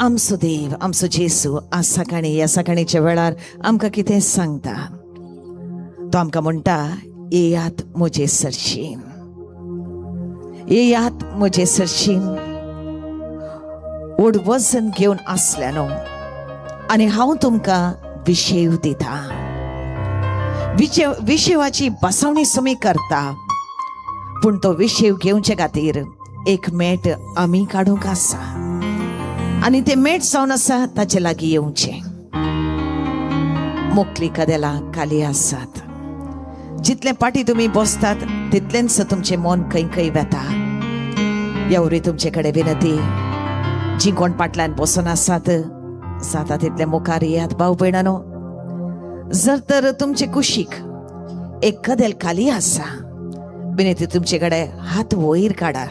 आमचो देव आमचो जेसू आज सकाळी ह्या सकाळीच्या वेळार आमकां कितें सांगता. तो आमकां म्हणटा, येयात म्हजे सरशीन, येयात म्हजे सरशीन, व्हड वजन घेवन आसल्यानो आनी हांव तुमकां विशेव दिता. विशेवाची बसवणी सुमी करता, पूण तो विशेव घेवचे खातीर एक मेट आमी काडूंक आसा आनी ते मेट जावन आसा ताचे लागीं येवचे. मोकली कदेलां खाली आसात. जितले पाटी तुमी बसतात तितलेंच तुमचें मन खंय खंय वेता. एवरी तुमचे कडेन विनंती, जी कोण फाटल्यान बसून आसात जाता तितले मुखार येयात भाव भयणांनो. जर तर तुमचे कुशीक एक कदेल खाली आसा, विनंती तुमचे कडेन हात वयर काडा,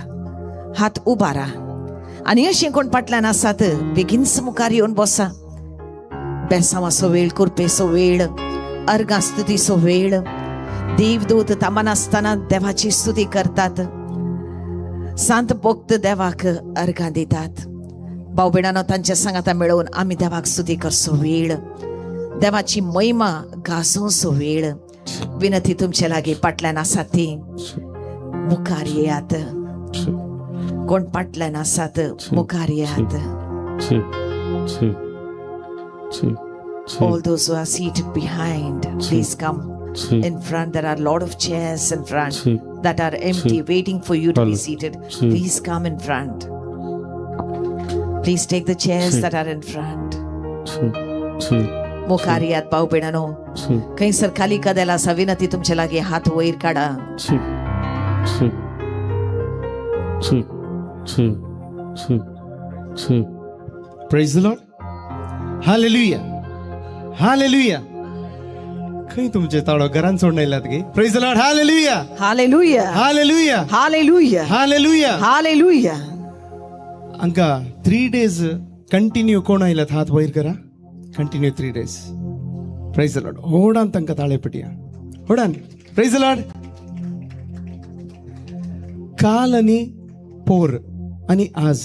हात उबारा आनी अशें कोण फाटल्यान आसात बेगीनच मुखार येवन बसा. बेसांवाचो वेळ, कुरपेचो वेळ, अर्गां स्तुतीचो वेळ, देवदूत तामान आसतना देवाची स्तुती करतात, सांत भक्त देवाक अर्गां दितात. भाव भयणांनो, तांच्या सांगाता मेळोवन आमी देवाक स्तुती करचो वेळ, देवाची महिमा गाजोवचो वेळ. विनंती तुमचे लागीं फाटल्यान आसात ती मुखार येयात. कोण फाटल्यान आसात मुखार येयात. All those who are seated behind, please come in front. There are a lot of chairs in front that are empty, waiting for you to be seated. Please come in front. Please take the chairs that are in front. मुखारियात भाव भयणांनो, खंयसर खाली कदेल आसा, विनंती तुमचे लागीं हात वयर काडा. Praise the Lord. Hallelujah. Hallelujah. खंय तुमचे ताळो घरान सोडून आयलात गे? Praise the Lord. Hallelujah. Hallelujah. Hallelujah. Hallelujah. Hallelujah. Hallelujah. अंका 3 days continue कोण आयलात हात वयर करा. Continue 3 days. Praise the Lord. होडान तांकां ताळे पटया. होडान. Praise the Lord. काल आणि पोर आणि आज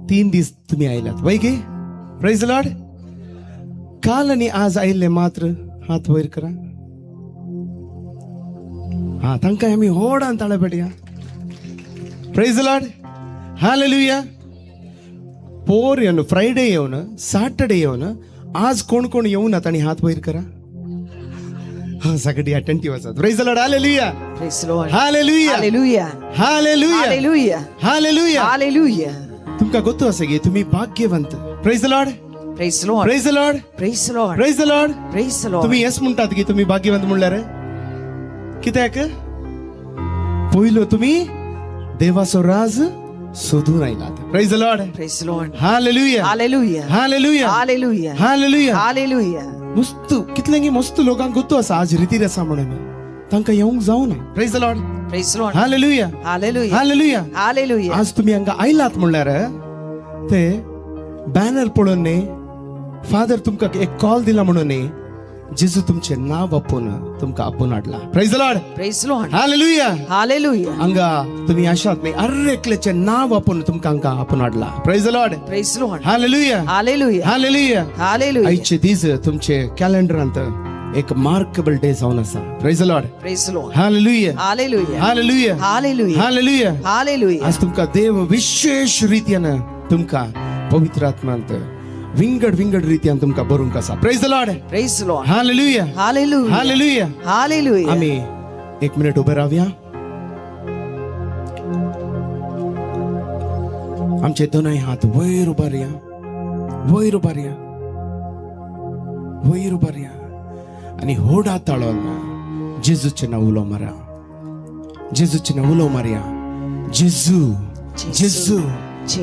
3 दीस तुम्ही आयलात वय गे. Praise the Lord. काल आणि आज आयले मात्र हात वयर करा. हा, तांकां आमी होडान ताळे पटया. Praise the Lord. Hallelujah. पोर येवन फ्रायडे येवन सॅटर्डे येवन आज कोण कोण येऊनात आणि हात वयर करा. हा, सगळी अटेंटिव्ह आसात. Praise the Lord. Hallelujah. Praise the Lord. Hallelujah. Hallelujah. Hallelujah. Hallelujah. Hallelujah. Hallelujah. तुमका गोतू आसा गे तुम्ही भाग्यवंत. Praise the Lord. Praise the Lord. Praise the Lord. Praise the Lord. Praise the Lord. Praise the Lord. तुम्ही yes म्हणतात की तुम्ही भाग्यवंत म्हणल्यार कित्याक पयलो तुम्ही देवाचो राज सोदून आयलात. Praise the Lord. Praise the Lord. Hallelujah. Hallelujah. Hallelujah. Hallelujah. Hallelujah. Hallelujah. मस्त कितल्यांगी मस्त लोकांक गोतू आसा आज रितीर आसा म्हणून तांकां येवंक जावना. Praise the Lord. Praise the Lord. Hallelujah. Hallelujah. Hallelujah. Hallelujah. आज तुम्ही हांगा आयलात म्हणल्यार ते बॅनर पळोवन न्ही फादर तुमकां एक कॉल दिला म्हणून न्ही जेजू तुमचे नाव आपून तुमकां आपून हाडला. Praise the Lord. Praise the Lord. Hallelujah. Hallelujah. हांगा तुम्ही आशात न्ही हर एकल्याचे नाव आपून तुमकां हांगा आपून हाडला. Praise the Lord. Praise the Lord. Hallelujah. Hallelujah. Hallelujah. Hallelujah. आयचे दीस तुमचे कॅलेंडरांत एक मार्केबल डे जावन आसा. Praise the Lord. Praise the Lord. Hallelujah. Hallelujah. Hallelujah. Hallelujah. Hallelujah. Hallelujah. आज तुमकां देव विशेष रितीन तुमकां पवित्र आत्म्यांत विंगड विंगड रितीन तुमकां बरोवंक आसा. Praise the Lord. Praise the Lord. Hallelujah. Hallelujah. Hallelujah. Hallelujah. आमी 1 मिनिट उबे रावया. आमचे दोनूय हात वयर उबारया. वयर उबारया. वयर उबारया आणि होडा ताळोन जेजूचे नांव उलो मारा. जेजूचे नांव उलो मारया. जेजू जेजू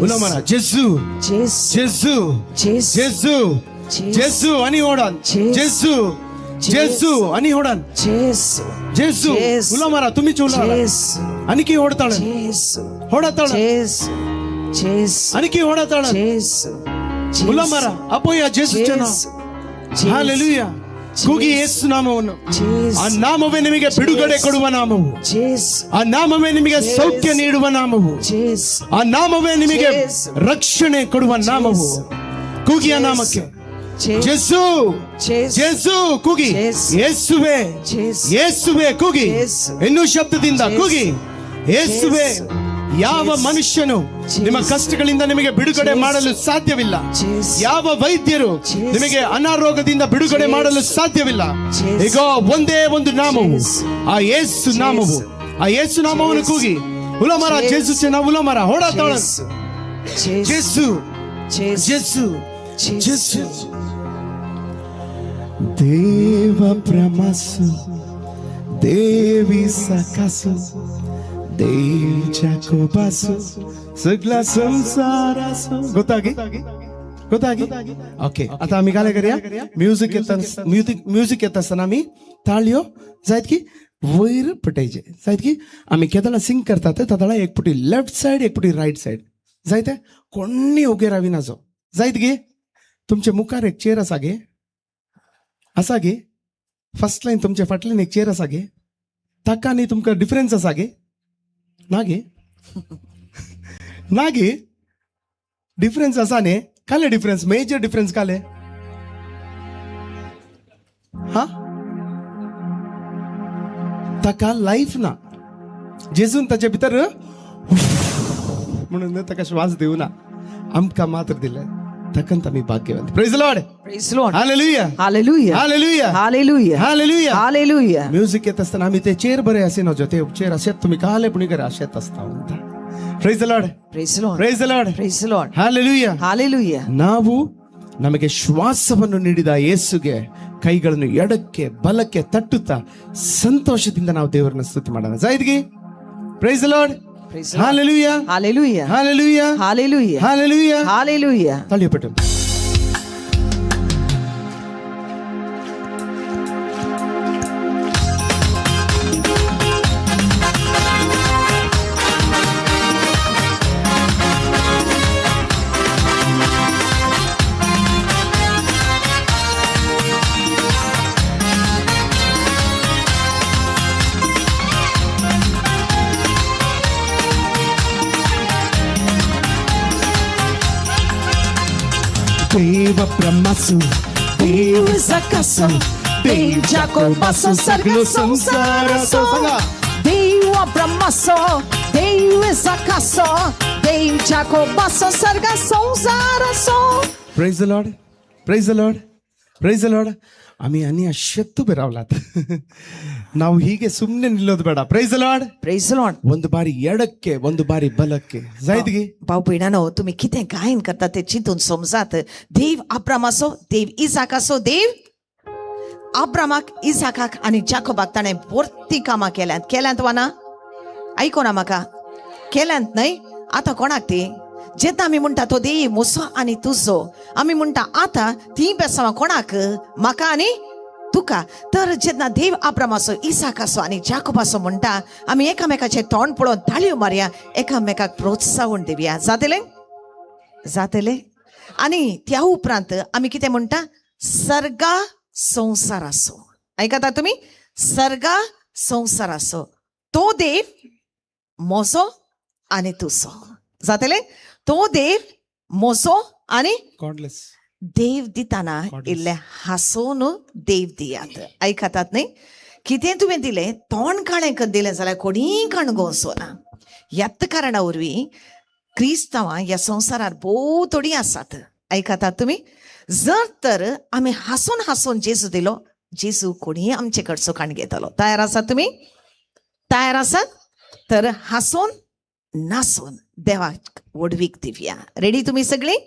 उलो मारा. जेजू जेजू जेजू जेजू आणि होडान. जेजू जेजू आणि होडान. जेजू उलो मारा. तुम्ही उलो आणि की होडताळ होडा ताळ आणि की होडा ताळ उलो मारा. आपोया जेजूचे नाव. Hallelujah. ಕೂಗಿ ಯೇಸು ನಾಮವನ್ನು. ಆ ನಾಮವೇ ನಿಮಗೆ ಬಿಡುಗಡೆ ಕೊಡುವ ನಾಮವು. ಆ ನಾಮವೇ ನಿಮಗೆ ಸೌಖ್ಯ ನೀಡುವ ನಾಮವು. ಆ ನಾಮವೇ ನಿಮಗೆ ರಕ್ಷಣೆ ಕೊಡುವ ನಾಮವು. ಕೂಗಿ ಆ ನಾಮಕ್ಕೆ. ಜೇಸು ಜೇಸು ಕೂಗಿ, ಯೇಸುವೆ ಯೇಸುವೆ ಕೂಗಿ, ಇನ್ನೂ ಶಬ್ದದಿಂದ ಕೂಗಿ ಯೇಸುವೆ. ಯಾವ ಮನುಷ್ಯನು ನಿಮ್ಮ ಕಷ್ಟಗಳಿಂದ ನಿಮಗೆ ಬಿಡುಗಡೆ ಮಾಡಲು ಸಾಧ್ಯವಿಲ್ಲ. ಯಾವ ವೈದ್ಯರು ನಿಮಗೆ ಅನಾರೋಗ್ಯದಿಂದ ಬಿಡುಗಡೆ ಮಾಡಲು ಸಾಧ್ಯವಿಲ್ಲ. ಈಗ ಒಂದೇ ಒಂದು ನಾಮವು, ಆ ಯೇಸು ನಾಮವು. ಆ ಯೇಸು ನಾಮವನ್ನು ಕೂಗಿ ಉಲಮರ ಜೇಸು ಚೆನ್ನ ಉಲಮರ ಹೊಡತಾಳ. ಜೇಸು ಜೇಸು ಜೇಸು. ದೇವ ಬ್ರಹ್ಮಸು ದೇವಿ ಸಕಸು ದೇವ್ ಜಾಕೋಬಾಸು सगळा संसारासो. ಗೊತ್ತಾಗಿ ओके. आता आम्ही काय करूया, म्युझिक येत असताना आम्ही ताळयो जायत की वैर पटायचे जायत की आम्ही केदाला सिंग करतात तादाला एक पुटी लेफ्ट साइड एक पुटी राईट साइड जायते. कोणी उगे रावी नाजो जायत गे. तुमचे मुखार एक चेर असा गे, असा गे. फर्स्ट लाईन तुमच्या फाटल्यान एक चेर असा गे, ताका न्ही तुमकां डिफरन्स असा गे नागे नागे डिफरन्स असा ने काले डिफरन्स मेजर डिफरन्स काले हा ताका लाईफ ना जेजून ताच्या भितर म्हणून ताका श्वास देऊ ना आमकां मात्र दिले ताकंत आम्ही भाग्यवंत. Praise Lord, praise Lord, hallelujah, hallelujah, hallelujah, hallelujah, hallelujah, hallelujah. Music येत असताना आम्ही ते चेर बरे असे नव्हते, ते चेर असे तुम्ही काले पुणी करे असेच असता. Praise Lord, praise Lord, praise Lord, praise Lord, hallelujah, hallelujah. ನಾವು ನಮಗೆ ಶ್ವಾಸವನ್ನು ನೀಡಿದ ಯೇಸುಗೆ ಕೈಗಳನ್ನು ಎಡಕ್ಕೆ ಬಲಕ್ಕೆ ತಟ್ಟುತ್ತಾ ಸಂತೋಷದಿಂದ ನಾವು ದೇವರನ್ನ ಸ್ತುತಿ ಮಾಡೋಣ. ಜಾಯಿದ್ಗಿ praise Lord, hallelujah, hallelujah, hallelujah, hallelujah, hallelujah, hallelujah. ತಳಿಯಪಟ್ಟು ದೇವ ಬ್ರಹ್ಮಸು ದೇವ ಸಕಸು ದೇವ ಜಾಕೋಬಾಸು ಸರ್ಗ ಸಂಸಾರಸು. ದೇವ ಬ್ರಹ್ಮಸು ದೇವ ಸಕಸು ದೇವ ಜಾಕೋಬಾಸು ಸರ್ಗ ಸಂಸಾರಸು. Praise the Lord, praise the Lord, praise the Lord. आम्ही आणि अशेತ್ತು ಬೆರಾವಲಾತ್ ನಾವು ಹೀಗೆ ಸುಮ್ಮನೆ ನಿಲ್ಲೋದು ಬೇಡ. Praise the Lord, praise Lord. ಒಂದು ಬಾರಿ ಎಡಕ್ಕೆ ಒಂದು ಬಾರಿ बलಕ್ಕೆ जायतगी. भाऊ बहिणांनो, तुम्ही किती गायन करता ते चिंतून समजात. देव अब्रामासो, देव इसाकासो, देव अब्रामाक, इसाकाक आणि जाकोबाक ताणें भरती कामां केल्यांत वा ना? ऐको ना म्हाका, केल्यांत न्हय. आतां कोणाक ती? जेन्ना आमी म्हणटा तो देव मोसो आनी तुजो, आमी म्हणटा आतां ती बेसांवां कोणाक? म्हाका आनी तुका. तर जेन्ना देव अब्रामासो, इसाकासो आनी जाकोबासो म्हणटा, आमी एकामेकाचें तोंड पळोवन ताळयो मारया, एकामेकाक प्रोत्साहन दिवया. जातलें? जातलें. आनी त्या उपरांत आमी कितें म्हणटा? सर्गा संसारासो. आयकता तुमी? सर्गा संसारासो तो देव मोसो आनी तुजो. जातलें? तो देव मोसो आनी गॉडलेस. देव दिताना इल्ले हांसून देव दियात. आयकतात न्ही? कितें तुवें दिलें तोंड काळें करून दिलें जाल्यार कोणी कणगोसना. ह्याच कारणा वरवीं क्रिस्तांवां ह्या संवसारांत भोव थोडीं आसात. आयकतात तुमी? जर तर आमी हांसून हांसून जेजू दिलो, जेजू कोणी आमचे कडचो काण घेतलो. तयार आसात तुमी? तयार आसात? तर हांसून नासून देवाक वडवीक दिवया. रेडी तुमी सगळीं?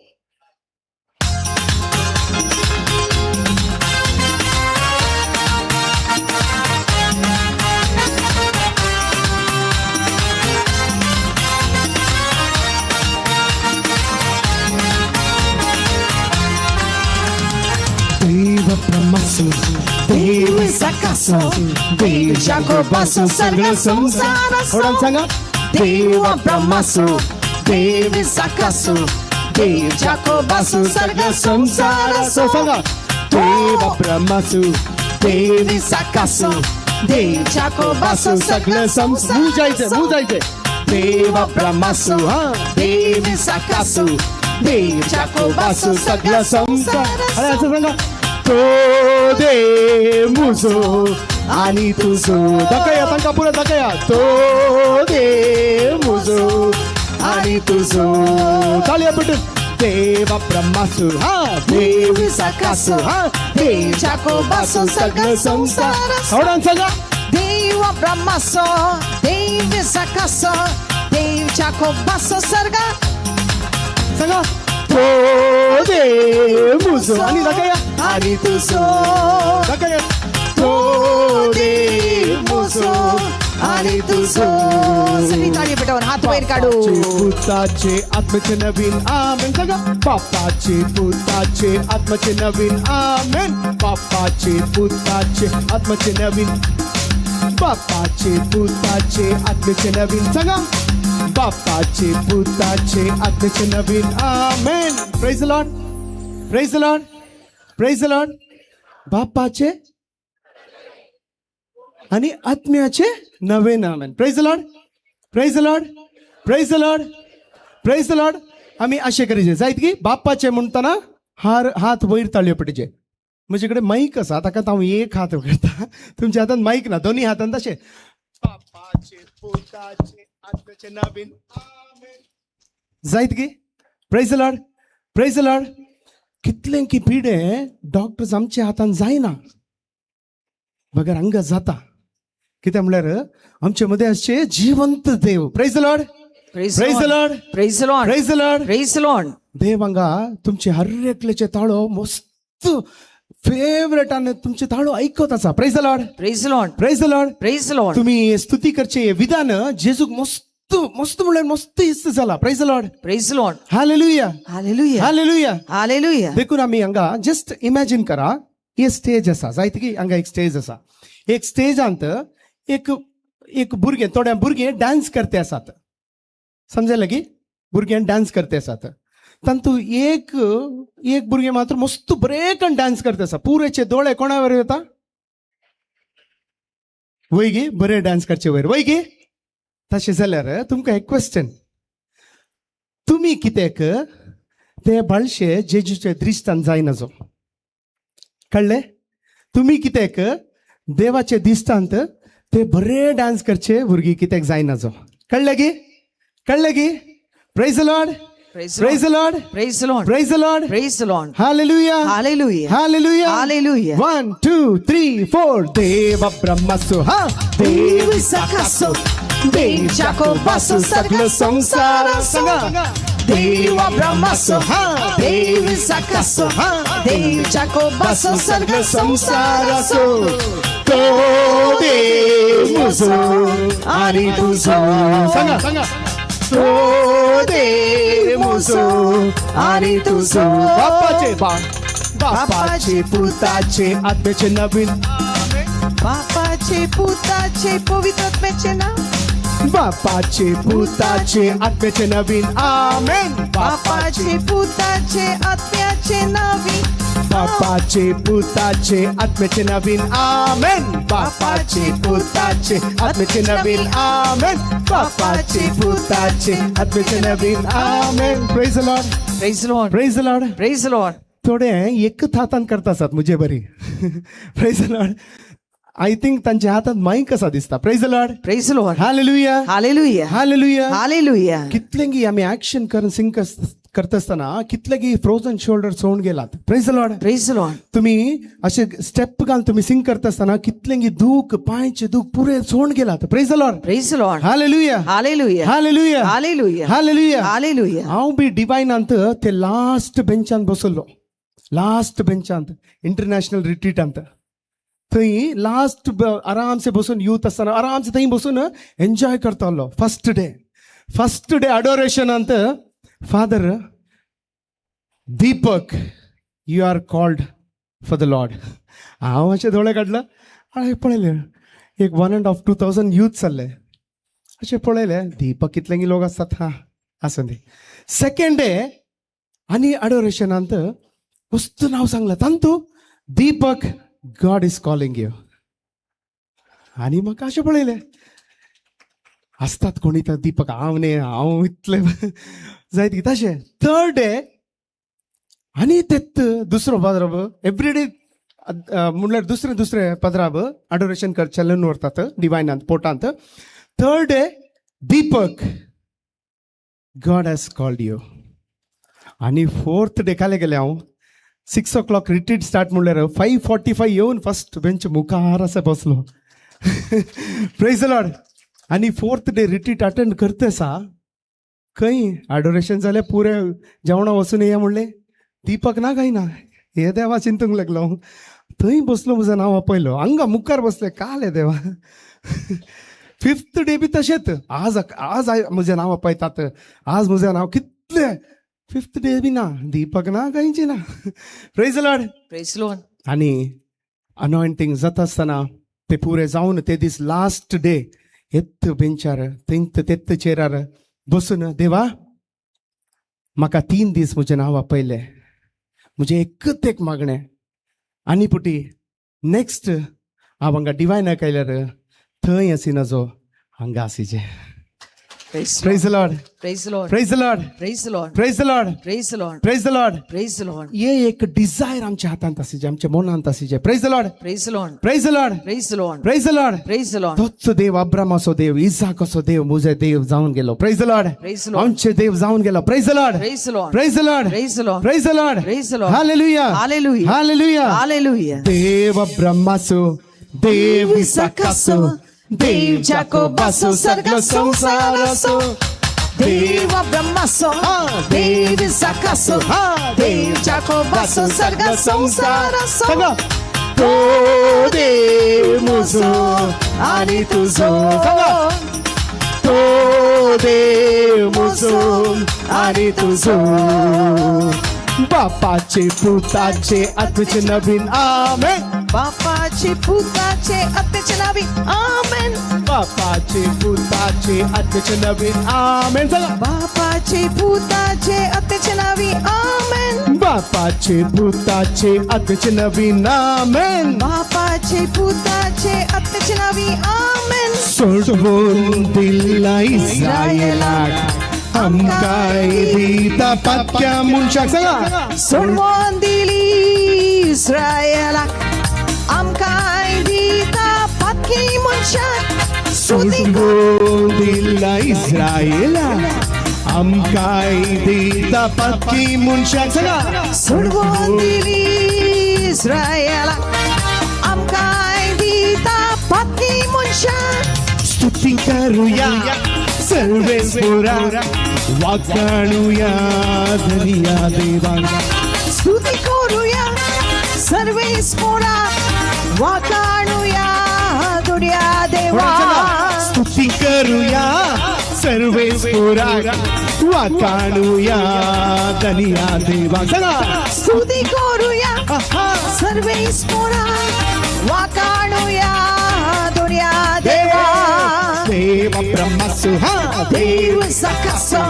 देव ब्रह्मसु देव सकासो देव जाकोबासो सर्ग संसारसो. सांगा. देव ब्रह्मसु देव सकासो देव जाकोबासो सर्ग संसारसो. सांगा. देव ब्रह्मसु देव सकासो देव जाकोबासो सर्ग संसारसो. मुजायचे देव ब्रह्मसु देव सकासो देवच्या कोपासून सगळा संसार. अरे असं सांगा, तो दे मुजो आणि तुझो. दाखया सांगा पुढे दाखया, तो दे मुजो आणि तुझो. चालूया पटून. देवा ब्रह्मासु हा देवी साकासु हा देवच्या कोपासून सगळं संसार. आवडून सांगा, देव ब्रह्मासो देव सकासो देवच्या कोपासो सर्ग. सांगा, तो दे मुजो आणि दाखया आणि तुझो. दाखया, तो दे मुजो आणि तुझो. सगळी ताळी पेटवून हात वर काढू. पुताचे आत्म्याचे नवीन आमेन. सांगा, बापाचे पुताचे आत्म्याचे नवीन आमेन. बापाचे पुताचे आत्म्याचे नवीन. बापाचे पुताचे आत्म्याचे नवीन. सांगा, बापाचे पुताचे आत्म्याचे नवीन आमेन. Praise the Lord, praise the Lord, praise the Lord. बापाचे आणि आत्म्याचे नवे नाम. Praise the Lord, praise the Lord, praise the Lord, praise the Lord. आम्ही असे करायचे जायत की बाप्पाचे म्हणताना हात वयर ताळयो पडचे. म्हणजे इकडे माईक असा ताका हांव एक हात करता, तुमच्या हातात माईक ना, दोन्ही हातान तसे. बाप्पाचे पुताचे आत्म्याचे नवीन आमेन. जायत की praise the Lord, praise the Lord. कितले की पिढे डॉक्टर्स आमच्या हातान जायना बगर हांगा जाता. कित्याक म्हळ्यार आमचे मध्ये असे जिवंत देव. Praise the Lord, Praise praise the the Lord, Praise the Lord. Praise the Lord. Praise the Lord. देव हांगा तुमचे हर एकल्याचे ताळो मस्त फेवरेट आणि तुमचे ताळो ऐकत आसा. Praise the Lord, Praise the Lord. Praise the Lord. Praise the Lord. तुम्ही स्तुती करचे विधान जेजूक मस्त मस्त म्हळ्यार मस्त इस्त झाला. Praise the Lord, Praise the Lord. Hallelujah, Hallelujah. Hallelujah. Hallelujah. देखून आम्ही हांगा जस्ट इमॅजिन करा, हे स्टेज आसा. जायत की हांगा एक स्टेज आसा. एक स्टेजांत एक भुरगे, थोड्या भुरगे डान्स करते आसात. समजायला की भुरगे डान्स करते आसात. तातूंत एक भुरगे मात्र मस्त बरेकन डान्स करते आसा. पुरेचे दोळे कोणावर येता? वय गे बरे डान्स करचे वयर. वय गे तशें जाल्यार तुमकां एक क्वेश्चन, तुमी कित्याक ते बाळशे जेजूचे दिश्टान जायनाजो? कळ्ळें? तुमी कित्याक देवाचे दिसतांत ते बरे डान्स करचे भुरगीं कित्याक जायनाजो? कळ्ळें गे? कळ्ळें गे? Praise the Lord, Praise the praise the Lord. Lord, Praise the Lord. Praise the Lord. Praise the Lord. Hallelujah, Hallelujah. Hallelujah, Hallelujah. 1 2 3 4. देव ब्रह्मासु हा देव सकासो देवच्या कोपासून सगळं संसार. सांगा, देव ब्रह्मासो हा देव सकासो हा देवच्या कोपासो सगळं संसार असो. तो देव मुझो आणि तुझो. सांगा, सांगा, तो देव मुझो आणि तुझो. बापाचे पुताचे आत्म्याचे नवीन. बापाचे पुताचे पवित्रात्म्याचे नाव. बापाचे पुताचे आत्म्याचे नवीन आमेन. बापाचे पुताचे आत्म्याचे नावी. बापाचे पुताचे आत्म्याचे नवीन आमेन. बापाचे पुताचे आत्म्याचे नवीन आमेन. बापाचे पुताचे आत्म्याचे नवीन आमेन. Praise the Lord, Praise the Lord. Praise the Lord. Praise the Lord. थोडे एकच हातान करता आसात मुझे बरी. Praise the Lord. I think तांच्या हातात माईक कसा दिसता. Praise the Lord, Praise the Lord. Hallelujah, Hallelujah. Hallelujah. Hallelujah. कितलेंगी आम्ही ऍक्शन करून सिंग करता असताना कितलेगी फ्रोझन शोल्डर्स होऊन गेलात. Praise the Lord. Praise the Lord. तुम्ही असे स्टेप घाल तुम्ही सिंग करता असताना कितलेंगी दुःख पायचे दुःख पुरे सोडून गेलात. Praise the Lord, Praise the Lord. Hallelujah, Hallelujah. Hallelujah, Hallelujah. Hallelujah. Hallelujah. हांव बी डिवायनांत ते लास्ट बेंचांत बसलो. लास्ट बेंचांत इंटरनॅशनल रिट्रीटांत थंय लास्ट आरामसे बसून यूथ असताना आरामसे थंय बसून एन्जॉय करतालो. फर्स्ट डे अडोरेशनांत father Deepak you are called for the Lord. हांव अशें दोळे काडला. हांवें पळयलें एक 1.5-2,000 यूथ जाल्ले. अशें पळयलें दीपक कितलेंगी लोक आसतात. हा आसूं दी. सेकंड डे आनी अडोरेशनांत मस्त नांव सांगलां तांतू Deepak God is calling you. आनी म्हाका अशें पळयलें आसतात कोणी तर दीपक हांव न्ही हांव इतले जायत की तशें. थर्ड डे आनी तेत दुसरो पदराब एवरीडे म्हणल्यार दुसरे दुसरे पदराब अडोरेशन कर चलन व्हरतात डिवायनांत पोटांत. Third day Deepak God has called you. आनी फोर्थ डे काले गेले हांव 6 o'clock रिट्रीट स्टार्ट म्हणल्यार 5:45 येवन फर्स्ट बेंच मुखार असा बसलो. Praise the Lord. आनी फोर्थ डे रिट्रीट अटेंड करतेसा खंय अडोरेशन जालें पुरे जेवणा वचून येया म्हणलें. दीपक ना काय ना हे देवा चिंतूंक लागलो. थंय बसलो म्हजें नांव आपयलो हांगा मुखार बसलें काले देवा. फिफ्थ डे बी तशेंच आज म्हजें नांव आपयतात. आज म्हजें नांव कितले. फिफ्थ डे बी ना दीपक ना कांयची ना. Praise the Lord. Praise Lord. आनी अनॉयंटींग जाता आसतना ते पुरे जावन ते दीस लास्ट डे एत्त बेंचार तेत्त चेरार बसून देवा म्हाका 3 दीस म्हजें नांव आपयलें. म्हजें एकच एक मागणें आनी पुटी नेक्स्ट हांव हांगा डिवायनाक आयल्यार थंय आसिना जो हांगा आसिचें. Praise the Lord. Praise the Lord. Praise the Lord. Praise the Lord. Praise the Lord. Praise the Lord. Praise the Lord. Praise the Lord. ये एक डिझायर आमच्या हातांत आसिचे आमच्या मनांत आसिचे. Praise the Lord. Praise the Lord. Praise the Lord. Praise the Lord. Praise the Lord. Praise the Lord. तोच देव अब्रामाचो देव इसाकाचो देव म्हजे देव जावन गेलो. Praise the Lord. Praise the Lord. आमचे देव जावन गेलो. Praise the Lord. Praise the Lord. Praise the Lord. Praise the Lord. Praise the Lord. Praise the Lord. Hallelujah. Hallelujah. Hallelujah. Hallelujah. देव अब्रामाचो देव इसाकाचो देव जाकोबाचो सगळो संसाराचो देव ब्रह्मासो देव इसाकासो देव जाकोबासो सगळा संसारासो. तो देव म्हजो आनी तुजो. तो देव म्हजो आनी तुजो. बापाचे पुताचे आत्म्याचे नवीन आमेन. बापाचे पुताचे आत्म्याचे नवीन आमेन. बापाचे पुताचे आत्म्याचे नवीन आमेन. बापाचे पुताचे आत्म्याचे नवीन आमेन. बापाचे पुताचे आत्म्याचे नवीन आमेन. बापाचे पुताचे आत्म्याचे नवीन आमेन. सोडवून दिला इस्रायेलाक आमकां दिता पातक्या मनशाक. सांगा. सोडवून दिली इस्रायेलाक आमकां दिता पातकी मनशाक. सोडवून दिला इस्रायेलाक आमकां दिता पातकी मनशाक. सांगा. सोडवून दिली इस्रायेलाक आमकां दिता पातकी मनशाक. स्तुती करूया सर्वेस्वरा वाखाणूया धन्या देवाक. स्तुती करूया सर्वेस्वरा वाखाणूया धन्या देवाक. स्तुती करूया सर्वेस्वरा वाखाणूया धन्या देवाक. सांगा. स्तुती करूया सर्वेस्वरा वाखाणूया धन्या देवाक. देव ब्रह्मासो देव इसाकासो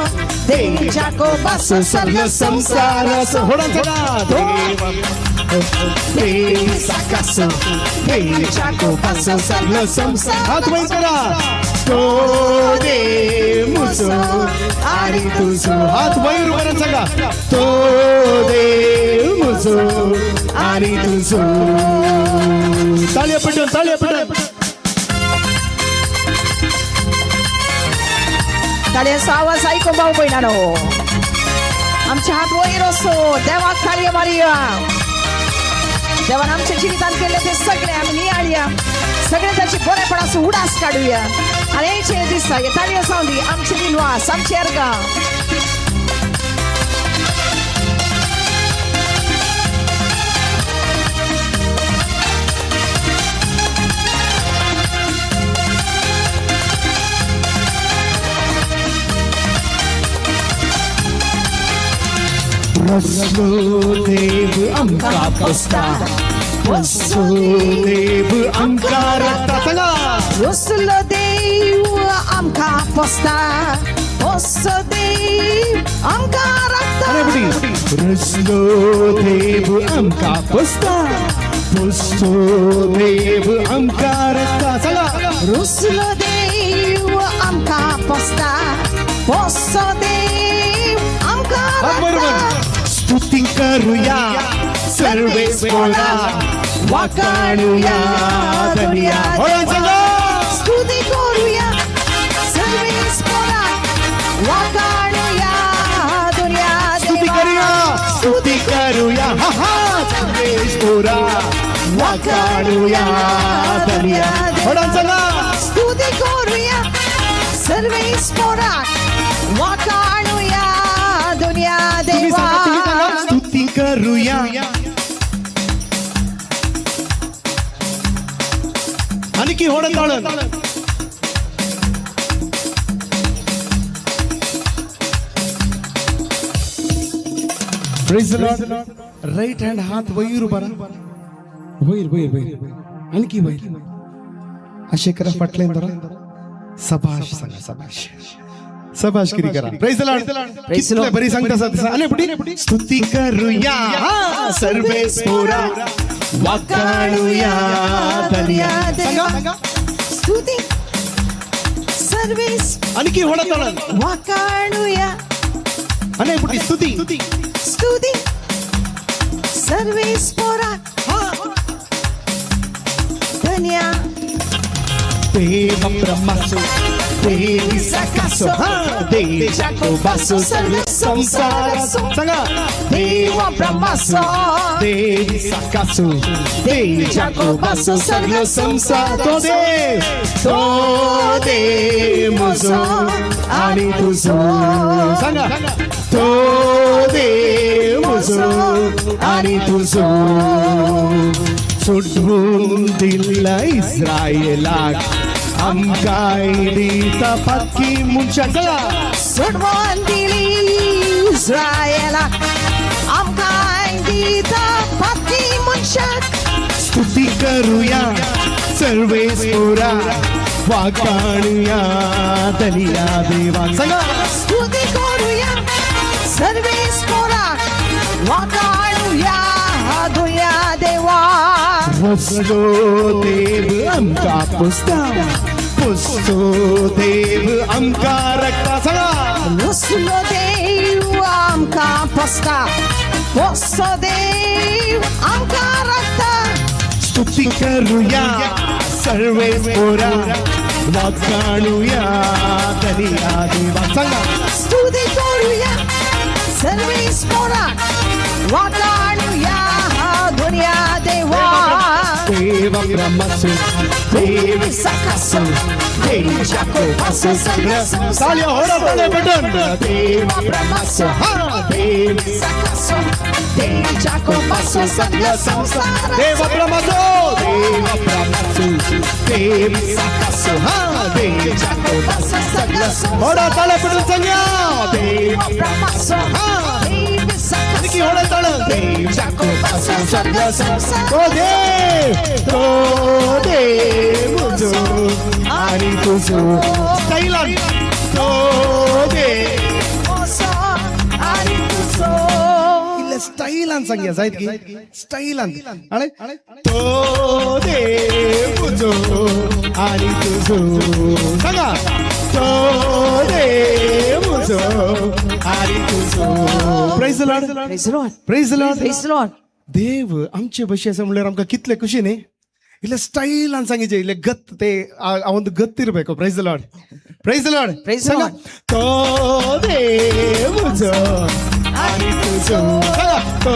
देव जाकोबासो सगळो संसारासो. देव इसाकासो देव जाकोबासो सगळो संसार. हात वयर करा. तो देव म्हजो आनी तुजो. हात वयर करून सांगा. तो देव म्हजो आनी तुजो. ताळयो पडून ताळयो पडून. ताळयांचो आवाज आयकून भाऊ भयणानो आमचे हात वयर असो देवाक ताळयो मारया. देवान आमच्या जिवितांत केले ते सगळे आमी नियाळया. सगळे त्याची बरेपणाचो उडास काडुया. आनी हेचे दिसा हे ताळयो सावंदी आमचे दिनवास आमचे अर्गा. बसलो देव आमकां पोसता. बसलो देव आमकां राखता. सांगा. बसलो देव आमकां पोसता. बसलो देव आमकां राखता. बसलो देव आमकां पोसता. बसलो देव आमकां राखता. सांगा. बसलो देव आमकां पोसता. बसलो देव बरोबर स्तुती करूया सर्वेश्वरा वाखाणूया दुनिया स्तुती करूया सर्वेश्वरा वाखाणूया दुनिया स्तुती करूया स्तुती करूया सर्वेश्वरा वाखाणूया दुनिया स्तुती करूया सर्वेश्वरा वाखाणूया दुनिया देवा स्तुती करूया आणखी होडताळन praise the Lord right hand हात वैर बरा वैर आणखी वैर असे करा फाटले सभाष सांगा सभाष किरी करा प्रेज द लॉर्ड बरी सांगता आणि पुढे स्तुती करूया सर्वेश्वरा वाखाणूया दुनिया सांगा स्तुती सर्वेस आणखी होडताळन वाखाणूया आणि पुढे स्तुती स्तुती सर्वेश्वरा दुनिया देव ब्रह्मासो देवी सकासो देवी जाकोबासो सर्व संसारासो सांगा देव ब्रह्मासो देवी सकासो देवी जाकोबासो सर्व संसार तो देव मुझो आणि तुझो सांगा तो देव मुझो आणि तुझो सोडून दिला इस्रायलाक आमकाय दिता पक्की मुंच्या सोडवून दिली इस्रायला आमकाय दिता पक्की मुंशाक स्तुती करूया सर्वेश्वरा वाखाणूया दुनिया देवा सांगा स्तुती करूया सर्वेश्वरा वाखाणूया दुनिया देवा पुसतो देव आमका पुसतो देव आमका रक्ता सांगा नुसलो देव आमका पस्ता पोसो देव आमका रक्ता स्तुती करूया सर्वेश्वरा वाखाणूया दुनिया देवा सांगा स्तुती करूया सर्वेश्वरा वाखाणूया दुनिया देवा देव ब्रह्मासो देव सकासो देव जाकोबासो सर्व साल्या होडताळे बटन देव ब्रह्मासो देव सकासो देव जाकोबासो सर्व संसार देव ब्रह्मासो देव सकासो देव जाकोबासो सर्व होडताळे बटन संज्ञा देव ब्रह्मासो देव आणखी सकासो होडताळे देव जाकोबासो सर्व संसार तो देव मुझो आणि तुझो स्टाईलान तो देव आणि तुझो इल्ले स्टाईलान सांगया जायत की स्टाईलान आणि तो देव मुझो आणि तुझो सांगा तो देव मुझो आणि तुझो praise the Lord Praise the Lord. Praise the Lord Praise the Lord. देव आमचे बशी असं म्हणल्यार आमकां कितले खुशीने इल्ले स्टाईल आणि सांगितले इल्ले गत ते ಒಂದು ಗತ್ತಿರಬೇಕು praise the Lord praise the Lord Praise the Lord. तो देव मुझो आणि तुझो तो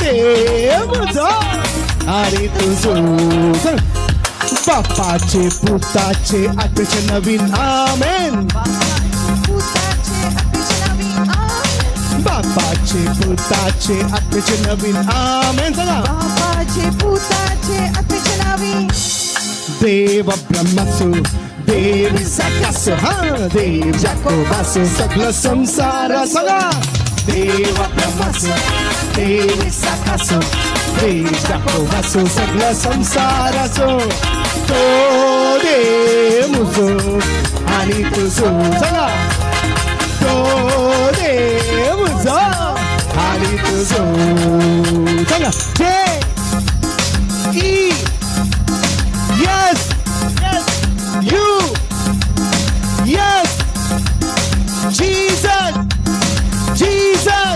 देव मुझो आणि तुझो बापाचे पुताचे आत्म्याचे नवीन आमेन बापाचे पुताचे आत्म्याचे नवीन आमेन सांगा बापाचे पुताचे आत्म्याचे नावी देव ब्रह्मासो देव सकासो देव जाकोबासो सगळं संसार सगळा देव ब्रह्मासो देव सकासो देव जाकोबासो सगळं संसारासो तो देव मुझो आणि तुझो सगळा तो देव मुझो आणि तुझो सगळा Yes! You! Yes! Jesus! Jesus!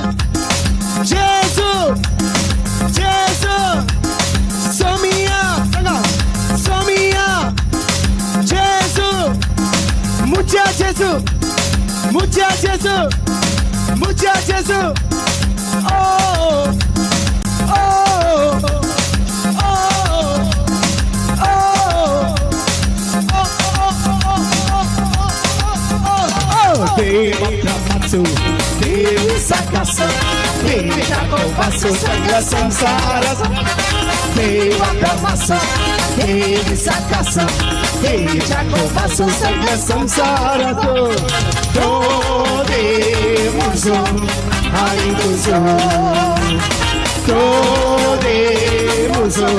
मुझ्या जेजू मुझ्या जेजू ओ ओ देव ब्रह्माचो देव साकास देवीच्या कोपासो सगळा संसार देव ब्रह्माचो देव साकास देवीच्या कोपासो सगळा संसार तो देव मुझो आणि तुझो तो देव मुझो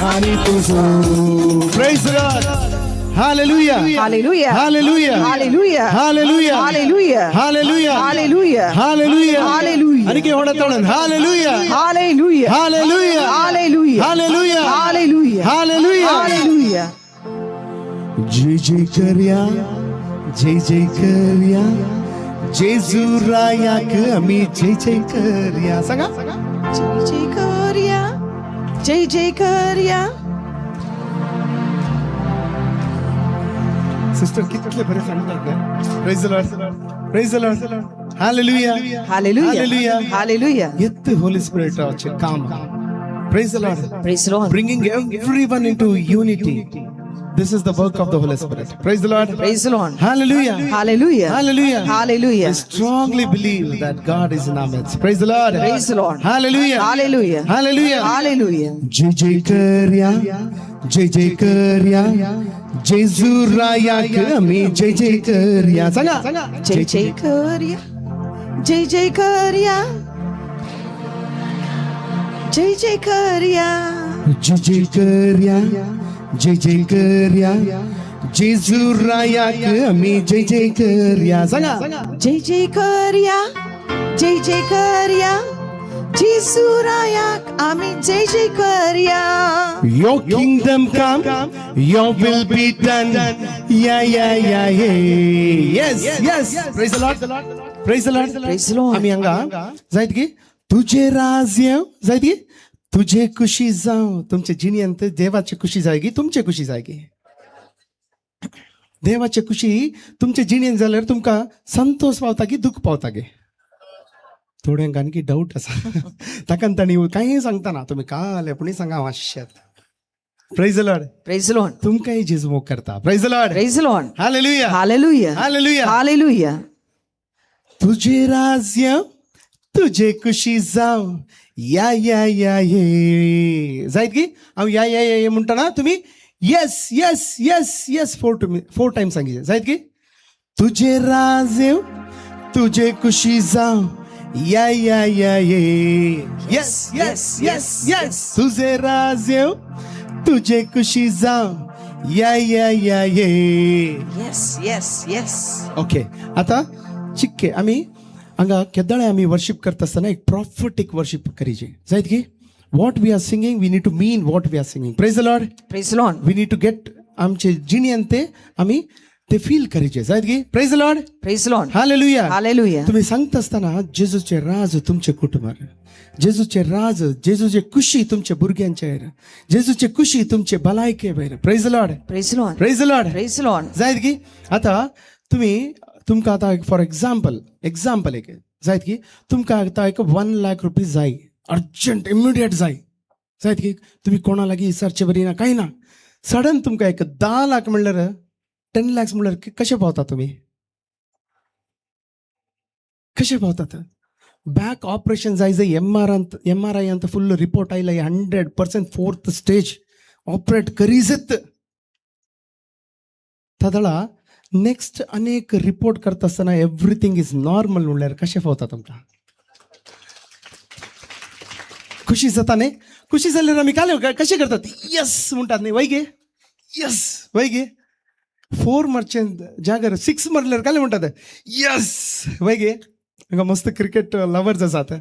आणि तुझो praise God Hallelujah. Hallelujah. Hallelujah. Hallelujah. Hallelujah. Hallelujah. Hallelujah. Hallelujah. Hallelujah. Hallelujah. आणखी ओढताळून Hallelujah. Hallelujah. Hallelujah. Hallelujah. Hallelujah. Hallelujah. Hallelujah. Hallelujah. जय जय करूया जय जय करूया जेजू रायाक आम्ही जय जय करूया सांगा जय जय करूया जय जय करूया सिस्टर कितले बरे सांगतात ना praise the Lord praise the Lord hallelujah Hallelujah. Hallelujah. येत होली स्पिरिट चे काम praise the Lord Praise the Lord. bringing everyone into unity. This is the work of the Holy Spirit. Praise the Lord. Praise the Lord. Hallelujah. Hallelujah. Hallelujah. Hallelujah. I strongly believe that God is in our midst. Praise the Lord. Praise the Lord. Hallelujah. Hallelujah. Hallelujah. Hallelujah. जय जय करूया जय जय करूया जेजू रायाक आम्ही जय जय करूया सांगा जय जय करूया जय जय करूया जय जय करूया जय जय करूया जय जय करूया जेजू रायाक आम्ही जय जय करूया सांगा जय जय करूया जय जय करूया जिसू रायाक आम्ही जय जय करूया Your kingdom come, your will be done. Yeah, yeah, yeah, yeah. Yes, yes. Praise the Lord. Praise the Lord. Praise the Lord. आम्ही हांगा जायत की तुझे राज येव जायत की तुझे खुशी जाव तुमचे जिणेंत देवाची खुशी जायगी तुमचे खुशी जायगी देवाची खुशी तुमचे जिणेंत जाल्यार तुमकां संतोष पावता की दुःख पावता गे थोड्यांक आणखी डाऊट आसा ताका ताणी काही सांगतना तुम्ही काल पुणी सांगा मातशें praise the Lord Praise the Lord. तुमकांय जेजू मोग करता praise the Lord Praise the Lord. Hallelujah Hallelujah. Hallelujah Hallelujah. तुझे राज्य तुझे खुशी जाव या या या ये जायत की हांव या या या म्हणटना तुम्ही yes yes yes yes 4 times सांगितले जायत की तुझे राज्य तुझे खुशी जाव या या या ये येस येस येस येस तुझे राज्य तुझे खुशी जाव या या या ये Yes, yes, yes. ओके आता चिक्के आम्ही हांगा केदाळे आम्ही वर्शिप करता आसतना एक प्रॉफिटिक वर्शिप करीचे जायत की what we R singing we need to mean what we R singing praise the Lord Praise the Lord. We need to get आमचे जिणेंत ते आम्ही ते फील करीचे जायत की praise the Lord Praise the Lord. Hallelujah Hallelujah. तुम्ही सांगता असताना जेजूचे राज तुमचे कुटुंबार जेजूचे राज जेजूचे खुशी तुमच्या भुरग्यांचेर जेजूचे खुशी तुमचे भलायके भायर praise the Lord Praise the Lord. Praise the Lord Praise the Lord. जायत की आता तुमकां आतां फॉर एग्जाम्पल एक जायत की तुमकां आतां एक 1 लाख रुपीज जाय अर्जंट इमिडिएट जायत की तुम्ही कोणा लागीं विचारचे बरी ना काही ना सडन तुमकां एक 10 लाख म्हणल्यार 10 lakhs म्हणल्यार कशें पावता तुम्ही कशें पावतात बॅक ऑपरेशन जाय जाय MRI अंत फुल्ल रिपोर्ट आयला 100% 4th स्टेज ऑपरेट करीजत तादळा नेक्स्ट अनेक रिपोर्ट करता आसतना एवरीथिंग इज नॉर्मल म्हणल्यार कशें पावता तुमकां खुशी जाता न्ही खुशी जाल्यार आमी काले कशें करतात यस म्हणटात न्ही वय गे 4 मारचे जागर 6 मारल्यार काले म्हणटात यस वय गे हांगा मस्त क्रिकेट लवर्स आसात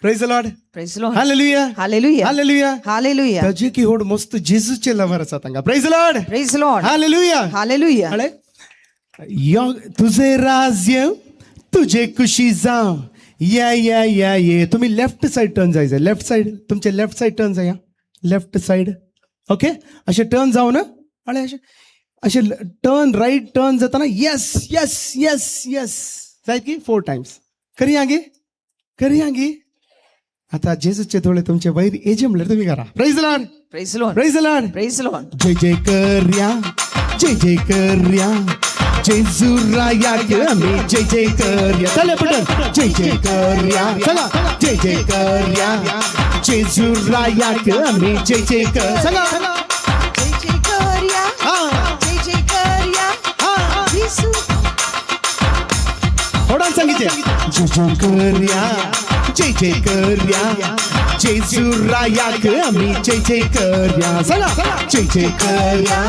praise the Lord Praise the Lord. Hallelujah Hallelujah. Hallelujah Hallelujah. ताजे की होड मस्त जेजूचे लवर आसात हांगा praise the Lord Praise the Lord. Hallelujah Hallelujah. अळे तुझे राज्य तुझे खुशी जाव या या या ये तुम्ही लेफ्ट साइड टर्न जायचे लेफ्ट साइड तुमचे लेफ्ट साइड टर्न जाया लेफ्ट साइड ओके असे टर्न जाऊ ना अळे असे असे टर्न राईट टर्न जाताना येस येस येस येस जायत की 4 times करी आगे आता जेसूचे थोडे तुमचे वैर एजे म्हणले तुम्ही करा. Praise Lord, praise Lord, praise Lord, praise Lord. जय जय कर्या, जय जय कर्या, जेजू रायाक आम्ही जय जय कर्या. चला पटन जय जय कर्या, चला जय जय कर्या, जेजू रायाक आम्ही जय जय कर. चला जय जय कर्या, जय जय कर्या, येशू. थोडा सांगितले जय जय कर्या, जय जय कर्या, जेजू रायाक आम्ही जय जय कर्या. चला जय जय कर्या,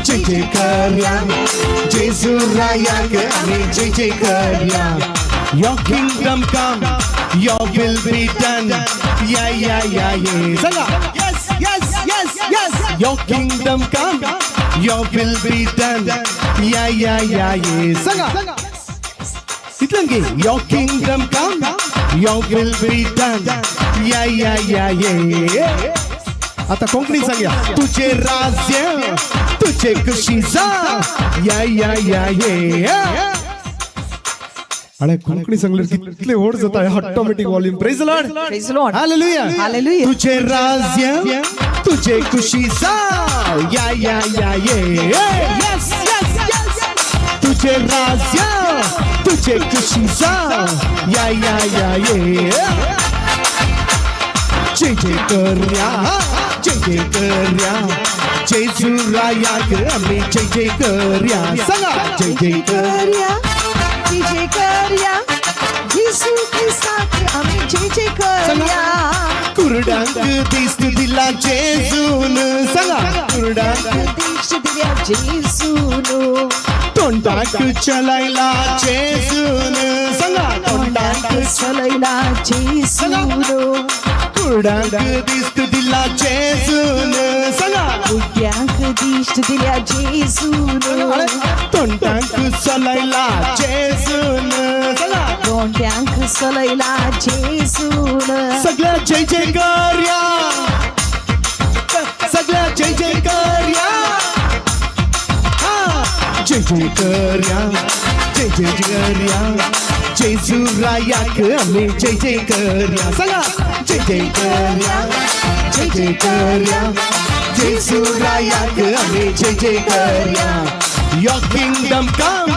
जय जय कर्या, जेजू रायाक आम्ही जय जय कर्या. Your kingdom come, your will be done. Yeah. चला yes yes yes yes. Your kingdom come, your will be done. Yeah. चला इथलं की your kingdom come, your will be done. Yeah. आता कोंकणी सांगूया. तुझे राज्य, तुझे खुशीचा. Yeah. अरे कोंकणी सांगले कितले ओढ जात आहे automatic volume. Praise Lord, praise Lord, hallelujah, hallelujah. तुझे राज्य, तुझे खुशीचा. Yes. तुझे राज्य, तुझे खुशीचा. जय जय कर्या, जय जय कर्या, जेजू रायाक आम्ही जय जय कर्या. सांगा जय जय कर्या, जय जय कर्या, येशू ख्रिस्ताक आम्ही जय जय कर्या. कुरडांक दिसत दिला जेजून. सांगा कुरडांक दिस दिल्या जेसून. तोंडाक चलायला जेजून. सांगा तोंडाक चलैला जेसून. कुरडांक दिसत दिला जेजून. सांगा उद्यांक दिष्ट दिल्या जेसून. तोंडांक चलायला जेजून. सांगा तोंड्यांक चलैला जेसून. सगळ्या जय जय कर्या, सगळ्या जय जय कर्या. जय जय कर्या, जय जय कर्या, जेजू रायाक आम्ही जय जय कर्या. सांगा जय जय कर्या, जय जय कर्या, जेजू रायाक आम्ही जय जय कर्या. Your kingdom come,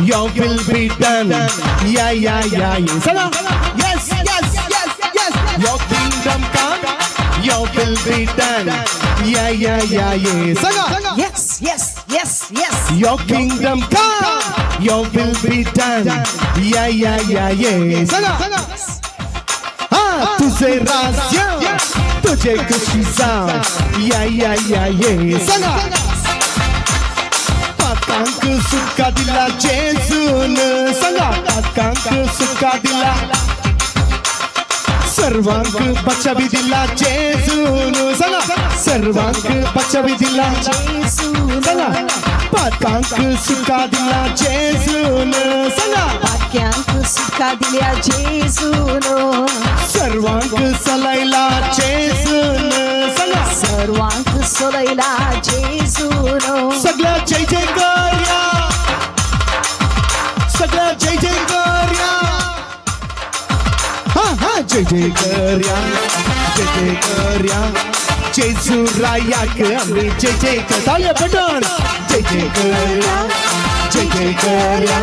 your will be done. Yeah. सांगा yes. Your kingdom come, your will be done. Yeah. सांगा Yes. your kingdom come, your will be done. Yeah. सांगा तुझे राज्य, तुझे खुशीचा. Yeah. सांगा पाकांक सुटका दिला जेजून. सांगा पाकांक सुटका दिला. सर्वांक बचावी दिला जेजून. सांगा सर्वांक बचावी दिला जेजून. सांगा पाकांक सुटका दिला जेजून. सांगा वाक्यांक सुटका दिल्या जेसून. सर्वांक चलायला जेजून. सांगा सर्वांक चलैला जेसून. सगळ्या जय जय कर्या, सगळ्या जय जय कर्या. जय जय कर्या, जय जय कर्या, जेजू रायाक आम्ही जय जय कर्या. बटन जय जय कर्या, जय जय कर्या,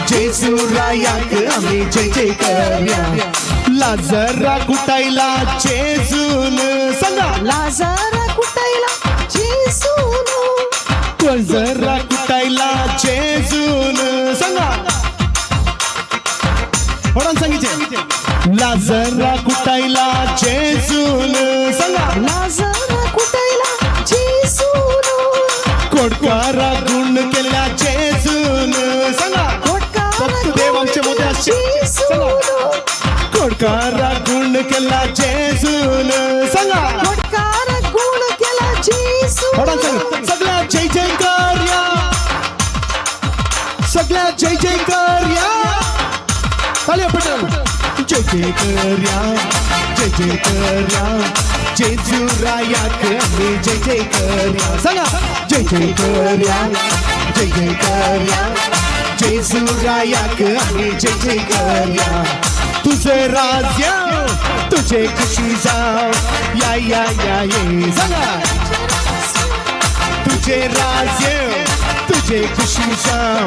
जेजू रायाक आम्ही जय जय कर्या. लाजरा कुटायला जेजून. सांगा लाजरा कुटायला जेसून. लाजरा कुटायला जेजून. सांगा म्हणून सांगितले लाजरा कुटायला जेजून. सांगा लाजरा कुटायला जेसून. कोडकारा गुण केल्या जेजून. सांगा फक्त देव आमचे मोठे असते. कोडकारा गुण केला जेजून. सांगा कोडकारा गुण केला जेसून. सगळ्या जय जय कर्या, सगळ्या जय जय कर्या. जय जय कर्या, जय जय कर्या, जेजू रायाक आम्ही जय जय करूया सांगा जय जय करूया जय जय करूया जेजू रायाक आम्ही जय जय करूया तुझे राज्य तुझे खुशी जाव या ये सांगा तुझे राज्य तुझे खुशी जाव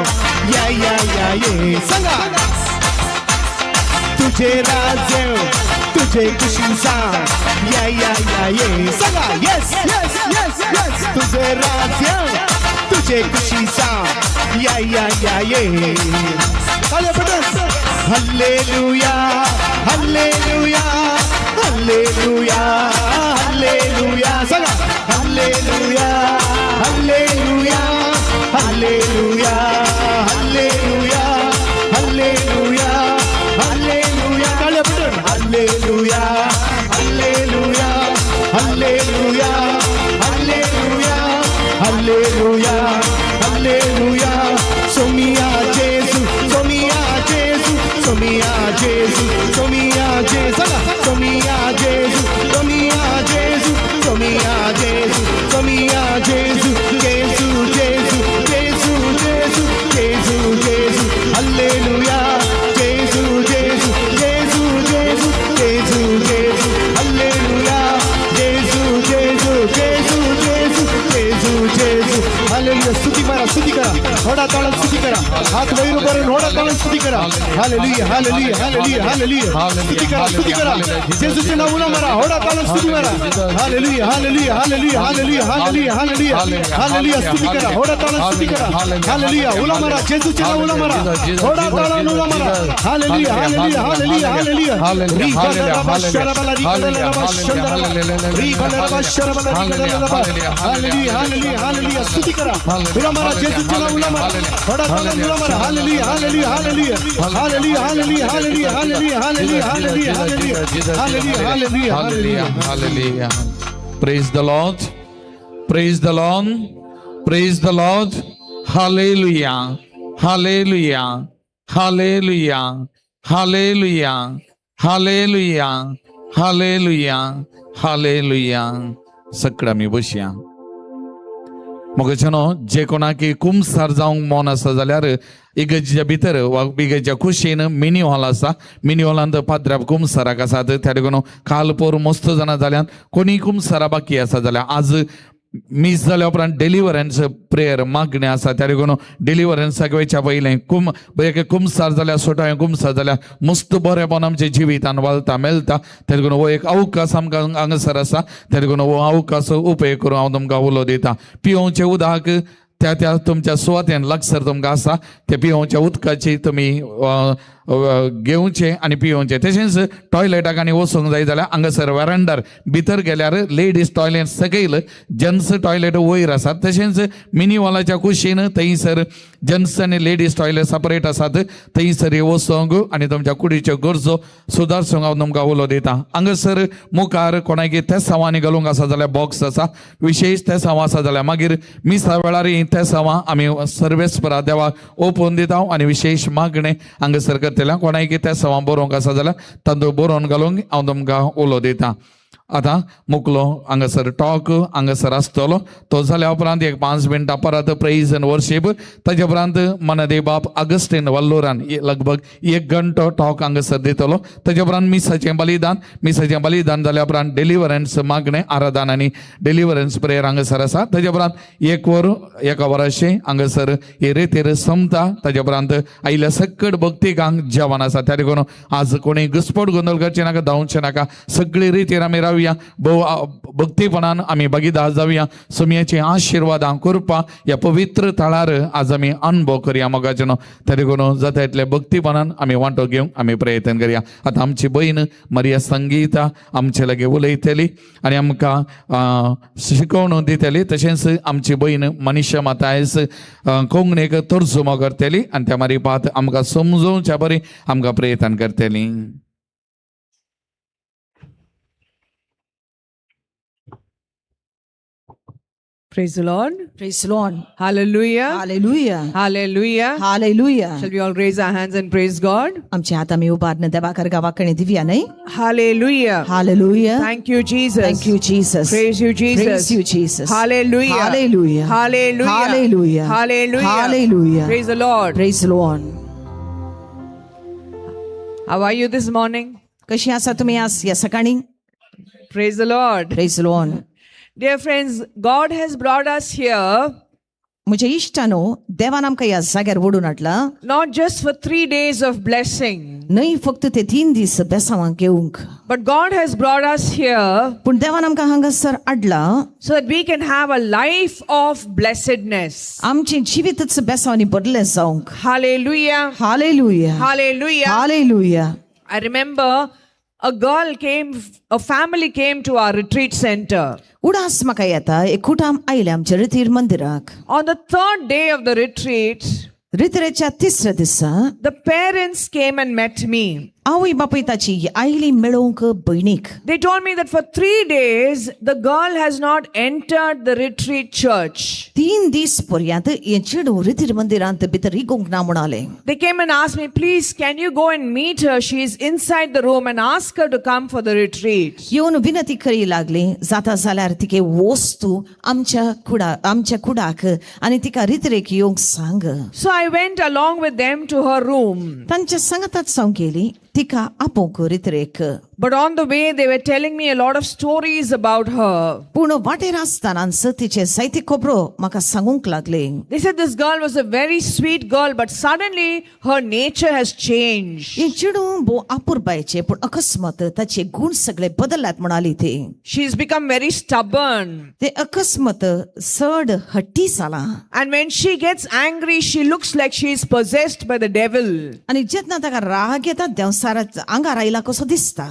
या ये सांगा तुझे राज्य तुझे खुशी जाव या ये सांगा येस येस येस येस तुझे राज्य तुझे खुशी जाव या ये तालियां पडा हल्लेलुया हल्लेलुया हल्लेलुया हल्लेलुया सांगा hallelujah hallelujah hallelujah hallelujah hallelujah hallelujah तालियां पडून hallelujah hallelujah hallelujah hallelujah hallelujah hallelujah सोमिया जेजू सोमिया जेजू सोमिया जेजू सोमिया जेजू सोमिया जेजू सोमिया जेजू सोमिया जेजू सोमिया जेजू जेजू जेजू जेजू जेजू जेजू जेजू हल्लेलुया जेजू जेजू जेजू जेजू जेजू जेजू हल्लेलुया जेजू जेजू जेजू जेजू जेजू जेजू हालेलुया स्तुती करा थोडा ताळात स्तुती करा हात वैर करून थोडा ताळात स्तुती करा हालेलुया हालेलुया हालेलुया हालेलुया स्तुती करा येशूचे नाव उला मारा थोडा ताळात स्तुती मारा hallelujah hallelujah hallelujah hallelujah hallelujah hallelujah hallelujah स्तुती करा थोडा ताळात स्तुती करा हालेलुया उला मारा येशूचे नाव उला मारा थोडा ताळात उला मारा hallelujah hallelujah hallelujah hallelujah hallelujah hallelujah hallelujah स्तुती करा उला मारा येशूचे नाव उला मारा थोडा ताळात उला मारा hallelujah hallelujah hallelujah hallelujah hallelujah hallelujah hallelujah hallelujah hallelujah hallelujah hallelujah hallelujah Hallelujah. Praise the Lord. Praise the Lord. Praise the Lord. Hallelujah. Hallelujah. Hallelujah. Hallelujah. Hallelujah. Hallelujah. Hallelujah. सगळा मी बसया मग जे कोणाकी कुमसार जावंक मन आसा जाल्यार इगर्जेच्या भितर वा इगर्जेच्या कुशीन मिनी हॉल आसा मिनी हॉलांत पाद्र्या कुमसाराक आसात त्या देखून काल पोर मस्त जाणां जाल्यात कोणी कुमसारा बाकी आसा जाल्यार आज मिस जाल्या उपरांत डेलिव्हरन्स प्रेयर मागणी आसा त्या देखून डेलिव्हरन्साक वयच्या पयलें कुमसार जाल्यार सोटाय कुमसार जाल्यार मस्त बरेपण आमच्या जिवितान वालता मेळटा त्या देखून हो एक अवकाश आमकां हांगासर आसा त्या देखून हो अवकाश उपेग करून हांव तुमकां उलो दिता पिवोवचें उदक त्या तुमच्या सुवातेन लागसर तुमकां आसा ते पिवोवच्या उदकाची तुमी घेवचे आनी पिवोवचे तशेंच टॉयलेटाक आनी वचूंक जाय जाल्यार हांगासर वरांडार भितर गेल्यार लेडीज टॉयलेट सकयल जेंट्स टॉयलेट वयर आसात तशेंच मिनी हॉलाच्या कुशीन थंयसर जेंट्स आनी लेडीज टॉयलेट सेपरेट आसात थंयसर वचूंक आनी तुमच्या कुडीच्यो गरजो सुदारसूंक हांव तुमकां उलो दिता हांगासर मुखार कोणाकी तेसावांनी घालूंक आसा जाल्यार बॉक्स आसा विशेश तेसावां आसा जाल्यार मागीर मिसा वेळार तेसावां आमी सर्वेस्परा देवाक ओपून दिता आनी विशेष मागणे हांगासर करतल्या कोणाकी तेसावां बरोवंक आसा जाल्यार तांदूळ बरोवन घालूंक हांव तुमकां उलो दिता आतां मुकलो हांगासर टॉक हांगासर आसतलो तो जाल्या उपरांत एक 5 मिनटां परत प्रेज एंड वर्शीप ताजे उपरांत मनदे बाप अगस्टीन वल्लोरान लगभग 1 घंटो टॉक हांगासर दितलो ताजे उपरांत मिसाचें बलिदान जाल्या उपरांत डेलिव्हरन्स मागणें आराधन आनी डेलिव्हरन्स प्रेयर हांगासर आसा ताजे उपरांत 1 वर 1 वराचें हांगासर हे रितीर संपता ताजे उपरांत आयल्या सकट भक्तिकांक जेवण आसा त्या देखून आज कोणी घुसपट गोंदळ करचे नाका धांवचे नाका सगळी रितीर आमी रावया भक्तीपणान आमी भागीदार जावया सुमयाची आशिर्वादां कृपा ह्या पवित्र तळार आज आमी अनुभव करया मोगाचें त्या देखून जाता इतले भक्तीपणान आमी वांटो घेवंक आमी प्रयत्न करया आतां आमची भयण मरिया संगीता आमचे लागी उलयतली आनी आमकां शिकवण दितली तशेंच आमची भयण मनीषा मातायस कोंकणीक तर्जुमो करतली आनी त्या मारीपात आमकां समजोवच्या परी आमकां प्रयत्न करतली Praise the Lord. Praise the Lord. Hallelujah. Hallelujah. Hallelujah. Hallelujah. Shall we all raise our hands and praise God? आमचे हात आमी उबारन देवा करगा वाकणे दिव्या नाही. Hallelujah. Hallelujah. Thank you, Jesus. Thank you, Jesus. Praise you, Jesus. Praise you, Jesus. Hallelujah. Hallelujah. Hallelujah. Hallelujah. Hallelujah. Hallelujah. Praise the Lord. Praise the Lord. How are you this morning? कशी आसा तुम्ही आज या सकाळी? Praise the Lord. Praise the Lord. Dear friends, God has brought us here म्हजे इश्टानो देवान आमकां ह्या जाग्यार वडून हाडला not just for 3 days of blessing, न्हय फक्त ते 3 दीस बेसांवांक घेवंक, but God has brought us here पूण देवान आमकां हांगासर हाडला so that we can have a life of blessedness. आमचें जिवीतच बेसांवांनी भरलें जावंक. Hallelujah. Hallelujah. Hallelujah. Hallelujah. I remember a family came to our retreat center. उडास म्हाका येता एक कुटुंब आयलें आमच्या रितीर मंदिराक. On the 3rd day of the retreat, रितीरेच्या तिसऱ्या दिसा the parents came and met me. आवय बापूय ताची आयली मेळोवंक भयणीक. They told me that for 3 days, the girl has not entered the retreat church. 3 दीस पर्यंत हें चेडूं रितीर मंदिरांत भितर इगोवंक ना म्हणालें. They came and asked me, please, can you go and meet her? She is inside the room, and ask her to come for the retreat. येवन विनंती करी लागली, जाता जाल्यार तिके वस्तू आमच्या कुडाक आनी तिका रितीरेक येवंक सांग. So I went along with them to her room. तांच्या सांगाताच जावंक गेली तिका आपोवंक रितीरेक. But on the way, they were telling me a lot of stories about her. पूण वाटेर आसतनाच तिचे जायते खबरो म्हाका सांगूंक लागले. They said this girl was a very sweet girl, but suddenly her nature has changed. हें चेडूं भोव आपुरबायचें पूण अकस्मात ताचे गूण सगळे बदलल्यात म्हणाली ती. She's become very stubborn. ते अकस्मात चड हट्टी जाला. And when she gets angry, she looks like she is possessed by the devil. आनी जेन्ना ताका राग येता देवसारात आंगार आयला कसो दिसता.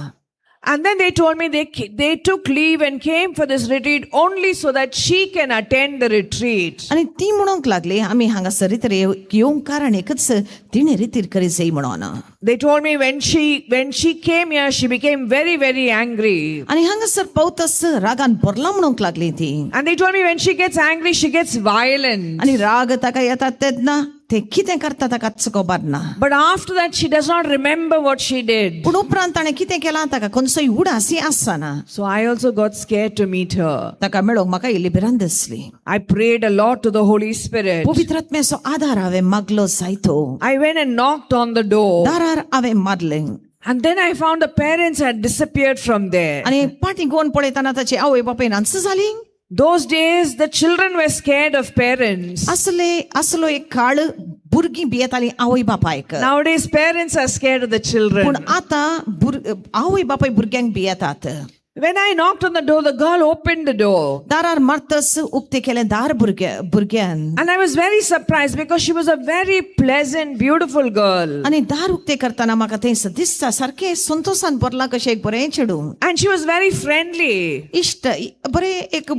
And then they told me they took leave and came for this retreat only so that she can attend the retreat. आनी ती म्हणूंक लागली आमी हांगासर रितीर येवंक कारण एकच तिणें रितीर करी जाय म्हणून. They told me when she came here, she became very, very angry. आनी हांगासर पावतस रागान भरला म्हणूंक लागली ती. And they told me when she gets angry, she gets violent. आनी राग ताका येता तेन्ना ते कितें करता ताकाच खबर ना. But after that, she does not remember what she did. पूण उपरांत ताणें कितें केलां ताका खंयचोय उडासी आसना. So I also got scared to meet her. ताका मेळोवंक म्हाका इल्ली भिरांत दिसली. I prayed a lot to the Holy Spirit. पवित्र आत्म्याचो आदार हांवें मागलो जायतो. I went and knocked on the door. दारार हांवें मारलें. And then I found the parents had disappeared from there. आनी फाटीं गोवन पळयतना ताची आवय बापूय नाच जाली. Those days, the children were scared of parents. असलो एक काळ भुरगीं भियेतालीं आवय बापायक. Nowadays, parents are scared of the children. पूण आतां आवय बापूय भुरग्यांक भियेतात. When I knocked on the door, the girl opened the door. दारार मारतस उक्तें केलें दार भुरग्यान. And I was very surprised because she was a very pleasant, beautiful girl. आनी दार उक्तें करतना म्हाका थंय दिसता सारकें संतोषान भरला कशें एक बरें चेडूं. And she was very friendly.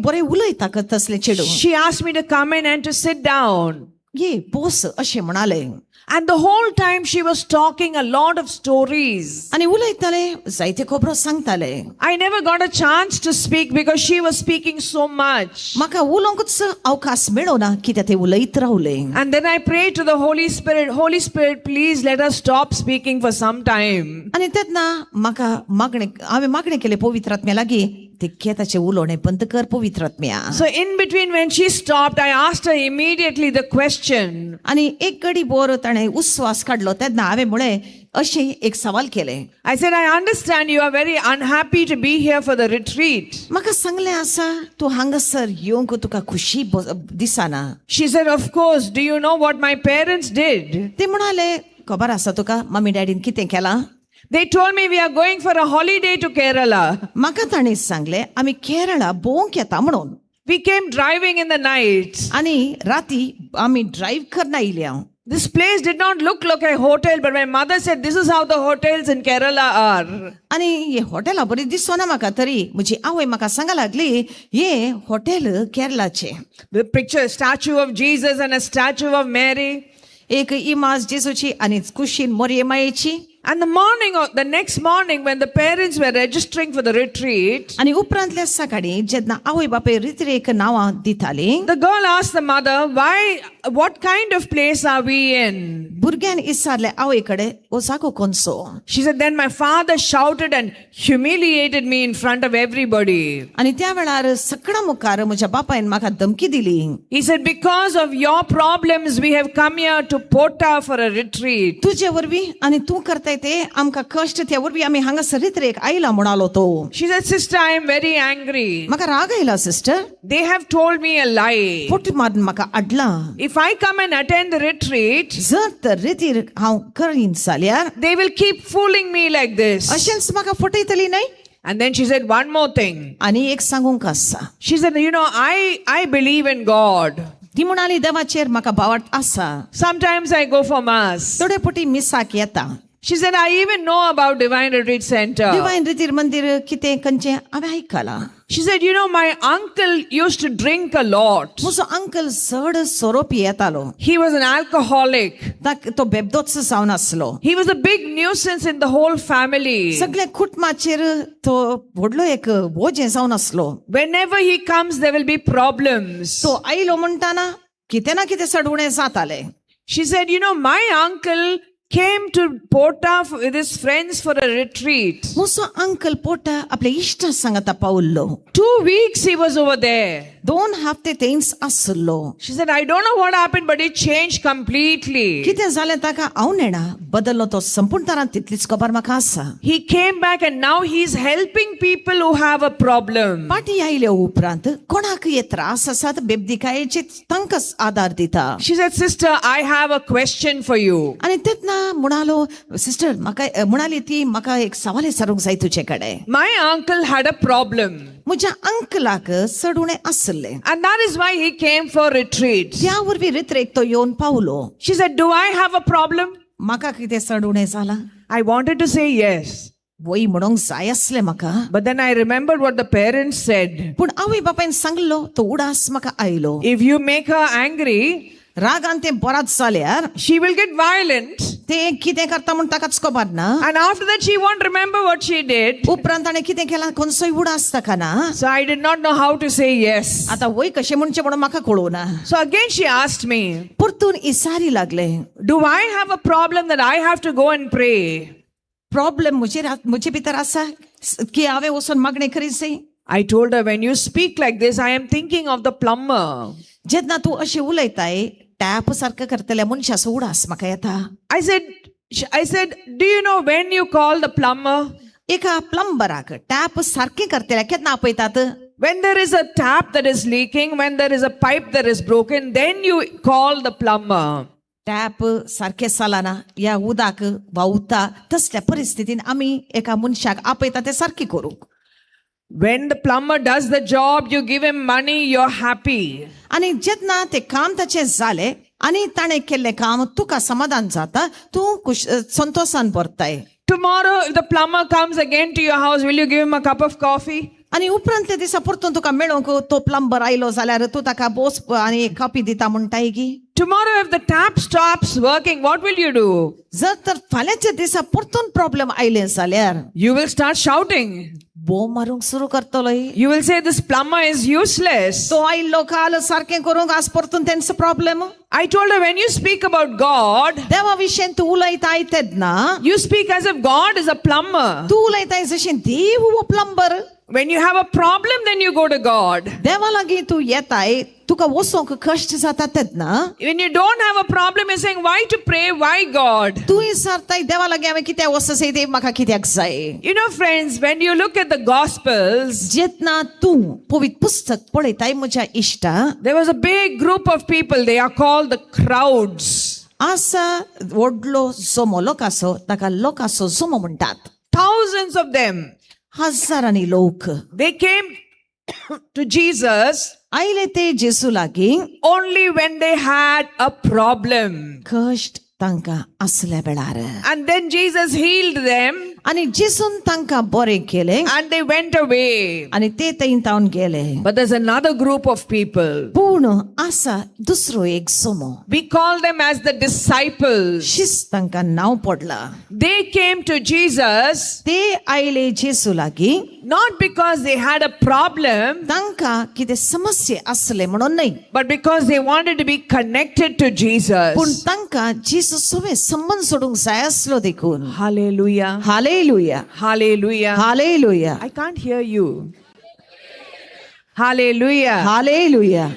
बरें उलयता तसलें चेडूं. She asked me to come in and to sit down. ये बोस अशें म्हणालें. And the whole time she was talking a lot of stories. आनी उलयताले जायते खबरो सांगताले. I never got a chance to speak because she was speaking so much. म्हाका उलोवंकच अवकाश मेळोना कित्याक ते उलयत रावलें. And then I prayed to the Holy Spirit, Holy Spirit, please let us stop speaking for some time. आनी तेन्ना हांवें मागणें केलें पवित्र आत्म्या लागीं ते केताचें उलोवणें बंद कर पवित्र आत्म्या. So in between when she stopped, I asked her immediately the question. आनी एक घडी बोर ताणें उस्वास काडलो तेन्ना हांवें म्हळें अशें एक सवाल केलें. I said, I understand you are very unhappy to be here for the retreat. म्हाका सांगलें आसा तूं हांगासर येवंक तुका खुशी दिसना. She said, of course, do you know what my parents did? ते म्हणाले खबर आसा तुका मम्मी डॅडीन कितें केलां. They told me we are going for a holiday to Kerala. म्हाका ताणें सांगलें आमी केरळा भोवंक येता म्हणून. We came driving in the night. आनी राती आमी ड्रायव्ह करना आयल्या. This place did not look like a hotel, but my mother said this is how the hotels in Kerala are. आनी हे हॉटेलां बरीं दिसना म्हाका तरी म्हजी आवय म्हाका सांगा लागली हे hotel केरळाचे. The picture, statue of Jesus and a statue of Mary. एक इमाज जेजूची आनी कुशीन मोरयेमायेची. And the next morning, when the parents were registering for the retreat, आणि उपरांतल्या सकाळी जेन्ना आवय बापाय रित्रेक नांवां दिताली, the girl asked the mother, what kind of place are we in? भुरग्यान इसारले आवय कडेन हो जागो कोणसो. She said, then my father shouted and humiliated me in front of everybody. आणि त्या वेळार सगळ्या मुखार म्हज्या बापायन म्हाका धमकी दिली. He said, because of your problems, we have come here to Pota for a retreat. तुजे वरवीं आणि तू करताय ते आमकां कश्ट त्या वरवीं आमी हांगासर रित्रेक आयला म्हणालो तो. She said, sister, I am very angry. म्हाका राग आयला sister. They have told me a lie. पोट मारून म्हाका आडला. If I come and attend the retreat, जर तर रितीर हांव करीन जाल्यार they will keep fooling me like this. अशेंच म्हाका फटयतली न्हय. And then she said one more thing. आणि एक सांगूंक आसा. She said, I believe in God. ती म्हणाली देवाचेर म्हाका बावट आसा. Sometimes I go for mass. थोडे पटी मिसाक येता. She said, I even know about Divine Retreat Center. दिवायन रितीर मंदिर कितें खंयचें हांवें आयकलां. She said, my uncle used to drink a lot. म्हजो अंकल चड सोरो पियेतालो. He was an alcoholic. तो बेबदोच जावन आसलो. He was a big nuisance in the whole family. सगळे कुटुंबाचेर तो व्हडलो एक बोजे जावन आसलो. Whenever he comes, there will be problems. तो आयलो म्हणटाना कितें ना कितें सडवणें जातालें. She said, my uncle came to Pota with his friends for a retreat. म्हजो अंकल पोटा आपल्या इश्टा सांगाता पावल्लो. 2 weeks he was over there. 2 हफ्ते थंयच आसलो. She said, I don't know what happened, but it changed completely. कितें जालें ताका हांव नेणा. बदल्लो तो संपूर्ण तरान तितलीच खबर म्हाका आसा. He came back and now he's helping people who have a problem. पाटी आयले उपरांत कोणाकय त्रास आसात बेबदिकायेचे तांकांच आदार दिता. She said, sister, I have a question for you. आणि तेन्ना म्हणालो सिस्टर म्हाका म्हणाली ती म्हाका एक सवाल विचारूंक जाय तुजे कडेन. My uncle had a problem. म्हज्या अंकलाक सडवणें आसलें. And that is why he came for retreat. त्या वरवीं रित्रेक तो येवन पावलो. She said, do I have a problem? म्हाका कितें सडवणें जालां. I wanted to say yes. वय म्हणूंक जाय आसलें म्हाका. But then I remembered what the parents said. पूण आवय बापायन सांगलो तो उडास म्हाका आयलो. If you make her angry, रागान तें बरात जाल्यार she will get violent. तें कितें करता म्हूण ताकाच खबर ना. And after that, she won't remember what she did. उपरांत ताणें कितें केलां खंयचोय उडास ताका ना. So I did not know how to say yes. आतां वय कशें म्हणचें म्हणून म्हाका कळोना. So again she asked me, परतून इसारी लागले. do I have a problem that I have to go and pray? Problem म्हजे भितर आसा की हांवें वचून मागणें करीत जाय. I told her, when you speak like this, I am thinking of the plumber. जेन्ना तूं अशें उलयताय टॅप सारकें करतल्या मनशाचो उडास म्हाका येता. I said, do you know when you call the plumber? एका प्लंबराक टॅप सारकें करतल्या केन्ना आपयतात. When there is a tap that is leaking, when there is a pipe that is broken, then you call the plumber. Tap सारकें चलना या उदक व्हांवता तसल्या परिस्थितीन आमी एका मनशाक आपयता तें सारकें करूंक. When the plumber does the job, you give him money, you're happy. आणि जेन्ना तें काम ताचें जालें आनी ताणें केल्लें काम तुका समाधान जाता तूं संतोषान भरताय. Tomorrow, if the plumber comes again to your house, will you give him a cup of coffee? आणि उपरांतल्या दिसा परतून तुका मेळोंक तो प्लंबर आयलो जाल्यार तूं ताका बोस आनी कॉफी दिता म्हणटाय की. Tomorrow, if the tap stops working, what will you do? जर तर फाल्यांच्या दिसा परतून प्रॉब्लेम आयले जाल्यार You will start shouting. बो मारूंक सुरू करतलो. You will say, this plumber is useless. तो आयलो काल सारकें करूंक आज परतून तेंचो problem. I told her, when you speak about God, देवा विशयी तूं उलयताय तेन्ना you speak as if God is a plumber. तूं उलयताय जशें देव हो plumber. When you have a problem, then you go to God. देवा लागीं तूं येताय तुका वचोंक कश्ट जाता तेन्ना When you don't have a problem, you're saying, why to pray? Why God? तूं विचारताय देवा लागीं हांवें कित्याक वचचें तें म्हाका कित्याक जाय. You know, friends, when you look at the Gospels, जेन्ना तूं पवित्र पुस्तक पळयताय म्हज्या इश्टा there was a big group of people. They are called the crowds. आसा व्हडलो जोमो लोकांचो ताका लोकांचो जोमो म्हणटात. Thousands of them. हजारांनी लोक They came to Jesus आयले ते जेजू लागीं only when they had a problem. कश्ट तांकां असल्या वेळार And then Jesus healed them आणि जेसून तांकां बरें केलें and they went away. आणि ते थंय तावन गेले. But there's another group of people. पूण आसा दुसरो एक समूह, We call them as the disciples. शिस्त तांकां नांव पडलां. They came to Jesus ते आयले जेसू लागीं not because they had a problem, तांकां कितें समस्या आसले म्हणून न्हय, but because they wanted to be connected to पूण Jesus. तांकां जेसू सोबत संबंध सोडूंक जाय आसलो देखून. Hallelujah. Hallelujah, Hallelujah. Hallelujah, I can't hear you. Hallelujah. Hallelujah.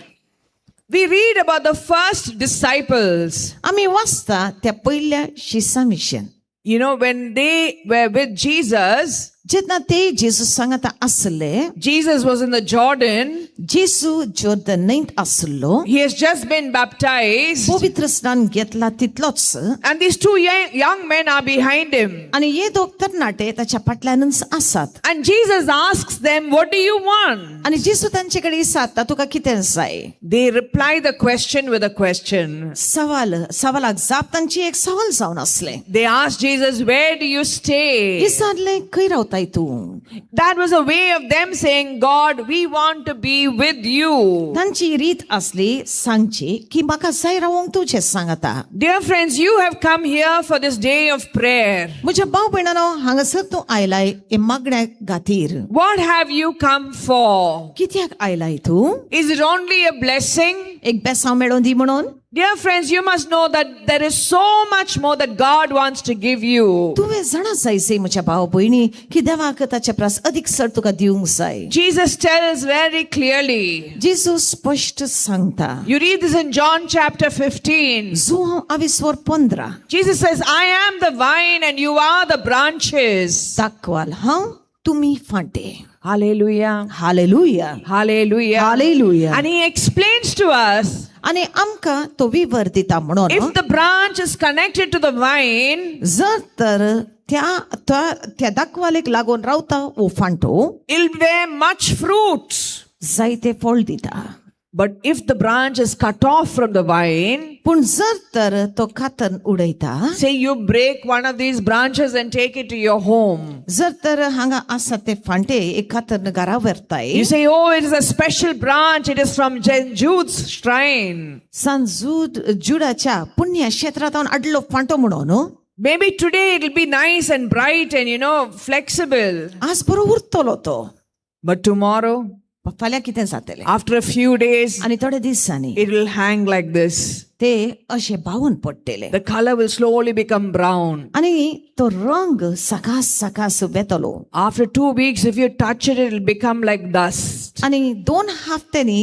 We read about the first disciples. आमी वाचता त्या पयल्या शिसां विशीं. You know, when they were with Jesus, जेन्ना ते जेसू सांगाता आसले, Jesus was in the Jordan. जेसू जोर्दन न्हंयत आसलो, He has just been baptized. पवित्र स्नान घेतला तितलोच And these two young men are behind him. आणि हे दोग तरणाटे ताच्या फाटल्यानच आसात. And Jesus asks them, what do you want? आणि जेसू तांचे कडेन विचारता तुका कितें जाय. They reply the question with a question. सवालाक जाप तांची एक सवाल जावन आसले. They ask Jesus, where do you stay? विचारले खंय रावताय तूं. That was a way of them saying, God, we want to be with you. तांची रीत आसली सांगची की म्हाका जाय रावंक तुजें सांगता. Dear friends, you have come here for this day of prayer. म्हज्या भाव भयणानो, हांगासर तूं आयलाय हे मागण्या खातीर. What have you come for? कित्याक आयलाय तूं? Is it only a blessing? एक बेसांव मेळोवन दी म्हणून? Dear friends, you must know that there is so much more that God wants to give you. तुवें जाणा जायसे म्हज्या भाव भयणी की देवाक ताचे परस अदीक चड तुका दिवंक जाय. Jesus tells very clearly. जेसू स्पष्ट सांगता. You read this in John chapter 15. João 15. Jesus says, I am the vine and you are the branches. दाखवाल हांव, तुमी फांटे. Hallelujah. Hallelujah, Hallelujah. Hallelujah. And he explains to us, आणि आमकां तो विवर दिता म्हणून if the branch is connected to the vine, जर तर त्या दाखवालेक लागून रावता वो फांटो, it'll bear much fruit. जायते फळ दिता. But if the branch is cut off from the vine, पूण जर तर तो कातन उडयता, say you break one of these branches and take it to your home. जर तर हांगा आसा ते फांटे एक कातन घरा व्हरताय, You say, oh, it is a special branch. It is from Jude's shrine. जुडाच्या पुण्य क्षेत्रांत आडलो फांटो म्हणून Maybe today it'll be nice and bright and, flexible. आज बरो उरतलो तो. But tomorrow, फाल्यां कितें जातलें? after a few days, आनी थोड्या दिसांनी it will hang like this. ते अशे भावून पडटले The color will slowly become brown. आनी तो रंग सकास वेतलो. After 2 weeks, if you touch it, it'll become like dust. आनी 2 हफ्त्यांनी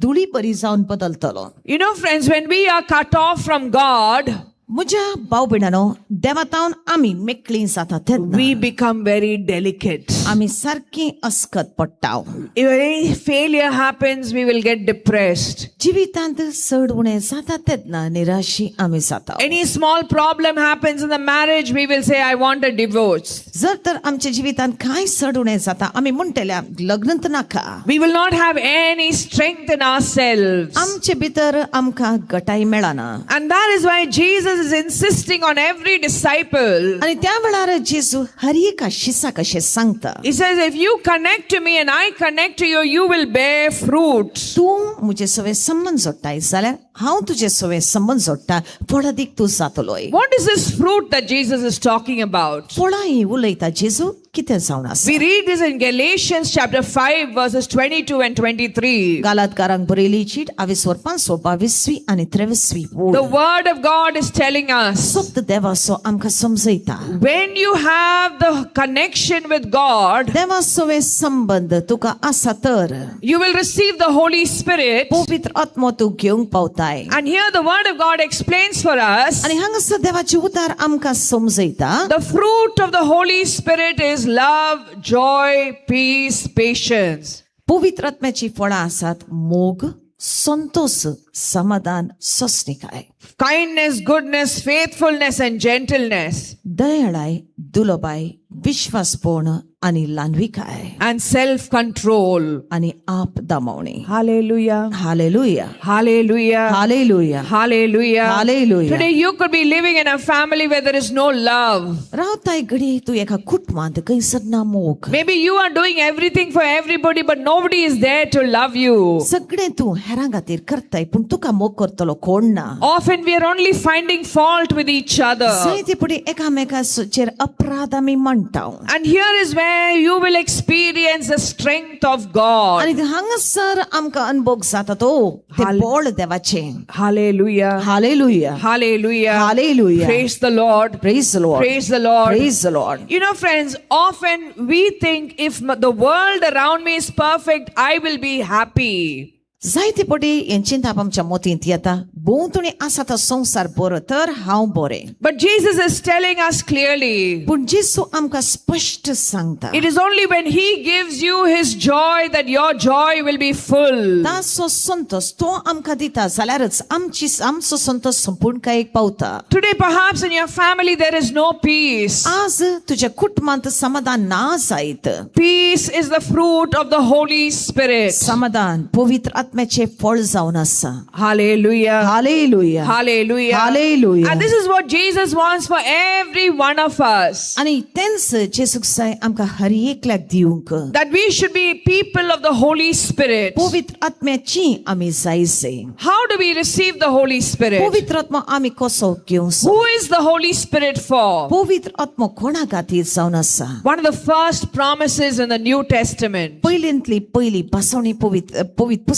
धुळी बरी जावन बदलतलो. You know, friends, when we are cut off from God, म्हज्या भाव भयणानो, देवातावन आमी मेकळी जाता तेन्ना we become very delicate. आमी सारकी अस्कत पडटाव. If any failure happens, we will get depressed. जिवितांत चड उणें जाता तेन्ना निराशी आमी जाता. Any small problem happens in the marriage, we will say, I want a divorce. जर तर आमच्या जिवितांत कांय चड उणें जाता आमी म्हणटल्या लग्नच नाका. We will not have any strength in ourselves. आमचे भितर आमकां गटाय मेळना. And that is why Jesus is insisting on every disciple. आनी त्या वेळार जेजू हर एका शिसाक अशें सांगता. He says, if you connect to me and I connect to you, you will bear fruit. तूं म्हजे सवे संबंध जोडटाय जाल्यार हांव तुजे सवे संबंध जोडटा, फळादीक तूं जातलोय. What is this fruit that Jesus is talking about? फळां ही उलयता जेजू कितें जावन आसा? We read this in Galatians chapter 5 verses 22 and 23. गालातकारांक बरयली चीट 5:22 आनी 23 The word of God is telling us, शब्द देवाचो आमकां समजयता. when you have the connection with God, देवा सवे संबंध तुका आसा तर you will receive the Holy Spirit. पवित्र आत्मा तूं घेवंक पावताय. And here the word of God explains for us, आनी हांगासर देवाचे उतार आमकां समजयता. the fruit of the Holy Spirit is love, joy, peace, patience. पवित्र आत्म्याची फळां आसात मोग, संतोष, समाधान, सोंसणीकाय, Kindness, goodness, faithfulness and gentleness. दयाळाय, दुलोबाय, विश्वासपूर्ण आणि लांडविकाय and self-control. आणि आप दमवणे. Hallelujah. Hallelujah, Hallelujah. Hallelujah, Hallelujah. Hallelujah. Today you could be living in a family where there is no love. रावताय घडी तू एका कुटुंबात कैसर ना मोग. Maybe you are doing everything for everybody, but nobody is there to love you. सगळे तू हेरांगातीर करताय पण तुका मोग करतलो कोण ना. Often we are only finding fault with each other. जायते पुढे एकामेकाचेर अपराध आमी म्हणटाव. And here is where you will experience the strength of God. आणि हांगासर आमकां अनुभव जाता तो ते बळ देवाचे. Hallelujah. Hallelujah, Hallelujah. Hallelujah. Praise the Lord. Praise the Lord, Praise the Lord. praise the Lord. You know, friends, often we think if the world around me is perfect, I will be happy. जायते पटी यांचें ताप आमच्या मोतींत येता. भोंवतणी आसा तो संवसार बरो तर हांव बरें. But Jesus is telling us clearly, पूण जेसू आमकां स्पश्ट सांगता. it is only when He gives you His joy that your joy will be full. ताचो संतोष तो आमकां दिता जाल्यारच आमचो संतोष संपूर्णकायेक पावता. Today, perhaps in your family there is no peace. आज तुज्या कुटुंबांत समाधान ना जायत. Peace is the fruit of the Holy Spirit. समाधान पवित्र आत्म्याचे फळ जावन आसा. Hallelujah. Hallelujah, Hallelujah. Hallelujah. And this is what Jesus wants for every one of us. आणि तेंच जेसूक जाय आमकां हर एकल्याक दिवंक. That we should be people of the Holy Spirit. पवित्र आत्म्याची आमी जायसे. How do we receive the Holy Spirit? पवित्र आत्मा आमी कसो घेवंसो. Who is the Holy Spirit for? पवित्र आत्मा कोणा खातीर जावन आसा. One of the first promises in the New Testament. पयलींतली पयली भासवणी पवित्र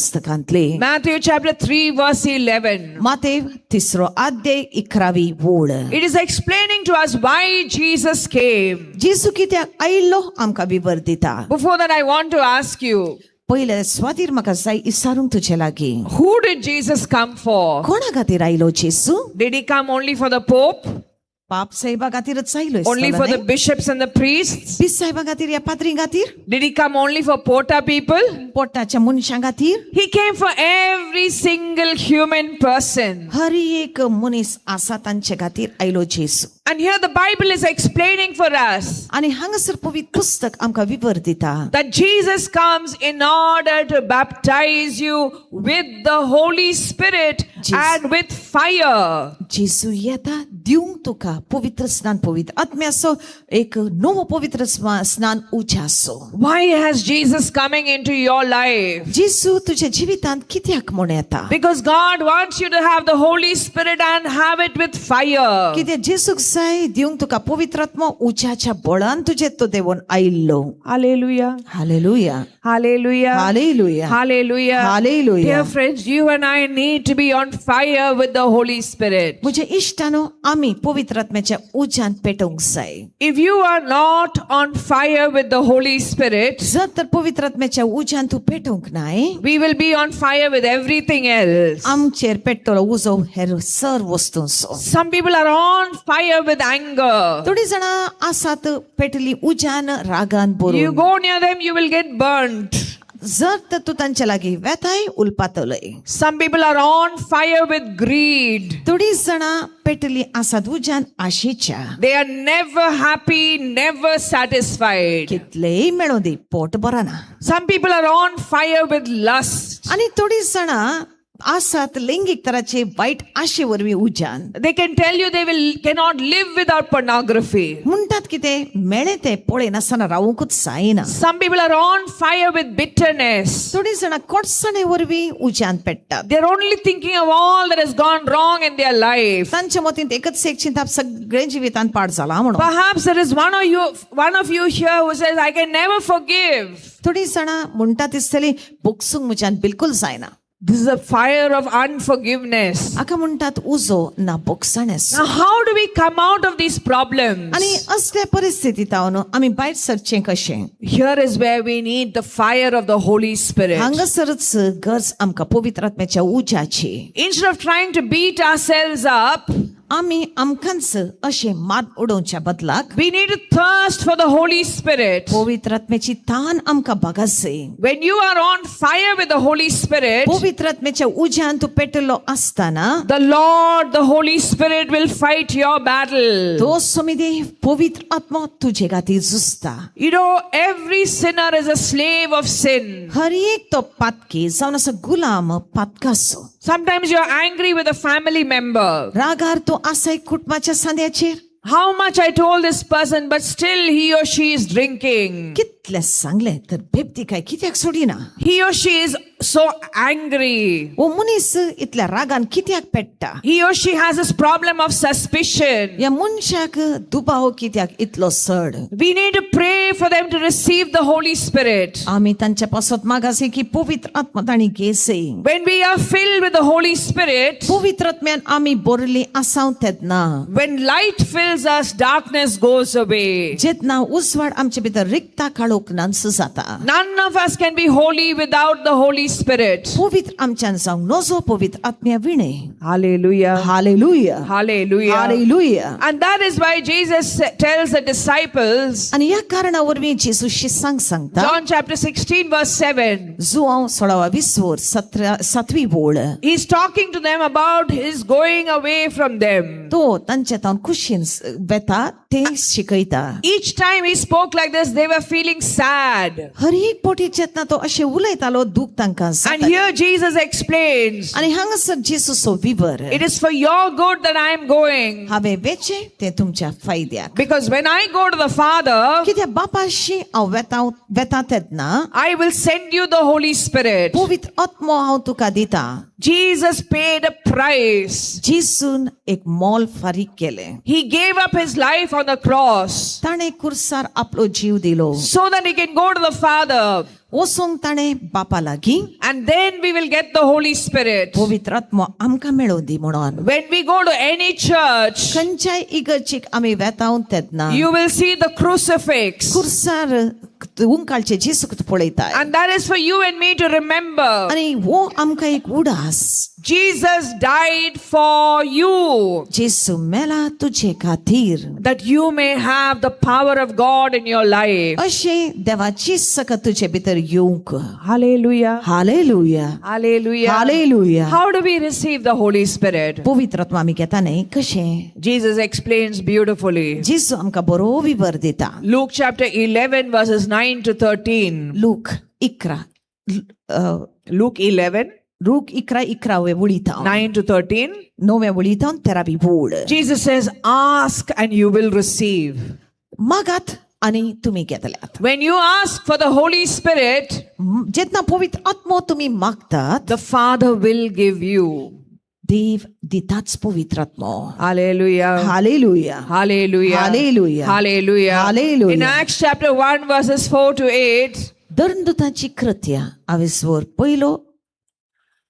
पुस्तकांतली. Matthew chapter 3 verse 11. मातेव तिसरो अध्याय 11वी ओळ. It is explaining to us why Jesus came. जेसू कित्याक आयिल्लो आमकां विवर दिता. Before that, I want to ask you, पयले स्वादीर म्हाका जाय इसारूंक तुजे लागीं. who did Jesus come for? कोणा खातीर आयलो जेसू? Did He come only for the Pope? पाप साहेबा खातीरच आयलो. Only for the bishops and the priests? पीस साहेबा खातीर या पाद्री खातीर? Did He come only for Porta people? पोटाच्या मनशां खातीर? He came for every single human person. हर एक मनीस आसा तांचे खातीर आयलो जेसू. And here the Bible is explaining for us आणि हांगासर पवित्र पुस्तक आमकां विवर दिता. that Jesus comes in order to baptize you with the Holy Spirit and with fire. जेसू येता दिवंक तुका पवित्र स्नान पवित्र आत्म्याचो एक नवो पवित्र स्नान उज्याचो. Why has Jesus coming into your life? जेसू तुज्या जिवितांत कित्याक म्हूण येता? Because God wants you to have the Holy Spirit and have it with fire. कित्याक जेसूक जाय दिवंक तुका पवित्र आत्मा उज्याच्या बळान तुजे तो देवून आयिल्लो. Hallelujah. Hallelujah, Hallelujah. Hallelujah, Hallelujah. Hallelujah. Dear friends, you and I need to be on fire with the Holy Spirit. म्हज्या इश्टानो आमी पवित्र आत्म्याच्या उज्यान पेटोवंक जाय. If you are not on fire with the Holy Spirit, जर तर पवित्र आत्म्याच्या उज्यान तू पेटोवंक नाय, we will be on fire with everything else. आमचेर पेट्टलो उजो हेर sir वस्तूंचो. Some people are on fire with anger. थोडी जाणां आसात पेटली उज्यान रागान You भरून. go near them, you will get burnt. जर तर तू तांच्या लागीं वेताय उलपातलय. Some people are on fire with greed. थोडी जाणां पेटली आसात उज्यान आशेच्या. They are never happy, never satisfied. कितलेय मेळों दी पोट बरा ना. Some people are on fire with lust. आणि थोडी जाणां आसात लैंगिक तराचे वाईट आशे वरवीं उज्यान. They can tell you they cannot live without pornography. म्हणटात कितें मेळ्ळें तें पळयन आसतना रावूंकूच जायना. Some people are on fire with bitterness. थोडी जाणां कोडसाणे वरवीं उज्यान पेट्टात. They're only thinking of all that has gone wrong in their life. तांच्या मतींत एकच एक चिंता सगळे जिवितांत पाड जाला म्हणून. Perhaps there is one of you here who says, I can never forgive. थोडी जाणां म्हणटा दिसतली बोगसूंक म्हज्यान बिलकुल जायना. This is a fire of unforgiveness. हाका म्हणटात उजो ना बोगसाणेस. Now, how do we come out of these problems? आणि असल्या परिस्थितीत हांव आमी भायर सरचें कशें? Here is where we need the fire of the Holy Spirit. हांगासरच गरज आमकां पवित्र आत्म्याच्या उज्याची. Instead of trying to beat ourselves up, आम्ही आमकांच अशे मात उडोवच्या बदलाक we need to thirst for the Holy Spirit. पवित्र आत्म्याची तान आमकां बागासे. When you are on fire with the Holy Spirit, पवित्र आत्म्याच्या उज्यान तू पेटलो असताना the Lord, the Holy Spirit will fight your battle. तो समिदे पवित्र आत्मा तुझे खातीर झुजता. You know, every sinner is a slave of sin. हर एक तो पातकी जावन असो गुलाम पातकासो. Sometimes you're angry with a family member. रागार तो आसाय कुटुंबाच्या सांद्याचेर. How much I told this person, but still he or she is drinking. कितले सांगले तर बेबती काय कित्याक सोडिना. He or she is so angry. ओ मनीस इतल्या रागान कित्याक पेट्टा. He or she has this problem of suspicion. या मनशाक दुबाव कित्याक इतलो सड. We need to pray for them to receive the Holy Spirit. आमी तांच्या पासत मागासे की पवित्र आत्मा ताणी घेसे. When we are filled with the Holy Spirit, पवित्र आत्म्यान आमी Borli आसाव तेदना. when light fills us, darkness goes away. जेतना उजवाड आमचे भितर रिक्ता काळोख नांस जाता. None of us can be holy without the Holy Spirit. पवित्र आमच्यान जावं नजो पवित्र आत्म्या विणे. Hallelujah. Hallelujah. Hallelujah. Hallelujah. And that is why Jesus tells the disciples, आणि या कारणावरवी येशू शिष्यांक सांगता. John chapter 16 verse 7, जुआव 16:20 7वी बोळ. he's talking to them about his going away from them. तो तांचे तावन खुशीन बेता ते शिकयता. Each time he spoke like this, they were feeling sad. हर एक पोटी जेतना तो अशे उलयतालो दूख तांकां And जातालें. here Jesus explains, आणि हांगासर जेसूचो विवर. it is for your good that I am going. हांवें वेचे ते तुमच्या फायद्याक. Because when I go to the Father, कित्याक बापाशी हांव वेता तेदना I will send you the Holy Spirit. पवित्र आत्मो हांव तुका दिता. Jesus paid a price. जेसून एक मोल फारीक केले. He gave up his life on the cross ताणे कुर्सार आपलो जीव दिलो. so that he can go to the Father. वसोंक ताणे बापा लागी And then we will get the Holy Spirit. पवित्र आत्मो आमकां मेळोवन दी म्हणून. When we go to any church, खंयच्याय इगर्जेक आमी वेतावन तेदना you will see the crucifix. कुर्सार उंकाळचे जेसूक पळयता. And that is for you and me to remember. आणि वो आमकां एक उडास. Jesus died for you, जेसू मेला तुझे खातीर. that you may have the power of God in your life. अशे देवाची सकत तुझे भितर येवंक. Hallelujah. Hallelujah. Hallelujah. Hallelujah. How do we receive the Holy Spirit? पवित्र आत्मा आमी घेता न्ही कशें. Jesus explains beautifully. जेसू आमकां बरो विवर दिता. Luke chapter 11 verses 9 to 13. Look 11 Luke 11, look 11 उळीता 9 to 13. 9 उळीता 13 बोळ. Jesus says, ask and you will receive. मागात आणि तुम्ही घेतल्यात. When you ask for the Holy Spirit, जेतना पवित्र आत्मो तुम्ही मागतात the Father will give you. देव दिताच पवित्र आत्मो. Hallelujah. Hallelujah. Hallelujah. Hallelujah. Hallelujah. Hallelujah. In Acts chapter 1 verses 4 to 8, धर्मदूताची कृत्या आवेसवर पयलो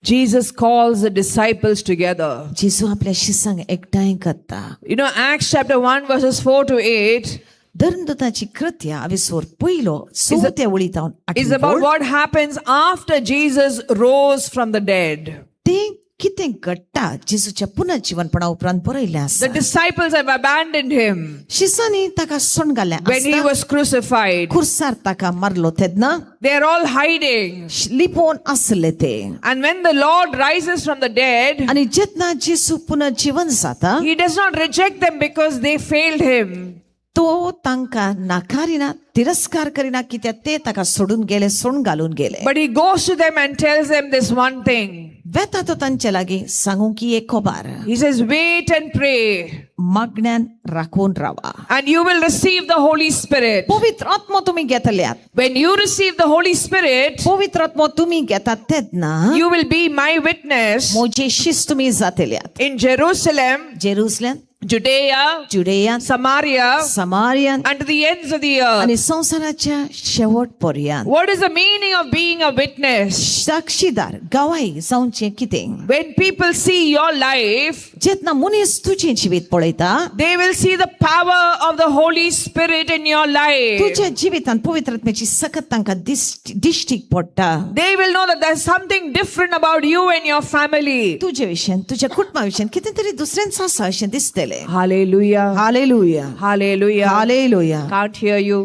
Jesus calls the disciples together. जेसू आपल्या शिष्यांक एकठांय करता. You know, Acts chapter 1 verses 4 to 8 धर्मदूताची कृत्या आवेसवर पयलो 4 उळीतावन is about what happens after Jesus rose from the dead. ते कितें घडटा जेजूच्या पुनर्जीवनपणा उपरांत बरयलें आसा. The disciples have abandoned him शिष्यानी ताका सोडून घालें when he आसता. was crucified. खुर्सार ताका मारलो तेदना They are all hiding. लिपोवन आसले ते. And when the Lord rises from the dead, आणि जेतना जेसू पुनर्जीवन जाता he does not reject them because they failed him. तो तांकां नाकारिना तिरस्कार करिना कित्याक ते ताका सोडून घालून गेले. But he goes to them and tells them this one thing. वेता तो तांचे लागीं सांगू की एक खबर. He says, wait and pray मागण्यान राखून रावा. and you will receive the Holy Spirit. पवित्र आत्मो तुम्ही घेतल्यात. When you receive the Holy Spirit, पवित्र आत्मो तुम्ही घेतात तेदना you will be my witness मोजे शिष्य तुम्ही जातल्यात. in Jerusalem, Jerusalem Judea, जुडेयान Samaria, समारियान and to the ends of the earth. आणि संसाराच्या शेवटपर्यंत What is the meaning of being a witness? साक्षीदार गवाही जावचे कितें When people see your life, जेतना मनीस तुझें जिवीत पळयता they will see the power of the Holy Spirit in your life. तुझ्या जिवितान पवित्र आत्म्याची सकत तांकां दिश्टीक पडटा They will know that there's something different about you and your family. तुझ्या विशयन तुझ्या कुटुंबा विशयन कितें तरी दुसऱ्यांचा आसा अशें दिसतलें Hallelujah. Hallelujah Hallelujah. Hallelujah Can't hear you.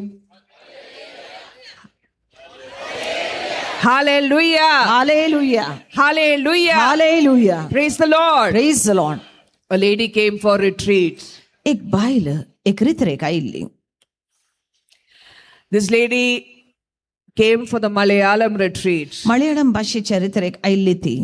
Hallelujah. Hallelujah Hallelujah. Hallelujah Praise the Lord. Praise the Lord A lady came for retreat. एक बायल एक रित्रेक आयिल्ली This lady came for the Malayalam retreat. Malayalam भाशेच्या रित्रेक आयिल्ली ती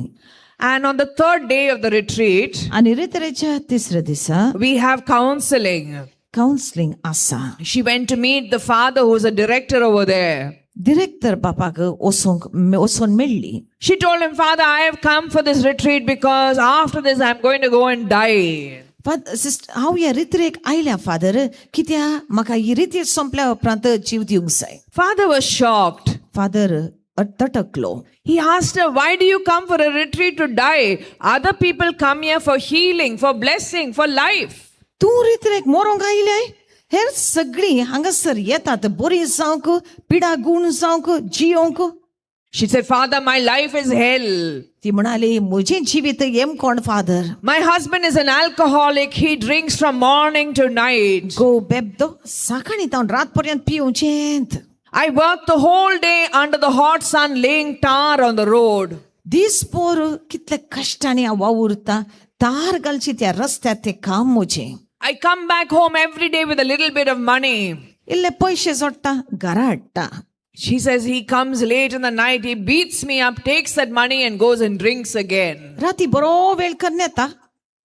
And on the third day of the retreat, आणि रित्रेच्या तिसऱ्या दिसा we have counseling. काउन्सिलिंग आसा She went to meet the father who's a director over there. Director बापाक वचून मेळ्ळी She told him, Father, I have come for this retreat because after this I'm going to go and die. हांव ह्या रित्रेक आयल्या father कित्या म्हाका ही रिती संपल्या उपरांत जीव दिवंक जाय Father was shocked. फादर तटकलो He asked her, why do you come for a retreat to die? Other people come here for healing, for blessing, for life. तूं रित्रेक मोरोंक आयल्याय हेर सगळीं हांगासर येतात बरी जावंक पिडा गूण जावंक जियोंक She said, Father, my life is hell. ती म्हणाली म्हजें जिवीत येम कोण father My husband is an alcoholic. He drinks from morning to night. गो बेबदो साखणी तावन रात पर्यंत पिवचेंत I work the whole day under the hot sun laying tar on the road. दिसभर कितले कश्टांनी हांव वावुरता तार घालची त्या रस्त्यार तें काम म्हजें I come back home every day with a little bit of money. इल्ले पयशे जोडटा घरा हाडटा She says he comes late in the night. He beats me up, takes that money and goes and drinks again. राती बरो वेळ करून येता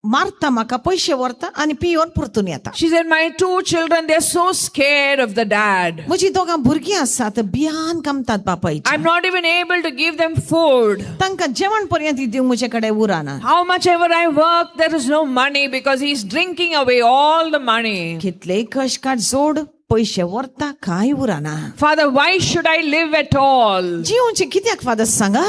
मारता म्हाका पयशे व्हरता आनी पियोन परतून येता She said, my two children, they're so scared of the dad. म्हजी दोगां भुरगीं आसात भियान कामतात बापायची I'm not even able to give them food. तांकां जेवण पर्यंत दिवंक म्हजे कडेन उराना How much ever I work, there is no money because he's drinking away all the money. कितलेय कश्ट जोड पयशे व्हरता कांय उराना Father, why should I live at all? जिवोवचें कित्याक फादर सांगा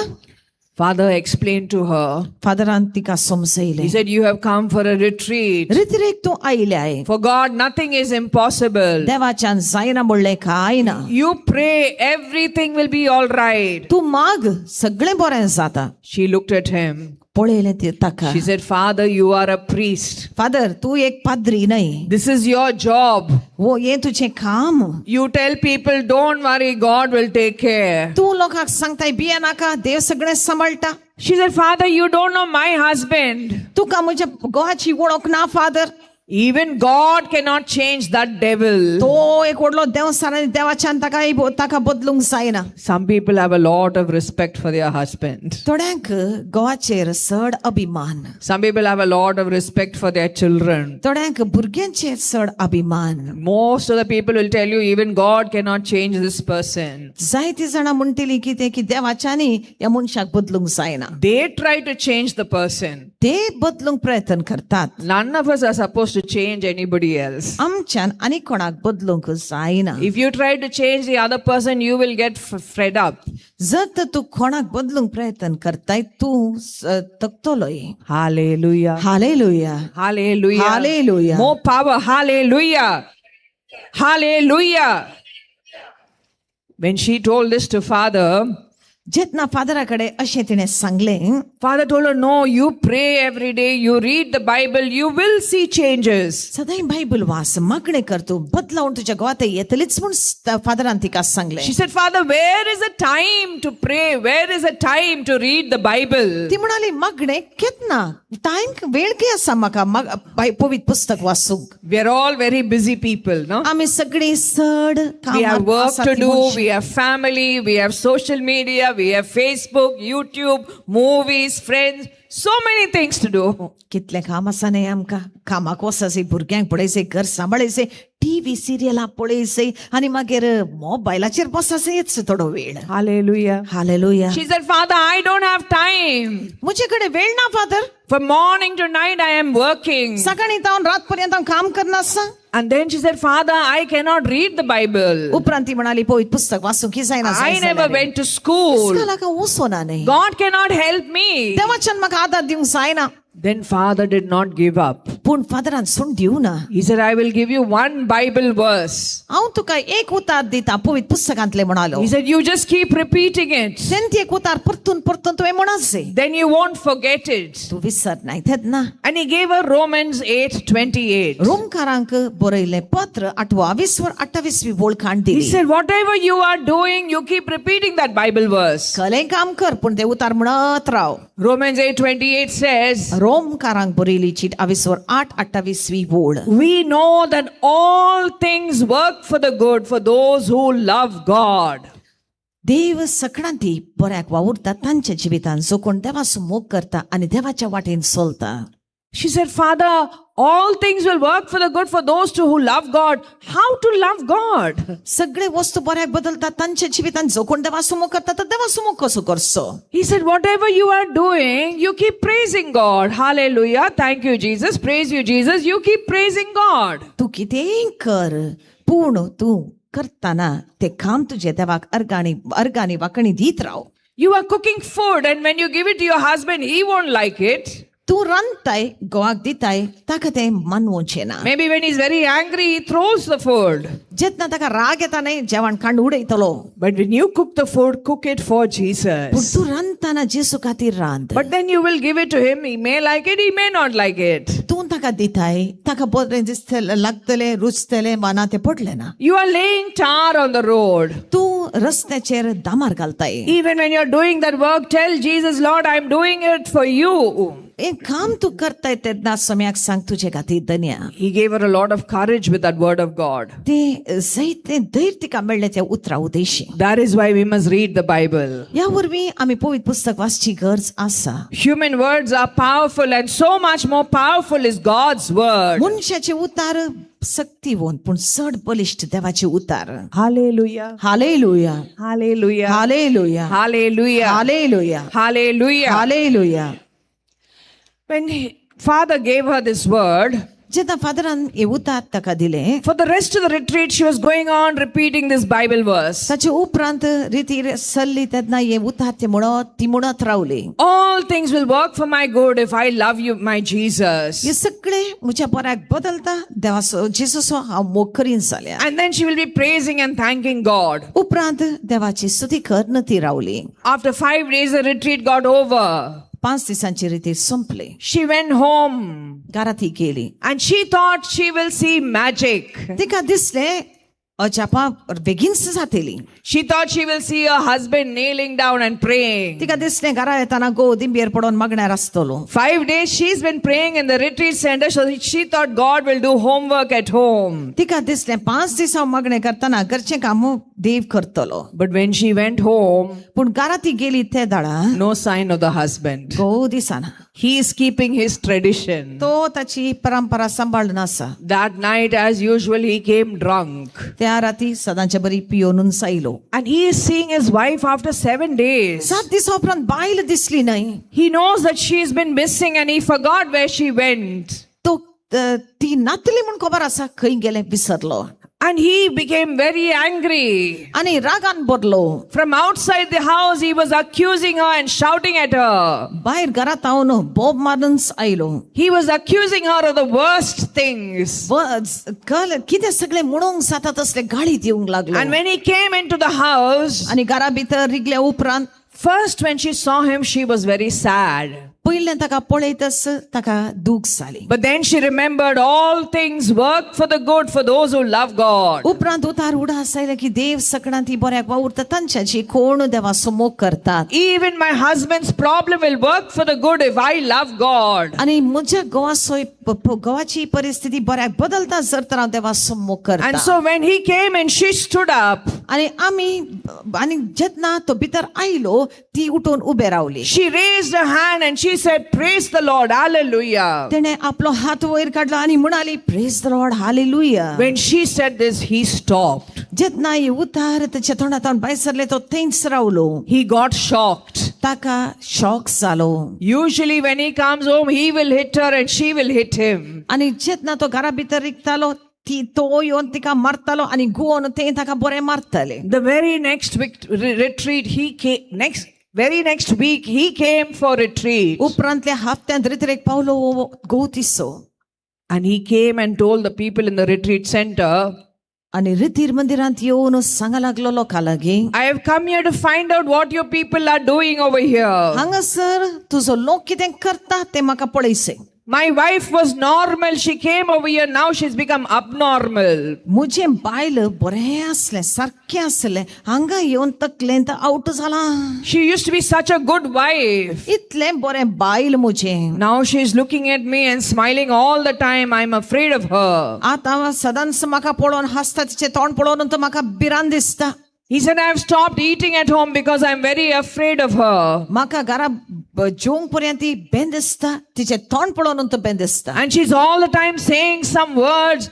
Father explained to her. फादरान तिका He समजयलें said, you have come for a retreat. रित्रेक तूं आयल्याय For God, nothing is impossible. देवाच्यान जायना म्हणलें कांय ना You pray, everything will be all right. तूं माग सगळें बरें जाता She looked at him. पळयलें ती ताका She said, Father, you are a priest. Father तूं एक पाद्री न्हय This is your job. वो हें तुजें काम You tell people, don't worry, God will take care. तूं लोकांक सांगताय भिये नाका देव सगळें सांबाळटा She said, Father, you don't know my husband. तुका म्हज्या घोवाची वळख ना father Even God cannot change that devil. तो एक व्हडलो देवस्थान आनी देवाच्यान ताका बदलूंक जायना Some people have a lot of respect for their husband. थोड्यांक घोवाचेर चड अभिमान Some people have a lot of respect for their children. थोड्यांक भुरग्यांचेर चड अभिमान Most of the people will tell you, even God cannot change this person. जायतीं जाणां म्हणटलीं कितें की देवाच्यांनी ह्या मनशाक बदलूंक जायना They try to change the person. ते बदलूंक प्रयत्न करतात None of us are supposed to change anybody else. आमच्यान आनी कोणाक बदलूंक जायना If you try to change the other person, you will get fed up. जर तर तूं कोणाक बदलूंक प्रयत्न करताय तूं तकतलोय Hallelujah. Hallelujah Hallelujah. Hallelujah. More power. Hallelujah. Hallelujah. When she told this to Father, जेतना फादराकडे अशें तिणें सांगलें Father told her, no, you pray every day, you read the Bible, you will see changes. सदांय बायबल वाच मागणें कर तूं बदलावून तुज्या गांवांत येतलीच म्हूण फादरान तिका सांगलें She said, Father, where is a time to pray? Where is a time to read the Bible? ती म्हणाली मागणें केतना टायम वेळ कितें आसा म्हाका पवित्र पुस्तक वाचूंक We are all very busy people, no? आमी सगळीं चड We have कामार work आसात to ती do, मनशां. we have family, we have social media, we have Facebook, YouTube, movies, friends, so many things to do. कितलें काम आसा न्ही आमकां कामाक वचपाचें भुरग्यांक पळयचें घर सांबाळचें टीव्ही सिरियला पळयसय आनी मागीर मोबायलाचेर बससयच थोडो वेळ. Hallelujah. Hallelujah. She said, Father, I don't have time. मुजे कडेन वेळ ना father. From morning to night I am working. सकाळी जावन रात पर्यंत हांव काम करना आसा. And then she said, Father, I cannot read the Bible. उपरांत ती म्हणाली पवित्र पुस्तक वाचूंक जायना. I never went to school. इस्कालाक हांव वचोना न्ही. God cannot help me. देवाच्यान म्हाका आदार दिवंक जायना. Then Father did not give up. पूण फादरान सोडून दिवना. He said, I will give you one Bible verse. हांव तुका एक उतार दिता पवित्र पुस्तकांतले म्हणालो. He said, you just keep repeating it. तेन ती एक उतार परतून परतून तुवें म्हणासे. Then you won't forget it. तूं विसरनाय तेत ना. And he gave her Romans 8:28. रोमकारांक बरयलें पत्र 28 वळखाण He दिली. said, whatever you are doing, you keep repeating that Bible verse. खलें काम कर पूण ते उतार म्हणत राव. Romans 8:28 says, रोमकारांक बरयली चीट 28 वळ. we know that all things work for the good for those who love God. देव सगळ्यांती बऱ्याक वावुरता तांच्या जिवितान जो कोण देवाचो मोग करता आनी देवाच्या वाटेन चलता. She said, Father, all things will work for the good for those who love God. How to love God? सगळे वस्तू बऱ्याक बदलतात तांच्या जिवितान जो कोण देवाचो मोग करता तो देवाचो मोग कसो करचो. He said, whatever you are doing, you keep praising God. Hallelujah. Thank you, Jesus. Praise you, Jesus. You keep praising God. तू कितेंय कर पूण तू करताना ते काम तुजे देवाक अर्गानी वाकणी दीत राव. You are cooking food, and when you give it to your husband, he won't like it. तू रांदताय गोवाक दिताय ताका ते मानवचें ना. Maybe when he's very angry, he throws the food. जेतना ताका राग येता न्ही जेवण खाण उडयतलो. But when you cook the food, cook it for पूण Jesus. तू रांदताना जेसू खातीर रांद. But then you will give it to him. He may like it, he may not like it. तू ताका दिताय ताका बरें दिसतलें लागतलें रुचतलें वा ना तें पडलें ना. You are laying tar on the road. तू रस्त्याचेर दामार घालताय. Even when you're doing that work, tell Jesus, Lord, I'm doing it for you. एक काम तू करताय तेन्ना सम्याक सांग तुजे खातीर धन्या. He gave her a lot of courage with that word of God. ते जायतें धैर्य तिका मेळ्ळें त्या उतरा Udeshi. That is why we must read the Bible. ह्या वरवीं आमी पवित्र पुस्तक वाचची गरज आसा. Human words are powerful, and so much more powerful is God's word. मनशाचे उतार शक्तिवंत पूण चड बलिश्ठ देवाचे उतार. Hallelujah. Hallelujah. Hallelujah. Hallelujah. Hallelujah. Hallelujah. Hallelujah. Hallelujah. When Father gave her this word, जेन्ना फादरान हे उतार ताका दिलें for the rest of the retreat, she was going on repeating this Bible verse. ताचे उपरांत रिती चल्ली तेन्ना हे उतार ते म्हणत ती म्हणत रावली. All things will work for my good if I love you, my Jesus. हे सगळे म्हज्या बऱ्याक बदलता देवाचो जेजूचो हांव मोग करीन जाल्यार. And then she will be praising and thanking God. उपरांत देवाची स्तुती करन ती रावली. After 5 days, the retreat got over. 5 दिसांची रिती संपली. She went home घरा ती गेली. and she thought she will see magic. तिका दिसलें अजापा बेगीनच जातली. She thought she will see her husband kneeling down and praying. तिका दिसलें घरा येताना गो दिंबेर पडोन मागण्यार आसतलो. 5 days she's been praying in the retreat center, so she thought God will do homework at home. तिका दिसलें 5 दीस हांव मागणें करताना घरचें काम देव करतलो. But when she went home, पूण घरा ती गेली ते दाडा no sign of the husband. Go दिसाना. He is keeping his tradition. तो ताची परंपरा सांबाळून आसा. That night, as usual, he came drunk. त्या राती सदांचे बरी पियोनून सायलो. And he is seeing his wife after 7 days. 7 दिसा उपरांत बायल दिसली नाही. He knows that she's been missing and he forgot where she went. तो ती नातली म्हूण खबर आसा खंय गेलें विसरलो. And he became very angry. आनी रागान भरलो. From outside the house, he was accusing her and shouting at her. भायर घरात हांव बोब मारूनच आयलो. He was accusing her of the worst things. कितें सगळें म्हणूंक जाता तसले गाळी दिवंक लागलो. And when he came into the house, आनी घरा भितर रिगल्या उपरांत first when she saw him, she was very sad. पयलें ताका पळयतच ताका दूख जाली. But then she remembered all things work for the good for those who love God. उपरांत उतार उडास आयले की देव सगळ्यांत ती बऱ्याक वावुरता तांच्याची कोण देवाचो मोग करतात. Even my husband's problem will work for the good if I love God. आनी म्हज्या गोवाची परिस्थिती बऱ्याक बदलता जर तर हांव देवाचो मोग करता. And so when he came and she stood up, आनी जेन्ना तो भितर आयलो ती उठून उबे रावली. she raised her hand and she said, "Praise the Lord, hallelujah." तिने आपलो हात वयर काढला आणि म्हणाली, praise the Lord, hallelujah. When she said this, he stopped. जेन्ना ही उतार त्याच्या तोंडातून भायर सरले तो थंयच रावलो. He got shocked. ताका शॉक जालो. Usually when he comes home, he will hit her and she will hit him. आणि जेन्ना तो घरा भितर रिकतालो तो येवन तिका मारतालो आणि गोवन ते ताका बरें मारताले. The very next retreat, very next week, he came for retreat. उपरांतल्या हप्त्यांत रित्रेक Paulo गोवतीसो. And he came and told the people in the retreat center, आणि रितीर मंदिरांत येवन सांगा लागलो लोकां लागीं, I have come here to find out what your people are doing over here. हांगासर तुजो लोक कितें करता ते म्हाका पळयसे. My wife was normal. She came over here. Now she's become abnormal. मुझे बायल बरें आसलें, सारकें आसलें, हांगा येवन तकलें तर आउट जाला. She used to be such a good wife. इतलें बरें बायल मुझें. Now she's looking at me and smiling all the time. I'm afraid of her. आतां सदांच म्हाका पळोवन हांसता, तिचें तोंड पळोवन तर म्हाका भिरांत दिसता. He said, I have stopped eating at home because I'm very afraid of her. म्हाका घरा जेवंक पर्यंत ती बेन दिसता, तिचें तोंड पळोवन तर बेन दिसता. And she's all the time saying some words.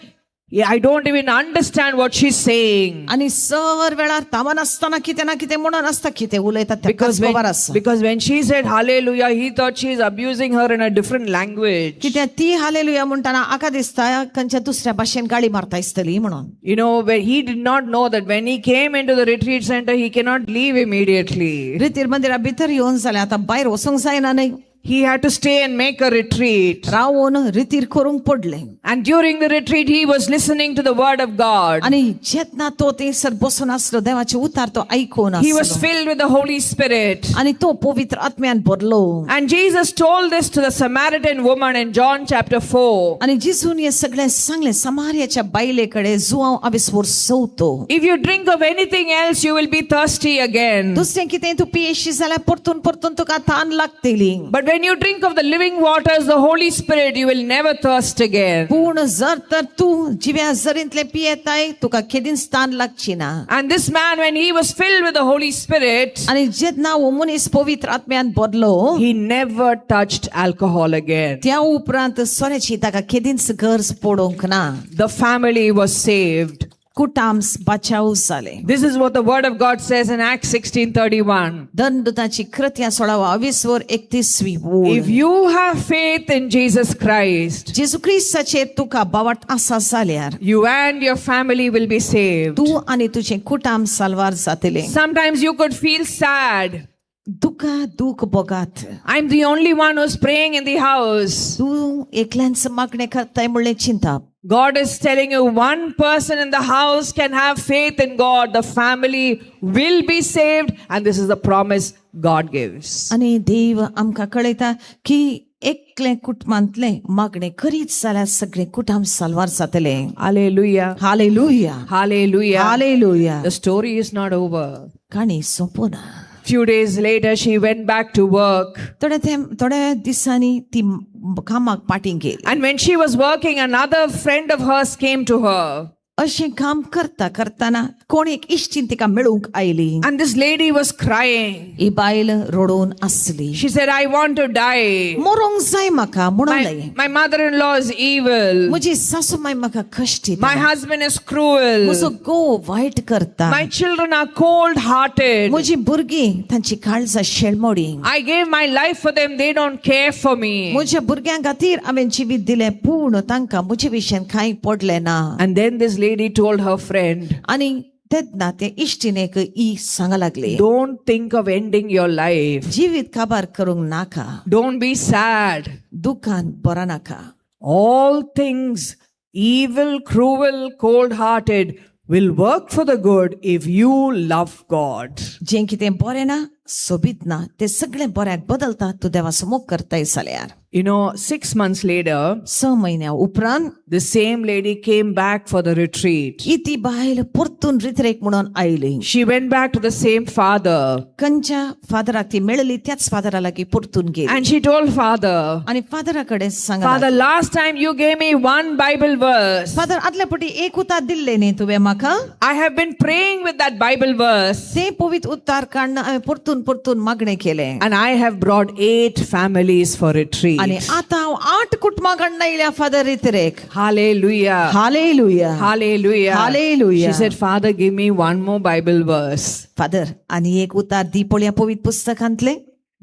I don't even understand what she's saying. आणि सर वेळार तावन आसतना कितें ना कितें म्हणून आसता, कितें उलयता तें खबर आसा. Because when she said hallelujah, he thought she's abusing her in a different language. कित्याक ती हालेलुया म्हणटाना आका दिसता खंयच्या दुसऱ्या भाशेन गाळी मारता आसतली म्हणून. You know, when he did not know that when he came into the retreat center, he cannot leave immediately. रितीर मंदिरा भितर येवन जाल्यार आतां भायर वचूंक जायना न्हय. He had to stay and make a retreat. रावून रितीर करूंक पडलें. And during the retreat, he was listening to the word of God. आणि जेन्ना तो थंयसर बसून आसलो, देवाचे उतार तो आयकून He was आसलो filled with the Holy Spirit. आणि तो पवित्र आत्म्यान भरलो. And Jesus told this to the Samaritan woman in John chapter 4. आणि जिसून हे सगळें सांगलें समार्याच्या बायलेकडे जो हांव आविस्वोर सवतो. If you drink of anything else, you will be thirsty again. दुसरें कितें तूं पियेशी जाल्यार परतून परतून तुका तान लागतली. But when you drink of the living waters, the Holy Spirit, you will never thirst again. पूण जर तर तूं जिव्या झरींतलें पियेताय तुका केदींच तान लागची ना. And this man, when he was filled with the Holy Spirit, आणि जेन्ना हो मनीस पवित्र आत्म्यान भरलो, he never touched alcohol again. त्या उपरांत सोऱ्याची ताका केदींच गरज पडोंक ना. The family was saved. कुटाम बचाव जाले. This is what the word of God says in Acts 16:31. दंडुताची कृत्या 16:31. If you have faith in Jesus Christ, जेजू ख्रिस्ताचेर तुका बावट आसा जाल्यार you and your family will be saved. तू आणि तुझे कुटाम साल्वार जातले. Sometimes you could feel sad. दुका दुख बोगात. I'm the only one who's praying in the house. तू एकल्याच मागणे करताय म्हणले चिंता. God is telling you one person in the house can have faith in God. The family will be saved, and this is the promise God gives. आणि देव आमकां कळयता की एकले कुटुंबांतले मागणे करीत जाल्यार सगळे कुटुंब साल्वार जातले. Hallelujah. Hallelujah, Hallelujah. Hallelujah. The story is not over. काणी सोंपोना. Few days later, she went back to work. थोड्या दिसांनी ती कामाक पाटींग गेली. And when she was working, another friend of hers came to her. अशें काम करता करताना कोण एक इश्टीन तिका मेळूंक oily. And this lady was crying. ही बायल रडून आसली. She said, I want to die. मरोंक जाय म्हाका म्हणून. My mother-in-law is evil. म्हजी सासूमाय म्हाका कश्ट दिता. My husband is cruel. म्हजो घोव वायट करता. My children are cold-hearted. म्हजी भुरगीं तांची काळजां शेळमोडी. I gave my life for them. They don't care for me. म्हज्या भुरग्यां खातीर हांवें जिवीत दिलें पूण तांकां म्हजे विशयन कांय पडलें ना. And then this lady told her friend, आनी तेन्ना ते इश्टिनेक ई सांगा लागले, don't think of ending your life. जिवीत काबार करूंक नाका. Don't be sad. दुकान बरा नाका. All things, evil, cruel, cold-hearted, will work for the good if you love God. जें कितें बरें ना सोबीत ना ते सगळें बऱ्याक बदलता तूं देवा समोर करताय जाल्यार. You know, 6 months later, 6 म्हयन्या उपरांत the same lady came back for the retreat. ही ती बायल परतून रित्रेक म्हणून oily. She went back to the same father. खंयच्या फादराक ती मेळली त्याच फादरा लागीं परतून गेली. And she told father, आनी फादरा कडेन सांगलें, Father, last time you gave me one Bible verse. Father आदल्या फावटी एक उतार दिल्लें न्ही तुवें म्हाका. I have been praying with that Bible verse. ते पवित्र उतार काडून हांवें परतून परतून मागणे केले And I have brought 8 families for retreat. आणि आता हांव 8 कुटुंबाकडनं येयल्या father रित्रेक. Hallelujah. Hallelujah. Hallelujah. Hallelujah. She said, Father, give me one more Bible verse. Father आणि एक उतार दी पळया पवित्र पुस्तकांतले.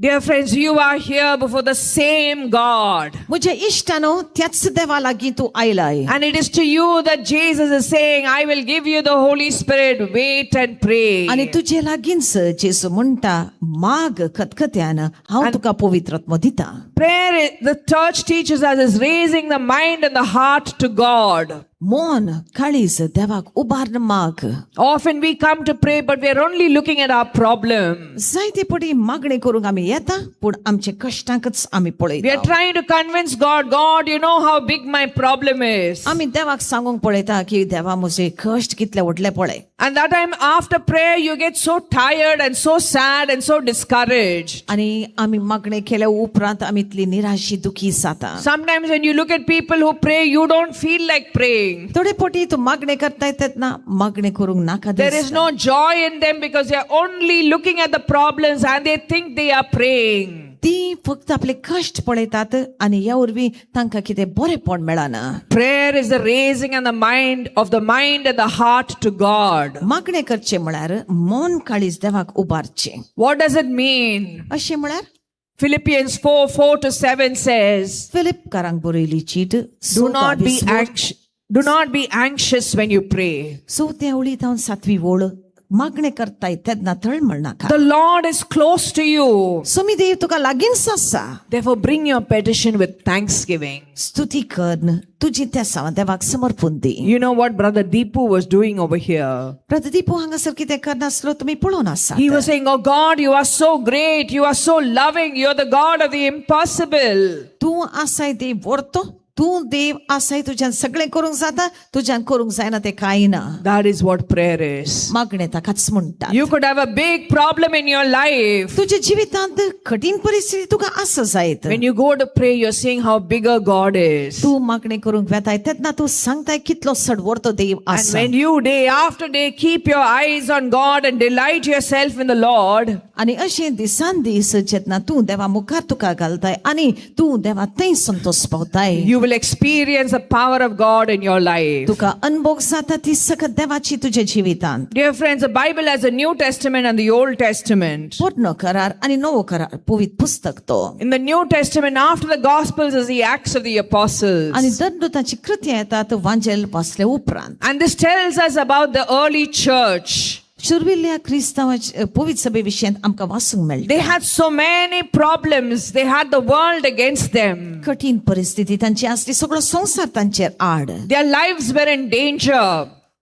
Dear friends, you are here before the same God. म्हज्या इश्टानो त्याच देवा लागीं तूं आयलाय And it is to you that Jesus is saying, I will give you the Holy Spirit. Wait and pray. आणि तुजे लागींच जेसू म्हणटा माग खतखत्यान हांव तुका पवित्रत्व दिता. Prayer, the church teaches us, is raising the mind and the heart to God. मोन काळीज देवाक उबारन माग. Often we come to pray, but we are only looking at our problems. जायते पडी मागणी करूंक आमी येता पूण आमचे कश्टांकच आमी We पळयता. are trying to convince God, God, you know how big my problem is. आमी देवाक सांगूंक पळयता की देवा म्हजे कश्ट कितले व्हडले पळय. And that time after prayer, you get so tired and so sad and so discouraged. आणि आमी मागणी केल्या उपरांत आमी इतली निराशी दुखी जाता. Sometimes when you look at people who pray, you don't feel like praying. थोडे पटी तू मागणे करता येतात ना मागणे करूंक नाका. There is no joy in them because they are only looking at the problems and they think they are praying. ती फक्त आपले कष्ट पळयतात आणि ह्या वरवीं तांकां कितें बरेंपण मेळना. Prayer is the raising and the mind and the heart to God. मागणे करचे म्हळ्यार मन काळीज देवाक उबारचे. What does it mean? अशें म्हळ्यार Philippians 4:4-7 says, फिलिपकारांक बरयली चीट Do not be anxious when you pray. So ते उळीत हांव 7वी ओळ मागणे करताय तेन्ना तळमळ नाका. The Lord is close to you. Somi देव तुका लागींच आसा. Therefore bring your petition with thanksgiving. स्तुती कर तुजी त्या देवाक समर्पण दी. You know what Brother Deepu was doing over here? प्रदीपू हांगासर कितें करनासलो तुमी पळोवन आसात. He was saying, oh God, you are so great. You are so loving. You are the God of the impossible. तूं आसाय देव व्हरतो. तूं देव आसाय तुज्यान सगळें करूंक जाता. तुज्यान करूंक जायना तें कांय ना. That is what prayer is. मागणे ताकाच म्हणटा. You could have a big problem in your life. तुज्या जिवितांत कठीण परिस्थिती तुका आसा जायत. When you go to pray, you're seeing how bigger God is. तूं मागणे करूंक वेताय तेन्ना तूं सांगताय कितलो सड व्हरतो देव And आसा. when you day after day keep your eyes on God and delight yourself in the Lord, आनी अशें दिसान दीस जेन्ना तूं देवा मुखार तुका घालताय आनी तूं देवा थंय Santosh पावताय. you will experience the power of God in your life. तुका अनुभव जाता ती सकत देवाची तुज्या जिवितांत. Dear friends, the Bible has a New Testament and the Old Testament. पुरानो करार आनी नवो करार पवित्र पुस्तक तो. In the New Testament, after the Gospels, is the Acts of the Apostles. आनी दंडुताची कृत्यां येतात वांजेल वाचले उपरांत. And this tells us about the early church. शुरविल्ल्या क्रिस्तांवाच्या पवित्र सभे विशयंत आमकां वाचूंक मेळटा. They had so many problems. They had the world against them. कठीण परिस्थिती तांची आसली. सगळो संसार तांचेर आड. Their lives were in danger.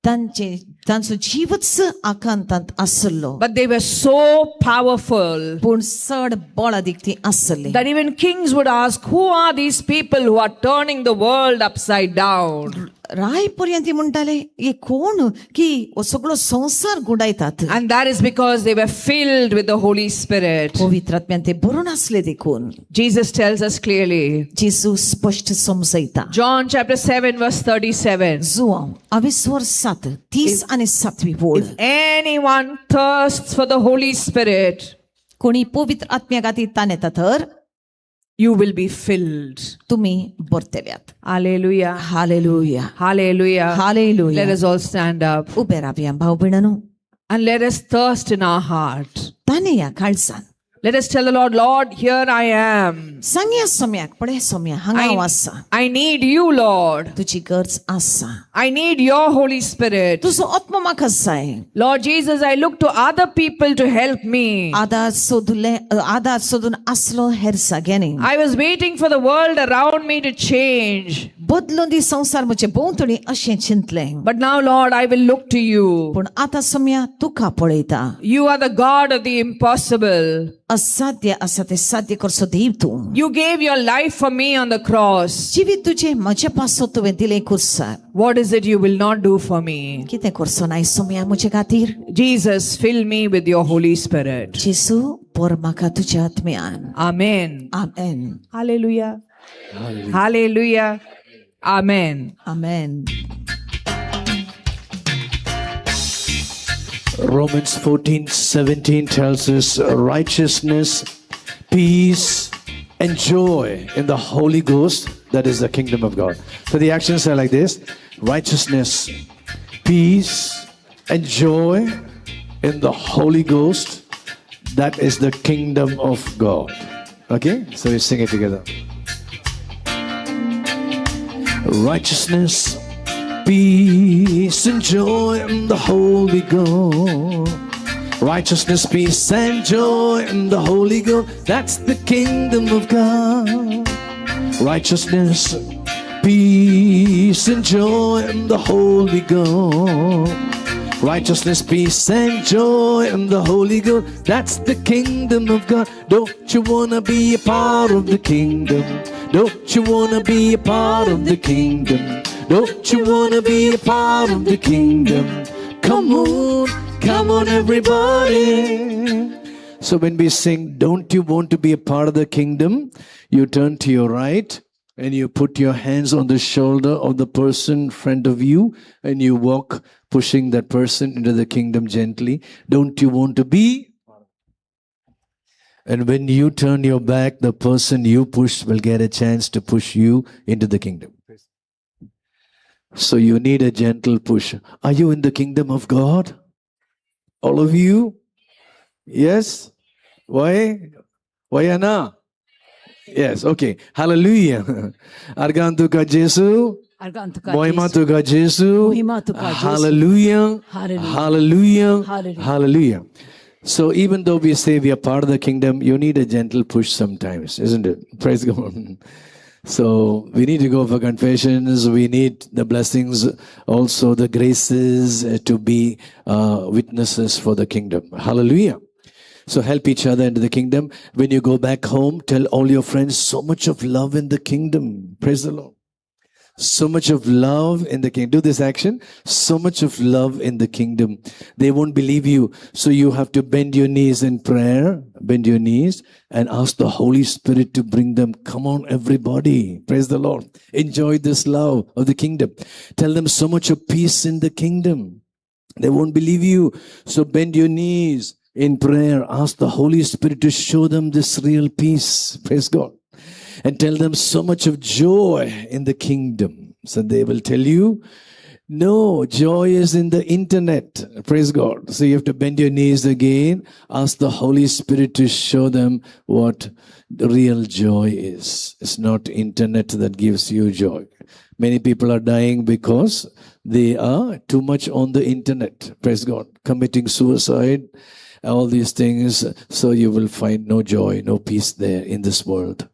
तांचो जीवच आकांतांत आसलो. But they were so powerful पूण चड बळ दिक्ती आसले. that even kings would ask, who are these people who are turning the world upside down? Rai पर्यंत म्हणटाले हे कोण की हो सगळो संसार गुडायतात. And that is because they were filled with the Holy Spirit. पवित्र आत्म्यान ते भरून आसले देखून. Jesus tells us clearly. जेजू स्पष्ट समजयता. John chapter 7 verse 37. जुआंव 27:30 आनी 7वी ओळ. If anyone thirsts for the Holy Spirit, कोणी पवित्र आत्म्या खातीर ताणेता तर you will be filled. तुमी भरतल्यात. Hallelujah. Hallelujah. Hallelujah. Hallelujah. Let us all stand up उबे रावया भाव भयणांनो. and let us thirst in our heart. ताणे या काळजान. Let us tell the Lord, Lord, here I am. सांगया सोम्याक पळे सोम्या हांगा हांव आसा. I need you, Lord. तुजी गरज आसा. I need your Holy Spirit. तुजो आत्मा म्हाका जाय. Lord Jesus, I look to other people to help me. आदार सोदून आसलो हेर जाग्यांनी. I was waiting for the world around me to change. बदलून दी संसार म्हजे भोंवतणी अशें चिंतलें. But now, Lord, I will look to you. पूण आतां सोम्या तुका पळयता. You are the God of the impossible. असाध्य आसा ते साध्य करचो देव तूं. You gave your life for me on the cross. जिवीत तुजें म्हजे पासो तुवें दिलें कुर्सार. What is it you will not do for me? कितें करचो नाय सोम्या म्हजे खातीर. Jesus, fill me with your Holy Spirit. जेसू भर म्हाका तुज्या आत्म्यान. Amen. Amen. Hallelujah. Hallelujah. Amen. Amen. Romans 14:17 tells us righteousness, peace, and joy in the Holy Ghost. That is the kingdom of God. So the actions are like this: righteousness, peace, and joy in the Holy Ghost. That is the kingdom of God. Okay? So we sing it together. Righteousness, peace, and joy in the Holy Ghost. Righteousness, peace, and joy in the Holy Ghost. That's the kingdom of God. Righteousness, peace, and joy in the Holy Ghost. Righteousness, peace, and joy in the Holy Ghost. That's the kingdom of God. Don't you wanna be a part of the kingdom? Don't you wanna be a part of the kingdom? Don't you wanna be a part of the kingdom? Come on everybody. So when we sing, don't you want to be a part of the kingdom? You turn to your right and you put your hands on the shoulder of the person in front of you and you walk, pushing that person into the kingdom gently. Don't you want to be? And when you turn your back, the person you push will get a chance to push you into the kingdom. So you need a gentle push. Are you in the kingdom of God? All of you? Yes? Why? Why Anna? Yes, okay. Hallelujah. Argan Tuhan Yesus. Mohima Tuhan Yesus. Hallelujah. Hallelujah. Hallelujah. So even though we say we are part of the kingdom, you need a gentle push sometimes, isn't it? Praise God. So we need to go for confessions. We need the blessings, also the graces to be witnesses for the kingdom. Hallelujah. So help each other into the kingdom. When you go back home, tell all your friends so much of love in the kingdom. Praise the Lord. So much of love in the kingdom. Do this action. So much of love in the kingdom. They won't believe you. So you have to bend your knees in prayer. Bend your knees and ask the Holy Spirit to bring them. Come on, everybody. Praise the Lord. Enjoy this love of the kingdom. Tell them so much of peace in the kingdom. They won't believe you. So bend your knees in prayer. Ask the Holy Spirit to show them this real peace. Praise God. And tell them so much of joy in the kingdom. So they will tell you, no, joy is in the internet. Praise God. So you have to bend your knees again. Ask the Holy Spirit to show them what the real joy is. It's not internet that gives you joy. Many people are dying because they are too much on the internet. Praise God. Committing suicide, all these things. So you will find no joy, no peace there in this world.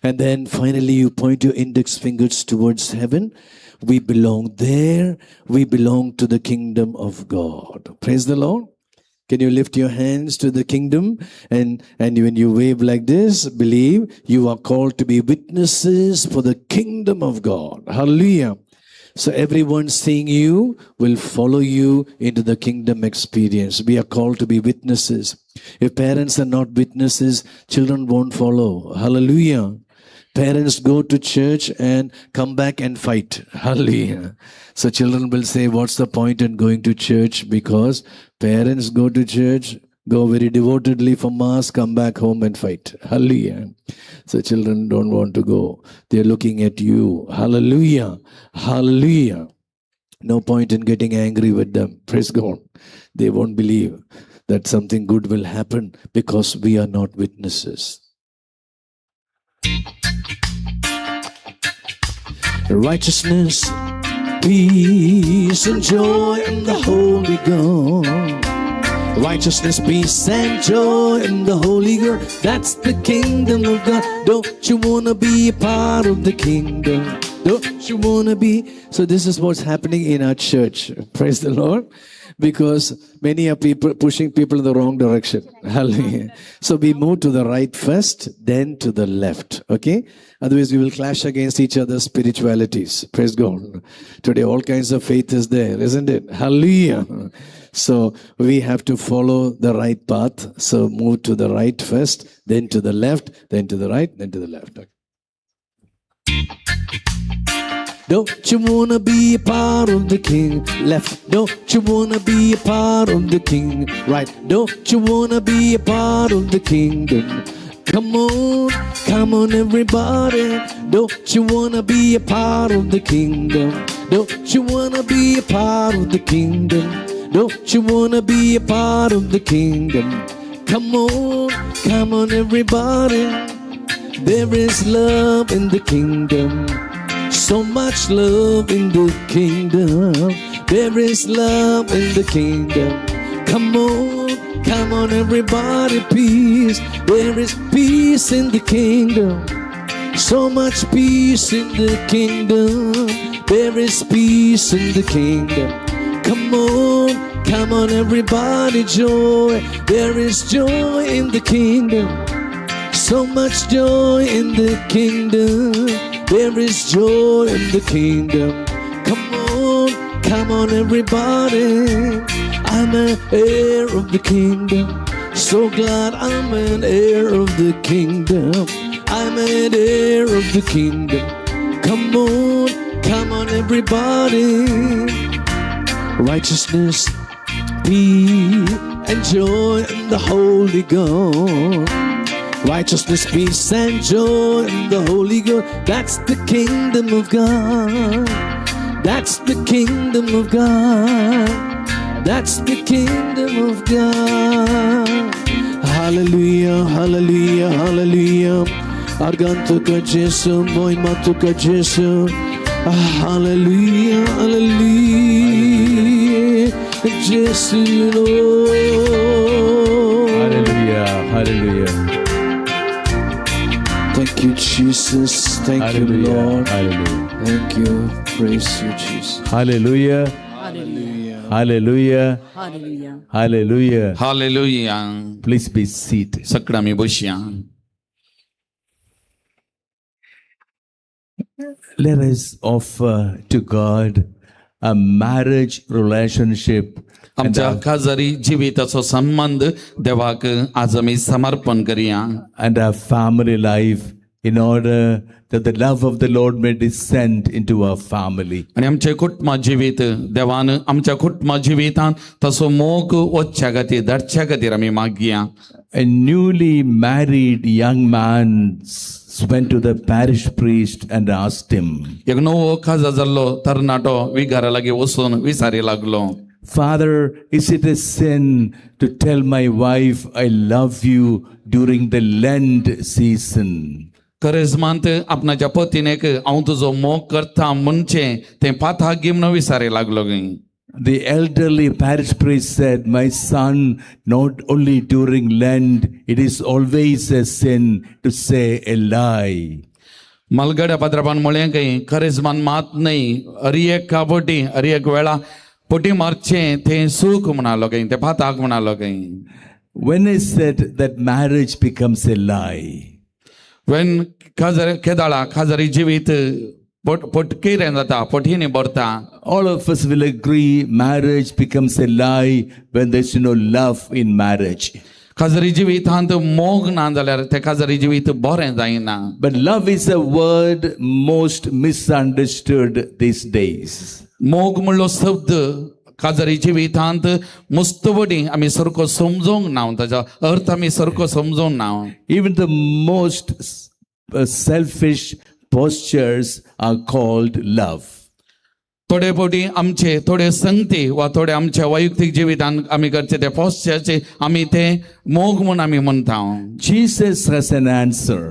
And then finally you point your index fingers towards heaven. We belong there. We belong to the kingdom of God. Praise the Lord. Can you lift your hands to the kingdom? And when you wave like this, believe you are called to be witnesses for the kingdom of God. Hallelujah. So everyone seeing you will follow you into the kingdom experience. We are called to be witnesses. If parents are not witnesses, children won't follow. Hallelujah. Parents go to church and come back and fight. Hallelujah. So children will say, what's the point in going to church? Because parents go to church, go very devotedly for mass, come back home and fight. Hallelujah. So children don't want to go. They're looking at you. Hallelujah. Hallelujah. No point in getting angry with them. Praise God. They won't believe that something good will happen because we are not witnesses. Righteousness, peace, and joy in the Holy Ghost. Righteousness, peace, and joy in the Holy Ghost. That's the kingdom of God. Don't you want to be a part of the kingdom? Don't you want to be? So this is what's happening in our church. Praise the Lord. Because many are people pushing people in the wrong direction. Hallelujah. So we move to the right first, then to the left. Okay? Otherwise we will clash against each other's spiritualities. Praise God. Today all kinds of faith is there, isn't it? Hallelujah. So we have to follow the right path. So move to the right first, then to the left, then to the right, then to the left. Okay. Don't you wanna be a part of the king? Left. Don't you wanna be a part of the king? Right. Don't you wanna be a part of the kingdom? Come on everybody. Don't you wanna be a part of the kingdom? Don't you wanna be a part of the kingdom? Don't you wanna be a part of the kingdom? Come on everybody. There is love in the kingdom. So much love in the kingdom. There is love in the kingdom. Come on everybody, peace. There is peace in the kingdom. So much peace in the kingdom. There is peace in the kingdom. Come on everybody, joy. There is joy in the kingdom. So much joy in the kingdom. There is joy in the kingdom. Come on everybody. I'm an heir of the kingdom. So glad I'm an heir of the kingdom. I'm an heir of the kingdom. Come on everybody. Righteousness, peace, and joy in the Holy Ghost. Righteousness, peace, and joy in the Holy Ghost. That's the kingdom of God. That's the kingdom of God. That's the kingdom of God. Hallelujah, hallelujah, hallelujah. Argantuka Jesu, moimatuka Jesu. Hallelujah, hallelujah. Jesu, Lord. Hallelujah, hallelujah. Thank you, Jesus. Thank you, Hallelujah, Lord. hallelujah. Thank you. Praise you, Jesus. Hallelujah, Hallelujah. hallelujah, Hallelujah. hallelujah. Hallelujah. Please be seated. Sakrami Boshia. Let us offer to God a marriage relationship and आमच्या खासदारी जिविताचो संबंध देवाक आज आमी समर्पण करूया our family life in order that the love of the Lord may descend into our family. आणि आमचे कुटुंब जिवीत देवान आमच्या कुटुंब जिवितान तसो मोग वचच्या खातीर धाडच्या खातीर आमी मागया. A newly married young man went to the parish priest and asked him, एक नवो खासदार जाल्लो तरणाटो विगारा लागीं वचून विचारी लागलो, Father, is it a sin to tell my wife I love you during the Lent season? करेजमांत आपणाच्या पत्नीक हांव तुजो मोग करता म्हणचे तें पाता गी म्हणून विचारी लागलो गई. The elderly parish priest said, My son, not only during Lent, it is always a sin to say a lie. मलगड्या पात्रापान म्हळें गई करेजमान मात न्ही अरियेक काबोटी अरियेक वेळा पोटी मारचें तें सूख म्हणालो गई तें पाताक म्हणालो गई. When I said that marriage becomes a lie, when केदाळा खाजारी जिवीत पोटकेरें जाता पोटीनी भरता. all of us will agree marriage becomes a lie when there's no love in marriage. खाजारी जिवितांत मोग ना जाल्यार तें खाजारी जिवीत बरें जायना. But love is a word most misunderstood these days. मोग म्हणलो शब्द काजारी जिवितांत मुस्तवडी आमी सारको समजोंक ना, ताचो अर्थ आमी सारको समजोंक ना. Even the most selfish postures are called love. थोडे पोटी आमचे थोडे संगती वा थोडे आमच्या वैयक्तीक जिवितांत आमी करचे ते पोस्चरचे आमी ते मोग म्हूण आमी म्हणटा. Jesus has an answer.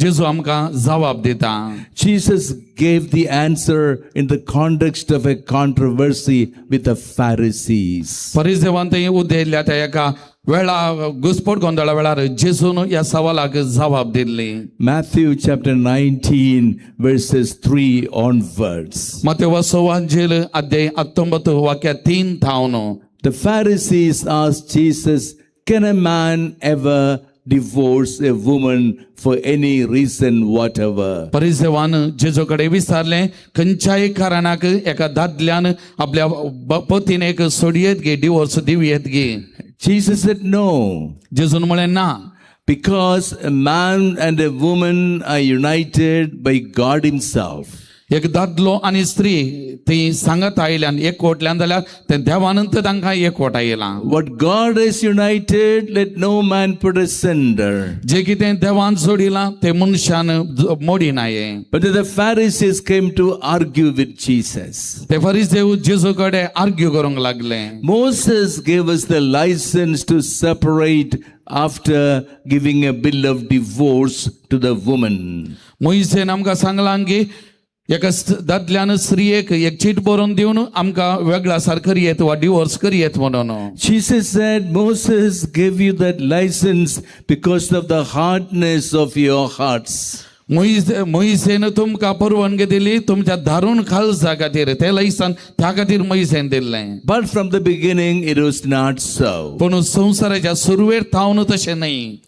जेजू आमकां जबाब दिता. Jesus gave the answer in the context of a controversy with the Pharisees. फरिसेवान थंय उदेल्ल्या त्या एका वेळा घुसपट गोंदळा वेळार जेजून ह्या सवालाक जबाब Delhi. Matthew chapter 19 verses 3 onwards. मत्तेव सुवांजेल अध्याय 19 वाक्य 3 थावन. The Pharisees asked Jesus, Can a man ever divorce a woman for any reason whatever? फरिसेवान जेजू कडेन विचारलें खंयच्याय कारणाक एका दादल्यान आपल्या पत्नीक सोडयेत गे, डिवोर्स दिवयेत गे. Jesus said no, जेजून म्हळें ना, because a man and a woman are united by God himself. एक दादलो आनी स्त्री ती सांगत आयल्यान एकवटल्यान जाल्यार ते देवानंत तांकां एकवट आयला. What God has united, let no man put asunder. जे कितें देवान जोडिलां ते मनशान मोडी नाये. But the Pharisees came to argue with Jesus. ते फरिसेव जेजू कडेन आर्ग्यू करूंक लागले. Moses gave us the license to separate after giving a bill of divorce to the woman. मोइसेन आमकां सांगलां की एका दादल्यान स्त्रियेक एक चीट बरोवन दिवन आमकां वेगळा सार करियेत वा डिवोर्स करियेत म्हणून. Jesus said, Moses gave you that license because of the hardness of your hearts. मोइसेन तुमकां परवानगी दिली तुमच्या दारूण खालसा खातीर ते लैसन त्या खातीर मोइसेन दिल्लें. But from the beginning it was not so. पूण संवसाराच्या सुरवेर थावन तशें न्हय.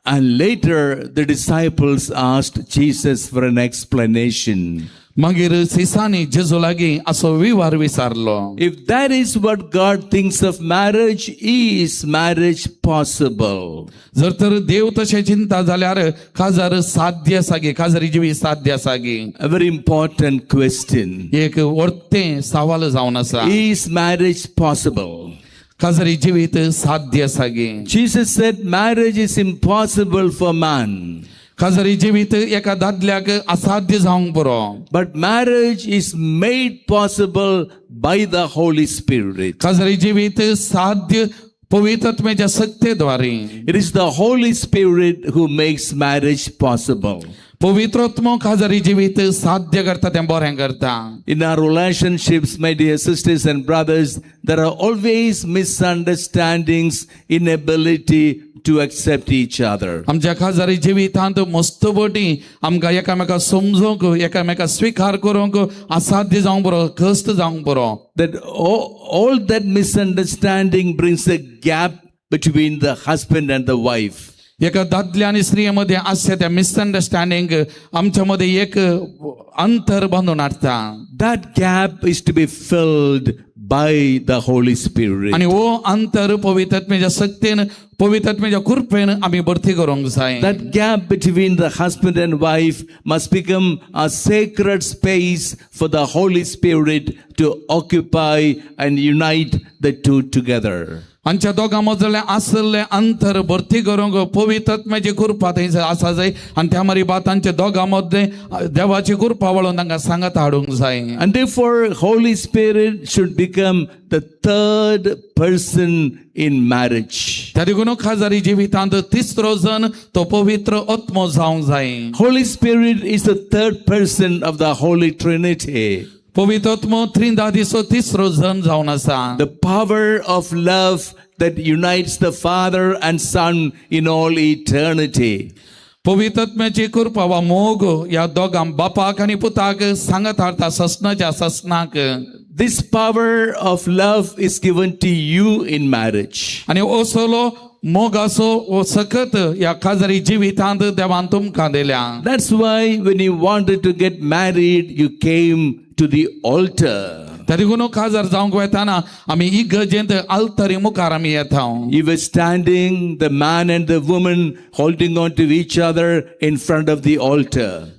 And later the disciples asked Jesus for an explanation. मागीर सिसांनी जेजू लागीं असो विवार विचारलो. If that is what God thinks of marriage, is marriage possible? जर तर देव तशें चिंता जाल्यार काजार साध्य आसा गे, काजारी जिवी साध्य आसा गे. A very important question. एक व्हडलें सवाल जावन आसा. Is marriage possible? काजारी जिवीत साध्य आसा गे. Jesus said marriage is impossible for man. काजारी जिवीत एका दादल्याक असाध्य जावंक पुरो. But marriage is made possible by the Holy Spirit. काजारी जिवीत साध्य पवित्र आत्म्याच्या सत्तेद्वारे. It is the Holy Spirit who makes marriage possible. पवित्र आत्मो काजारी जिवीत साध्य करता तें बरें करता. In our relationships, my dear sisters and brothers, there are always misunderstandings, inability to accept each other. आमच्या काजारी जिवितांत मस्तबोटी आमकां एकामेकाक समजूंक एकामेकाक स्वीकार करूंक असाध्य जावंक पुरो, कश्ट जावंक पुरो. That all that misunderstanding brings a gap between the husband and the wife. एका दादल्या आनी स्त्रिये मध्ये आसचे त्या मिसअंडरस्टँडिंग आमच्या मध्ये एक अंतर बांधून हाडटा. That gap is to be filled by the Holy Spirit. आणि वो अंतर पवित्र आत्म्याच्या शक्तीन पवित्र आत्म्याच्या कृपेन आमी भरती करूंक जाय. That gap between the husband and wife must become a sacred space for the Holy Spirit to occupy and unite the two together. आमच्या दोगां मजले आसले अंतर भरती करूंक पवित्र आत्म्याची कृपा थंय आसा जाय आनी त्या मारी बातांचे दोगां मदले देवाची कृपा वळोवन तांकां सांगत हाडूंक जाय. And therefore Holy Spirit should become the third person in marriage. त्या देखून खाजारी जिवितांत तिसरो जण तो पवित्र आत्मो जावंक जाय. Holy Spirit is the third person of the Holy Trinity. पवित्र आत्मो त्रिदादिसो तिसरो जण जावन आसा. The power of love that unites the Father and Son in all eternity. पवित्र आत्म्याची कृपा वा मोग या दोगां बापाक आनी पुताक सांगत हाडटा ससनाच्या ससनाक. This power of love is given to you in marriage. आनी असलो मोगाचो वो सकत या खाजारी जिवितांत देवान तुमकां दिल्या. That's why when you wanted to get married, you came to the altar. त्या देखून खाजार जावंक वेताना आमी इगर्जेंत आल्तारी मुखार आमी येता. You were standing, the man and the woman, holding on to each other in front of the altar.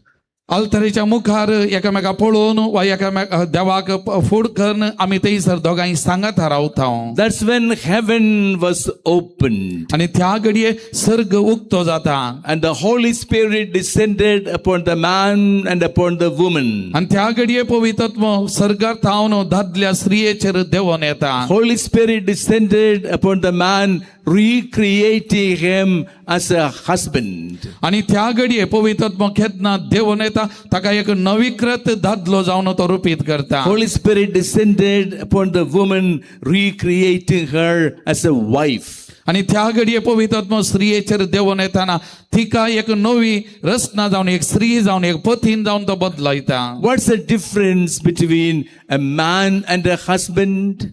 आल्तारीच्या मुखार एकामेका पळोवन वा एकामेका देवाक फूड करून आमी थंयसर दोगांय सांगत रावता. That's when heaven was opened. आनी त्या घडये सर्ग उक्तो जाता. And the Holy Spirit descended upon the man and upon the woman. आनी त्या घडये पवित्र आत्मो सर्गार थावन दादल्या स्त्रियेचेर देवून येता. Holy Spirit descended upon the man, recreating him as a husband. आनी त्या घडये पवित्र आत्मो केन्ना देवून येता ताका एक नवीकृत दादलो जावन तो रुपीत करता. Holy Spirit descended upon the woman, recreating her as a wife. आनी त्या घडये पवित्र आत्मो स्त्रियेचेर देवून येताना तिका एक नवी रचना जावन एक स्त्री जावन एक पत्नी जावन तो बदलयता. What's the difference between a man and a husband?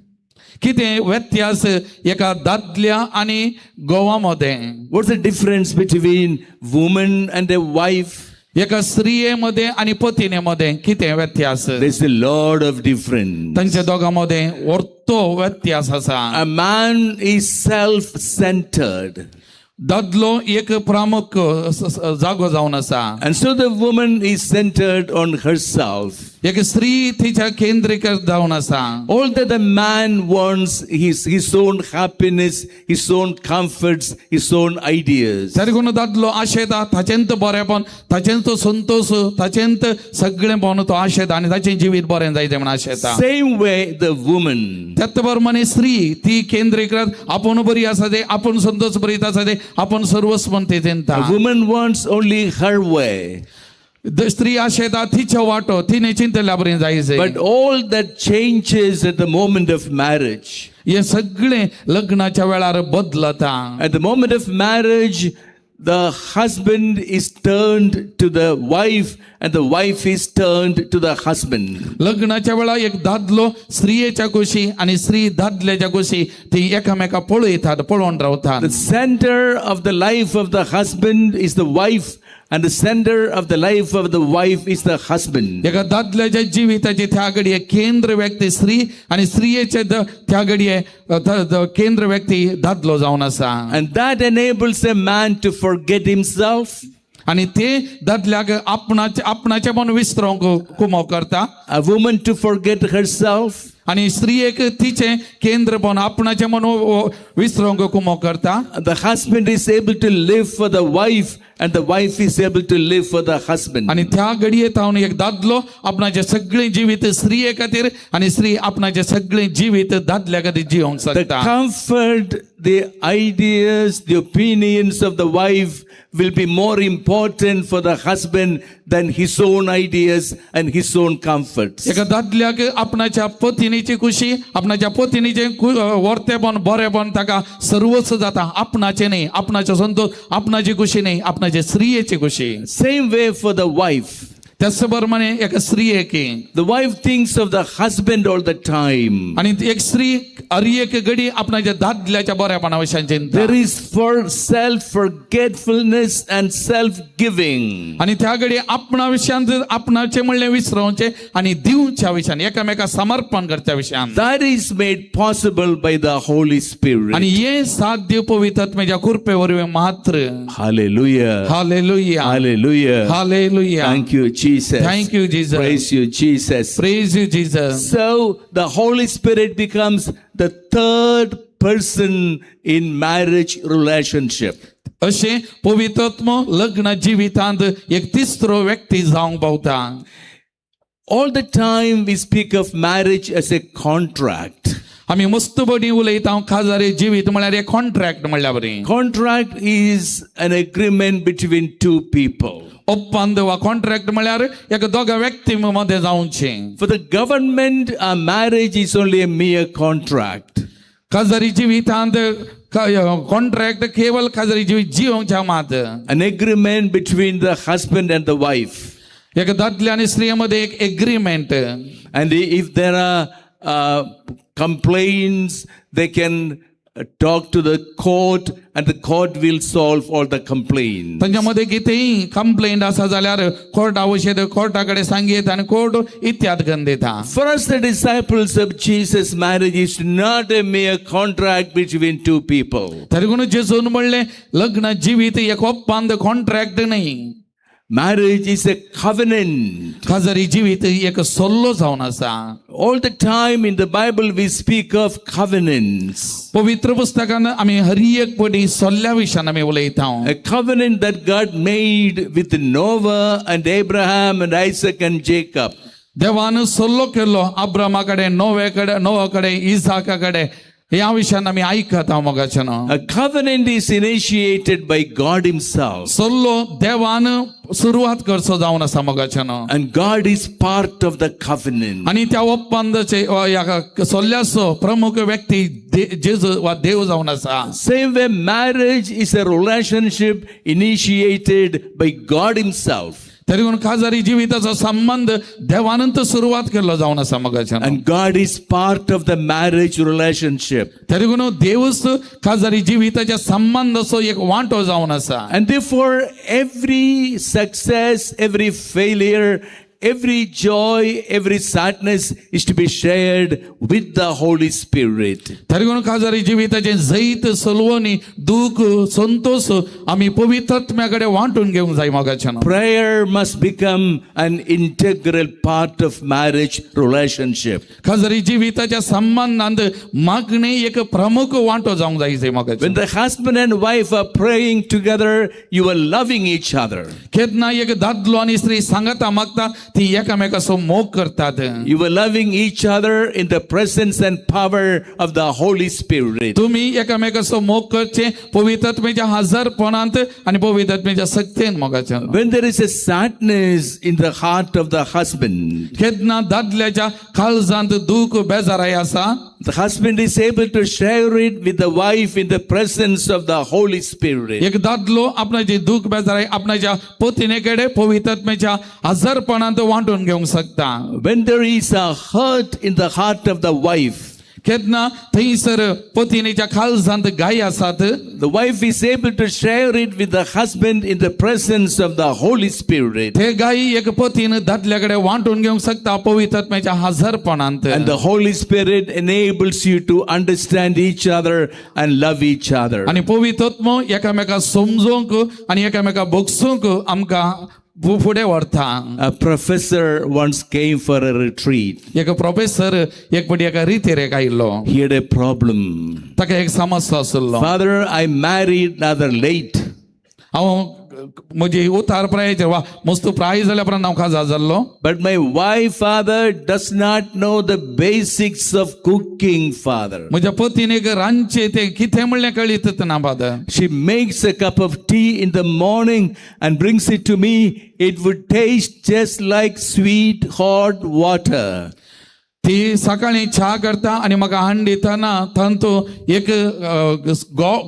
कितें व्यत्यास एका दादल्या आनी घोवा मध्ये. What's the difference between woman and a wife? एका स्त्रिये मध्ये आनी पत्नी मध्ये कितें व्यत्यास. There's a lot of difference. तांच्या दोगां मध्ये व्हडतो व्यत्यास आसा. A man is self-centered. दादलो एक प्रामुख जागो जावन आसा. And so the woman is centered on herself. एक स्त्री तिच्या केंद्रीकृत जावन आसा. All that the man wants is his own happiness, his own comforts, his own ideas. तरी कोण दादलो आशेता ताचेंत बरेपण, ताचेंत संतोष, ताचेंत सगळें पावन तो आशेता आनी ताचें जिवीत बरें जायतें म्हण आशेता. Same way the woman. त्याच प्रमाणे स्त्री ती केंद्रीकृत आपूण बरी आसा ते, आपूण संतोष बरीत आसा ते, आपूण सर्वस्व म्हण ते चिंता. A woman wants only her way. स्त्री आशेता तिचो वाटो, तिने चिंतल्या बरें जायचें. But all that changes at the moment of marriage. हे सगळें लग्नाच्या वेळार बदलता. At the moment of marriage, the husband is turned to the wife and the wife is turned to the husband. लग्नाच्या वेळार एक दादलो स्त्रियेच्या कुशी आणि स्त्री दादल्याच्या कुशी ती एकामेका पळयतात, पळोवन रावतात. The center of the life of the husband is the wife and the center of the life of the wife is the husband. एका दादल्याच्या जिविताची त्या घडये केंद्र व्यक्ती स्त्री आणि स्त्रियेचे त्या घडये केंद्र व्यक्ती दादलो जावन आसा. And that enables a man to forget himself. आणि ते दादल्याक आपणाचे मन विसरोंक कुमो करता. A woman to forget herself. आणि स्त्रियेक तिचे केंद्रपण आपणाचे मन विसरोंक कुमो करता. The husband is able to live for the wife and the wife is able to live for the husband. आणि त्या घडये तावन एक दादलो आपणाचे सगळे जिवीत स्त्रिये खातीर आणि स्त्री आपणाचे सगळे जिवीत दादल्या खातीर जिवंक The शकता. comfort, the ideas, the opinions of the wife will be more important for the husband than his own ideas and his own comforts. एका दादल्याक आपणाच्या पत्नीची खुशी, आपणाच्या पत्नीचे वर्तेपण बरेपण ताका सर्वस्व जाता. आपणाचे न्ही, आपणाचो संतोष, आपणाची खुशी न्ही, आपणाचे स्त्रियेची खुशी. Same way for the wife. त्याच प्रमाणे एक स्त्रियेक The wife thinks of the husband all the time. आणि एक स्त्री हर एक घडी आपणाच्या दादल्याच्या बऱ्यापणा विशयान चिंता. There is for self-forgetfulness and self-giving. आणि त्या घडी आपणा विशयान आपणाचे म्हणले विसरोवचे आणि दिवच्या विशयान एकामेका समर्पण करच्या विशयान. That is made possible by the Holy Spirit. आणि हे साध्य पवित्र आत्म्याच्या कृपे वरवीं मात्र. Hallelujah. Hallelujah, Hallelujah. Hallelujah. Thank you, Jesus. Thank you, Jesus. Praise you, Jesus. Praise you, Jesus. So the Holy Spirit becomes the third person in marriage relationship. अशे पवित्रत्म लग्न जिवितांत एक तिसरो व्यक्ती जावंक पावता. All the time we speak of marriage as a contract. आम्ही मस्त बडी उलयता खाजारे जिवीत म्हळ्यार एक कॉन्ट्रॅक्ट म्हणल्यार बरी. Contract is an agreement between two people. ಒಪ್ಪಂದ वा कॉन्ट्रॅक्ट म्हळ्यार एक दोगा व्यक्ती मध्ये जावचे. For the government, a marriage is only a mere contract. खाजारी जिवितांत कॉन्ट्रॅक्ट केवळ खाजारी जिवीत जिवोवच्या मात. An agreement between the husband and the wife. एक दादल्या आणि स्त्रियेमध्ये एक agreement. And if there are complaints, they can talk to the court and the court will solve all the complaints. त्यांच्यामध्ये कितेही complaint आसा जाल्यार कोर्टा वयचे कोर्टाकडे सांगीत आणि कोर्ट इत्याद करून देता. For us, the disciples of Jesus, marriage is not a mere contract between two people. तरी कोण जेजून म्हणले लग्न जीवित एक ಒಪ್ಪಂದ कॉन्ट्रॅक्ट नाही. Marriage is a covenant. खाजारी जीवित एक सोल्लो जावन आसा. All the time in the Bible we speak of covenants. पवित्र पुस्तकान आम्ही हर एक पडी सोल्ल्या विशयान आम्ही उलयता. A covenant that God made with Noah and Abraham and Isaac and Jacob. देवान सोल्लो केलो अब्रामाकडे, नोवाकडे, इसाकाकडे. या विशयान आम्ही ऐकत आहोत मगाच्यान. A covenant is initiated by God himself. सोल्लो देवान सुरुवात करचो जावन आसा मगाच्यान. And God is part of the covenant. आणि त्या ಒಪ್ಪಂದचे सोल्ल्याचो प्रमुख व्यक्ती जेजू वा देव जावन आसा. Same way, marriage is a relationship initiated by God himself. तरी कोण खाजारी जिविताचो संबंध देवानंत सुरुवात केलो जावन आसा मगाच्यान. And God is part of the marriage relationship. तरी कोण देवच खाजारी जिविताच्या संबंधाचो एक वांटो जावन आसा. And therefore, every success, every failure, every joy, every sadness is to be shared with the Holy Spirit. तरी काजारी जिविताचे जैत सलवणी दुःख संतोष आम्ही पवित्रात्म्याकडे वाटून घेऊन जाई मागाच्या Prayer must become an integral part of marriage relationship. खाजारी जिविताच्या संबंधांत मागणे एक प्रमुख वाटो जाऊन जायचे मागाच्या When the husband and wife are praying together, you are loving each other. खेतना एक दादलो आणि स्त्री सांगता मागता ती एकामेकासो मोग करतात You are loving each other in the presence and power of the Holy Spirit. तुम्ही एकामेकासो मोग करचे पवित्रात्म्याच्या हजरपणांत आणि पवित्रात्म्याच्या शक्तीन मोगाच्या When there is a sadness in the heart of the husband, खेतना दादल्याच्या काळजांत दुःख बेजाराई असा the husband is able to share it with the wife in the presence of the Holy Spirit. एक दादलो आपणाचे दुःख बेजाराई आपणाच्या पत्नीकडे पवित्रात्म्याच्या हजरपणांत वाटून घेऊन शकता When there is a hurt in the heart of the wife, खेतना थंयसर पत्नीच्या काळजांत गाय आसात the wife is able to share it with the husband in the presence of the Holy Spirit. ते गायी एक पतीन दादल्याकडे वाटून घेऊन शकता पवित्रात्म्याच्या हजरपणांत And the Holy Spirit enables you to understand each other and love each other. आणि पवित्रात्मो एकामेका समजूंक आणि एकामेका बगसूंक आमकां फुडें व्हरता A professor once came for a retreat. एक प्रोफेसर एक पटी एका रितीरेक आयिल्लो He had a problem. ताका एक समस्या आसलो Father, I married rather late. हांव म्हजी उतार प्रायाचेर वा मस्त प्राय जाल्या उपरांत हांव काजार जाल्लो But my wife, Father, does not know the basics of cooking, Father. म्हज्या पत्नीक रांदचे तें कितें म्हणलें कळीत ना father She makes a cup of tea in the morning and brings it to me. It would taste just like sweet hot water. ती सकाळी च्या करता आणि म्हाका हाड दितना तांतू एक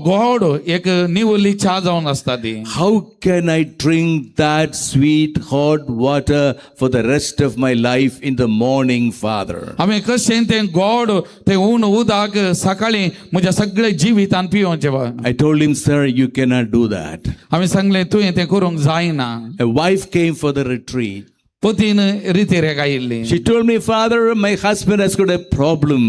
गोड एक निवली च्या जावन आसता ती How can I drink that sweet hot water for the rest of my life in the morning, Father? हांवें कशें तें गोड तें ऊन उदक सकाळी म्हज्या सगळ्या जिवितान पिवचें I told him, sir, you cannot do that. हांवें सांगलें तुवें तें करूंक जायना A wife came for the retreat. पतीन रितीरेक आयिल्ली She told me, Father, my husband has got a problem.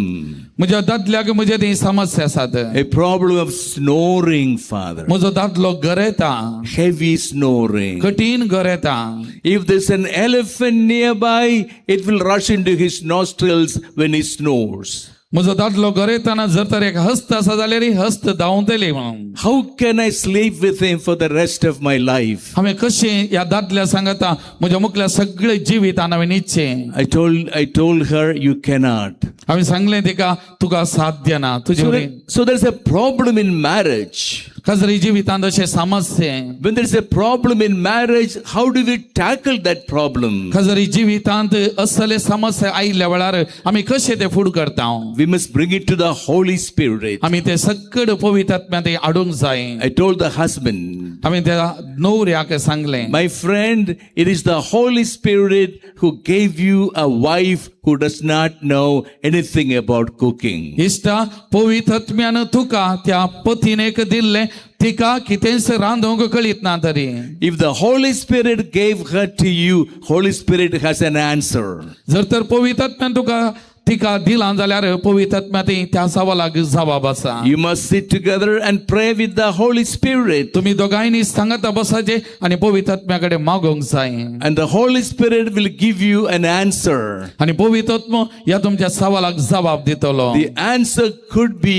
म्हज्या दादल्याक म्हजे ती समस्या आसात A problem of snoring, Father. म्हजो दादलो गरयता Heavy snoring. कठीण गरयता If there's an elephant nearby, it will rush into his nostrils when he snores. म्हजो दादलो गरयतना जर तर एक हस्त आसा जाल्यार ही हस्त धांवतली म्हणून How can I sleep with him for the rest of my life? हांवें कशें ह्या दादल्या सांगता म्हज्या मुखल्या सगळे जिवितान हांवें इच्छें I told her, you cannot. हांवें सांगलें तिका तुका साध्य ना तुजे So there's a problem in marriage. खजरी जिवितांत अशें समस्ये When there's a problem in marriage, how do we tackle that problem? खजरी जिवितांत असले समस्या आयिल्ल्या वेळार आमी कशें ते फुड करता We must bring it to the Holy Spirit. आमी ते सकड पवित्र आत्म्यांत हाडूंक जाय I told the husband, हांवें त्या न्हवऱ्याक सांगलें my friend, it is the Holy Spirit who gave you a wife who does not know anything about cooking. इश्टा पवित्र आत्म्यान तुका त्या पत्नीक दिल्लें तिका कितेंच रांदूंक कळीत ना तरी If the Holy Spirit gave her to you, Holy Spirit has an answer. जर तर पवित्र आत्म्यान तुका तिका दिला जाल्यार पवित्र आत्म्यात त्या सवालाक जबाब आसा You must sit together and pray with the Holy Spirit. तुम्ही दोगांयनी सांगता बसाचे आणि पवित्र आत्म्याकडे मागोंक जाय And the Holy Spirit will give you an answer. आणि पवित्र आत्मो या तुमच्या सवालाक जबाब दितलो The answer could be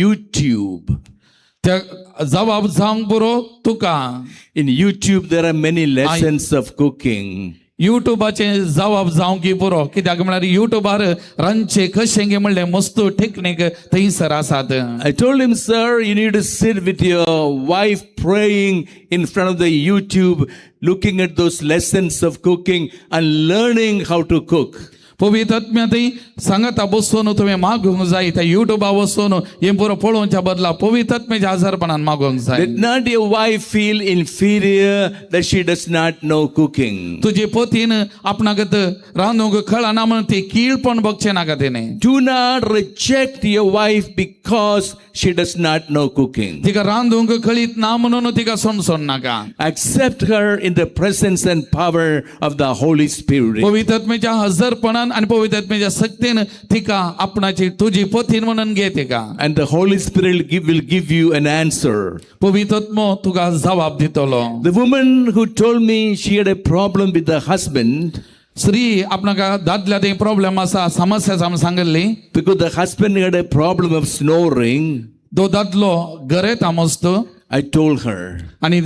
YouTube. त्या जबाब जावंक पुरो तुका In YouTube, there are many lessons of cooking. युट्यूबाचे जबाब जावंक पुरो कित्याक म्हळ्यार युट्यूबार रांदचे कशें गे म्हणलें मस्त टेक्नीक थंयसर आसात I told him, sir, you need to sit with your wife praying in front of the YouTube, looking at those lessons of cooking and learning how to cook. पवित्र आत्म्या थंय सांगता बसून तुवें मागूंक जाय त्या युट्यूबा वचून हें पुरो पळोवच्या बदला पवित्र आत्म्याच्या आजारपणान मागूंक जाय. Let not your wife feel inferior that she does not know cooking. तुजे पतीन आपणाक रांदूंक कळना म्हणून ती कीळपण बघचें नाका तिणें. Do not reject your wife because she does not know cooking. तिका रांदूंक कळीत ना म्हणून तिका समजून नाका. Accept her in the presence and power of the Holy Spirit. पवित्र आत्म्याच्या हजरपणान आणि पवित्र आत्म्याच्या शक्तीन तिका आपणाची तुजी पतीन म्हणून घे तिका. And the Holy Spirit will give you an answer. पवित्र आत्मो तुका जबाब दितलो. The woman who told me she had a problem with the husband स्त्री आपणाका दादल्या ते प्रॉब्लेम आसा समस्या जावन Sangli because the husband had a problem of snoring. तो दादलो गरयता मस्त I told her, आणि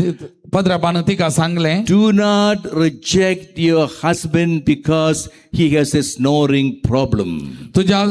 पदरापान तिका सांगले do not reject your husband because he has a snoring problem. तुझ्या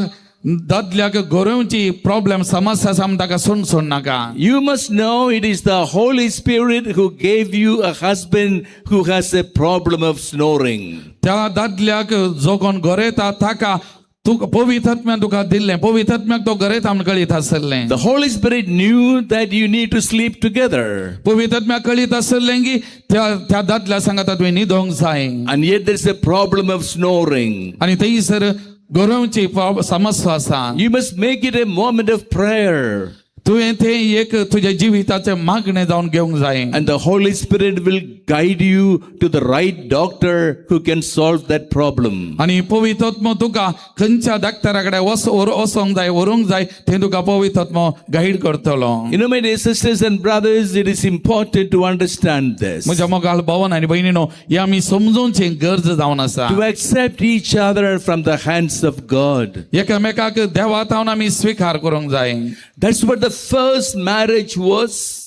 दादल्याक गरोवची प्रॉब्लेम समस्या आसा ताका सोड नाका. You must know it is the Holy Spirit who gave you a husband who has a problem of snoring. त्या दादल्याक जो कोण गरयता ताका तुका पवित्र आत्म्यान तुका दिल्लें. पवित्र आत्म्याक तो गरयता म्हण कळीत आसलें. The Holy Spirit knew that you need to sleep together. पवित्र आत्म्याक कळीत आसलें की त्या दादल्या सांगता तुवें न्हिदोंक जाय. And yet there's a problem of snoring. आणि थंयसर गरोवची समस्या आसा. You must make it a moment of prayer. तुवें ते एक तुझ्या जिविताचे मागणे जावन घेवंक जाय. And the Holy Spirit will guide you to the right doctor who can solve that problem. आणि पवित्र आत्मो तुका खंयच्या डॉक्टराकडे वचोंक जाय व्हरूंक जाय थंय तुका पवित्र आत्मो गाईड करतलो. You know, my dear sisters and brothers, it is important to understand this. म्हज्या मोगाळ भावान आनी भयणीनो हे आमी समजूनची गरज जावन आसा. To accept each other from the hands of God. एकामेकाक देवातावन आमी स्वीकार करूंक जाय. That's what the first marriage was.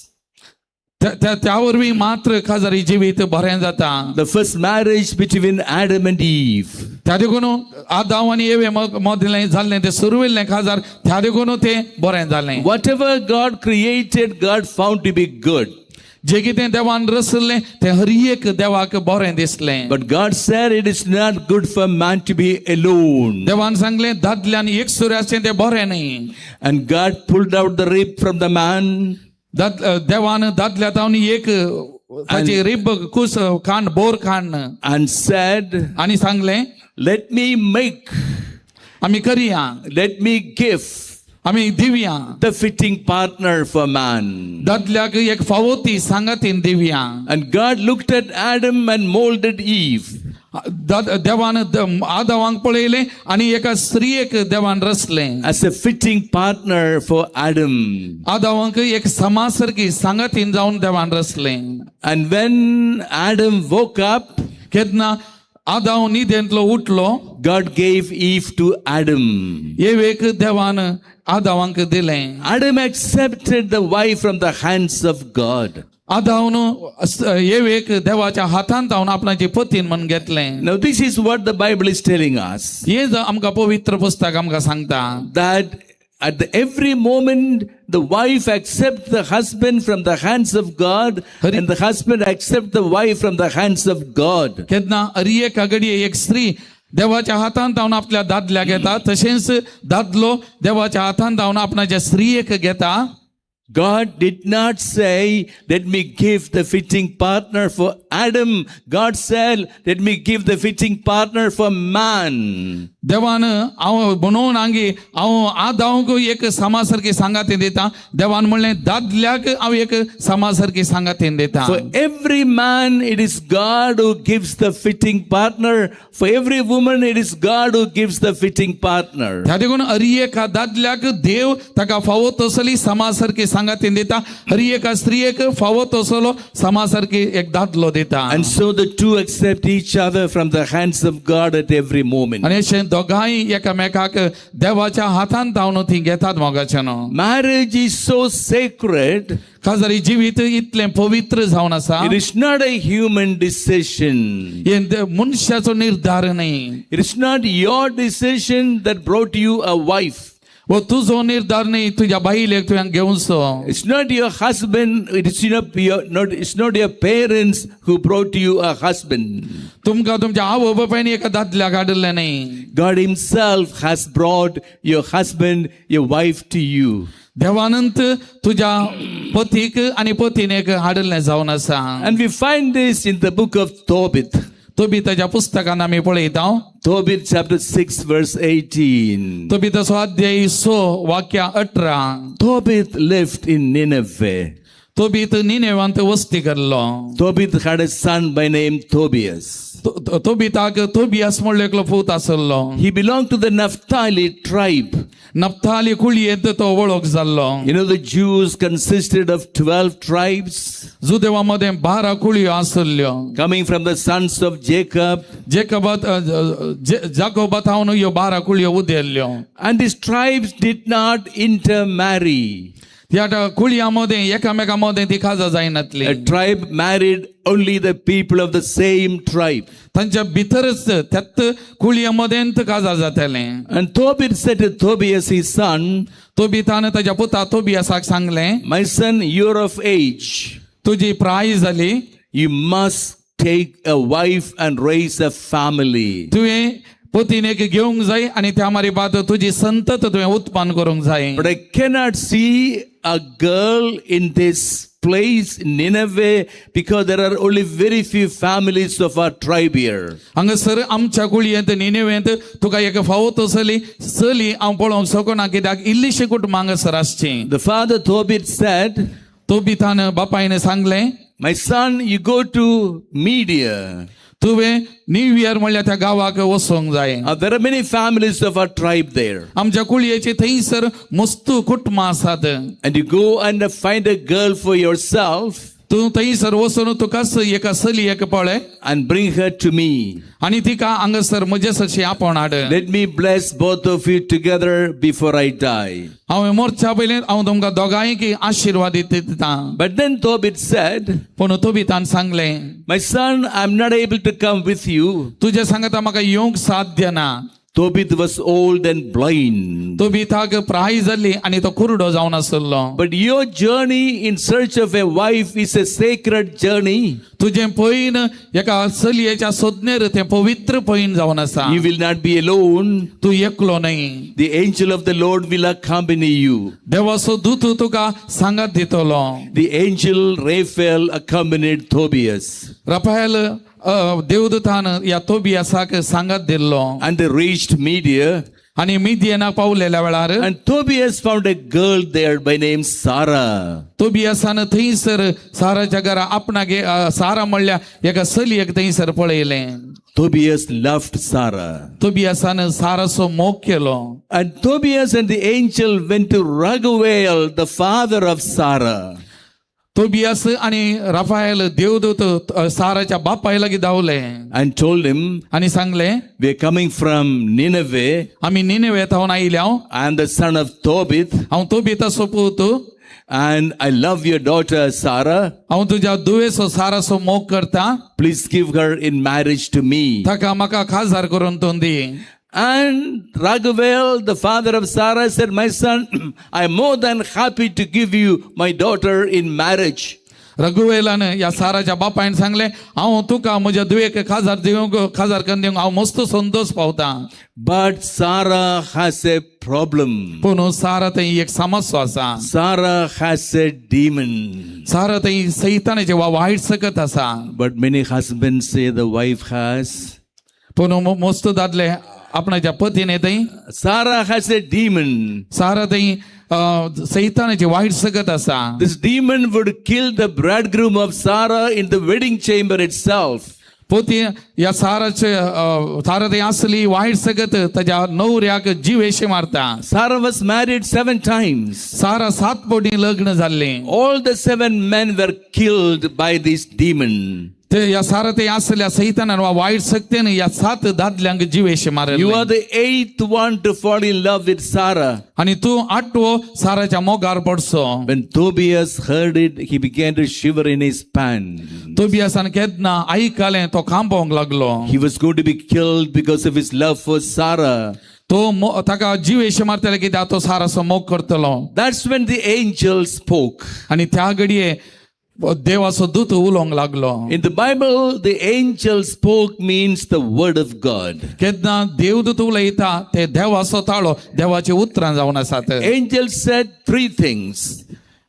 त्या वरवीं मात्र खाजारी जिवीत बरें जाता. The first marriage between Adam and Eve. त्या देखून आदाम आनी एवे मदलें जाल्लें तें सुरविल्लें खाजार त्या देखून तें बरें जालें. Whatever God created, God found to be good. जे कितें देवान रचल्लें तें हर एक देवाक बरें दिसलें. But God said it is not good for man to be alone. देवान सांगलें दादल्यान एकसुऱ्याचें तें बरें न्ही. And God pulled out the rib from the man. देवान दादल्या तावन एक ताची रिब कुस खाण बोर खाण And said, आनी सांगलें let me make, आमी करया let me give आमी दिवया the fitting partner for man. दादल्याक एक फावोती सांगातीन दिवया. And God looked at Adam and molded Eve. देवान आदावांक पळयलें आनी एका स्त्रियेक देवान रचलें As a fitting partner for Adam. आदावांक एक समासारकी सांगातीन जावन देवान रचलें. And when Adam woke up, केन्ना आदाव न्हिदेंतलो उठलो God gave Eve to Adam. Awake देवान आदावांक दिलें. Adam accepted the wife from the hands of God. आदावन एवेक देवाच्या हातांत जावन आपणाची पतीन म्हण घेतलें. Now this is what the Bible is telling us. हे आमकां पवित्र पुस्तक आमकां सांगता That at every moment the wife accepts the husband from the hands of God and the husband accepts the wife from the hands of God. केन्ना हरी एका घडये एक स्त्री देवाच्या हातांत जावन आपल्या दादल्याक घेता तशेंच दादलो देवाच्या हातांत जावन आपणाच्या स्त्रियेक घेता. God did not say, let me give the fitting partner for Adam. God said, let me give the fitting partner for man. देवान हांव बनवून आंगी हांव आदावंक एक समासारकी सांगाती दिता. देवान म्हणलें दादल्याक हांव एक समासारकी सांगातीन दिता. For every man, it is God who gives the fitting partner. For every woman, it is God who gives the fitting partner. ह्या देखून हरी एका दादल्याक देव ताका फावो तसली समासारकी सांगातीन दिता. हरी एका स्त्रियेक फावो तसलो समासारकी एक दादलो दिता. And so the two accept each other from the hands of God at every moment. आनी अशें दोगांय एकामेकाक देवाच्या हातांत जावन ती घेतात मोगाचें. Marriage is so sacred. खाजारी जिवीत इतलें पवित्र जावन आसा. It is not a human decision. हे मनशाचो निर्धार न्ही. It is not your decision that brought you a wife. व तुझो निर्धार न्ही तुझ्या बाईलेक तुवें घेवचो. It's not your husband, it's not your parents who brought you a husband. तुमकां तुमच्या आवय बापायन एका दादल्याक हाडलें न्ही. God Himself has brought your husband, your wife to you. देवानंत तुझ्या पतीक आणि पत्नीक हाडलें जावन आसा. And we find this in the book of Tobit. तोबिताच्या पुस्तकान आमी पळयता. Tobit chapter 6 verse 18. तोबिताचो अध्याय 6 वाक्य 18. Tobit lived in Nineveh. तोबीत निनेवांत वस्ती करलो. Tobit had a son by name Tobias. तोबिताक तोबियास म्हणलो एकलो पूत आसलो. He belonged to the Naphtali tribe. Naphtali कुळयेंत तो वळख जाल्लो. You know, the Jews consisted of 12 tribes जुदेवामध्ये 12 कुळयो आसल्यो. coming from the sons of Jacob. जाकोबातावन ह्यो 12 कुळयो उदेल्ल्यो. And these tribes did not intermarry. त्या कुळयामध्ये एकामेकामध्ये ती खाजा जायनातली. A tribe married only the people of the same tribe. तांच्या भितरच त्यात कुळयामध्ये काजा जातले. And Tobit said to Tobias his son, तोबितान ताच्या पुता तोबियासाक सांगलें, my son, you're of age. तुजी प्राय जाली. You must take a wife and raise a family. तुवें पतीनेक घेवंक जाय आणि त्या मारी बाद तुजी संतत तुवें उत्पन्न करूंक जाय. But I cannot see a girl in this place, Nineveh, because there are only very few families of our tribe here. हांगासर आमच्या कुळयेंत निनेवेंत तुका एक फावत चली हांव पळोवंक शकना कित्याक इल्लीशी कुटुंबां हांगासर आसची. The father Tobit said, तोबितान बापायन सांगलें, my son, you go to Media. तुवें न्यू इयर म्हणल्यार त्या गावाक वचोंक जाय. There are many families of our tribe there. आमच्या कुळयेची थंयसर मस्त कुटुंबां आसात. And you go and find a girl for yourself तूं थंयसर वचून तुकाच एका चलयेक पळय and bring her to me. आनी तिका हांगासर म्हजे सरशी आपोवन हाड. Let me bless both of you together before I die. हांवें मोरच्या पयलीं हांव तुमकां दोगांयकी आशिर्वादीत दिता. But then Tobit said, पूण तोबितान सांगलें, my son, I'm not able to come with you. तुजे सांगता म्हाका येवंक साध्य ना. Tobit was old and blind. तोबिताक प्राय जाल्ली आनी तो कुरडो जावन आसलो. But your journey in search of a wife is a sacred journey. तुजें पैन एका चलयेच्या सोदनेर तें पवित्र पैन जावन आसा. You will not be alone. तूं एकलो न्ही. The angel of the Lord will accompany you. देवाचो दूत तुका सांगात दितलो. The angel Raphael accompanied Tobias. Rafale देवदूतान या तोबियासाक सांगात दिल्लो. And they reached Media. आनी मिदियेनाक पावलेल्या वेळार And Tobias found a girl there by name Sarah. तोबियासान थंयसर साराच्या घरा आपणाक सारा म्हणल्या एका चलयेक थंयसर पळयलें. Tobias loved Sarah. तोबियासान साराचो मोग केलो. And Tobias and the angel went to Raguel, the father of Sarah. Tobias आणि रफाएल देवदूत साराच्या बापाय लागीं धांवले And told him, आणि सांगले, we're coming from Nineveh. आमी निनेवेतावन आयल्या. I am the son of Tobit. हांव तोबिताचो पूत And I love your daughter Sarah. हांव तुज्या दुवेचो साराचो मोग करता. Please give her in marriage to me. ताका म्हाका खाजार करून तूं दी. And Raguel, the father of Sarah, said, my son, I am more than happy to give you my daughter in marriage. रघुवेलान या साराच्या बापायन सांगले, हांव तुका म्हज्या दुयेक खाजार दिवंक खाजार करून दिवंक हांव मस्त संतोष पावता. But Sarah has a problem. पूण सारा थंय एक समस्या आसा. Sarah has a demon. सारा थंय सैतानाचे वायट सकत आसा. But many husbands say the wife has. पूण मस्त दादले आपणाच्या पतीने थंय Sarah has a demon. सारा थंय सैतानाचे वायट सकत आसा. This demon would kill the bridegroom of Sarah in the wedding chamber itself. पोती या साराचे सारा थंय आसली वायट सकत ताच्या नवऱ्याक जीवेशी मारता. Sarah was married 7 times. सारा 7 फावटी लग्न जाल्लें. All the 7 men were killed by this demon. ते या सारा थंय आसल्या सैतानान वायट सक्तीन या 7 दादल्यांक जीवेशी मारले. You are the 8th one to fall in love with Sarah. आणि तू 8वो साराच्या मोगार पडसो. When Tobias heard it, he began to shiver in his pants. तोबियासान केदना आयकलें तो कांपोवंक लागलो. He was going to be killed because of his love for Sarah. ताका जीव येशू मारतले कित्याक तो सारसो मोग करतलो. That's when the angel spoke. आनी त्या घडये देवाचो दूत उलोवंक लागलो. In the Bible, the angel spoke means the word of God. केन्ना देवदूत उलयता ते देवाचो ताळो देवाची उतरां जावन आसात. Angel said three things.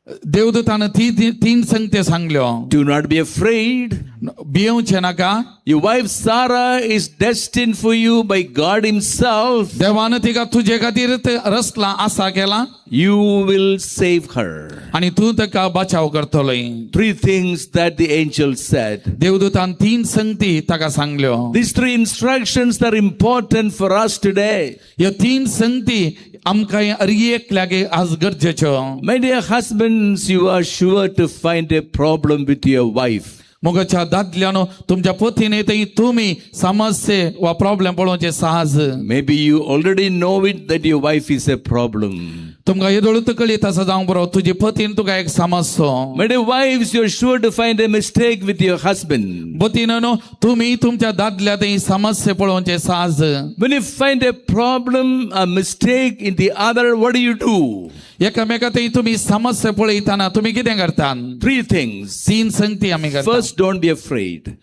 देवदूतान तीन संगते सांगल्यो. Do not be afraid. भियेवचे नाका. Your wife Sarah is destined for you by God himself. देवान तिका तुजे खातीर रचला आसा केला You will save her. आनी तूं ताका बचाव करतलो. Three things that the angel said. देवदूतान तीन संगती ताका सांगल्यो. These three instructions are important for us today. ह्यो तीन संगती आमकां एकल्यागे आज गरजेच्यो. My dear husbands, you are sure to find a problem with your wife. मोगाच्या दादल्यानो तुमच्या पत्नीने तुम्ही समस्या वा प्रॉब्लेम पळोवचे सहज. Maybe you already know it that your wife is a problem. तुमकां येदोळूच कळीत आसा जावंक बरो तुजी पत्नी तुका एक समस्या. My dear wives, you are sure to find a mistake with your husband. पत्नीनो तुम्ही तुमच्या दादल्या थंय समस्या पळोवचे सहज. When you find a problem, a mistake in the other, what do? एकामेका थंय तुम्ही समस्या पळयतना तुम्ही कितें करतात? Three things. तीन संगती आमी करतात. First, don't be afraid.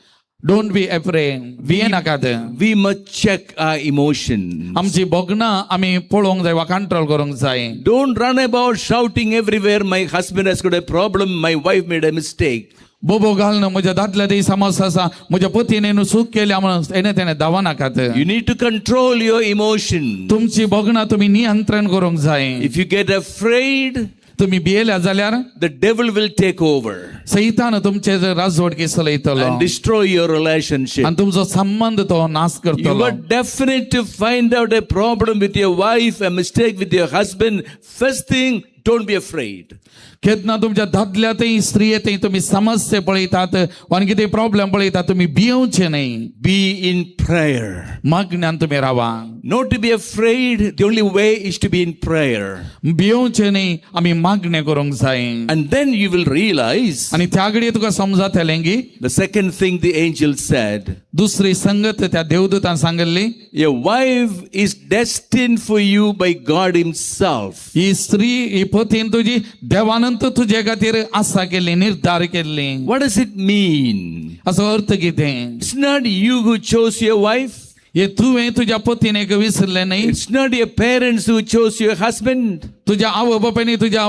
Don't be afraid. भिये नाकात. We must check our emotions. आमची भोगणां आमी पळोवंक जाय वा कंट्रोल करूंक जाय. Don't run about shouting everywhere, my husband has got a problem, my wife made a mistake. बोबो घालणं म्हज्या दादल्या थंय समस्या आसा म्हज्या पत्नीन चूक केल्या म्हणून एने तेने धांवा नाकात. You need to control your emotions. तुमची भोगणां तुम्ही नियंत्रण करूंक जाय. If you get afraid, तुम्ही भियेल्या जाल्यार the devil will take over सैतान तुमचे राजवडकी चलयतलो and destroy your relationship. आणि तुमचो संबंध तो नाश You करतलो. are definite to find out a problem with your wife, a mistake with your husband. First thing, don't be afraid. केन्ना तुमच्या दादल्या थंय स्त्रिये थंय तुम्ही समस्या पळयतात वा कितें प्रॉब्लेम पळयतात तुम्ही भियेवचे न्हय. Be in prayer. मागण्यान तुम्ही रावा. Not to be afraid, the only way is to be in prayer. भियेवचे न्हय आमी मागणे करूंक जाय. And then you will realize आणि त्या घडये तुका समजतलें की the second thing the angel said. दुसरी संगत त्या देवदूतान सांगल्ली Your wife is destined for you by God himself. ही स्त्री ही पत्नी तुझी देवानंत तुझे खातीर आसा केल्ली निर्धार केल्ली. What does it mean? असो अर्थ कितें? It's not you who chose your wife. हे तुवें तुज्या पत्नीक विसरलें न्हय. It's not your parents who chose your husband. तुज्या आवय बापायनी तुज्या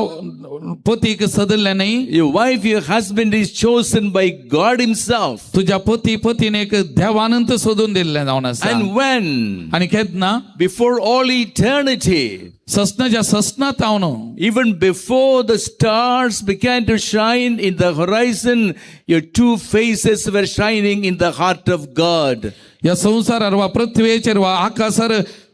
पतीक सदरलें न्हय. Your wife, your husband is chosen by God himself. तुज्या पत्नीक देवानंत सोदून दिल्लें जावन आसा. And when? आनी केन्ना? Before all eternity. ससनाच्या ससनात हांव Even before the stars began to shine in the horizon, your two faces were shining in the heart of God. ह्या संवसारार वा पृथ्वीचेर वा आकाशार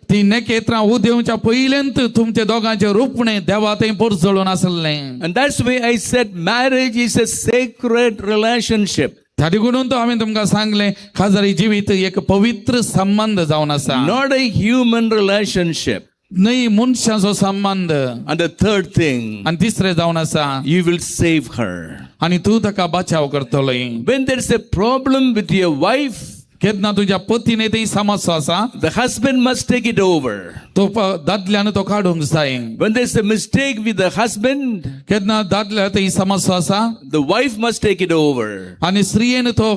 ती नखेत्रां उदेवच्या पयल्यांत तुमचे दोगांचे रूपणे देवा थंय परजळून आसलें. And that's why I said marriage is a sacred relationship. त्या देखून तो हांवें तुमकां सांगलें खाजरी जिवीत एक पवित्र संबंध जावन आसा. Not a human relationship. न्हय मनशाचो संबंध. And the third thing, आनी तिसरें जावन आसा you will save her. आनी तूं ताका बचाव करतलो. When there's a problem with your wife, केन्ना तुज्या पत्नीने थंय समस्या आसा the husband must take it over. तो दादल्यान तो काडूंक जाय. When there's a mistake with the husband, केन्ना दादल्या थंय समस्या आसा the wife must take it over आनी स्त्रियेन तो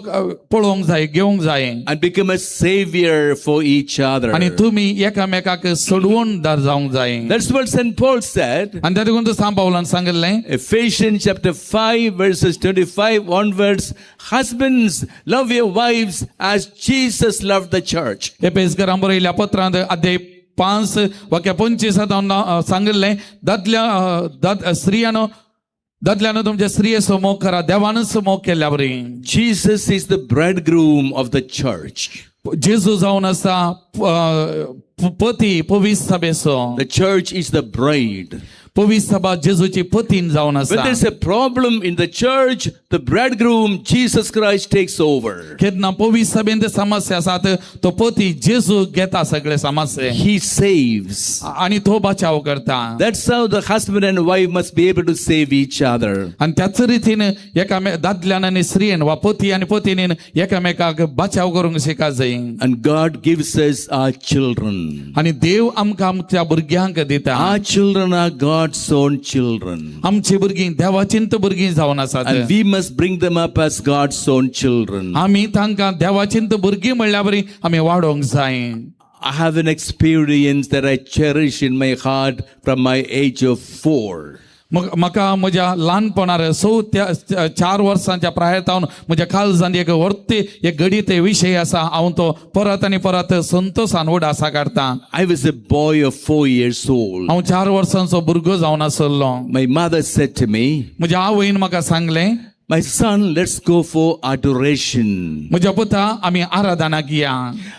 पळोवंक जाय घेवंक जाय. and become a savior for each other. आनी तुमी एकामेकाक सोडवणदार जावंक जाय. That's what St. Paul said. आनी त्या देखून सांग पावलान सांगलें Ephesians chapter 5 verses 25 onwards, husbands, love your wives as Jesus loved the church. एपेसकारां बरयल्ल्या पत्रांत अध्याय 5 वाक्य 25 सांगलें दादल्यानो तुमच्या स्त्रियेचो मोग करा देवानच मोग केल्या बरी. Jesus is the bridegroom of the church. जेजू जावन आसा पती पवित्र सभेचो. The church is the bride. पवित्र सभा जेजूची पतीन जावन When आसा. there's a problem in the church, the bridegroom, Jesus Christ, takes over. केन्ना पवित्र सभेंत समस्या आसात तो पती जेजू घेता सगळे समस्ये He saves. आणि तो बचाव करता. That's how the husband and wife must be able to save each other. आणि त्याच रितीन दादल्यान आनी स्त्रियेन वा पती आनी पत्नीन एकामेकाक बचाव करूंक शिका जाय. And God gives us our children. आणि देव आमकां आमच्या भुरग्यांक दिता. Our children are God's own children. आमची भुरगीं देवाचींत भुरगीं जावन आसात. And we must bring them up as God's own children. आमी तांकां देवाचींत भुरगीं म्हणल्या बरी आमी वाडोवंक जाय. I have an experience that I cherish in my heart from my age of 4. म्हाका म्हज्या ल्हानपणार 4 वर्सांच्या प्रायतावन म्हज्या काळजांत एक व्हडते एक घडीत विशय आसा. हांव तो परत आनी परत संतोषान उडासा काडटा. I was a boy of 4 years old. हांव 4 वर्सांचो भुरगो जावन आसलो. My mother said to me, म्हज्या आवयन म्हाका सांगलें, my son, let's go for adoration. म्हज्या पुता आमी आराधनाक या.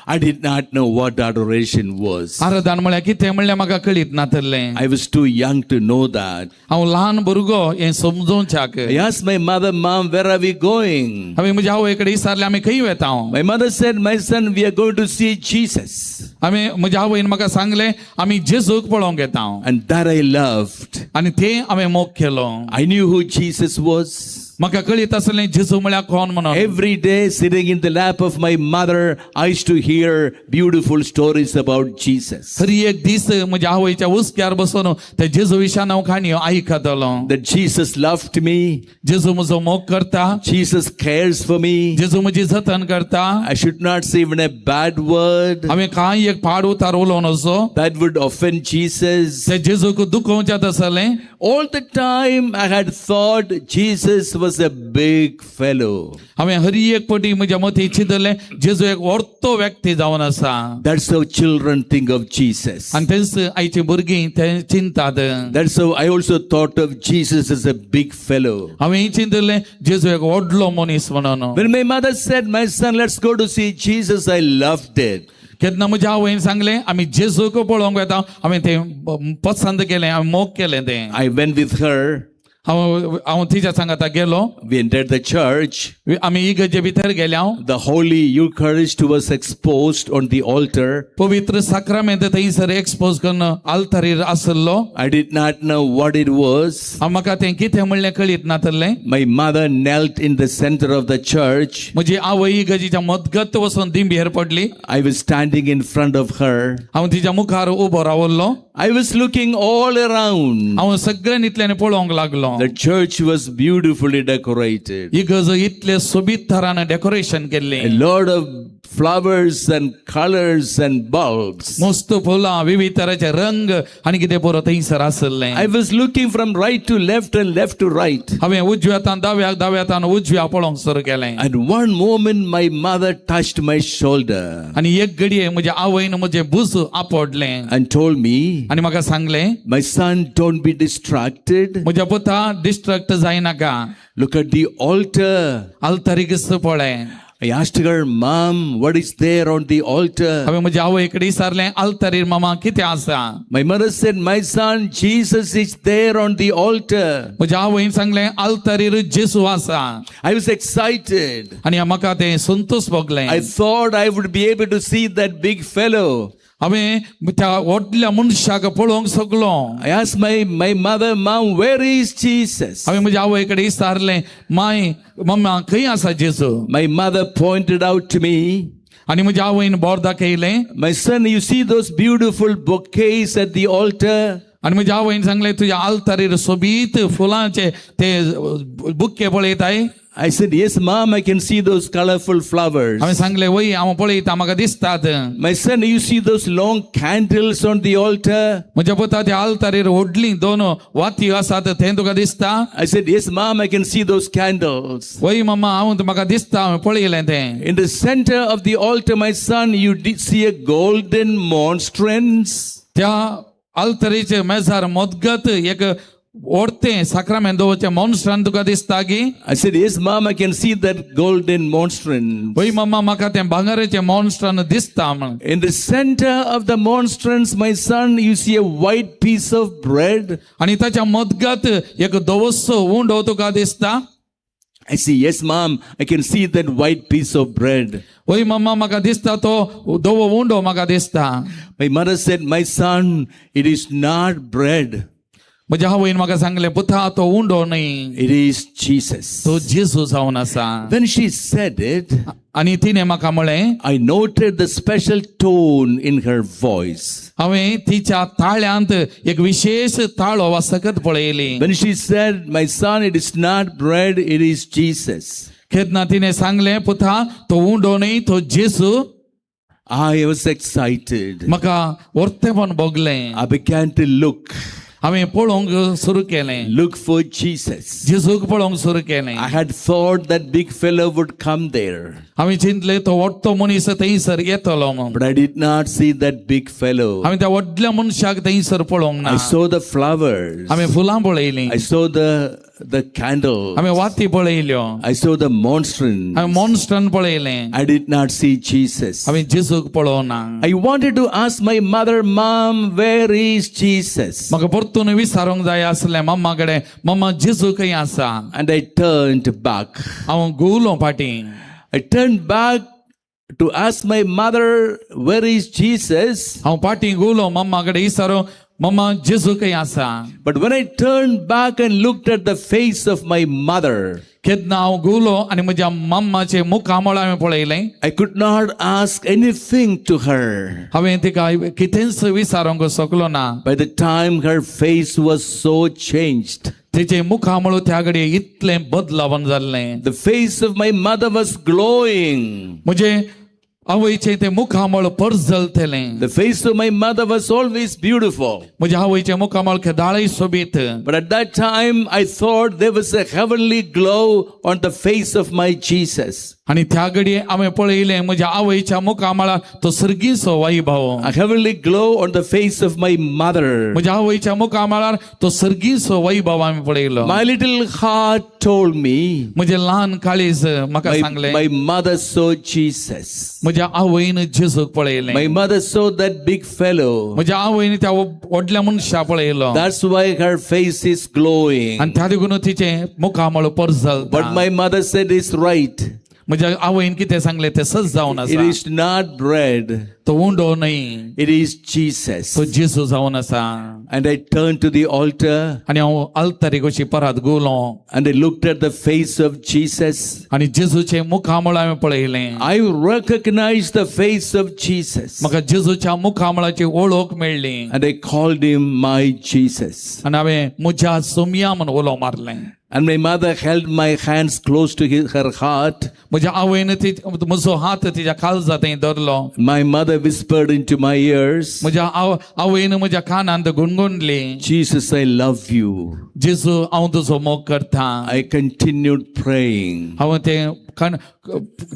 I did not know what adoration was. आराधन म्हळ्यार कितें म्हणल्यार म्हाका कळीत नासलें. I was too young to know that. हांव ल्हान भुरगो हें समजोवच्याक. I asked my mother, Mom, where are we going? हांवें म्हज्या आवय कडेन विचारलें आमी खंय वता. My mother said, my son, we are going to see Jesus. म्हज्या आवयन म्हाका सांगलें आमी जेजूक पळोवंक येता. And that I loved. आनी तें हांवें मोग केलो. I knew who Jesus was. म्हाका कळीत आसलें जेजू म्हळ्यार कोण म्हणून. Every day sitting in the lap of my mother, I used to hear beautiful stories about Jesus. हर एक दीस म्हज्या आवयच्या उस्क्यार बसून त्या जेजू विशयान हांव काणयो आयकतालो. That Jesus loved me. जेजू म्हजो मोग करता. Jesus cares for me. जेजू म्हजी जतन करता. I should not say even a bad word हांवें कांय एक पाड उतार उलोवन असो that would offend Jesus. त्या जेजूक दुखोवच्यात आसलें. All the time I had thought Jesus was a big fellow. हांवें हर एक पटी म्हज्या मती चिंतलें जेजू एक व्हडतो व्यक्ती जावन आसा. That's how children think of Jesus. आनी तेच आयची भुरगीं ते चिंतात. That's how I also thought of Jesus as a big fellow. हांवें चिंतलें जेजू एक व्हडलो मनीस म्हणून. When my mother said, my son, let's go to see Jesus, I loved it. केन्ना म्हज्या आवयन सांगलें आमी जेजूक पळोवंक वता. हांवें तें पसंद केलें, हांवें मोग केलें तें. I went with her. हांव तिच्या सांगाता गेलो. We entered the church. आमी इगर्जे भितर गेले. The Holy Eucharist was exposed on the altar. पवित्र साक्रामेंत थंयसर एक्सपोज करून आल्तारीर आसलो. I did not know what it was. म्हाका तें कितें म्हणलें कळीत नासलें. My mother knelt in the center of the church. म्हजी आवय इगर्जेच्या मजगत वचून दिंबेर पडली. I was standing in front of her. हांव तिच्या मुखार उबो रावल्लो. I was looking all around. हांव सगळे नितल्यान पळोवंक लागलो. The church was beautifully decorated. इगर्ज इतले सोबीत तरान डेकोरेशन केल्लें. A lot of flowers and colors and bulbs. मस्त फुलां विविध तरांचे रंग आनी कितें पुरो थंयसर आसलें. I was looking from right to left and left to right. हांवें उजव्यातान दाव्यातान उजव्या पळोवंक सुरू केलें. At one moment my mother touched my shoulder आनी एक घडये म्हज्या आवयन म्हजें भूस आपडलें and told me, आनी म्हाका सांगलें, my son, don't be distracted. म्हज्या पुता डिस्ट्रॅक्ट जायनाका. Look at the altar. आल्तारीक पळय. I asked her, Mom, what is there on the altar? हांवें म्हज्या आवय कडेन विचारलें आल्तारीर मामा कितें आसा. My mother said, my son, Jesus is there on the altar. म्हज्या आवयन सांगलें आल्तारीर जेजू आसा. I was excited. आनी म्हाका तें संतोश भोगलें. I thought I would be able to see that big fellow. हांवें त्या व्हडल्या मनशाक पळोवंक शकलो. I asked my mother, Mom, where is Jesus? हांवें म्हज्या आवय कडेन विचारलें, माय मम्मा खंय आसा जेजू. My mother pointed out to me, आनी म्हज्या आवयन बोर दाखयलें. my son, you see those beautiful bouquets at the altar? आनी म्हज्या आवयन सांगलें तुज्या आल्तारीर सोबीत फुलांचे ते bouquet पळयताय. I said, yes, Mom, I can see those colorful flowers. हांवें सांगलें वय हांव पळयता म्हाका दिसतात. My son, you see those long candles on the altar? म्हज्या पुता त्या आल्तारीर व्हडलीं 2 वातयो आसात तें तुका दिसता. I said, yes, Mom, I can see those candles. वय मम्मा हांव म्हाका दिसता हांवें पळयलें तें. In the center of the altar, my son, you did see a golden monstrance. त्या आल्तारीचे मेजार मजगत एक ओढते साक्रामेंटोचे मॉन्स्ट्रान तुका दिसता की I said, yes, Mom, I can see that golden monstrance. वय मम्मा म्हाका ते भांगाराचे मॉन्स्ट्रान दिसता म्हण In the center of the monstrance, my son, you see a white piece of bread. आणि ताच्या मदगत एक दवस्सो उंडो तुका दिसता I say, yes, Mom, I can see that white piece of bread. वय मम्मा म्हाका दिसता तो दवो उंडो म्हाका दिसता My mother said, my son, it is not bread. म्हज्या आवयन म्हाका सांगलें पुता तो उंडो न्ही It is Jesus. तो जेजू जावन आसा When she said it, आणि तिने म्हाका म्हळें I noted the special tone in her voice. हांवें तिच्या ताळ्यांत एक विशेष ताळो वा सकत पळयली When she said, my son, it is not bread, it is Jesus. केन्ना तिने सांगलें पुता तो उंडो न्ही तो जेजू I was excited. म्हाका वर्तेपण भोगलें I began to look हांवें पळोवंक सुरू केलें for Jesus. जेजूक पळोवंक सुरू केलें I had thought that big fellow would come there, हांवें चिंतलें तो व्हडलो मनीस थंयसर येतलो म्हूण but I did not see that big fellow. हांवें त्या व्हडल्या मनशाक थंयसर पळोवंक ना I saw the flowers. हांवें फुलां पळयलीं I saw the candle. हांवें वाती पळयल्यो I saw the monstrance. हांवें मॉन्स्ट्रान पळयलें I did not see Jesus. हांवें जेजूक पळोवना I wanted to ask my mother, Mom, where is Jesus? म्हाका परतून विचारूंक जाय आसलें मम्मा कडेन मम्मा जेजू खंय आसा And I turned back. हांव घुवलो फाटीं I turned back to ask my mother, where is Jesus? हांव फाटीं घुवलो मम्मा कडेन विचारूं मम्मा जेजू खंय आसा But when I turned back and looked at the face of my mother, केन्ना हांव घुवलो आनी म्हज्या मम्माचे मुखामळ हांवें पळयलें I could not ask anything to her. हांवें तिका कितेंच विचारूंक शकलो ना By the time her face was so changed, तिचे मुखामळ त्या घडये इतलें बदलावन जाल्लें the face of my mother was glowing. म्हजे आवयचें तें मुखामळ परजलतलें The face of my mother was always beautiful. म्हज्या आवयचें मुखामळ केदाळय सोबीत But at that time, I thought there was a heavenly glow on the face of my Jesus. आनी त्या घडये हांवें पळयलें म्हज्या आवयच्या मुखामळार तो सर्गीचो वैभव A heavenly glow on the face of my mother. म्हज्या आवयच्या मुखामळार तो सर्गीचो वैभव हांवें पळयलो My little heart told me, म्हजें ल्हान काळीज म्हाका सांगलें my mother saw Jesus. म्हज्या आवयन जेजूक पळयलें My mother saw that big fellow. म्हज्या आवयन त्या व्हडल्या मनशा पळयलो That's why her face is glowing. आनी त्या देखून तिचें मुखामळ But परजलता my mother said it's right. म्हज्या आवयन कितें सांगलें तें सच जावन It आसा is not bread. तो उंडो न्ही It is Jesus. तो जेजू जावन आसा And I turned to the altar आनी हांव आल्तारीक अशी परत घुवलो and I looked at the face of Jesus. आनी जेजूचें मुखामळ हांवें पळयलें I recognized the face of Jesus. म्हाका जेजूच्या मुखामळाची वळख मेळ्ळी And I called him my Jesus. आनी हांवें म्हज्या सोमया म्हूण उलो मारलें And my mother held my hands close to her heart. म्हज्या आवयन म्हजो हात तिच्या काळजांत धरलो My mother whispered into my ears, म्हज्या आवयन म्हज्या कानांत गुणगुणली Jesus, I love you. जेजू हांव तुजो मोग करता I continued praying, हांव तें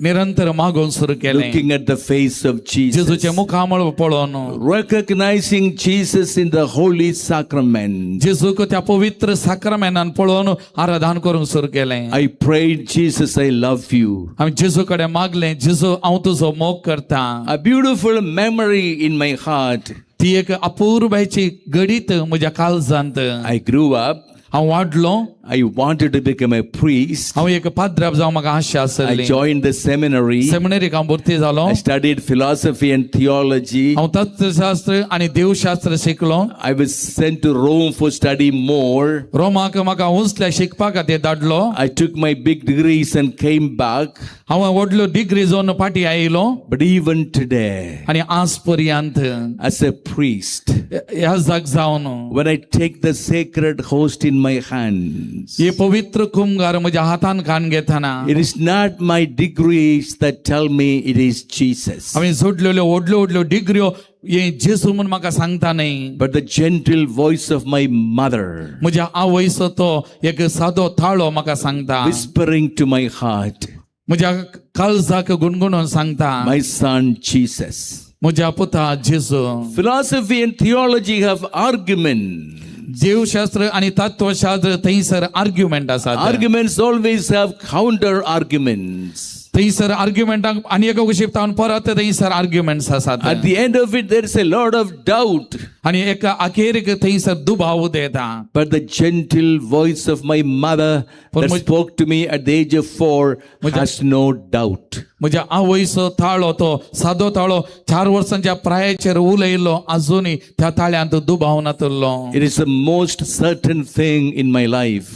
निरंतर मागोवन सुरू केलें looking at the face of Jesus, जेजूचें मुखामळ पळोवन recognizing Jesus in the holy sacrament. जेजूक त्या पवित्र साक्रामेंतान पळोवन आराधन करूंक सुरू केलें I prayed, Jesus, I love you. हांवें जेजू कडेन मागलें जेजू हांव तुजो मोग करता A beautiful memory in my heart. ती एक अपूर्वाची घडीत म्हज्या काळजांत I grew up. हांव वाडलो I wanted to become a priest. हांव एक पाद्राप जावं म्हाका आशा I आसली joined the seminary. सेमिनरीक हांव भरती जालो I studied philosophy and theology. हांव तत्वशास्त्र आनी देवशास्त्र शिकलो I was sent to Rome for study more. रोमाक म्हाका उंचल्या शिकपा खातीर धाडलो I took my big degrees and came back. हांव व्हडल्यो डिग्री जावन फाटीं आयलो But even today, आनी आज पर्यंत as a priest, ह्या जाग जावन when I take the sacred host in my hands, हे पवित्र कुंभार म्हज्या हातान खान घेतना it is not my degrees that tell me it is Jesus, हांवें जोडलेल्यो व्हडल्यो व्हडल्यो डिग्र्यो हे जेजू म्हूण म्हाका सांगता न्ही but the gentle voice of my mother म्हज्या आवयचो तो एक सादो थाळो म्हाका सांगता whispering to my heart, म्हज्या काळजाक गुणगुणून सांगता my son Jesus. म्हज्या पुता जेजू Philosophy and theology have argument. देवशास्त्र आणि तत्वशास्त्र थंयसर आर्ग्युमेंट आसात. Arguments always have counter arguments. थंयसर आर्ग्युमेंटाक आनी एका शिफ्तावन परत थंयसर आर्ग्युमेंट्स आसात. At the end of it, there is a lot of doubt. आणि एका अखेरेक थंयसर दुबाव उदय येता. But the gentle voice of my mother that spoke to me at the age of 4 has no doubt. म्हज्या आवयचो ताळो तो सादो ताळो 4 वर्सांच्या प्रायाचेर उलयल्लो आजुनय त्या ताळ्यांत दुबाव नातल्लो. It is the most certain thing in my life.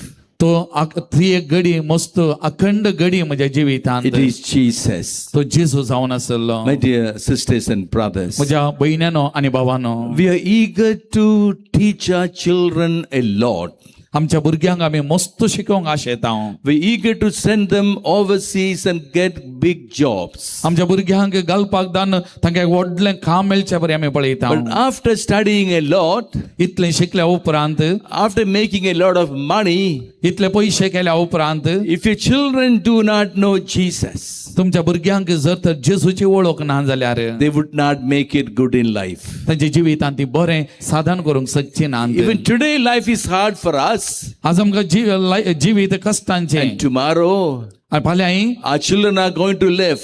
ती एक घडी मस्त अखंड घडी म्हज्या जिवितांत. It is Jesus. तो जेजू जावन आसलो. My dear sisters and brothers, म्हज्या भयण्यानो आनी भावानो, we are eager to teach our children a lot. आमच्या भुरग्यांक आमी मस्त शिकोवंक आशेता. We're eager to send them overseas and get big jobs. आमच्या भुरग्यांक घालपाक दान तांकां व्हडलें काम मेळचे बरें आमी पळयता. But after studying a lot, इतलें शिकल्या उपरांत, after making a lot of money, इतले पयशे केल्या उपरांत, if your children do not know Jesus, तुमच्या भुरग्यांक जर तर जेजूची वळख ना जाल्यार they would not make it good in life. तांच्या जिवितांत ती बरें साधन करूंक शकची ना. Even today, life is hard for us. आज आमकां जिवीत कश्टांचें. And tomorrow, आनी फाल्यां our children are going to live.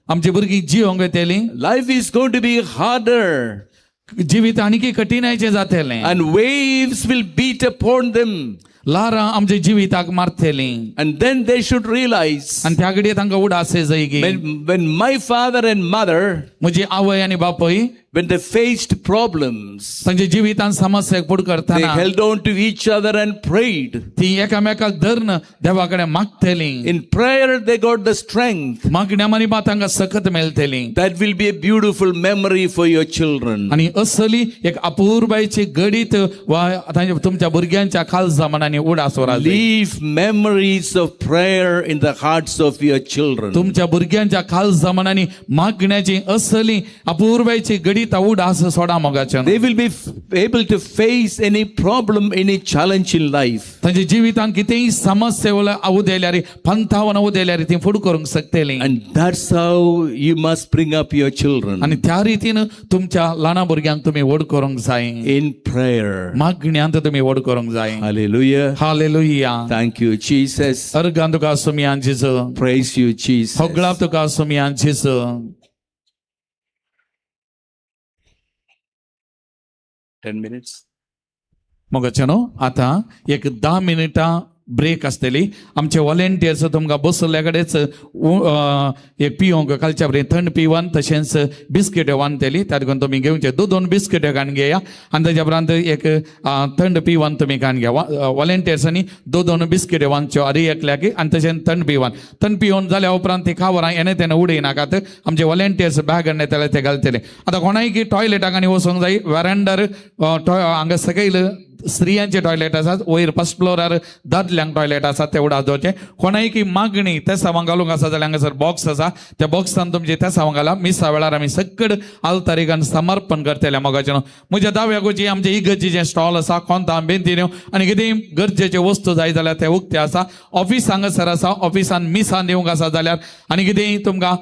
आमची भुरगीं जियोंक येतलीं. Life is going to be harder. जिवीत आनीक कठिनायचें जातलें. And waves will beat upon them. लारां आमच्या जिविताक मारतलीं. And then they should realize, आनी त्या घडये तांकां उडास येयगी. when my father and mother, म्हजी आवय आनी बापूय when they faced problems, तांच्या जिवितांत समस्याक फुड they करतना held on to each other and prayed. ती एकामेकाक धरून देवा कडेन मागतलीं. In prayer, they got the strength. मागण्या मनिबा तांकां सकत मेळटलीं. That will be a beautiful memory for your children. आनी असली एक अपूर्वायची घडीत वा तुमच्या भुरग्यांच्या खाल जमान्यांनी उडास वराली. Leave memories of prayer in the hearts of your children. तुमच्या भुरग्यांच्या खाल जमान्यांनी मागण्याची असली अपूर्वायची घडी ता उडास सोडा मोगाचें. They will be able to face any problem, any challenge in life. तांच्या जिवितांत कितेंय समस्या उदेल्यार पंथावन उदेल्यार ती फुड करूंक शकतलीं. And that's how you must bring up your children. आनी त्या रितीन तुमच्या ल्हान भुरग्यांक तुमी व्हड करूंक जाय. In prayer. मागण्यांत तुमी व्हड करूंक जाय. Hallelujah. Hallelujah. Thank you, Jesus. अर्गां तुका सुमयान जेजू. Praise you, Jesus. होगळां तुका सुमयान जेजू. 10 minutes. मोगाचेनो आतां एक 10 मिनिटां ब्रेक आसतली. आमचे व्हॉलेंटियर्स तुमकां बसले कडेच एक पिवंक कालच्या बरें थंड पिवन तशेंच बिस्किट वानतली. त्या देखून तुमी घेवचे 2 बिस्किट कान घेया आनी ताच्या उपरांत एक थंड पिवन तुमी कान घ्या. व्हॉलेंटियर्सांनी 2 बिस्किट वानच्यो आनी एकल्याक आनी तशेंच थंड पिवन जाल्या उपरांत ती खावरां येणे तेन्ना उडय नाकात. आमचे व्हॉलेंटियर्स बॅग येतले ते घालतले. आतां कोणाय टॉयलेटाक आनी वचूंक जाय. वॅरांडार हांगा सकयल स्त्रियांचे टॉयलेट आसात. वयर फर्स्ट फ्लोरार दादल्यांक टॉयलेट आसात ते उडावचे. कोणाय की मागणी त्या सावां घालूंक आसा जाल्यार हांगासर बॉक्स आसा. त्या बॉक्सान तुमचे त्या सावां घाला. मिसा वेळार आमी सकड आलतारीकान समर्पण करतले मोगाचें. म्हज्या दाव्याकूची आमचे इगर्जीचे स्टॉल आसा. कोंतां बेंतिन्यो आनी कितेंय गरजेचे वस्तू जाय जाल्यार ते उक्ते आसा. ऑफिस हांगासर आसा. ऑफिसान मिसा दिवंक आसा जाल्यार आनी कितेंय तुमकां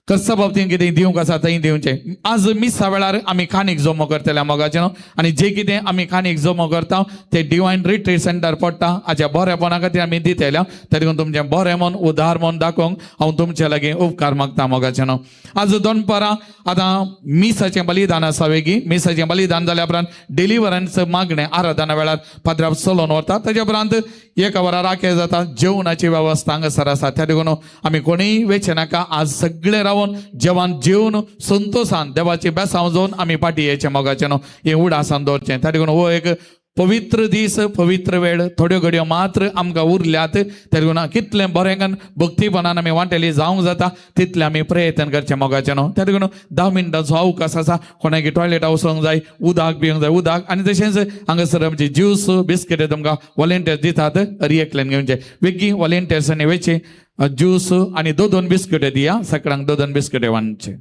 कसा बाबतीन कितें दिवंक आसा थंय दिवचें. आज मिसा वेळार आमी खानीक जमो करतले मोगाचें. आनी जें कितें आमी खानीक जमो करता तें डिवायन रिट्रीट सेंटर पडटा हाच्या बरेपणा खातीर आमी दितल्या. त्या देखून तुमचें बरें मन उदार मन दाखोवंक हांव तुमचे लागीं उपकार मागता मोगाचें. आज दनपारां आतां मिसाचें बलिदान आसा वेगी. मिसाचें बलिदान जाल्या उपरांत डिलिव्हरन्स मागणें आराधना वेळार पाद्राप चलोवन व्हरता. ताच्या उपरांत 1 वरां राखय जाता. जेवणाची वेवस्था हांगासर आसा. त्या देखून आमी कोणीय वेचे नाका. आज सगळे रावन जेवण जेवन संतोषान देवाची बेसांव जावन आमी फाटी येचें मोगाचें. हें उडासान दवरचें. त्या देखून हो एक पवित्र दीस पवित्र वेळ थोड्यो घडयो मात्र आमकां उरल्यात. त्या देखून कितलें बरें भक्तीपणान आमी वांटेली जावंक जाता तितलें आमी प्रयत्न करचें मोगाचें. त्या देखून 10 मिनटांचो अवकाश आसा. कोणाक टॉयलेटा वचोंक जाय उदक पिवंक जाय उदक आनी तशेंच हांगासर आमचे ज्यूस बिस्किट तुमकां व्हॉलेंटियर्स दितात. रियेकल्यान घेवचे. वेगी व्हॉलेंटियर्सांनी वेचे ज्यूस आनी 2 बिस्किट दिया. सकाळांक 2 बिस्किट वानचे.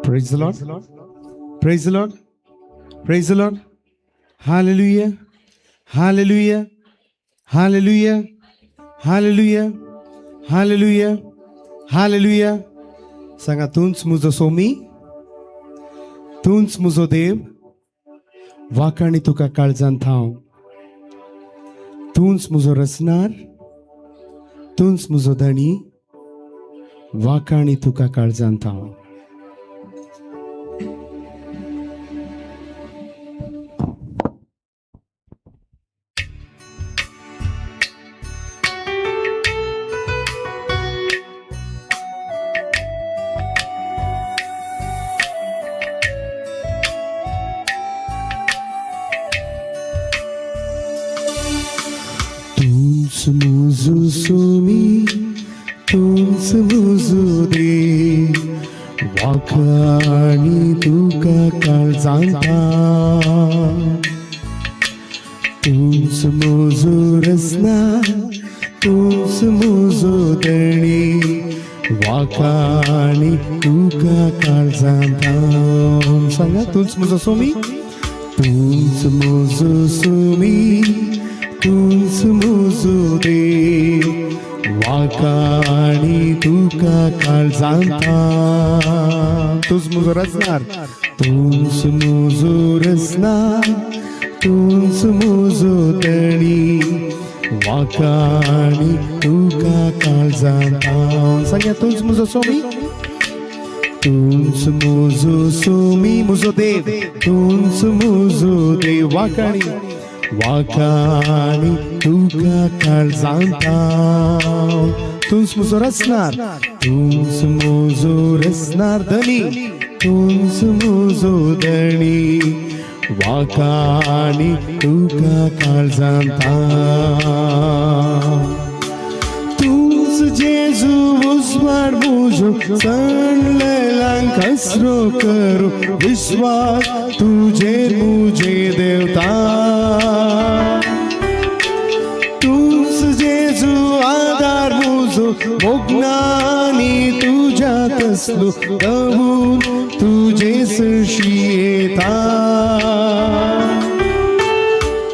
Praise the Lord. Praise the Lord. Praise the Lord. Hallelujah. Hallelujah. Hallelujah. Hallelujah. Hallelujah. Hallelujah. सांगा तूच मुजो सोमी, तूच मुजो देव, वाकाणी तुका काळजांत हांव. तूच मुजो रचणार, तूच मुजो धणी, वाकाणी तुका काळजांत हांव. मुजो दे वाखाणी तुका काळजांता तूच मुजो रसना तूच मुजो दणी वाखाणी तुका काळजांता सांगा तूच मुजो सोमी तूच मुजो सोमी तूच मुजो दे वाखाणी तुका काळजांता तूच मुजो रचणार तूच मुजो रचणार तूच मुजो दणी वाखाणी तुका काळजांता सांगा तूच मुजो सोमी तूच मुजो सोमी मुजो देव तूच मुजो देव वाखाणी वाखाणी तुका काळजांता तूच मुजो रचणार तूच मुजो रचणार दणी तूच मुजो दणी वाखाणी तुका काळजांता तूच जेजू उजवाड मुजो चणलेलांक कसरो करू विश्वास तुझेर मुझे देवता तूच जेजू आधार मुजो मोगनानी तुझ्यात असलो दवून तुझे सरशी येता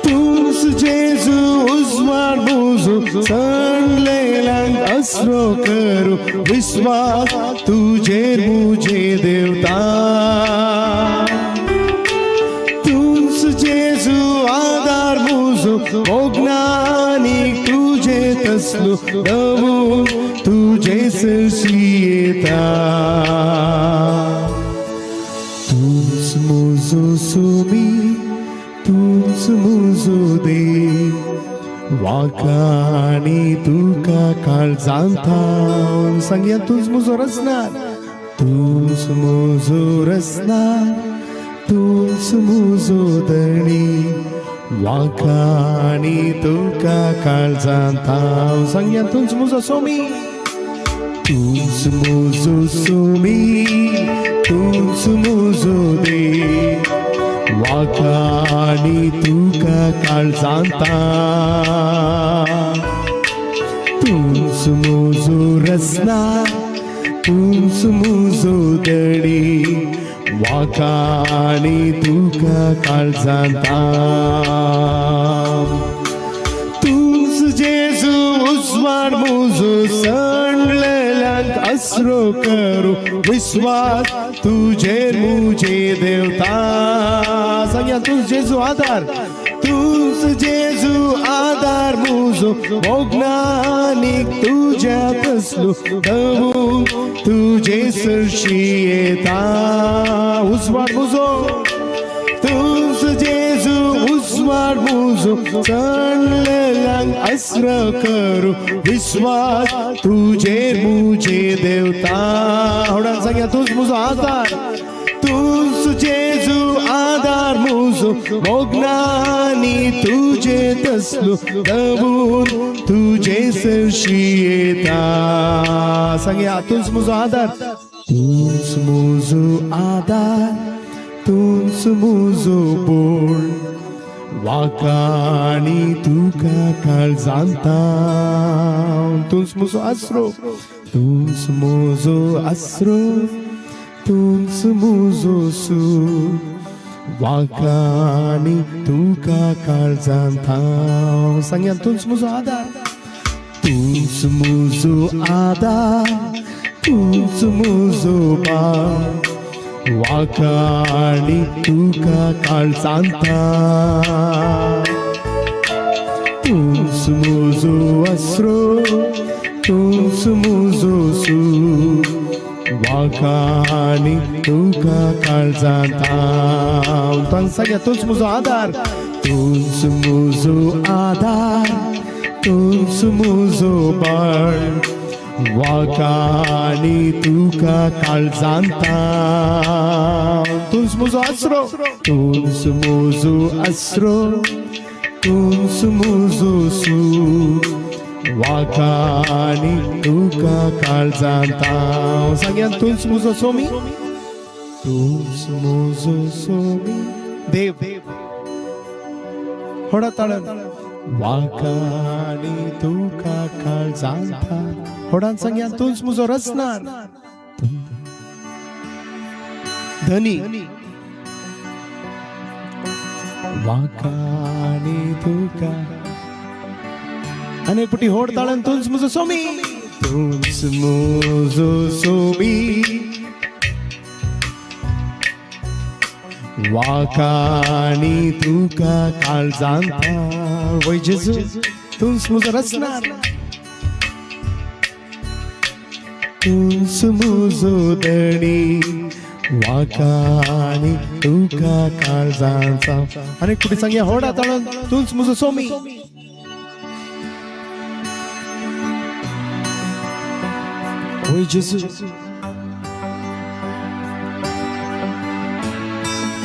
तूच जेजू उजवाड मुजो चणलेलांक असरो करू विश्वास तुझेर मुझे देवता तूच जेजू आधार मुजो मोगनानी तुझे तसलो दवून तुझे सरशी येता तूच मुजो सोमी तूच मुजो दे वाखाणी तुका काळजांता सांगया तूच मुजो रचणार तूच मुजो रचणार तूच मुजो दणी वाखाणी तुका काळजांता सांगया तूच मुजो सोमी तूच मुजो सोमी तूच मुजो दे वाखाणी तुका काळजांता तूच मुजो रचणार तूच मुजो दणी वाखाणी तुका काळजांता तूच जेजू उजवाड मुजो सणलेलांक असरो करू विश्वास तुझेर मुझे देवता सांगया तूच जेजू आधार तूच जेजू आधार मुजो मोगनानीक तुझ्यात असलो दवून तुझे सरशी येता उजवाड मुजो तूच जेजू उजवाड मुजो चणलेलांक अस्र करू विश्वास तुझेर मुझे देवता होडान सांगया तूच मुजो आधार तूच जेजू आधार मुजो मोगनानी तुझे तसलो दवून तुझे सरशी येता सांगया तूच मुजो आधार तूच मुजो आधार तूच मुजो बोळ वाखाणी तुका काळजांता तूच मुजो आसरो तूच मुजो आसरो तूच मुजो सूर वाखाणी तुका काळजांता सांगया तूच मुजो आधार तूच मुजो आधार तूच मुजो बाळ वाखाणी तुका काळजांता तूच मुजो आसरो तूच मुजो सूर वाखाणी तुका काळजांता सांगया तूच मुजो आधार तूच मुजो आधार तूच मुजो बाळ वाखाणी तुका काळजांता तूच मुजो आसरो तूच मुजो आसरो तूच मुजो सूर वाकानी तुका काळजांता सांगया तूच मुजो सोमी तूच मुजो सोमी देव होडा ताळन वाकानी तुका काळजांता होडान सांगया तूच मुजो रचणार धनी वाकानी तुका अनेक पुटी होड ताळन तूच मुजो सोमी तूच मुजो सोमी वाकानी तुका काळजांता वय जेजू तूच मुजो रचणार तूच मुजो धणी वाकानी तुका काळजांता अनेक पुटी सांगया होडा ताळन तूच मुजो सोमी वय जेजू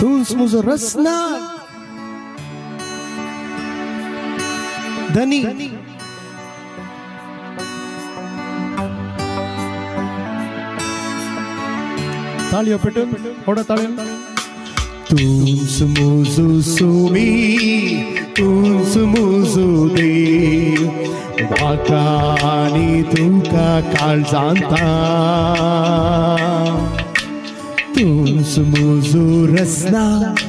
तूच मुजो रचणार धनी ताळयो पेटून होडा ताळ्यो तूच मुजो सोमी तूच मुजो देव वाकानी तुका काळजांता तूच मुजो रचणार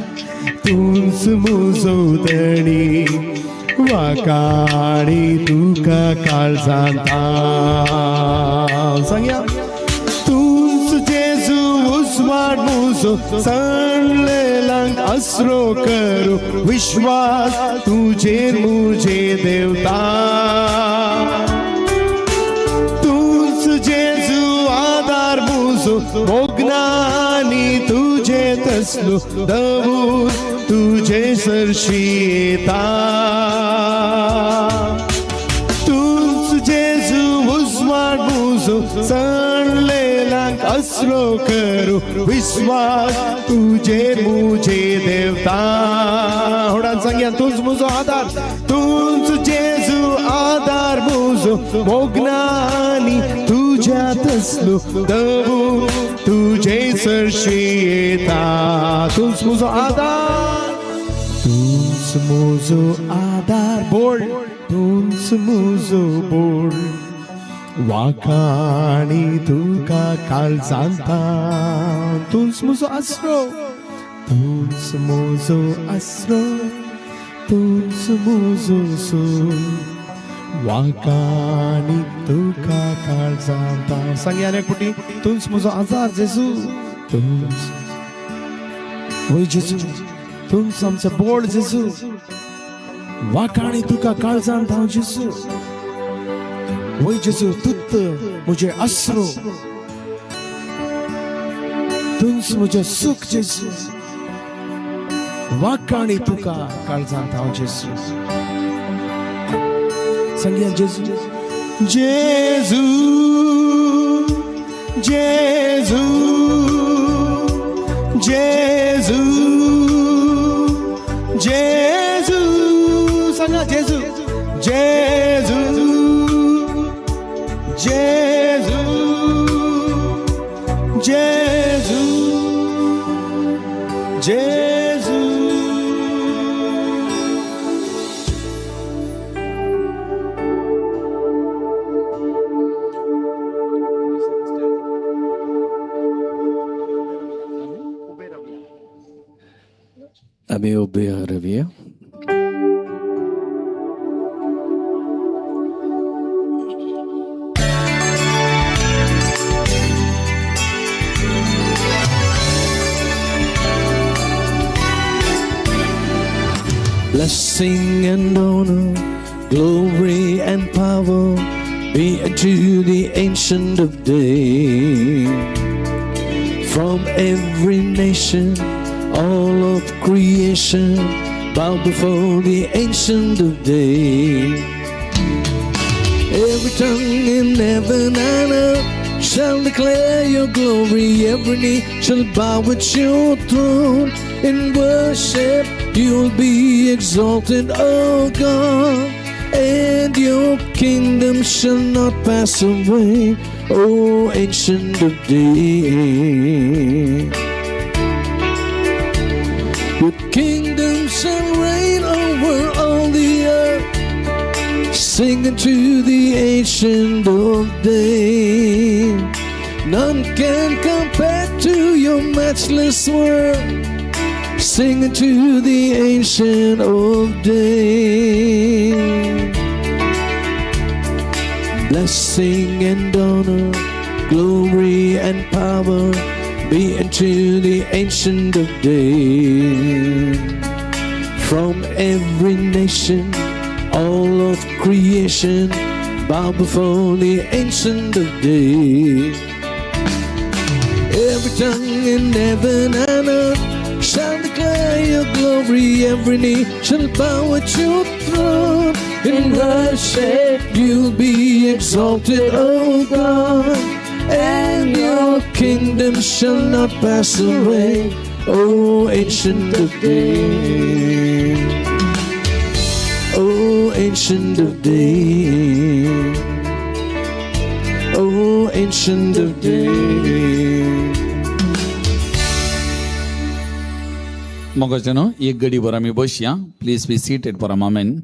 तूच मुजो धणी वाकानी तुका काळजांता सांगया तूच जेजू उजवाड मुजो सणलेलांक आसरो करू विश्वास तुजेर मुजे देवता तूच जेजू आधार मुजो मोगनानी तुजे तसलो दवूर तुजे सरशी येता तूच जेजू उजवाड मुजो सणलेलांक आसरो करू विश्वास तुजेर मुजे देवता होडान सांगया तूच मुजो आधार तूच जेजू आधार मुजो मोगनानी तुज्या तसलो दवूर तुजे सरशी येता तूच मुजो आधार तूच मुजो आधार बोल तूच मुजो बोल वाकानी तुका काळजांता तूच मुजो आसरो तूच मुजो आसरो तूच मुजो सूर वाकानी तुका काळजांता सांगया अनेक पुटी तूच मुजो आधार जेजू तूच वय जेजू तूच आमचो बोड जेजू वाकानी तुका काळजांता जेजू वय जेजू तुत मुजे आसरो तूच मुजे सुख जेजू वाकानी तुका काळजांता जेजू सांगया जेजू जेजू जेजू जेजू जेजू सांगा जेजू जेजू जेजू जेजू जेजू आम्ही उभे राहूया. Blessing and honor, glory and power be unto the Ancient of Days. From every nation, all of creation, bow before the Ancient of Days. Every tongue in heaven and earth shall declare your glory. Every knee shall bow at your throne. In worship you'll be exalted, oh God. and your kingdom shall not pass away, O Ancient of Days. Your kingdom shall reign over all the earth. Sing unto the Ancient of Days. None can compare to your matchless word. Sing unto the Ancient of Days. Blessing and honor, glory and power be unto the Ancient of Days. From every nation, all of creation, bow before the Ancient of Days. Every tongue in heaven and earth shall declare your glory. Every knee shall bow at your throne. In worship you'll be exalted, O God, and your kingdom shall not pass away, O Ancient of Days. O Ancient of Days. O Ancient of Days. मोगाचनो एक घडीभर आम्ही बसया. Please be seated for a moment.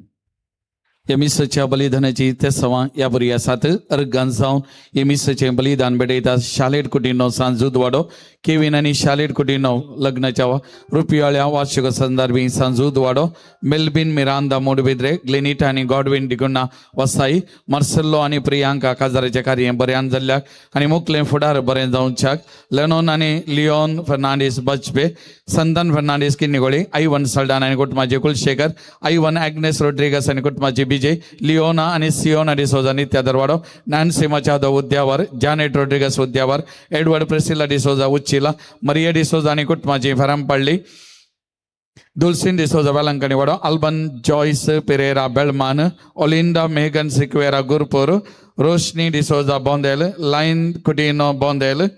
यमिसच्या बलिदानाची ते सवा या बरयासात organ जावन यमिसचे बलिदान बेडयता. शालेट कुटीनो सांजूद वाडो केविन आणि शालेट कुटीनो लग्नाच्या रुपयाळ्या वार्षिक संदर्भी सांजूद वाडो मेल्बिन मिरांदा मोडबिद्रे ग्लेनिटा आणि गॉडविन डिगुन्ना वसाई मार्सेलो आणि प्रियांका काजाराचे कार्य बऱ्यान जाल्ल्याक आणि मुखले फुडार बरें जावच्याक लेनोन आणि लिओन फर्नांडीस बचपे संतान फर्नांडीस किन्निगोळी आयवन सल्डान आणि कुटुंबाचे कुलशेखर आयवन ॲग्नेस रोड्रिगस आणि कुटुंबाचे विजय लिओना आणि सिओना डिसोजा नित्या दरवाडो Nancy Machado Udyavar Janet Rodrigues Udyavar Edward Priscilla D'Souza Uchila Maria D'Souza आणि कुटुंबाची फरमपल्ली दुल्सिन डिसोजा वेलंकणी वाडो Alban Joyce Pereira Belman Olinda Megan Sequeira Gurpur Roshni D'Souza Bondel लाइन कुटिनो बोंदेल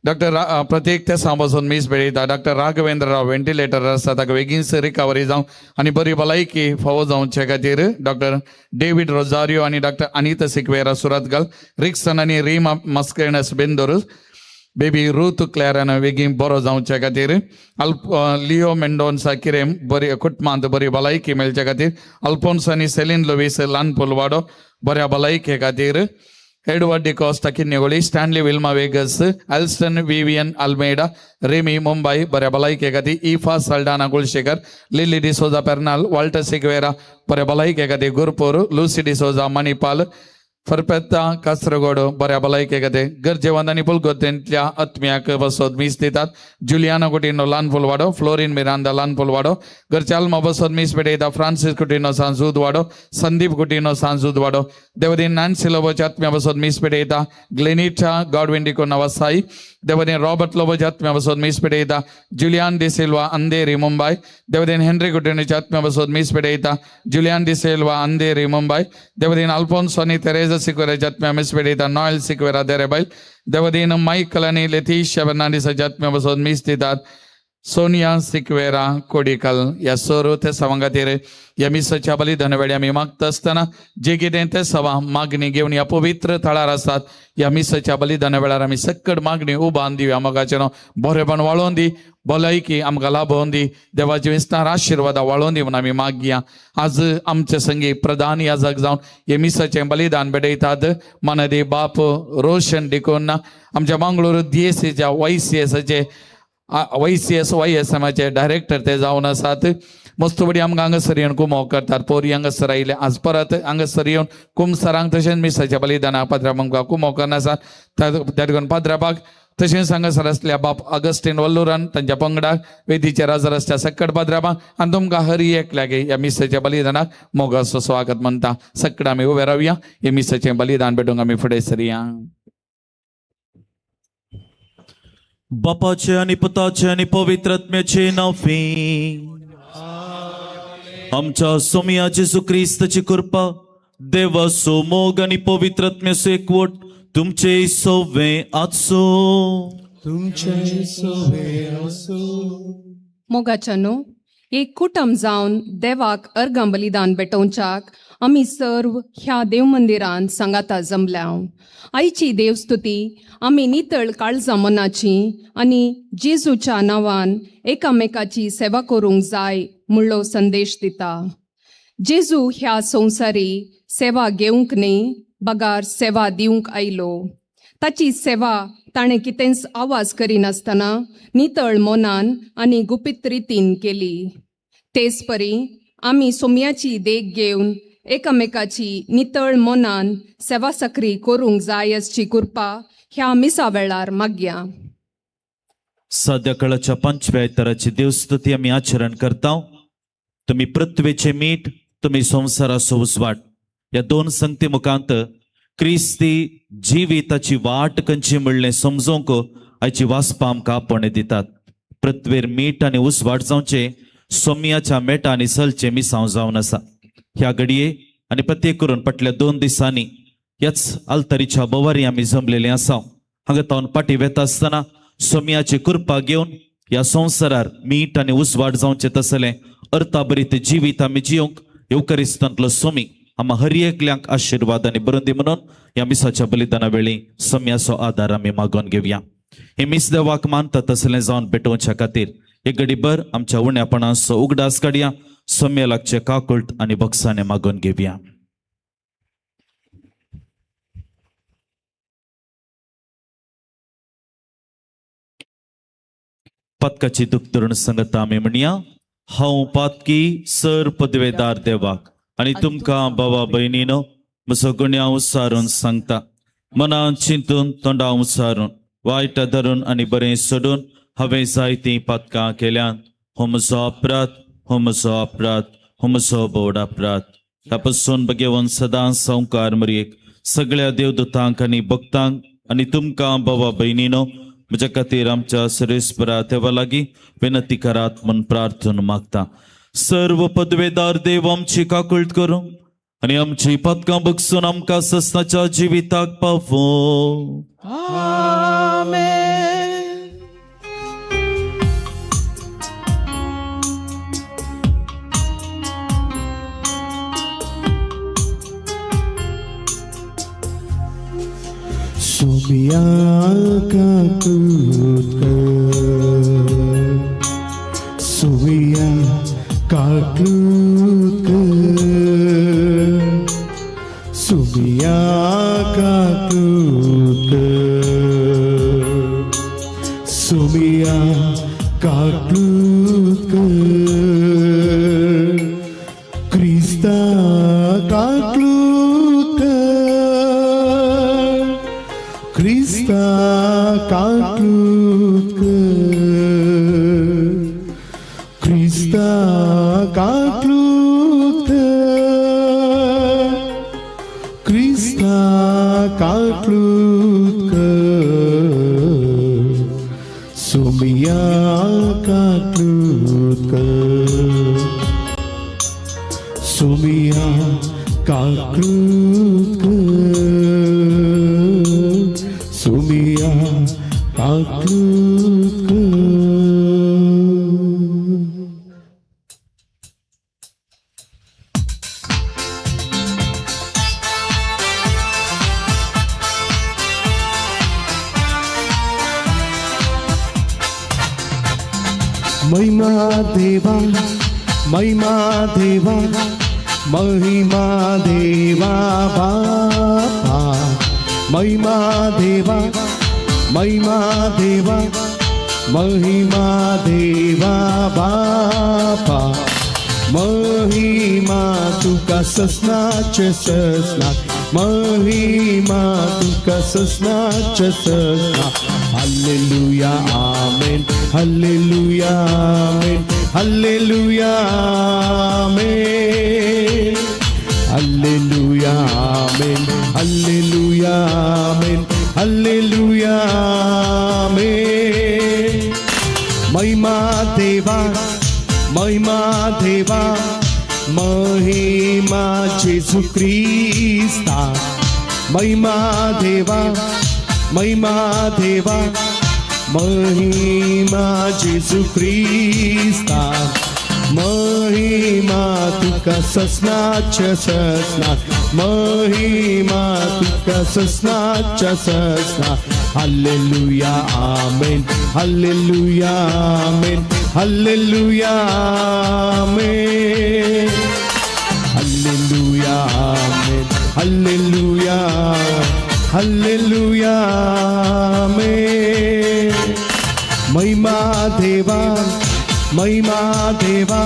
डॉक्टर प्रत्येक ते सांबसून मीस बेळयता. डॉक्टर राघवेंद्रराव व्हेंटिलेटर आसा ताका बेगीनच रिकवरी जावं आनी बरी भलायकी फावो जावचे खातीर डॉक्टर डेविड रोजारियो आनी डॉक्टर अनिता सिक्वेरा सुरतगल रिक्सन आनी रीमा मस्केनस बेंदोर बेबी रूथ क्लॅरन बेगीन बरो जावचे खातीर लिओ मेंडोन्सा किरेम बरी कुटुंबांत बरी भलायकी मेळचे खातीर अल्फोन्स आनी सेलिन लुईस ल्हान पुलवाडो बऱ्या भलायके खातीर Edward D'Costa Kinnigoli Stanley Vilma Vegas Elston Vivian Almeida Remy Mumbai बऱ्या भलायके खातीर इफा Saldanha Kulshekar Lily D'Souza Pernal Walter Sequeira बऱ्या भलायके खातीर गुरपूर लुसी डिसोजा मणिपाल फरपेत्ता कासरगोडो बऱ्या भलायके खातीर गरजेवंत आनी पुलगोतेंतल्या आत्म्याक बसोत मीस दितात. जुलियाना कुटिनो ल्हान पुलवाडो फ्लोरिन मिरांदा ल्हान पुलवाडो गरचाल्मा बसोत मीस पेटयता. फ्रांसीस कुटिनो सांजूद वाडो संदीप कुटिनो सांजूद वाडो देवदीन नॅन्सी लोबोच्या आत्म्या बसोत मीस पेटयता. ग्लेनिटा गॉडविन डिकोना वसाई देवदीन रॉबर्ट लोबोच्या आत्म्या बसोत मीस पेटयता. जुलियान डी सिल्वा अंधेरी मुंबई देवदीन हेनरी कुटिनोच्या आत्म्या बसोत मीस पेटयता. जुलियान डी सिल्वा अंधेरी मुंबई देवदीन अल्फोन्सो आनी तेरेजा सिक्वेराच्या आत्म्या मीस पेटयता. नॉयल सिक्वेरा देरेबाईल देवदीन मायकल आनी लेथिशा फर्नांडीसाच्या आत्म्या बसोत मीस दितात. सोनिया सिक्वेरा कोडिकल या सोरो ते सवां खातीर ह्या मिसाच्या बलिदान वेळी आमी मागता आसतना जे कितें ते सवा मागणी घेवन ह्या पवित्र थळार आसात ह्या मिसाच्या बलिदान वेळार आमी सकट मागणी उबान दिवया. मोगाचें बरेपण वाळोवन दी भलायकी आमकां लाभोवन दी देवाचे विस्तार आशिर्वादा वाळोवन दी म्हणून आमी मागया. आज आमचे संगी प्रधान याजक जावन हे मिसाचें बलिदान बेडयतात. मनदे बाप रोशन डिकोन आमच्या मंगळूर DSCच्या YCSचे YSMचे डायरेक्टर ते जावन आसात. मस्त बडी आमकां हांगासर येवन कुमो करतात. पोरी हांगासर आयले आज परत हांगासर येवन कुम सरांक तशेंच मिसाच्या बलिदानाक पाद्राक आमकां कुमो करनासात. त्या देखून पाद्रापाक तशेंच हांगासर आसल्या बाप अगस्टीन वल्लुरान तांच्या पंगडाक वेदीचेर हजर आसच्या सकट पाद्रापाक आनी तुमकां हर एकल्याक ह्या मिसाच्या बलिदानाक मोगाचो स्वागत म्हणटा. सकट आमी उबे रावया. हे मिसाचें बलिदान भेटूंक आमी फुडें सरया. बापाचे आणि पुताचे आणि पवित्र आत्म्याचे नावी आमच्या सोमिया जेजू ख्रिस्ताची कृपा देवाचो मोग आणि पवित्र आत्म्याचो एकवट तुमचे सोवे आसो. मोगाच्यानो एक कुटुंब जावन देवाक अर्गां बलिदान भेटोवच्याक आमी सर्व ह्या देव मंदिरान सांगाता जमल्याव आयची देवस्तुती आमी नितळ काळजा मनाची आनी जेजूच्या नांवान एकामेकाची सेवा करूंक जाय म्हणलो संदेश दिता. जेजू ह्या संवसारी सेवा घेवंक न्ही बगार सेवा दिवंक आयलो. ताची सेवा ताणें कितेंच आवाज करिनासतना नितळ मनान आनी गुपीत रितीन केली. तेच परी आमी सोम्याची देख घेवन एकामेकाची नितळ मनान सेवा सक्री करूंक जाय असची कृपा ह्या मिसा वेळार मागया. सद्या काळाच्या 5व्या इतराची देवस्तुती आमी आचरण करता. तुम्ही पृथ्वीचे मीठ, तुम्ही संसाराचो उजवाड, या 2 संगती मुखांत क्रिस्ती जिविताची वाट खंयची म्हणलें समजूंक आयची वासपा आमकां आपण दितात. पृथ्वीर मीठ आनी उजवाड जावचे सोम्याच्या मेटा आनी सलचे मिसांव जावन आसा. ह्या घडये आनी प्रत्येक करून फाटल्या 2 दिसांनी ह्याच आल्तारीच्या बोवारी आमी जमलेले आसा. हांगा तावन पाटी वेता आसतना सोम्याची कृपा घेवन ह्या संवसारार मीठ आनी उजवाड जावचे तसलें अर्थाबरीत जिवीत आमी जियोंक येवकरिस्तांतलो सोमी आम्हा हर एकल्यांक आशीर्वाद आनी बरोवन दी म्हणून ह्या मिसाच्या बलिदाना वेळी सोम्याचो आदार आमी मागोवन घेवया. हे मिस देवाक मानता तसलें जावन पेटोवच्या खातीर एक घडीभर आमच्या उण्यापणाचो उगडास काडया. सोम्या लागचे काकुळट आनी बक्षाने मागोवन घेवया. पदकाची दुखतरुण संगत आमी म्हणया. हांव पातकी सर पदवेदार देवाक आनी तुमकां भावा भयणीनो म्हजो गुन्या उसारून सांगता. मनान चिंतून तोंडा उसारून वायट धरून आनी बरें सोडून हांवें जायतीं पातकां केल्यान हो म्हजो अपराध, हो म्हजो अपराध, हो म्हजो बोड अपराध. ह्या पासून घेवन सदां संवकार मरयेक सगळ्या देवदूतांक आनी भक्तांक आनी तुमकां भावा भयणीनो म्हज्या खातीर आमच्या सर्वेस्परा देवा लागीं विनंती करात म्हूण प्रार्थना मागता. सर्व पदवेदार देव आमची काकुळट करूं आनी आमची पदकां बगसून आमकां सस्ताच्या जिविताक पावो. सोम्या काकुळट कर, सोम्या काकुळट कर, सोम्या काकुळट कर, सोम्या काकुळट कर, क्रिस्ता काकुळट कर, क्रिस्ता काकुळट कर, क्रिस्ता काकुळट कर, क्रिस्ता काकुळट कर, सोम्या काकुळट कर, सोम्या काकुळट कर, सोम्या काकुळट कर. महिमा देवा, महिमा देवा, महिमा देवा बापा, महिमा देवा, महिमा देवा, महिमा देवा बापा, महिमा तुका ससनाचे ससना, महिमा तुका ससनाचे ससना. हालेलुया आमेन, हालेलुया आमेन, हालेलुया आमेन, हालेलुया आमेन, हालेलुया आमेन, हालेलुया आमेन. महिमा देवा, महिमा देवा, महिमा जेजू ख्रिस्ता, महिमा देवा, महिमा देवा, महिमा जेजू ख्रिस्ता, महिमा तुका ससनाच्या ससना, महिमा तुका ससनाच्या ससना. हालेलुया आमेन, हालेलुया आमेन, हालेलुया आमेन, हालेलुया आमेन, हालेलुया, हालेलुया आमेन. महिमा देवा, महिमा देवा,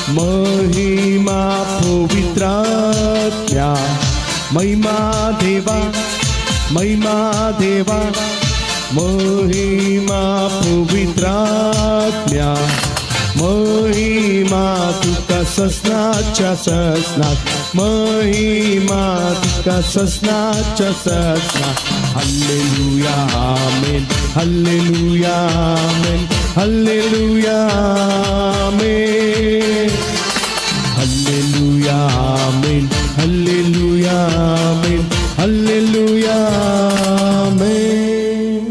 महिमा पवित्रात्म्या. महिमा देवा, महिमा देवा, महिमा पवित्रात्म्या. महिमा तुका ससनाच्या ससनात, महिमा तुका ससनाच्या ससनात. हालेलुया आमेन, हालेलुया आमेन, हालेलुया आमेन, हालेलुया आमेन, हालेलुया आमेन, हालेलुया आमेन.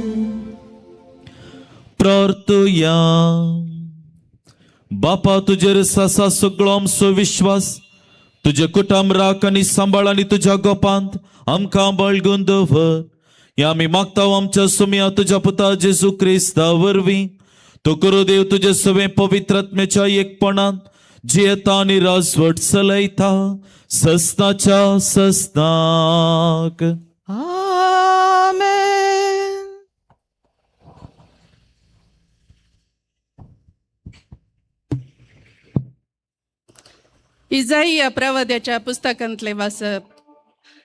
प्रार्थया. बापा, तुझेर आसा सगळो आमचो विश्वास. तुझे कुटुंब राख आनी सांबाळ आनी तुझ्या गोपांत आमकां बळगून दवर. हे आमी मागता आमच्या सुमया तुझ्या पुता जेजू क्रिस्ता वरवीं. तो करू देव तुझे सवे पवित्रात्म्याच्या एकपणांत जियेता आनी राजवट चलयता ससनाच्या ससनाक. आमेन. इजाईया प्रवाद्याच्या पुस्तकांतले वाचप.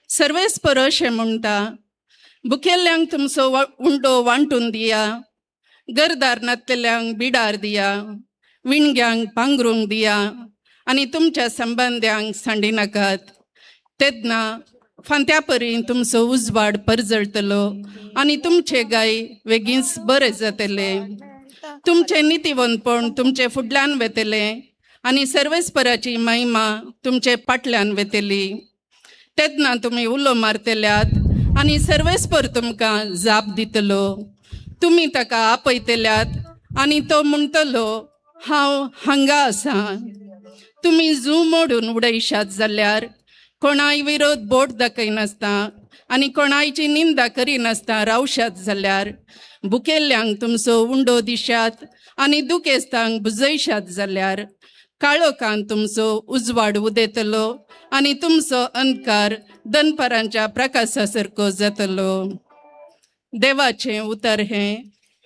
सर्वेस्पर अशें म्हणटा, भुकेल्ल्यांक तुमचो उंडो वांटून दिया, गरदार नातलेल्यांक बिडार दिया, विणग्यांक पांघरूंक दिया आनी तुमच्या संबंद्यांक सांडी नाकात. तेदना फांत्या परी तुमचो उजवाड परजळटलो आनी तुमचे गाय बेगीनच बरे जातले. तुमचे नितीवंतपण तुमचे फुडल्यान वेतले आनी सर्वेस्पराची महिमा तुमचे फाटल्यान वेतली. तेदना तुमी उलो मारतल्यात आनी सर्वेस्पर तुमकां जाप दितलो. तुमी ताका आपयतल्यात आनी तो म्हणटलो, हांव हांगा आसा. तुमी जू मोडून उडयशात जाल्यार कोणाय विरोध बोट दाखयनासता आनी कोणायची निंदा करिनासता रावशात जाल्यार भुकेल्ल्यांक तुमचो उंडो दिशात आनी दुखेस्तांक बुजयशात जाल्यार काळोखान तुमचो उजवाड उदेतलो आनी तुमचो अंधकार दनपारांच्या प्रकाशा सारको जातलो. देवाचें उतर हें.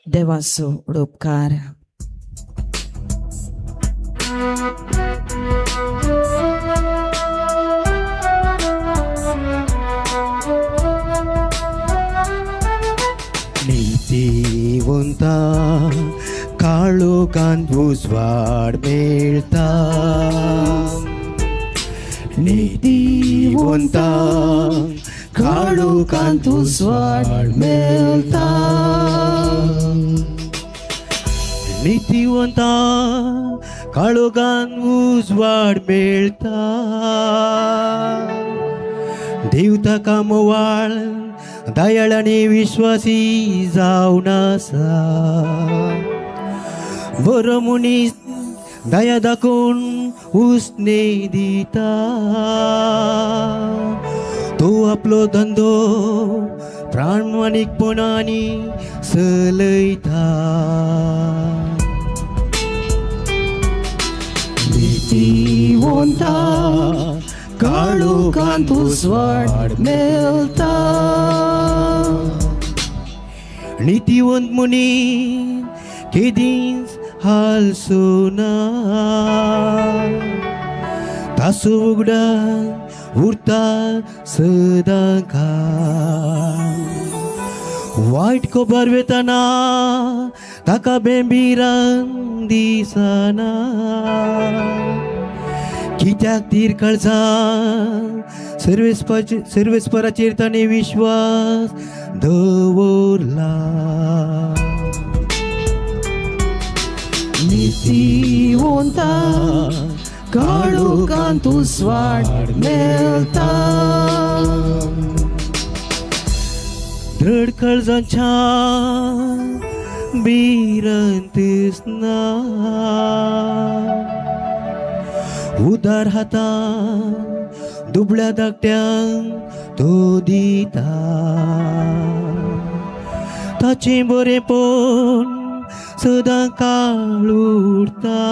देवाचो उपकार. नीतिवंता काळोखांत उजवाड मेळटा. नीतिवंता काळोखांत उजवाड मेळटा. नीतिवंता काळोखांत उजवाड मेळटा. देव ताका मोवाळ दयाळ आनी विश्वासी जावन आसा. बरो मनीस दया दाखोवन उसने दिता. तो आपलो धंदो प्रामाणीकपणांनी चलयता. नीतिवंता काळोखांत उजवाड मेळटा. नीतिवंत मनीस केदींच हालसो ना. तासो उगडान उरता सदां काळ. वायट खबर वेतना ताका बेंबीरान दिसना. कित्याक तीर काळजा सर्वेस्पराचेर ताणें विश्वास दवरला. नीतिवंता काळोखांत उजवाड मेळटा. दृढ काळजाच्या बिरंतीसना उदार हातान दुबळ्या धाकट्यांक तो दिता ताचे बरेपण सदां काळ उरता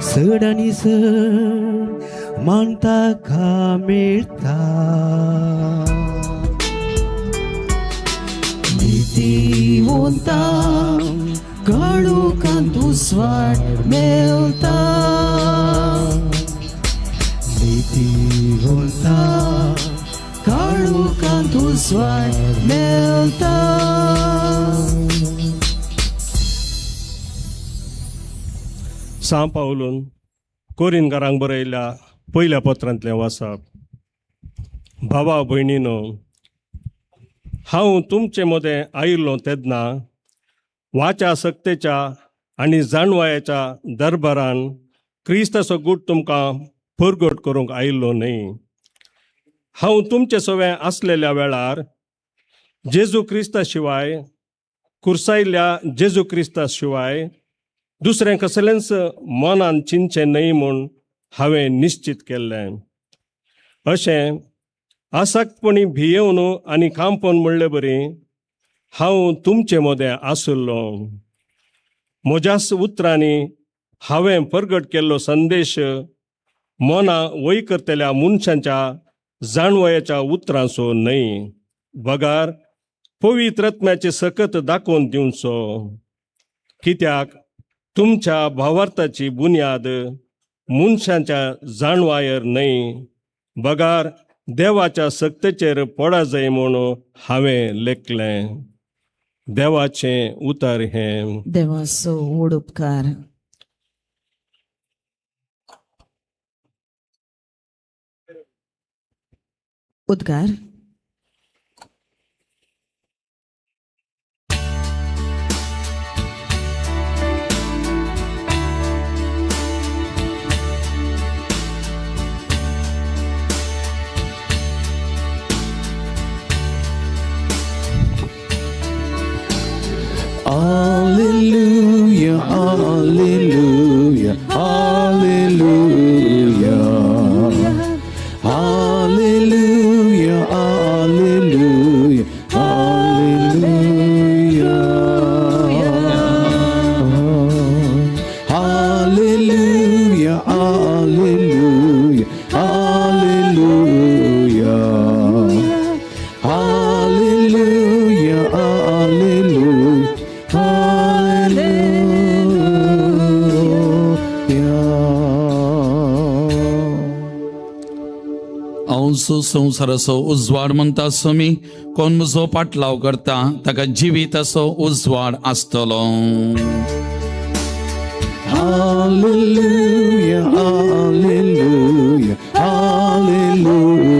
चड आनी चड मान ताका मेळटा नितीवंतांक काळोखांत उजवाड मेळटा नितीवंतांक काळोखांत उजवाड मेळटा. सांव पावलून कोरिंतकारांक बरयल्या पयल्या पत्रांतलें वाचप. भावा भयणीनो, हांव तुमचे मदें आयिल्लो तेन्ना वाचासक्तेच्या आनी जाणवायाच्या दरबारान क्रिस्ताचो गूट तुमकां परगट करूंक आयिल्लो न्ही. हांव तुमचे सवें आसलेल्या वेळार जेजू क्रिस्ता शिवाय कुर्सायल्ल्या जेजू क्रिस्ता शिवाय दुसरें कसलेंच मनान चिंतचें न्हय म्हूण हांवें निश्चित केल्लें. अशें आसक्तपणी भियेवन आनी कांपन म्हणले बरी हांव तुमचे मदें आसुल्लो. म्हज्याच उतरांनी हांवें परगट केल्लो संदेश मना वय करतल्या मनशांच्या जाणवयाच्या उतरांचो न्हय, बगार पवित्र आत्म्याचे सकत दाखोवन दिवचो. कित्याक तुमच्या भावार्थाची बुन्याद मनशांच्या जाणवायर न्हय, बगार देवाच्या सक्तेचेर पडा जाय म्हूण हांवें लेखलें. देवाचें उतर हें. देवाचो व्हड उपकार. उद्गार. Hallelujah, hallelujah, hallelujah, hallelujah, hallelujah, hallelujah, hallelujah, hallelujah, hallelujah, hallelujah, hallelujah. हांव संवसाराचो उजवाड म्हणटा आसमी कोण म्हजो पाटलाव करता ताका जिविताचो उजवाड आसतलो. Hallelujah, hallelujah, hallelujah,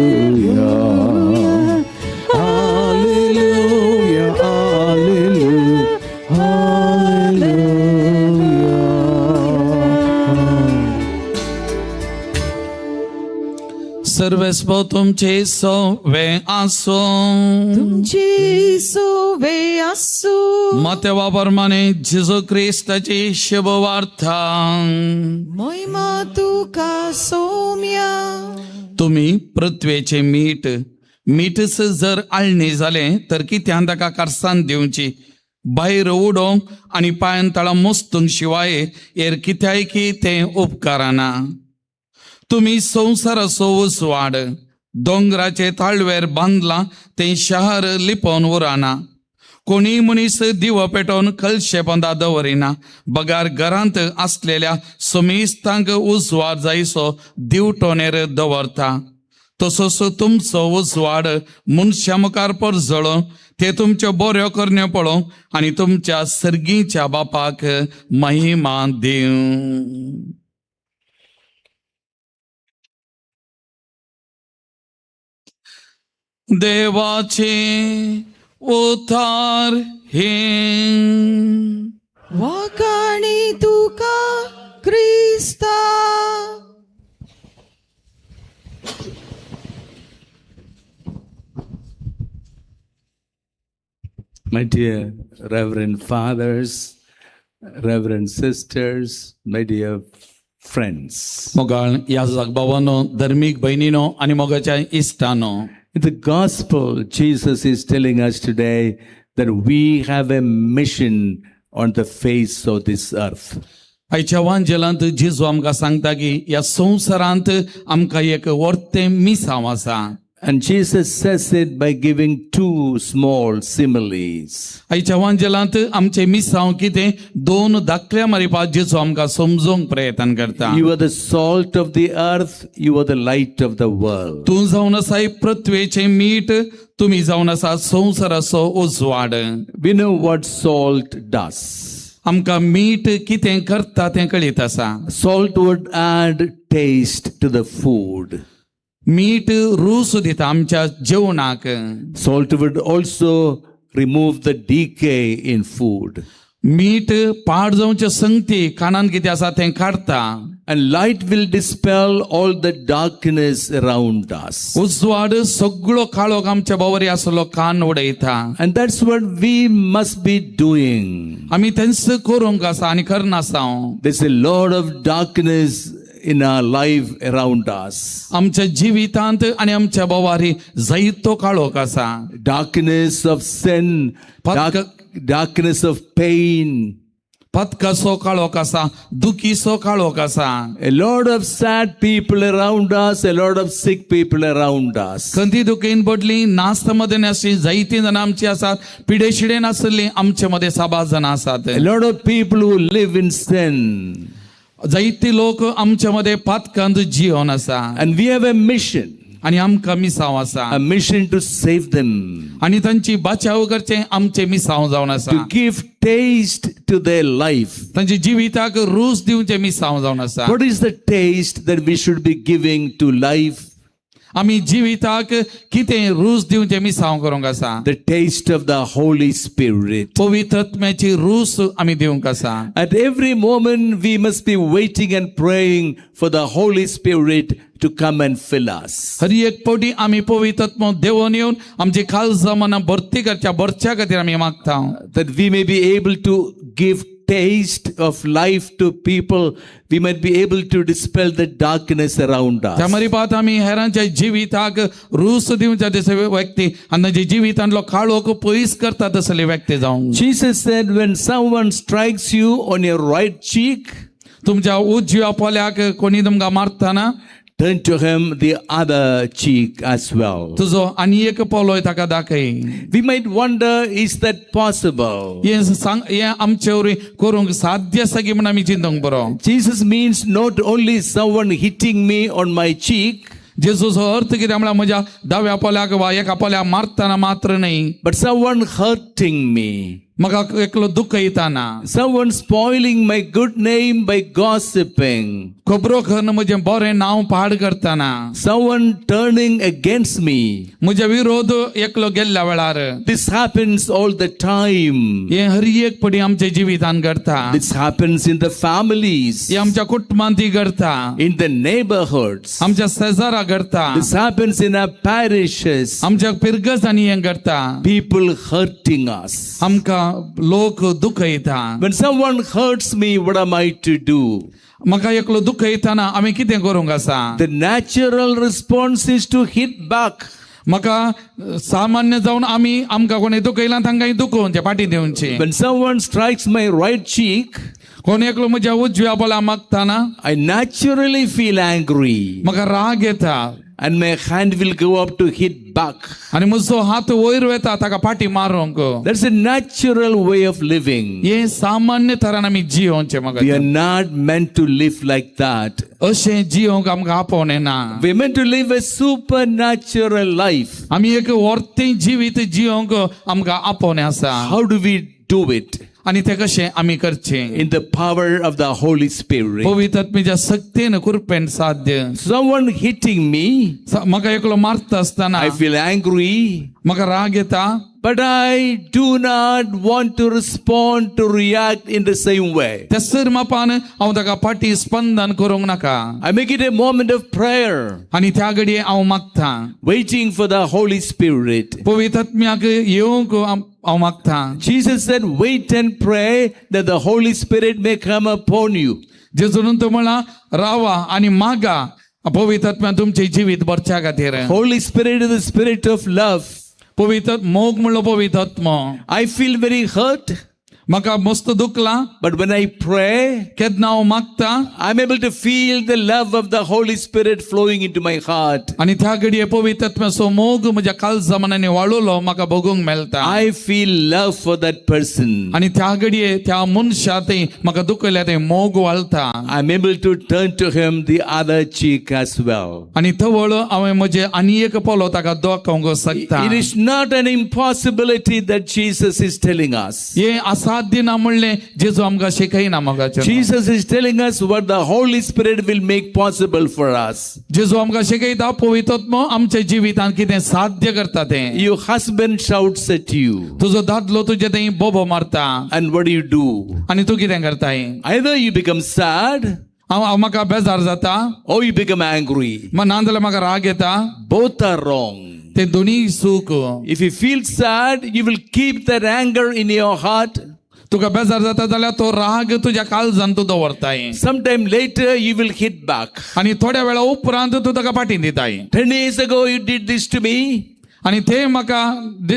hallelujah, hallelujah, hallelujah. सर्वेस्पो तुमचे सोवे आसो. तुमची सोवे आसो. मातेवा प्रमाणे जेजू क्रिस्ताची शुभ वार्ता. महिमा तुका सौम्या. तुम्ही पृथ्वेचे मीठच जर आळणी जाले तर कित्यान ताका कारसान दिवची. भायर उडोवंक आनी पांयान तळां मोस्तूंक शिवाय एर कित्याय की तें उपकारना. तुम्ही संवसाराचो उजवाड. दोंगराचे ताळवेर बांदलां तें शहर लिपोवन उरना. कोणी मनीस दिवो पेटोवन कलशे पोंदा दवरिना. बगार घरांत आसलेल्या समेस्तांक उजवाड जायसो दिवटोनेर दवरता. तसोच तुमचो उजवाड मनशा मुखार परजळो ते तुमच्यो बऱ्यो करण्यो पळोवंक आनी तुमच्या सर्गीच्या बापाक महिमा दिवं. देवाचे उतार हे. वाकाणी तुका Crysta. My dear Reverend fathers, Reverend sisters, my dear friends. मोगाळ याजक भावांनो, धर्मीक बहिणीनो आणि मोगाच्या इष्टानो, In the gospel, Jesus is telling us today that we have a mission on the face of this earth. आयच्या वांजेलांत जेजू आमकां सांगता की ह्या संवसारांत आमकां एक व्हडलें मिसांव आसा. And Jesus says it by giving two small similes. आयच्या वांजेलांत आमचे मिसांव कितें दोन धाकल्या मारिपाक जेजू आमकां समजोवंक प्रयत्न करता. You are the salt of the earth, you are the light of the world. तूं जावन आसा पृथ्वेचें मीठ, तुमी जावन आसा संवसाराचो उजवाड. We know what salt does. आमकां मीठ कितें करता तें कळीत आसा. Salt would add taste to the food. मीठ रूस दिता आमच्या जेवणाक. Salt would also remove the decay in food. मीठ पाड जावचे संगती कानान कितें आसा तें काडटा. And light will dispel all the darkness around us. उजवाड सगळो काळोख आमच्या भोंवरी आसलो कान उडयता. And that's what we must be doing. आमी तेंच करूंक आसा आनी करनासा. There's a lot of darkness in our life around us. आमच्या जिवितांत आणि आमच्या भोंवरी जायतो काळोख आसा. Darkness of sin, darkness of pain. पथकाचो काळोख आसा, दुखीचो काळोख आसा. A lot of sad people around us, a lot of sick people around us. खंती दुखेन पडली, नास्त मध्ये नासली, जायती जाणां आमची आसात, पिडेशिडेन आसली आमचे मध्ये साबार जाणां आसात. A lot of people who live in sin. जायती लोक आमच्या मध्ये पातकांत जीवन आसा. And we have a mission. आणि आमकां मिसांव आसा. A mission to save them. आणि तांची बचाव करचे आमचे मिसांव जावन आसा. To give taste to their life. तांच्या जिविताक रूच दिवचे मिसांव जावन आसा. What is the taste that we should be giving to life? आमी जिविताक कितें रूच दिवचे मिसांव करूंक आसा. The taste of the Holy Spirit. पवित्र आत्म्याची रूच आमी दिवंक आसा. At every moment we must be waiting and praying for the Holy Spirit to come and fill us. हर एक पावटी आमी पवित्र आत्मो देवून येवन आमची खालसा मना भरती करच्या भरच्या खातीर आमी मागता. That we may be able to give taste of life to people, we might be able to dispel the darkness around us. त्यामारी पात आमी हेरांच्या जिविताक रूच दिवच्या तसे व्यक्ती आनी तांच्या जिवितांतलो काळोख पयस करता तसले व्यक्ती जावंक. Jesus said, when someone strikes you on your right cheek, तुमच्या उजव्या पोल्याक कोणी तुमकां मारतना turn to him the other cheek as well. तुजो आनी एक पोलोय ताका दाखय. We might wonder, is that possible? हे आमचे वरी करूंक साध्य आसा की म्हण आमी चिंतूंक बरो. Jesus means not only someone hitting me on my cheek, जेजूचो अर्थ कितें म्हळ्यार म्हज्या दाव्या पोल्याक वा एका पोल्याक मारतना मात्र न्ही, but someone hurting me. म्हाका एकलो दुख येताना. Someone spoiling my good name by gossiping. खबरो करून म्हजें बरें नांव पाड करतना. Someone turning against me. म्हज्या विरोध एकलो गेल्ल्या वेळार. This happens all the time. हे हर एक पडी आमच्या जिवितान घडता. This happens in the families. हे आमच्या कुटुंबांत घडता. In the neighborhoods. आमच्या शेजारा घडता. This happens in our parishes. आमच्या पिरगसांनी हे घडता. People hurting us. आमकां लोक दुख येता. When someone hurts me, what am I to do? म्हाका एकलो दुख येताना आमी कितें करूंक आसा. The natural response is to hit back. म्हाका सामान्य जावन आमकां कोणी दुखयलां तांकां दुखोवचें, पाटी दिवची. When someone strikes my right cheek, कोणी एकलो म्हज्या उजव्या पोला मागताना I naturally feel angry. म्हाका राग येता. And my hand will go up to hit back. आनी म्हजो हात वयर वता ताका पाटी मारूंक. That's a natural way of living. हे सामान्य तरान आमी जियोवचें. म्हाका We are not meant to live like that. अशें जियोवंक आमकां आपोवनें ना. We are meant to live a supernatural life. आमी एक व्हडलें जिवीत जियोवंक आमकां आपोवनें आसा. How do we do it? आनी तें कशें आमी करचें. In the power of the Holy Spirit. पवित्र आत्म्याच्या शक्तीन कुरपेन साध्य. Someone hitting me, म्हाका एकलो मारता आसतना I feel angry. म्हाका राग येता, but I do not want to respond to react in the same way. तेसर मापान हांव ताका फाटी स्पंदन करूंक नाका. I make it a moment of prayer, आनी त्या घडये हांव मागता waiting for the Holy Spirit. पवित्र आत्म्याक येवंक हांव मागता. Jesus said, wait and pray that the Holy Spirit may come upon you. जेजून तो म्हणला रावा आनी मागा पवित्र आत्म्या तुमचे जिवीत भरच्या खातीर. Holy Spirit is the spirit of love. पवित्र मोग म्हणलो पवित्र आत्मो. I feel very hurt, म्हाका मस्त दुखला, but when I pray, केन्ना हांव मागता I'm able to feel the love of the Holy Spirit flowing into my heart. आनी त्या घडये पवित्र आत्म्याचो मोग म्हज्या काळजामनांनी वाळुलो म्हाका भोगूंक मेळटा. I feel love for that person. आनी त्या घडये त्या मनशात म्हाका दुखल्या ते मोग वाळटा. I'm able to turn to him the other cheek as well. आनी थवळ हांवें म्हजे आनी एक पोलो ताका दोखावंक शकता. It is not an impossibility that Jesus is telling us. हे असाध्य ना म्हणले जेजू आमकां शिकयना म्हाका. Jesus is telling us what the Holy Spirit will make possible for us. जेजू आमकां शिकयता पवित्र आत्मो आमच्या जिवितांत कितें साध्य करता तें. Your husband shouts at you, तुजो दादलो तुजे थंय बोबो मारता, and what do? आनी तूं कितें करताय? Either you become sad म्हाका बेजार जाता, or you become angry. नाजाल्यार म्हाका राग येता. Both are wrong. ते दोनी सूक. If you feel sad, you will keep that anger in your heart. तुका बेजार जाता जाल्यार तो राग तुज्या काळजांत तूं दवरताय. Sometime later you will hit back. आनी थोड्या वेळा उपरांत तूं ताका फाटीं दिताय. 10 years ago you did this to me. आनी ते म्हाका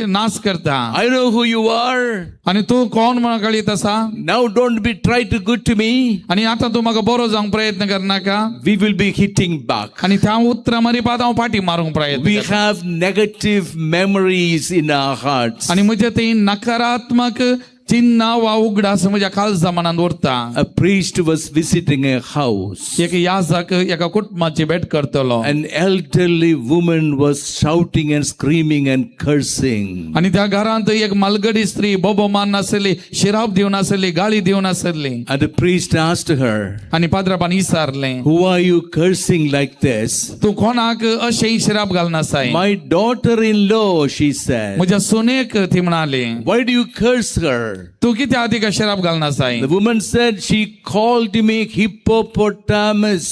नाश करता. I know who you are. आनी तूं कोण म्हाका कळीत आसा. Now don't be try to good to me. आनी आतां तूं म्हाका बरो जावंक प्रयत्न करनाका. We will be hitting back. आनी त्या उतरां मारीपात हांव फाटीं मारूंक प्रयत्न We करता. have negative memories in our hearts. आनी म्हजे थंय नकारात्मक चिन्ह वा उगडास म्हज्या काळजामनांत उरता. A priest was visiting a house. एक याजक एका कुटुंबाची भेट करतलो. An elderly woman was shouting and screaming and cursing. आनी त्या घरांत एक मालगडी स्त्री बोबो मारन आसली, शिराप दिवन आसली, गाळी दिवन आसली. And the priest asked her, आनी पाद्रापान विचारलें, who are you cursing like this? तूं कोणाक अशें शिराप घालून आसाय? My daughter-in-law, she said. म्हज्या सुनेक ती म्हणाली. Why do you curse her? तू कित्या आदीक शिराप घालून आसाय? The woman said, she called me hippopotamus.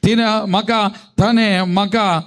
तिने म्हाका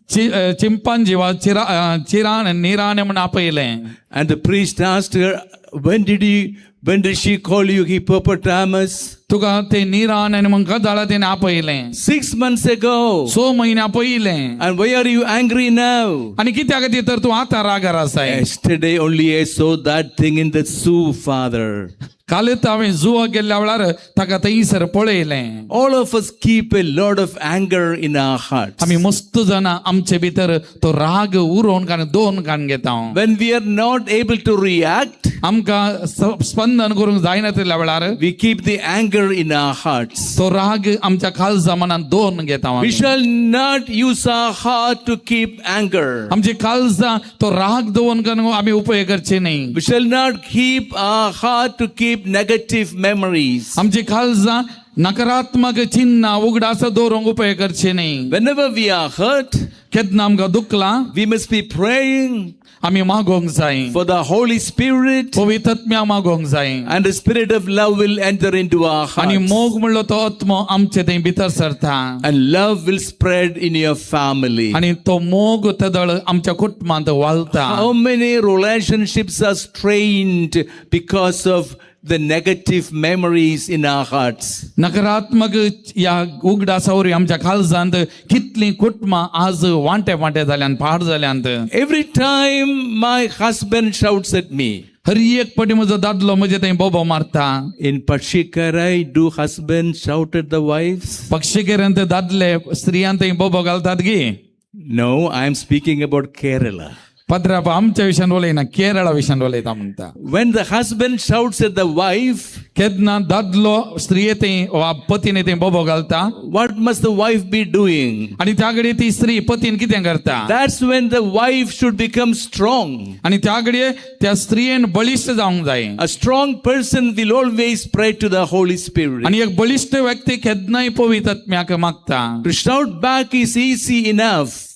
चिंपांजी वा चिराण निराणे म्हण आपयलें. And the priest asked her, when did she call you hippopotamus? तुका ते निराण आनी म्हाका जाळा तिने आपयलें. 6 months ago. 6 म्हयन्या पयलें. And why are you angry now? आनी कित्या खातीर तर तूं आतां रागार आसाय? Yesterday only I saw that thing in the zoo, Father. कालच हांवें जुवाक गेल्ल्या वेळार ताका थंयसर पळयलें. All of us keep a lot of anger in our hearts. आमी मस्त जाणां आमचे भितर तो राग उरोवन कान दोन कान घेता. When we are not able to react, आमकां स्पंदन करूंक जायना त्या वेळार we keep the anger in our hearts. तो राग आमच्या काळजामनांत दोन घेता. We shall not use our heart to keep anger. आमची काळजां तो राग दवरून कान आमी उपयोग करचे न्ही. We shall not keep our heart to keep negative memories. आमची काळजां नकारात्मक चिन्ह उगडास दवरूंक उपयोग करचे न्ही. Whenever we are hurt, केन्ना आमकां दुखला, we must be praying आमी मागोंक जाय. for the Holy Spirit, पवित्र आत्म्या मागोंक जाय. and the spirit of love will enter into our आनी hearts. मोग म्हणलो तो आत्मो आमचे थंय भितर सरता. And love will spread in your family. आनी तो मोग तदळ आमच्या कुटुंबांत वालता. How many relationships are strained because of the negative memories in our hearts? नकारात्मक या उगडासावरी आमच्या काळजांत कितलीं कुटुंबां आज वांटे जाल्यान पाड जाल्यान. Every time my husband shouts at me. हर एक पटी म्हजो दादलो म्हजे थंय बोबो मारता. In Pachikarai, do husbands shout at the wives? पक्षिकेरांत दादले स्त्रियां थंय बोबो घालतात गे. No, I am speaking about Kerala. पत्राप आमच्या विशयान उलयना, केरळा विशयान उलयता म्हणटा. When the husband shouts at the wife, केन्ना दादलो स्त्रिये थंय वा पतीने थंय बोबो घालता, what must the wife be doing? आनी त्या घडये ती स्त्री पतीन कितें करता? That's when the wife should become strong. आनी त्या घडये त्या स्त्रियेन बलिश्ट जावंक जाय. A strong person will always pray to the Holy Spirit. आनी एक बलिश्ट व्यक्ती केन्नाय पवित्र आत्म्याक मागता. To shout back is easy enough.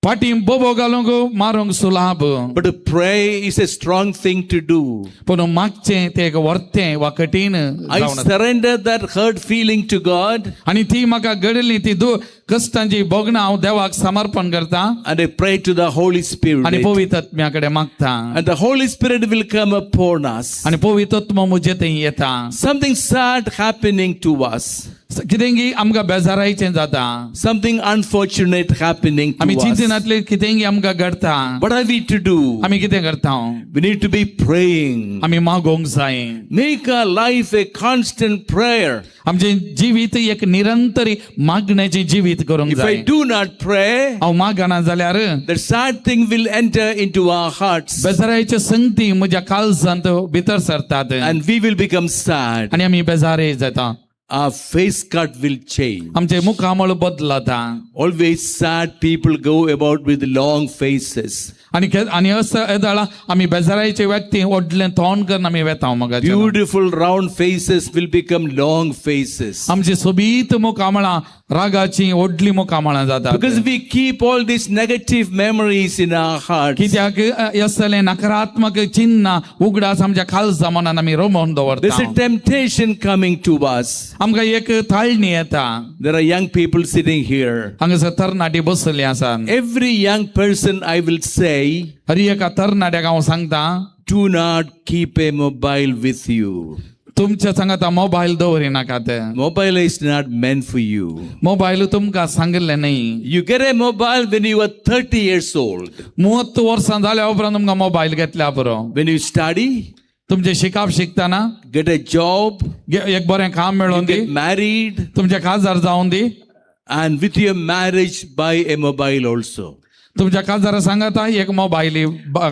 पाटी बोबो घालूंक मारूंक सुलाभ But to pray is a strong thing to do. पूण मागचें तें एक वर्तें वा कठीण I जावन आसा. surrender that hurt feeling to God आनी ती म्हाका घडली ती कश्टांची भोगणां हांव देवाक समर्पण करता and I pray to the Holy Spirit. आनी पवित्र आत्म्या कडेन मागता And the Holy Spirit will come upon us. आनी पवित्र आत्मा म्हजे थंय येता. Something sad happening to us. कितेंगी आमकां बेजारायचें जाता. Something unfortunate happening आमी to us. चिंतनांतले कितेंगी आमकां घडता. What are we to do? आमी कितें करता? We need to be praying. आमी मागोंक जाय. Make our life a constant prayer. आमचें जिवीत एक निरंतर मागण्याचें जिवीत करूंक If I जाय. do not pray, हांव मागना जाल्यार the sad thing will enter into our hearts बेजारायच्यो संगती म्हज्या काळजांत भितर सरतात and we will become sad. आनी आमी बेजारे जाता. Our face cut will change. आमचे मुखामळ बदलता. Always sad people go about with long faces. आनी असं येदाळा आमी बेजारायचे व्यक्ती व्हडलें तोंड करून आमी वेता मग. Beautiful round faces will become long faces. आमची सोबीत मुखामळां रागाची व्हडली मुखामळां जातात. Because we keep all these negative memories in our hearts. कित्याक असलें नकारात्मक चिन्ह उगडास आमच्या खालसा मनान आमी रोमोवन There's दवरता. a temptation coming to us. आमकां एक ताळणी येता. There are young people sitting here. हांगासर तरणाटी बसली आसात. Every young person I will say, हर एका तरणाट्याक हांव सांगता, do not keep a mobile with you. तुमच्या सांगात मोबायल दवरी नाकात. Mobile is not meant for you. Mobile तुमकां सांगिल्लें न्ही. You get a mobile when you are 30 years old. 30 वर्सां जाल्या उपरांत तुमकां मोबायल घेतल्या पुरो. When you study, तुमचे शिकाप शिकताना get a job, एक बरें काम मेळोवन दी. get married, तुमचे काजार जावन दी. and with your marriage buy a mobile also. तुमच्या काजारा सांगाता एक मोबायल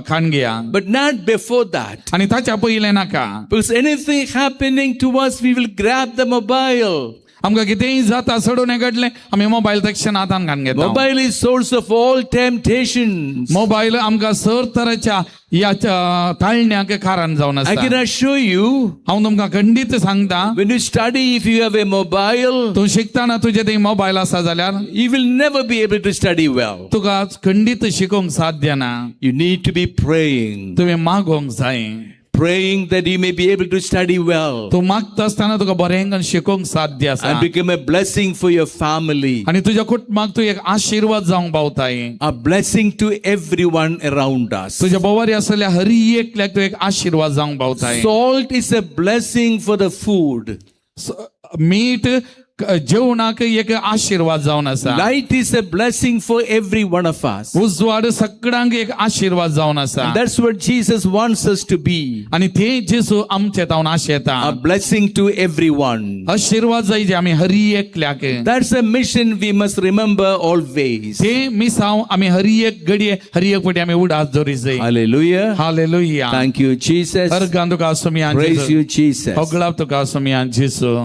खाण घेया. But not before that. आनी ताच्या पयलें नाका. Because anything happening to us, we will grab the mobile. आमकां कितेंय जाता सडून घडलें आमी मोबायल तक्षण हातान घालून घेता. Mobile is source of all temptations. Mobile आमकां सर तरेच्या ह्या ताळण्याक कारण जावन I can आसा. assure you, हांव तुमकां खंडीत सांगता, when you study, if you have a mobile, तूं शिकताना तुजे थंय मोबायल आसा जाल्यार you will never be able to study well. तुका खंडीत शिकोवंक साध्य ना. You need to be praying. तुवें मागोवंक जाय. Praying that you may be able to study well तूं मागता आसतना तुका बरें शिकोवंक साध्य आसा. and become a blessing for your family, आनी तुज्या कुटुंबाक तूं एक आशीर्वाद जावंक पावताय. a blessing to everyone around us. तुज्या बोवारी आसलेल्या हर एकल्याक तूं एक आशीर्वाद जावंक पावताय. Salt is a blessing for the food. मीठ जेवणाक एक आशीर्वाद जावन आसा. Light is a blessing for every one of us. उजवाड सगळ्यांक एक आशीर्वाद जावन आसा. And that's what Jesus wants us to be. आनी ते जेसू आमचे तावन आशेता. A blessing to everyone. आशीर्वाद जाय जे आमी हर एकल्याक. That's a mission we must remember always. ते मिसांव आमी हर एक घडये हर एक फावटी आमी उडास दवरी जाय. Hallelujah. Hallelujah. Thank you, Jesus. अर्गां Tuka सुमियान Praise जेसू. you, Jesus. होगळाप तुका सुमियान जेसू.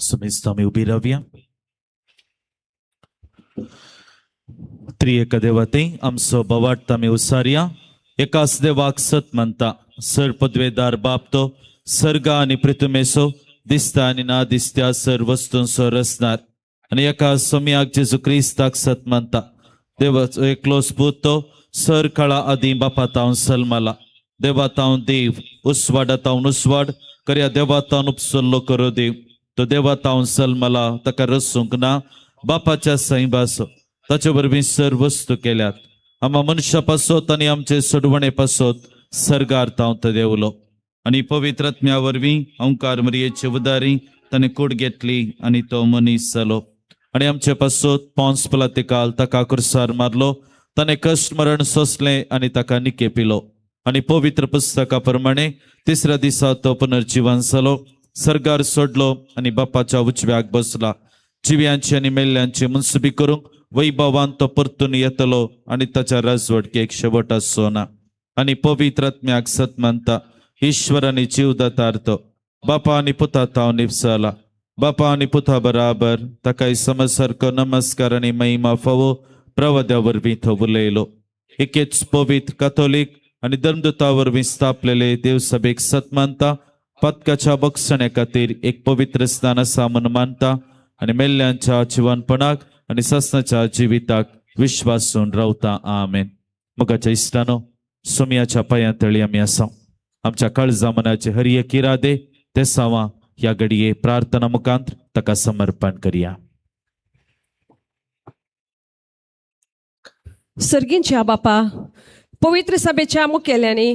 समेस्त आम्ही उभी राहूया. त्रिएक देवते आमचो बोवाट आमी उसारया. एकाच देवाक सत म्हणटा. सर पदवेदार बाप तो सर्गा आनी पृथ्वीमेचो दिसता आनी ना दिसत्या सर वस्तूंचो रचणार. आनी एका सोम्याक जेजू क्रिस्ताक सत म्हणटा. देवाचो एकलो स्पूत तो सर काळा आदी बापा तावन सलमला. देवा तावन देव उसवाडा तावन उसवाड कर्या देवा तावन उपसल्लो करो देव. तो देवा तावन सलमला ताका रसूंक ना. बापाच्या सैं बासो ताचे वरवीं सर वस्तू केल्यात. आम्हा मनशा पासत आनी आमचे सोडवणे पासत सर्गार तावन देवलो. आनी पवित्र आत्म्या वरवीं ओंकार मरियेचे उदारी ताणें कूड घेतली आनी तो मनीस जालो. आनी आमचे पासत पोंस पिलातेकाल ताका कुरसार मारलो. ताणें कश्ट मरण सोंसलें आनी ताका निके पिलो. आनी पवित्र पुस्तका प्रमाणे तिसऱ्या दिसा तो पुनर्जीवन जालो. सर्गार सोडलो आनी बापाच्या उजव्याक बसला. जिव्यांची आनी मेल्ल्यांची मुनसुबी करूंक वैभवान तो परतून येतलो आनी ताच्या राजवटकेक शेवट आसचो ना. आनी पवित्र आत्म्याक सत म्हणटा. ईश्वर आनी जीवदातार तो बापा आनी पुता ताव निपसला. बापा आनी पुता बराबर ताकाय समसारको नमस्कार आनी महिमा फावो प्रवाद्या वरवीं तो उलयलो. एकेच पवित्र कॅथोलीक आनी धर्मदुता वरवीं स्थापलेले देवसभेक सत मानता. पदकाच्या बक्षण्या खातीर एक पवित्र स्थान आसा म्हूण मानता आनी मेल्ल्यांच्या जिवनपणाक आनी ससनाच्या जिविताक विश्वासून रावता. आमेन. मोगाच्या इश्टानो, सोमयाच्या पांया तळी आमी आसा. आमच्या काळजा मनाचे हर एक इरादे ते सावा ह्या घडये प्रार्थना मुखांत ताका समर्पण करया. सर्गींच्या बापा, पवित्र सभेच्या मुखेल्यांनी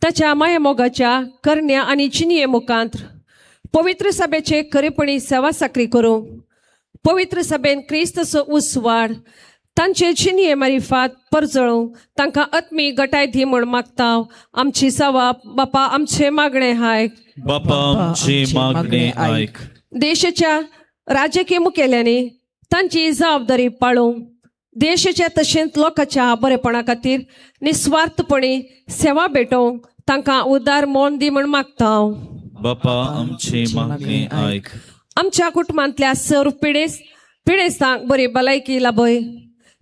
ताच्या माया मोगाच्या करण्या आनी चिनये मुखांत पवित्र सभेचे खरेपणी सेवा साकरी करूं, पवित्र सभेन क्रिस्तचो उस वाड, तांचे चिनये मारिफात परजळूं, तांकां आत्मी गटाय दी म्हूण मागता. आमची सेवा बापा, आमचे मागणे आयक. बापा, आमची मागणे आयक. देशाच्या राजकीय मुखेल्यांनी तांची जबाबदारी पाळूं, देशाच्या तशेंच लोकांच्या बरेपणा खातीर निस्वार्थपणी सेवा भेटोवं, तांकां उदार मोल दी म्हूण मागता. बापा, आमची मागणी आयक. आमच्या कुटुंबांतल्या सर्व पिडेस्तांक बरी भलायकी लाभय,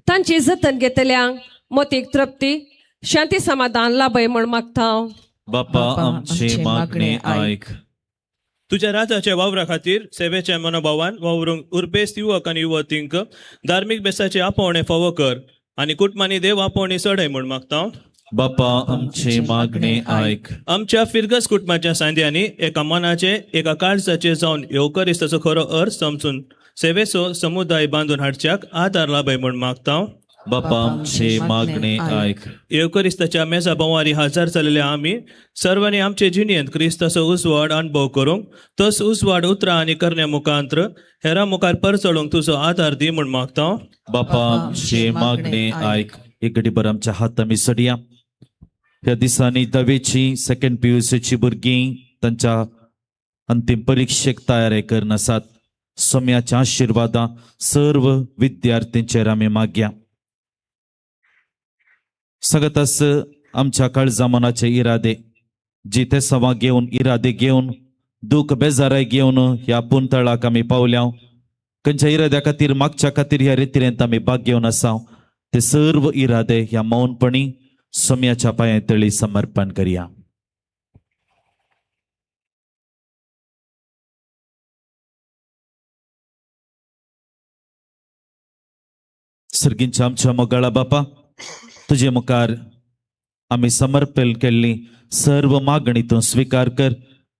तांची जतन घेतल्यांक मोतीक तृप्ती, शांती समाधान लाभय म्हूण मागता. बापा, आमची मागणी आयक. तुझ्या राजाच्या वावरा खातीर सेवेच्या मनोभावान वावरूंक उर्बेस्त युवक आनी युवतींक धार्मीक बेसाचे आपोवणे फावो कर आनी कुटुंबांनी देव आपोवणी चडय म्हूण मागता. बापा, आमची मागणी आयक. आमच्या फिरगस कुटुंबाच्या सांद्यांनी एका मनाचे एका काळजाचे जावन येवकरिस्ताचो खरो अर्थ समजून सेवेचो समुदाय बांदून हाडच्याक आदार लाभय म्हूण मागता. बापा, आमची मागणी आयक. येवकरिस्ताच्या मेजा बोवारी हजार जाल्ले आमी सर्वांनी आमचे जिणेंत क्रिस्ताचो उजवाड अनुभव करूंक, तस उजवाड उतरां आनी करण्या मुखांत्र हेरां मुखार परचळूंक तुजो आदार दी म्हूण मागता. बापा, आमची मागणी आयक. एक घडी भर आमच्या हात आमी सोडया. ह्या दिसांनी 10वी सेकंड PUCची भुरगीं तांच्या अंतिम परीक्षेक तयारी करन आसात. सोम्याच्या आशिर्वादा सर्व विद्यार्थ्यांचेर आमी मागया. सगळ्यात आमच्या काळजा मनाचे इरादे जी ते सवा घेवन इरादे घेवन दुख बेजाराय घेवन ह्या पुंतळाक आमी पावल्या. खंयच्या इराद्या खातीर मागच्या खातीर ह्या रितीरेंत आमी भाग घेवन आसा, ते सर्व इरादे ह्या मौनपणी सोम्याच्या पांया तळी समर्पण करया. सर्गींच्या आमच्या मोगाळा बापा, तुझे मुखार आमी समर्पण केल्ली सर्व मागणी तूं स्वीकार कर.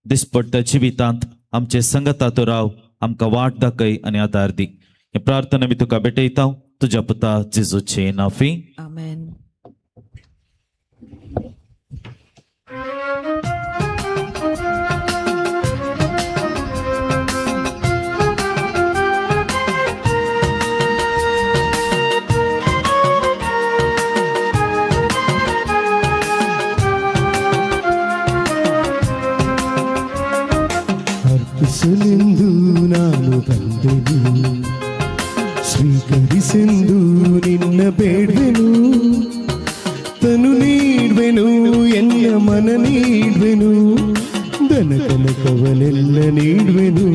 दिसपट्ट्या जिवितांत आमचे संगतातू राव, आमकां वाट दाखय आनी आदार दी. हे प्रार्थना मी तुका भेटयता तुझ्या पुता जेजूचे नांवी. आमेन. ಅರ್ಪಿಸಲೆಂದು ನಾನು ಬಂದೆನು, ಸ್ವೀಕರಿಸೆಂದು ನಿನ್ನ ಬೇಡ್ವೆನು. ತನು ನೀಡ್ವೆನು, ಎನ್ನ ಮನ ನೀಡ್ವೆನು, ದನ ಕನಕವನೆಲ್ಲ ನೀಡ್ವೆನು.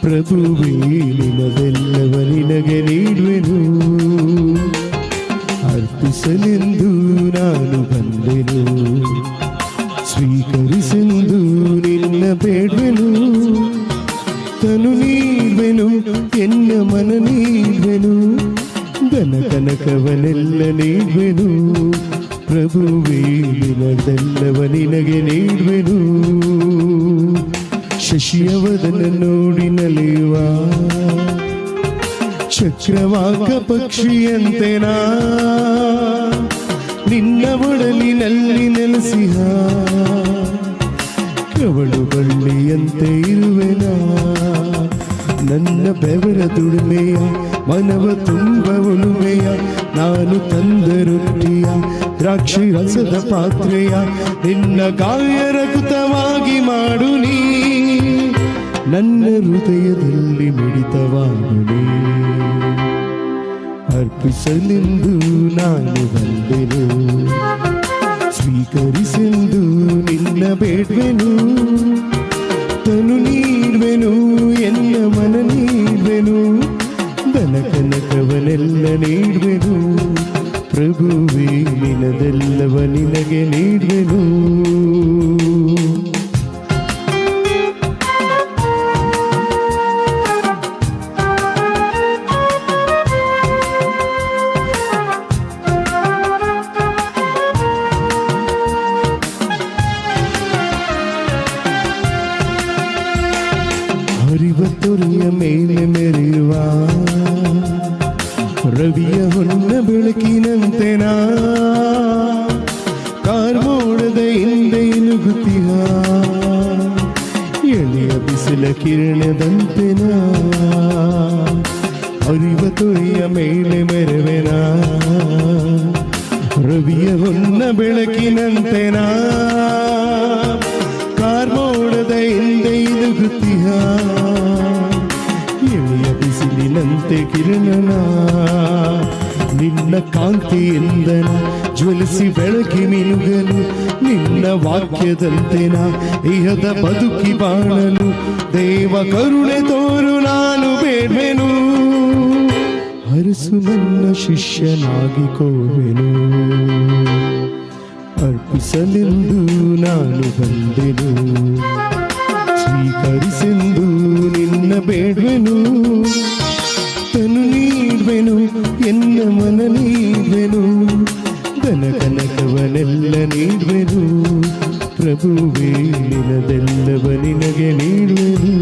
ಪ್ರಭುವೇ ನಿನದೆಲ್ಲವ ನಿನಗೆ ನೀಡ್ವೆನು. ಅರ್ಪಿಸಲೆಂದು ನಾನು ಬಂದೆನು, ಸ್ವೀಕರಿಸೆಂದು ನಿನ್ನ ಬೇಡ್ವೆನು. ತನು ನೀಡ್ವೆನು, ಎನ್ನ ಮನ ನೀಡ್ವೆನು, ದನ ಕನಕವನೆಲ್ಲ ನೀಡ್ವೆನು. ಪ್ರಭುವೇ ನಿನದೆಲ್ಲವ ನಿನಗೆ ನೀಡ್ವೆನು. ಶಶಿಯವದನ ನೋಡಿ ನಲಿಯುವ ಚಕ್ರವಾಕ ಪಕ್ಷಿಯಂತೆನಾ ನಿನ್ನ ಒಡಲಿನಲ್ಲಿ ನೆಲೆಸಿಹ ಕವಳು ಬಳ್ಳಿಯಂತೆ ಇರುವೆನಾ. ನನ್ನ ಬೆವರ ದುಡಿಮೆಯ ಮನವ ತುಂಬ ಉಳುಮೆಯ, ನಾನು ತಂದ ರೊಟ್ಟಿಯ ದ್ರಾಕ್ಷಿ ರಸದ ಪಾತ್ರೆಯ ನಿನ್ನ ಕಾವ್ಯ ರಕುತವಾಗಿ ಮಾಡು ನೀ. ನನ್ನ ಹೃದಯದಲ್ಲಿ ಮಿಡಿತವಾಡು ನೀ. ಅರ್ಪಿಸಲೆಂದು ನಾನು ಬಂದೆನು, ಸ್ವೀಕರಿಸೆಂದು ನಿನ್ನ ಬೇಡ್ವೆನು. ತನು ನೀಡ್ವೆನು, ಎನ್ನ ಮನ ನೀಡ್ವೆನು, ದನ ಕನಕವನೆಲ್ಲ ನೀಡ್ವೆನು. ಪ್ರಭುವೇ ನಿನದೆಲ್ಲವ ನಿನಗೆ ನೀಡ್ವೆನು. ಅರಿವತ್ತೊರೆಯ ಮೇಲೆ ಮೆರೆಯುವ ರವಿಯ ಹೊನ್ನ ಬೆಳಕಿನಂತೆ ನಾ ಕಾರ್ಮೋಡದ ಹಿಂದೆ ನುಗ್ಗುತ್ತಿಹ ಎಳೆಯ ಬಿಸಿಲ ಕಿರಣದಂತೆ ನಾ ಅರಿವತ್ತೊರೆಯ ಮೇಲೆ ಮೆರವೆನ ರವಿಯ ಹೊನ್ನ ಬೆಳಕಿನಂತೆ ನಾ ಕಾರ್ಮೋಡದ ಹಿಂದೆ ನುಗ್ಗುತ್ತಿಹ ಎಳೆಯ ಬಿಸಿಲಿನಂತೆ ಕಿರಣನ ನಿನ್ನ ಕಾಂತಿಯಿಂದ ಜ್ವಲಿಸಿ ಬೆಳಕಿ ಮಿನುಗಲು ನಿನ್ನ ವಾಕ್ಯದಂತೆ ನಾ ಇಹದ ಬದುಕಿ ಬಾಳಲು ದೇವ ಕರುಣೆ ತೋರು ನಾನು ಬೇಡ್ವೆನು ಹರಸು ನನ್ನ ಶಿಷ್ಯನಾಗಿಕೋವೆನು ಅರ್ಪಿಸಲೆಂದು ನಾನು ಬಂದೆನು ಸ್ವೀಕರಿಸೆಂದು ನಿನ್ನ ಬೇಡ್ವೆನು ತನು ನೀಡ್ವೆನು ಎನ್ನ ಮನ ನೀಡ್ವೆನು ದನ ಕನಕವನೆಲ್ಲ ನೀಡ್ವೆನು ಪ್ರಭುವೇ ನಿನದೆಲ್ಲವ ನಿನಗೆ ನೀಡುವೆನು.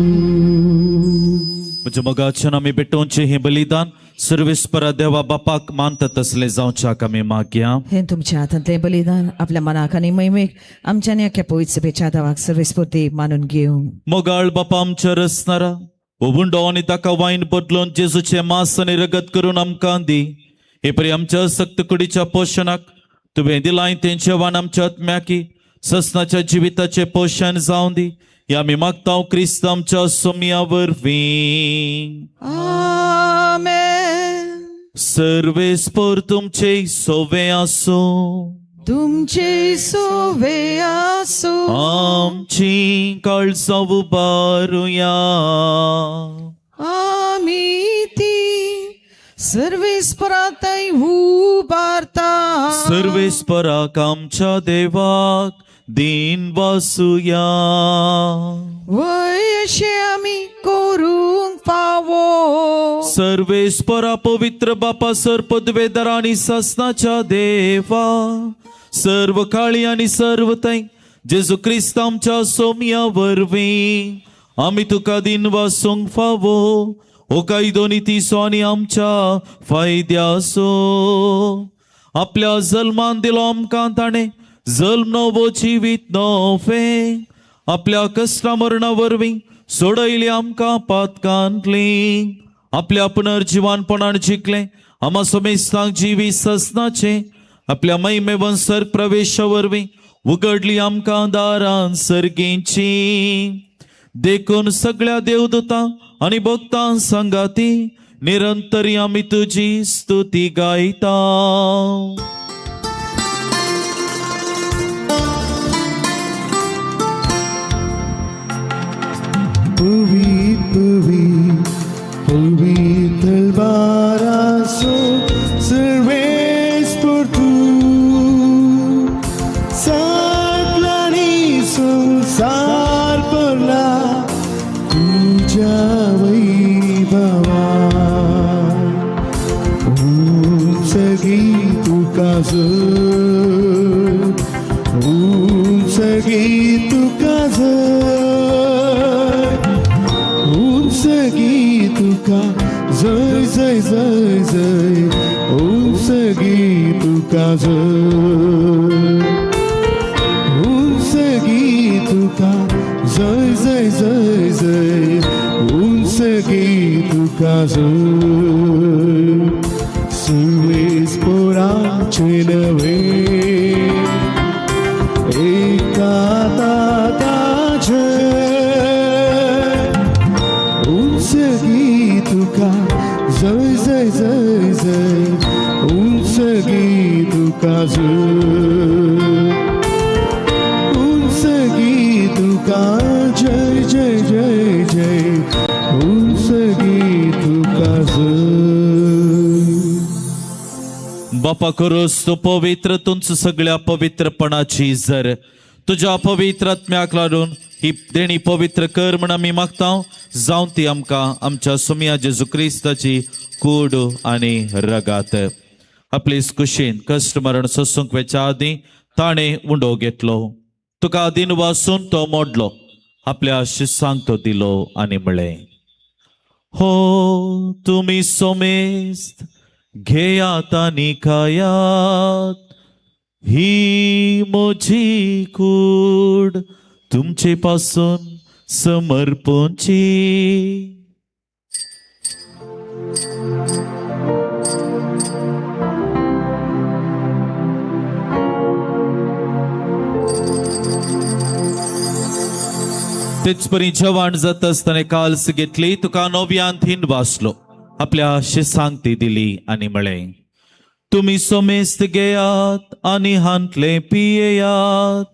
म्हज्या मोगाच्या आमी भेटोवचे हे बलिदान सर्वेस्परा देवा बापाक मानतात तसले जावच्याक आमी मागया. हे तुमच्या हातांतले बलिदान आपल्या मनाक आनी मैमेक आमच्या नेक्या पवित्र सभेच्या देवाक सर्वेस्फूर्ती मानून घेवं. मोगाळ बापा आमच्या रसनारा उबुंडो आनी ताका वायन बदलून जेजूचे मांस आनी रगत करून आमकां दी. हे परी आमच्या सक्त कुडीच्या पोशणाक तुवें दिलाय तें जेवण आमच्या आत्म्याकी ससनाच्या जिविताचे पोषण जावं दी. हे आमी मागतांव क्रिस्त आमच्या सोमया वरवीं. आमेन. सर्वेस्पर तुमचे सोवे आसूं. तुमचे सोवे आसूं. आमची काळजां उबारुया. आमी ती सर्वेस्परांतय उबारता. सर्वेस्पराक आमच्या देवाक दिन वासुया. वय अशें आमी करूंक फावो. सर्वेस्परा पवित्र बापा सर्पद्वेदर आनी ससनाच्या देवा सर्व काळी आनी सर्व तै जेजू क्रिस्त आमच्या सोमया वरवीं आमी तुका दिन वासूंक फावो. ओ काही दोनी तिसो आनी आमच्या फायद्यासो. आपल्या जल्मान दिलो आमकां ताणें जल्म नवो जिवीत नवें. आपल्या कश्टा मरणा वरवीं सोडयली आमकां पातकांतली. आपल्या पुनर्जिवानपणान जिखलें आमा सोमेस्तांक जिवी ससनाचे. आपल्या महिमे वंसर प्रवेशा वरवीं उगडली आमकां दारां सर्गेची. देखून सगळ्या देवदूतां आनी भक्तां संगाती निरंतरी आमी तुजी स्तुती गायता. Puvit albarazo serves por tu satlani sar por la tuya vaibhava. Unsagi tu kaza, unsagi tu kaza. तुका जय जय जय जय उंचगी तुका जय. उंचगी तुका जय जय जय जय उंचगी तुका जय. सर्वेस्पराचे नवे एका ताताचे तुका जय जय जय जय उंचगी तुका जय. उंचगी तुका जय जय जय जय उंचगी तुका जय. बापा करोस तू पवित्र तुंच सगळ्या पवित्रपणाची जर तुझ्या पवित्र आत्म्याक लागून ही देणी पवित्र कर म्हण आमी मागतां. जावं ती आमकां आमच्या सोमया जेजू क्रिस्ताची कूड आनी रगात. आपले कुशीन कश्ट मरण सोसूंक वेच्या आदीं ताणें उंडो घेतलो. तुका दिन वासून तो मोडलो. आपल्या शिष्यांक तो दिलो आनी म्हळें हो तुम्ही सोमेस्त घेयात आणि खायात, ही मोजी कूड तुमचे पासून समर्पणची. तेच परी जेवण जात असताना काल्स घेतली, तुका नव्यान थीन वाचलो, आपल्या शिसांगती दिली आणि म्हळे, तुम्ही सोमेस्त घेयात आणि हांतले पियेयात,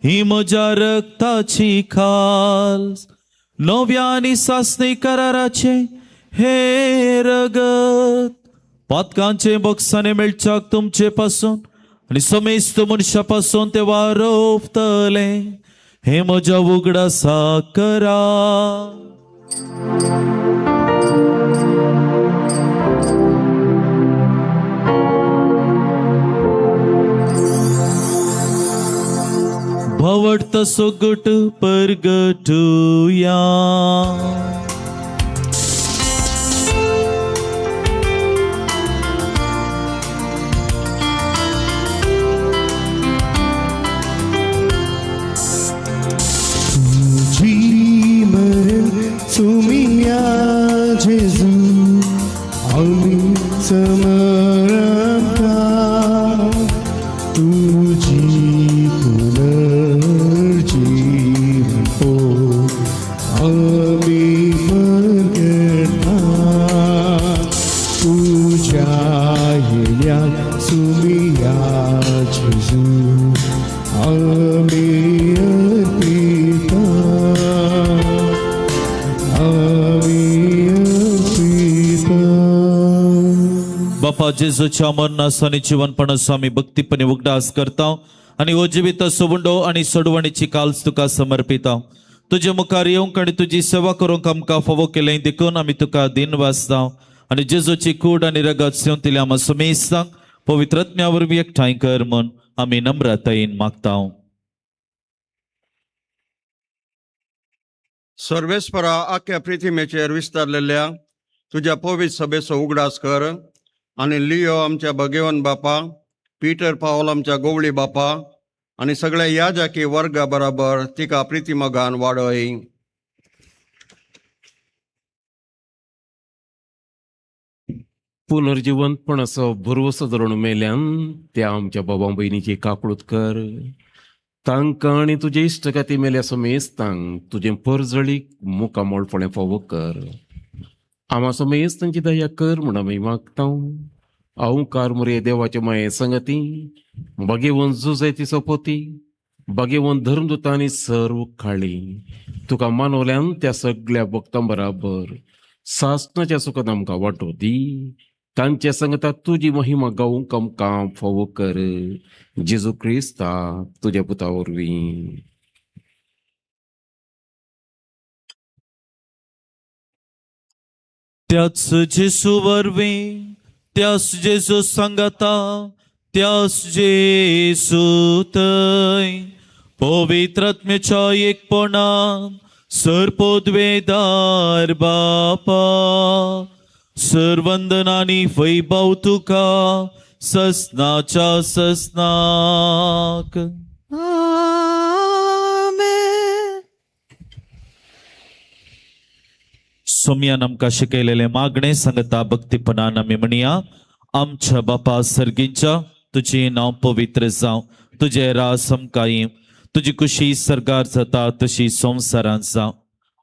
ही म्हज्या रक्ताची खाल्स, नव्या आणि सासणी कराराचे हे रगत. पातकांचे बॉक्साने मेळच्याक तुमचे पासून आणि सोमेस्त मनशापासून ते वारोवतले, हे म्हज्या उगडासा करा. भवट तसो गुट परगटूया. तुझी मरण तुम्ही या जेजू, आम्ही समरता. तुझी पुनर्जीवन हो आम्ही परगटा. तुझ्या येण्या तुम्ही या जेजू, आम्ही बापा जेजूच्या मरणासानी जीवनपणाचो आमी भक्तीपणे उगडास करता आणि हो जिवित सोबुंडो आणि सोडवणीची काल्स तुका समर्पिता. तुझे मुखार येवंक आणि तुझी सेवा करूंक आमकां फावो केले देखून आमी तुका दिन वाचता आणि जेजूची कूड आणि रगत सेवंतिले आम समेस्तांक पवित्र आत्म्या वरवीं एकठांय कर म्हूण आमी नम्रतायेन मागता. सर्वेस्परा आख्या पृथ्वीचेर विस्तारलेल्या तुझ्या पवित्र सभेचो उगडास कर आणि लिओ आमच्या भगेवन बापा, पीटर पावल आमच्या गोवळी बापा आणि सगळ्या याजकी वर्गा बरोबर तिका प्रितीमगान वाडय. पुनर्जीवनपणाचो भरवसो धरून मेल्यान त्या आमच्या बाबा बहिणीची काकूळट कर. तांकां आणि तुजे इश्टगाती मेल्या समेस्तांक तुझे परजळीक मुखामोळपणे फावो कर. आम्हा समेस्तांची दया कर म्हण आमी मागता. अवकार मुरे देवाचे माये संगती, भगेवन जुजयती सोपोती, भगेवन धर्मदूतांनी सर्व खाळी तुका मानवल्यान त्या सगळ्या भक्तां बराबर सासणाच्या सुखात आमकां वांटो दी. तांच्या संगता तुजी महिमा गावूंक आमकां फावो कर. जेजू क्रिस्ता तुज्या पुता वरवीं. त्याच जेजू वरवीं, त्याच जेजू सांगता, त्याच जेजू थंय पवित्र आत्म्याच्या एकपणान सर्पोद्वेदार बापा, सर्वंदनानी वैभव तुका ससनाच्या ससनाक. सोम्यान आमकां शिकयलेले मागणे सांगता भक्तीपणान आमी म्हणया, आमच्या बापा सर्गीच्या तुझे नांव पवित्र जावं, तुझे रास आमकां येवं, तुजी कुशी सरगार जाता तशी संवसारांत जावं.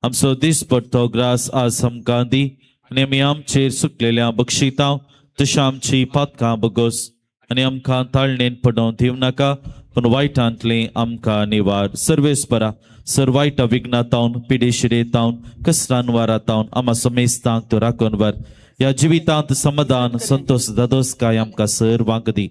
आमचो दिसपडटो ग्रास आज आमकां दी आनी आमी आमचेर सुटलेल्या बक्षिता तशें आमची पातकां बगोस आनी आमकां ताळणेन पडोवं दिवं नाका, पूण वायटांतले आमकां निवार. सर्वेस्परा सर्वायटा विघ्नातावन पिडेशिरेतावन कश्टान वारातावन आमा समेस्तांक तो राखून वर. या जिवितांत समाधान संतोष दादोसकाय आमकां सर्वांक दी.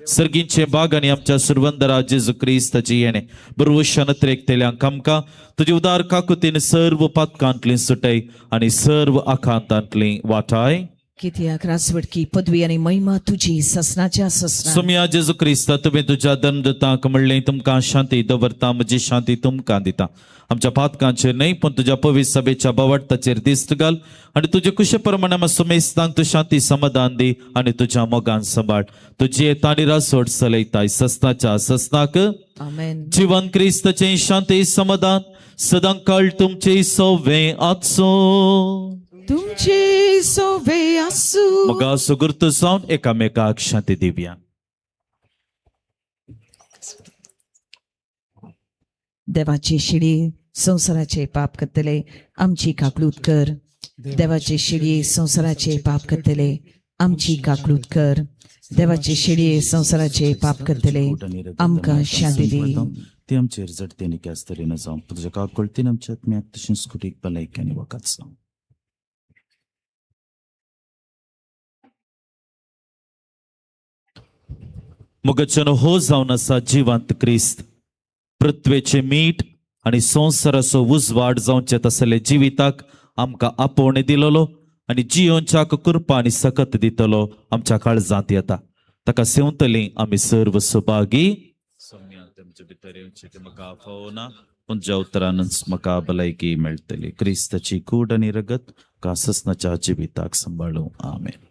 सर्गींचे बाग आनी आमच्या सुरवंदरा जेजू क्रिस्ताची येणे बरोवशान तेल्यांक आमकां तुजे उदार काकुतीन सर्व पातकांतली सुटय आनी सर्व आखांतांतली वाटाय. कित्याक रासवडकी पदवी आनी महिमा तुजी ससनाच्या ससना सुम्या जेजू क्रिस्ता तुवें तुज्या दंडतांक म्हणलें तुमकां शांती दवरता म्हजी शांती तुमकां दिता. आमच्या पातकांचेर न्हय पण तुज्या पवित्र सभेच्या बवडताचेर दिश्ट घाल आनी तुजे कुशे प्रमाणे आमच्या सुमेस्तांक तूं शांती समाधान दी आनी तुज्या मोगान सांबाळ. तुजी येता आनी रासोड चलयताय ससनाच्या ससनाक. आमेन. जीवन क्रिस्ताचें शांती समाधान सदांकाळ तुमचे सोवे आसो. तुमचे सोवे आसूं. मोगा सुगुर्त जावन एकामेकाक शांती दिवया. देवाची शिडी संसाराचे पाप करतले आमची काकलूत कर. देवाची शिडी संसाराचे पाप करतले आमची काकलूत कर. देवाची शिडी संसाराचे पाप करतले आमकां शांती दी. ती आमचेर जडतेनी आसतली न जावं तुज्या काकळतीन आमच्या आत्म्याक तशेंच कुटीक भलायकी आनी वखद जावं. मुगचनो हो जावन आसा जिवंत क्रिस्त पृथ्वेचे मीठ आनी संवसाराचो उजवाड जावचे तसले जिविताक आमकां आपोवणे दिलोलो आनी जियोनच्याक कृपा आनी सकत दितलो आमच्या काळजांत येता. ताका सेवतली आमी सर्व सुभागी. तुमच्या भितर येवचे ते म्हाका आफवना पूण ज्या उतरानच म्हाका भलायकी मेळटली. क्रिस्ताची कूड आनी रगत काससनाच्या जिविताक सांबाळूं. आमेन.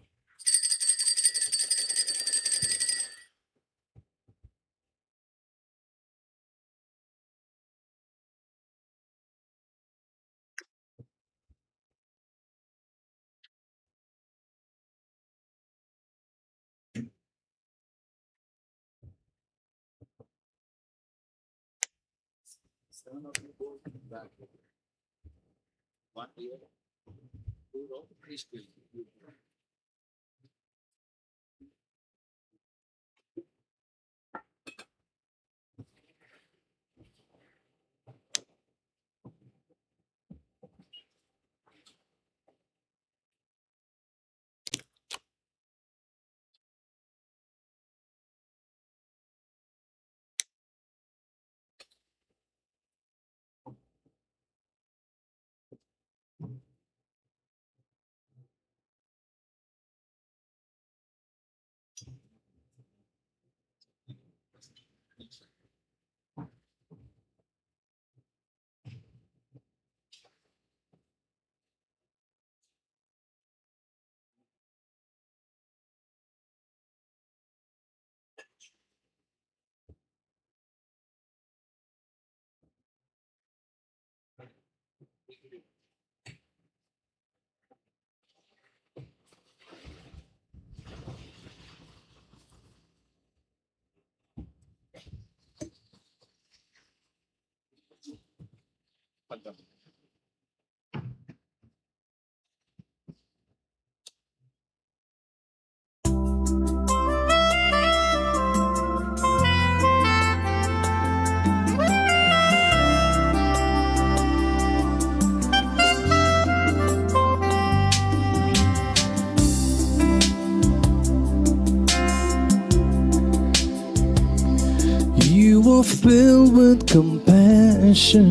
You are filled with compassion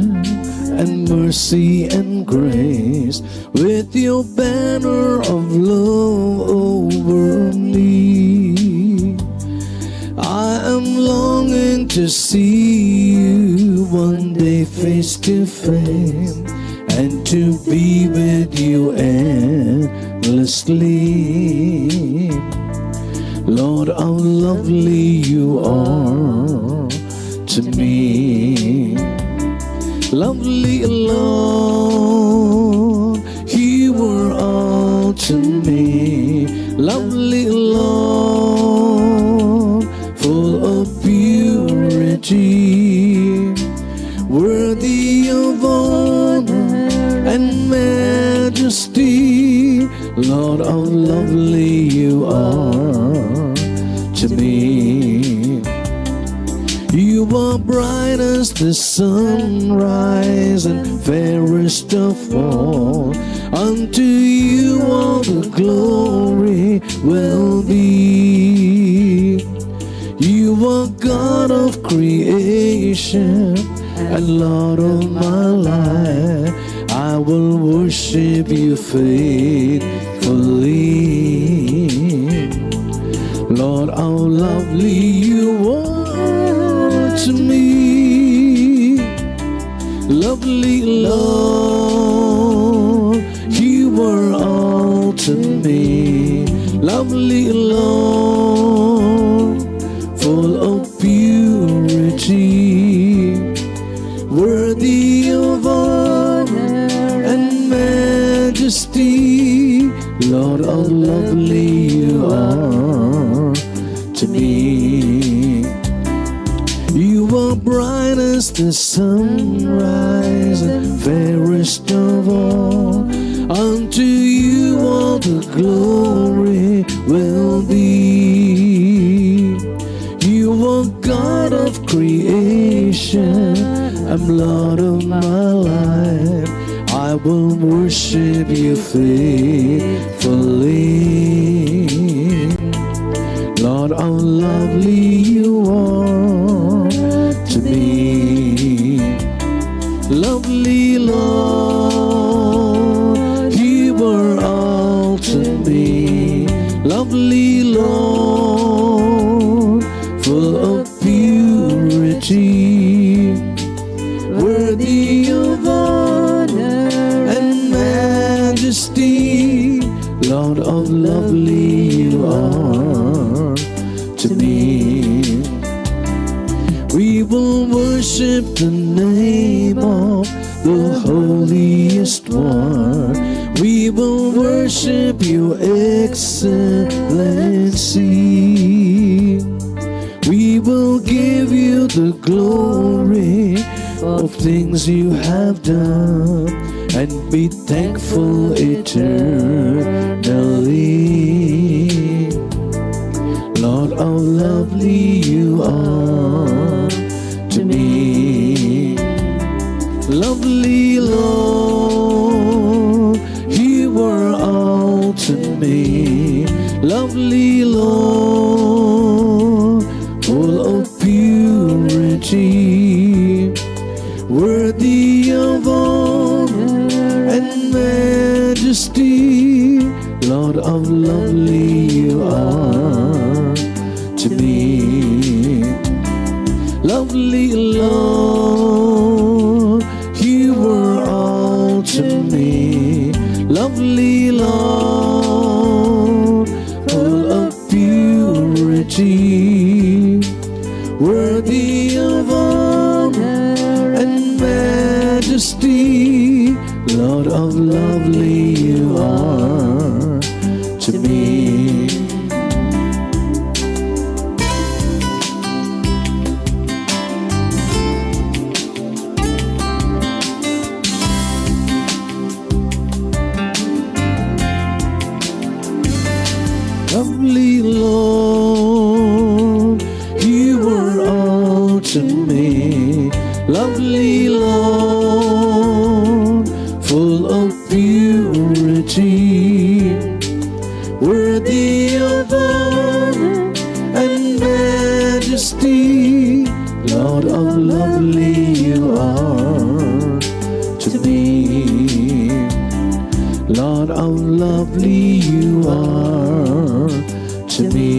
and mercy and grace, with your banner of love over me. I am longing to see you one day face to face, and to be with you endlessly. Lord, how lovely you are to me. Lovely Lord, you were all to me. Lovely Lord, full of purity, worthy of honor and majesty. Lord, how lovely you are to me. You are bright as the sunrise and fairest of all. Unto you all the glory will be. You are God of creation and Lord of my life. I will worship you faithfully. lovely you are to me. Lovely Lord, you are all to me. Lovely Lord, full of purity, worthy of honor and majesty. Lord, how lovely you are to me. You are bright as the sunrise and fairest of all. Unto you all the glory will be. You are God of creation, I'm Lord of my life. I will worship you faithfully. Lord, how lovely you are to me. Lovely Lord, you are all to me. Lovely Lord, full of purity, worthy of honor and majesty. Lord, how lovely you are to me. We will worship the name of the holiest one. We will worship your excellency. We will give you the glory of things you have done and be thankful eternally. Lord, how lovely you are to me. Lovely Lord, you are all to me. Lovely Lord, full of purity, worthy of honor and majesty. Lord, how lovely you are to me. Lovely Lord, you are all to me. Lovely Lord, full of purity, worthy of honor and majesty. Lord, how lovely you are to me. Lovely Lord, you are all to me. Lovely Lord, full of purity, worthy of honor and majesty. Lord, how lovely you are to me. Lord, how lovely you are to me.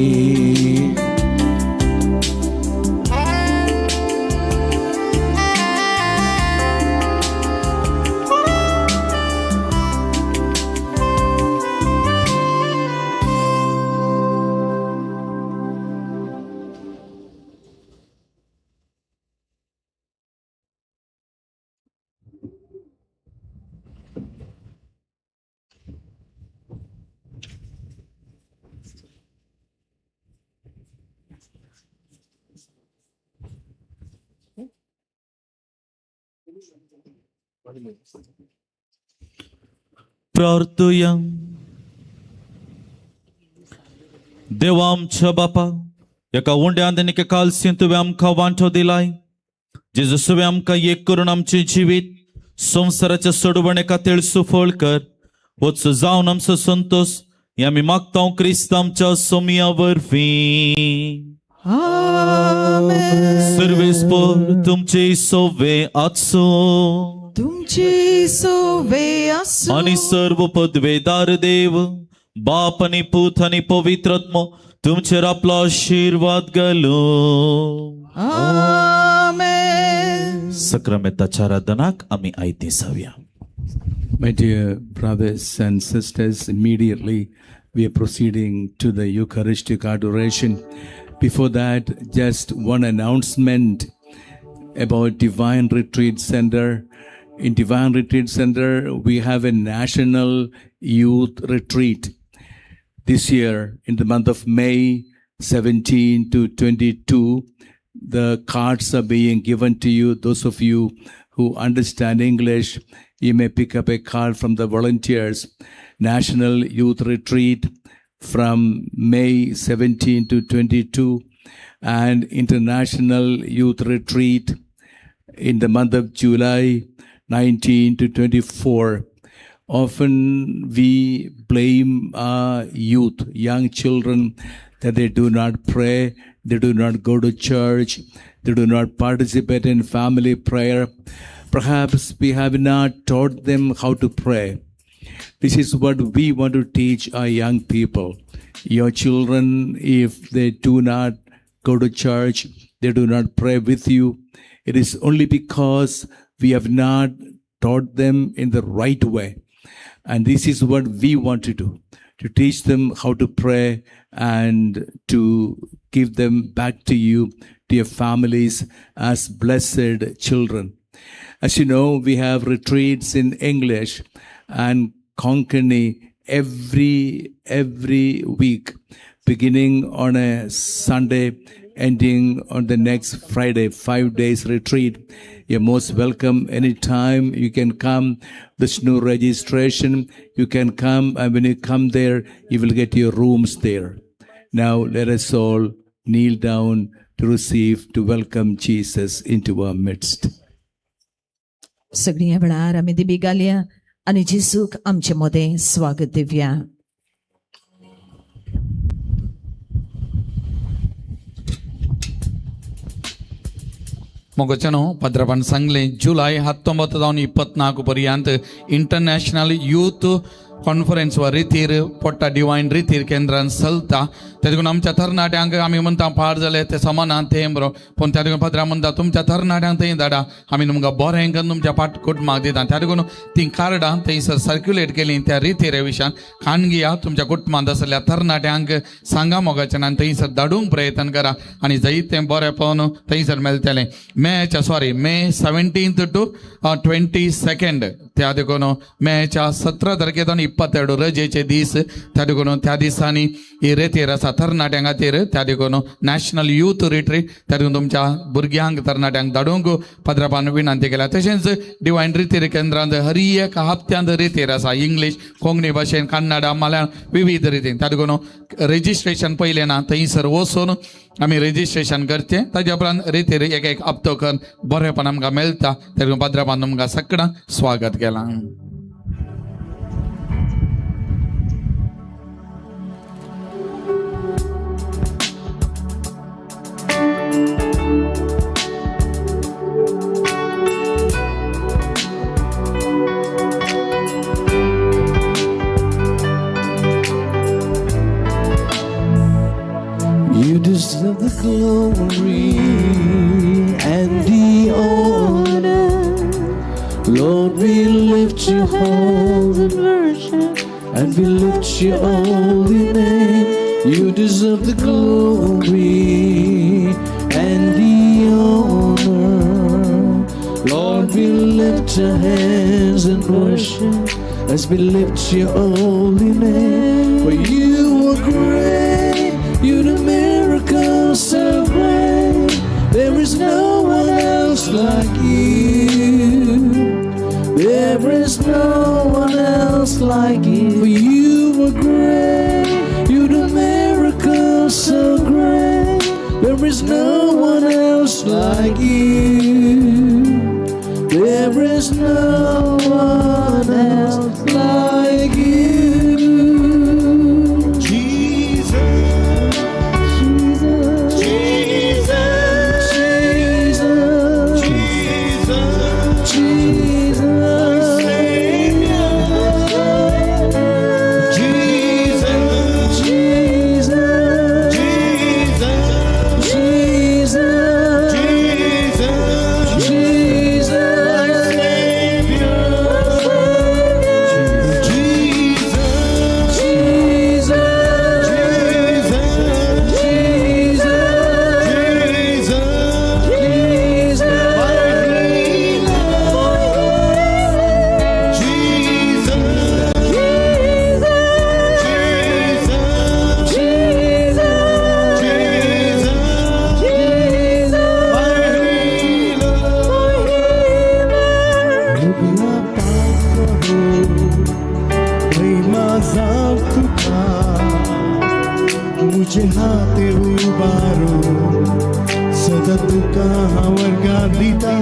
प्रार्थूया. देवा आमच्या बापा, एका उंड्यान आनी एका कालसीन तुवें आमकां वांटो दिलाय. जेजू तुवें आमकां एक करून आमचें जिवीत संवसाराच्या सोडवणे खातीर सुफळ कर. वचू जावन आमचो संतोष हे आमी मागता क्रिस्त आमच्या सोमया वरवीं. सर्वेस्पर तुमचे सोवे आसो. तुमचे सोवे आसो. आणि सर्व पदवेदार देव बाप आणि पूत आणि पवित्रात्मा तुमचेर आपलो आशीर्वाद घालो. आमेन. सक्रामेंताच्या आराधनाक आम्ही आयती जाऊया. My dear brothers and sisters, immediately we are proceeding to the Eucharistic adoration. Before that, just one announcement about Divine Retreat Center. In Divine Retreat Center, we have a national youth retreat. This year, in the month of May 17 to 22, the cards are being given to you. Those of you who understand English, you may pick up a card from the volunteers. National Youth Retreat from May 17 to 22 and International Youth Retreat in the month of July 19 to 24. Often we blame our youth, young children, that they do not pray, they do not go to church, they do not participate in family prayer. Perhaps we have not taught them how to pray. This is what we want to teach our young people. Your children, if they do not go to church, they do not pray with you, it is only because we have not taught them in the right way. And this is what we want to do, to teach them how to pray and to give them back to you, to your families as blessed children. As you know, we have retreats in English and Konkani every week, beginning on a Sunday, ending on the next Friday, 5 days retreat. You're most welcome anytime. You can come. There's no registration. You can come, and when you come there, you will get your rooms there. Now let us all kneel down to receive, to welcome Jesus into our midst. सगळ्या वेळार आमी दिबी घालया आनी जेजूक आमचे मोदें स्वागत दिवया. ಮೊಗಚನು ಭದ್ರಪನ್ ಸಂಗ್ಲೆ July 19-24 पर्यंत international youth conference वर रितीर पोट्टा divine रितीर केंद्रान चलता. तेदून आमच्या तरणाट्यांक आमी म्हणटा पाड जाले ते समानांत थंय बरो, पूण त्या देखून पदरा म्हणटा तुमच्या तरणाट्यांक थंय धाडा, आमी तुमकां बरें करून तुमच्या पाट कुटुंबाक दिता. त्या देखून ती कार्डां थंयसर सर्क्युलेट केली त्या रितीरे विशयान खानगी तुमच्या कुटुंबांत आसलेल्या तरणाट्यांक सांगा मोगाच्यान आनी थंयसर धाडूंक प्रयत्न करा आनी जायतें बरें पावन थंयसर मेळटलें. मे 17 to 22 त्या देखून मेच्या 17 तारखेच्यान 22 रजेचे दीस. त्या देखून त्या दिसांनी ही रेतीर आसा तरणाट्यां खातीर. त्या देखून नॅशनल यूथ रिट्रीट त्या देखून तुमच्या भुरग्यांक तरणाट्यांक धाडूंक पदरापान विनंती केल्या. तशेंच डिवायन रितीर केंद्रांत हर एक हप्त्यांत रितीर आसा, इंग्लीश, कोंकणी भाशेन, कन्नडा, मल्याळम, विविध रितीन. त्या देखून रेजिस्ट्रेशन पयलें ना, थंयसर वचून आमी रेजिस्ट्रेशन करचें. ताज्या उपरांत रितीर एक हप्तो करून बरेंपण आमकां मेळटा. त्या देखून पदरापान तुमकां सगळ्यांक स्वागत केलां. You deserve the glory and the honor. Lord, we lift your holy worship and we lift your holy name. You deserve the glory and the honor. Lord, we lift our hands and worship as we lift your holy name. For you are great, you do miracles so great. There is no one else like you. There is no one else like you. For you are great, you do miracles so great. There is no one else like you. There is no one else like you. Jesus. तुझे हाते उभारू सदा तुका वर्गा दिता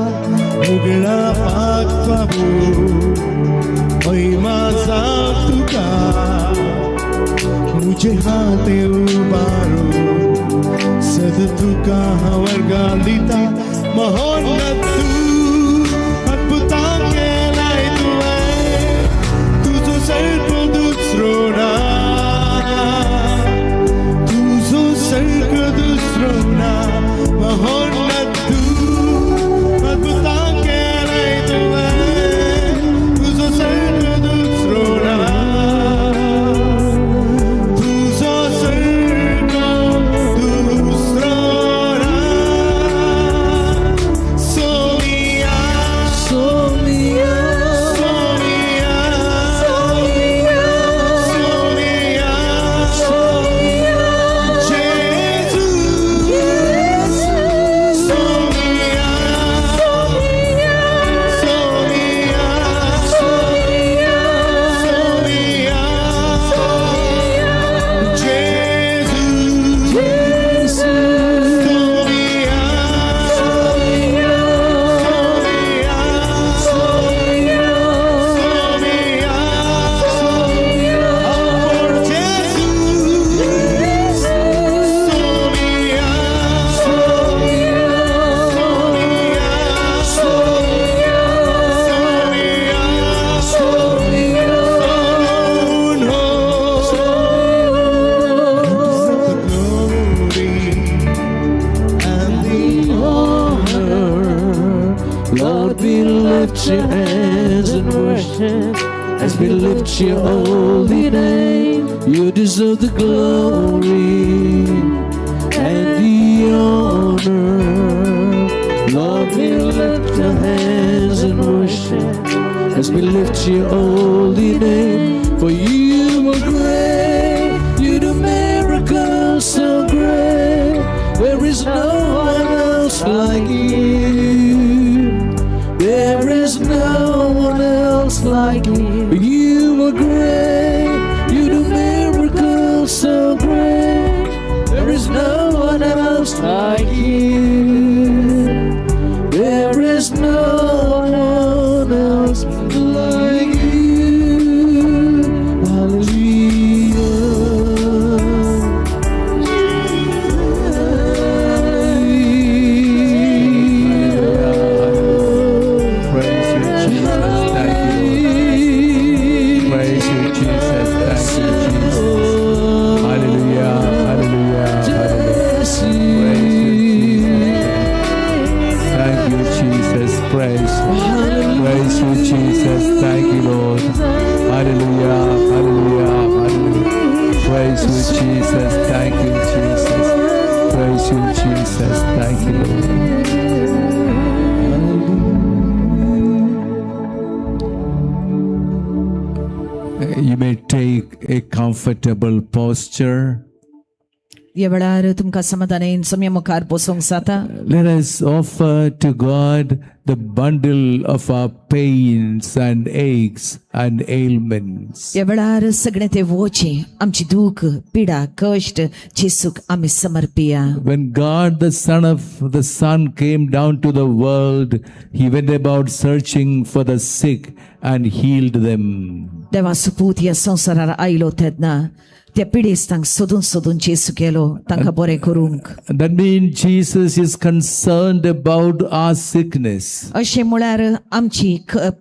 उगडा पाक बाबू माझा तुका तुझे हाते उभारू सदा तुका वर्गा दिता महोन्नत तू अद्भुता केलाय तुझो सर्प दुसरोना दुसरोना महोन्नत तू अद्भुता केलाय तुझो सर्प दुसरोना तुझो सर्प दुसरोना सोमिया सोमिया सोमिया सोमिया सोमिया your hands and worship as we lift your holy name. You deserve the glory and the honor. Lord, we lift our hands and worship as we lift your holy name. For you are great, you do miracles so great. There is no one else like you. There is no one else like you. You are great, you do miracles so great. There is no one else like you. There is no one else like you. Hallelujah. Praise you, Jesus. Thank you, Lord. Hallelujah, hallelujah, hallelujah. Praise you, Jesus. Thank you, Jesus. Praise you, Jesus. Thank you, Lord. You may take a comfortable posture. ह्या वेळार तुमकां समाधानान समय मुखार बसूंक जाता. Let us offer to God the bundle of our pains and aches and ailments. ह्या वेळार सगळे ते वोचे आमची दुख पिडा कष्ट जेसूक आमी समर्पिया. When God the Son came down to the world, he went about searching for the sick and healed them. देवाचो पूत ह्या संवसारार आयलो तेन्ना त्या पिडेस्तांक सोदून सोदून जेसू गेलो तांकां बरें करूंक. That means Jesus is concerned about our sickness. अशें म्हळ्यार आमची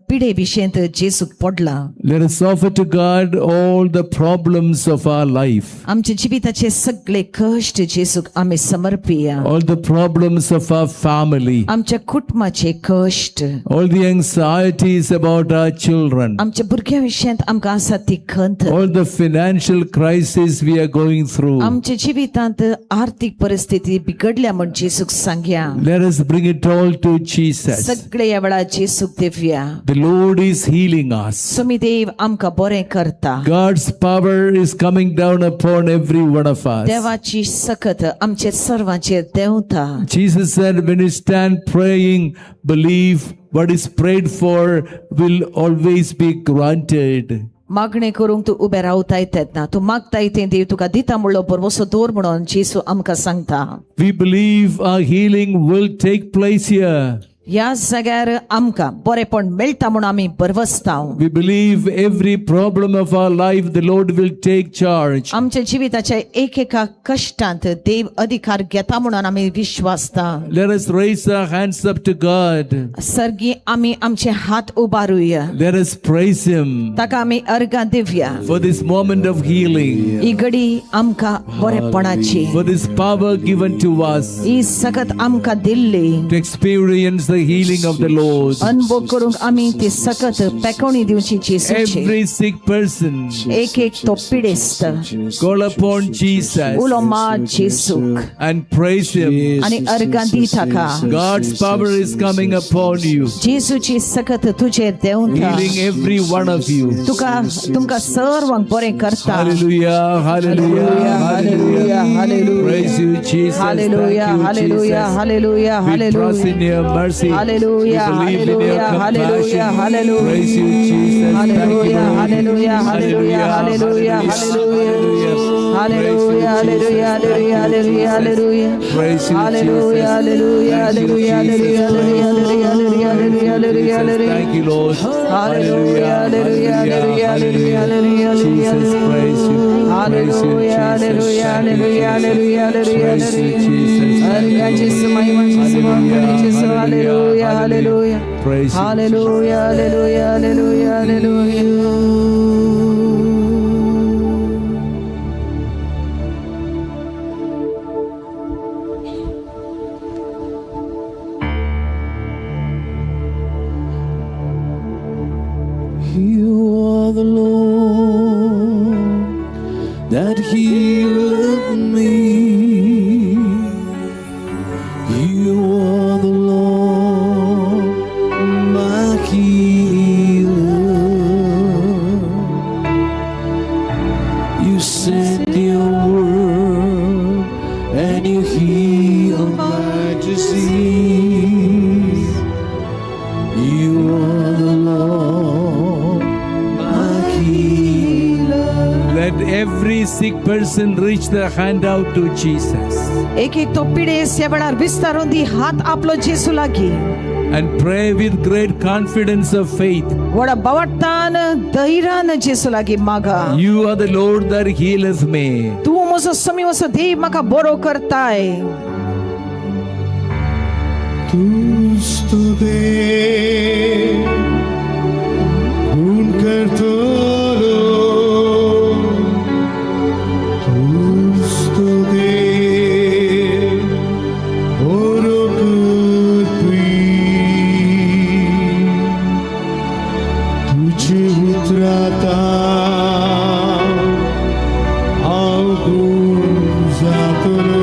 पिडे विशेंत जेसूक पडला. Let us offer to God all the problems of our life. आमच्या जिविताचे सगळे कष्ट जेसूक आमी समर्पिया. All the problems of our family. आमच्या कुटुंबाचे कष्ट. All the anxieties about our children. आमच्या भुरग्यां विशेंत आमकां आसा ती खंत. All the financial crisis we are going through. आमच्या जिवितांत आर्थिक परिस्थिती बिगडल्या म्हण जेसूक सांगया. Let us bring it all to Jesus. सगळे ह्या वेळार जेसूक दिवया. The Lord is healing us. Swami Dev आमकां बरें करता. God's power is coming down upon every one of us. देवाची सकत आमचे सर्वांचेर देंवता. Jesus said, when you stand praying, believe what is prayed for will always be granted. मागणे करूंक तू उबे रावताय तेन्ना तू मागताय तें देव तुका दिता म्हणलो बरोसो दवर म्हणून जेसू आमकां सांगता. We believe our healing will take place here. ह्या जाग्यार आमकां बरेपण मेळटा म्हणून आमी बरवसता. We believe every problem of our life, the Lord will take charge. आमच्या जिविताच्या एक एका कश्टांत देव अधिकार घेता म्हणून आमी विश्वासता. Let us raise our hands up to God. सर्गी आमी आमचे हात उबारूया. Let us praise Him ताका आमी अर्गां दिवया. for this moment of healing, ही घडी आमकां बरेपणाची, for this power given to us ही सकत आमकां Delhi to experience the healing of the Lord. अनुभव करूंक आमी ती सकत पेकोणी दिवची जेसूची. Every sick person, एक एक तो पिडेस्त call upon Jesus उलो मात जेसूक and praise Him. आनी अर्गां दी ताका. God's power is coming upon you, जेसूची सकत तुजेर देंवता. healing every one of you. तुमकां सर्वांक बरें करता. Hallelujah, hallelujah, hallelujah, hallelujah. Praise you, Jesus. Hallelujah, Thank you, hallelujah, Jesus. hallelujah, We trust hallelujah. in your mercy. Hallelujah, We believe in your hallelujah, compassion. hallelujah. Praise you, Jesus. Thank you, Hallelujah, Lord. hallelujah, hallelujah, hallelujah, hallelujah. Hallelujah, hallelujah, hallelujah, hallelujah, hallelujah. Praise you, Hallelujah, Jesus. hallelujah, hallelujah, hallelujah, hallelujah, hallelujah, hallelujah. Thank you, Lord. Hallelujah, hallelujah, hallelujah, hallelujah, hallelujah. Jesus, praise you. Hallelujah, hallelujah, hallelujah, hallelujah, hallelujah. Praise you, Jesus. Hallelujah, Jesus, Mahima Jesus, Jesus, hallelujah, hallelujah. Praise you. Hallelujah, hallelujah, hallelujah, hallelujah. You are the Lord that healeth me. You are the Lord, my healer. You sent your word and you heal my disease. You are the Lord, my healer. Let every sick person reach their hand out to Jesus एक एक तो पिडेस ह्या वेळार विस्तारून दी हात आपलो जेसू लागी and pray with great confidence of faith. Vada बवट्टान धैर्यान जेसू लागी मागा. You are the Lord that healeth me. तू म्हजो समी असो देव म्हाका बरो करताय. तूच तो देव खून करतलो. तूच तो देव बरो करपी. तुझे उतराता हांव गुम जातलो.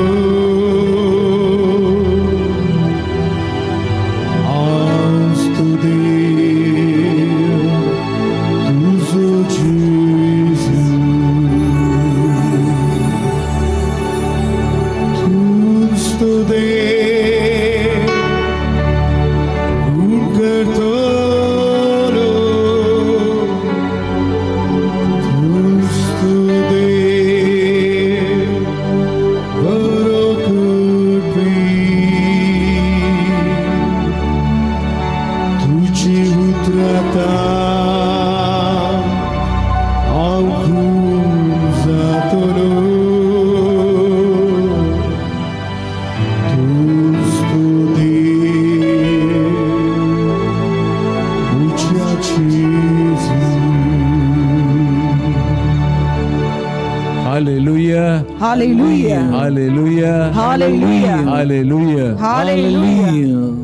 Hallelujah. Hallelujah. Hallelujah. Hallelujah. Hallelujah. Hallelujah.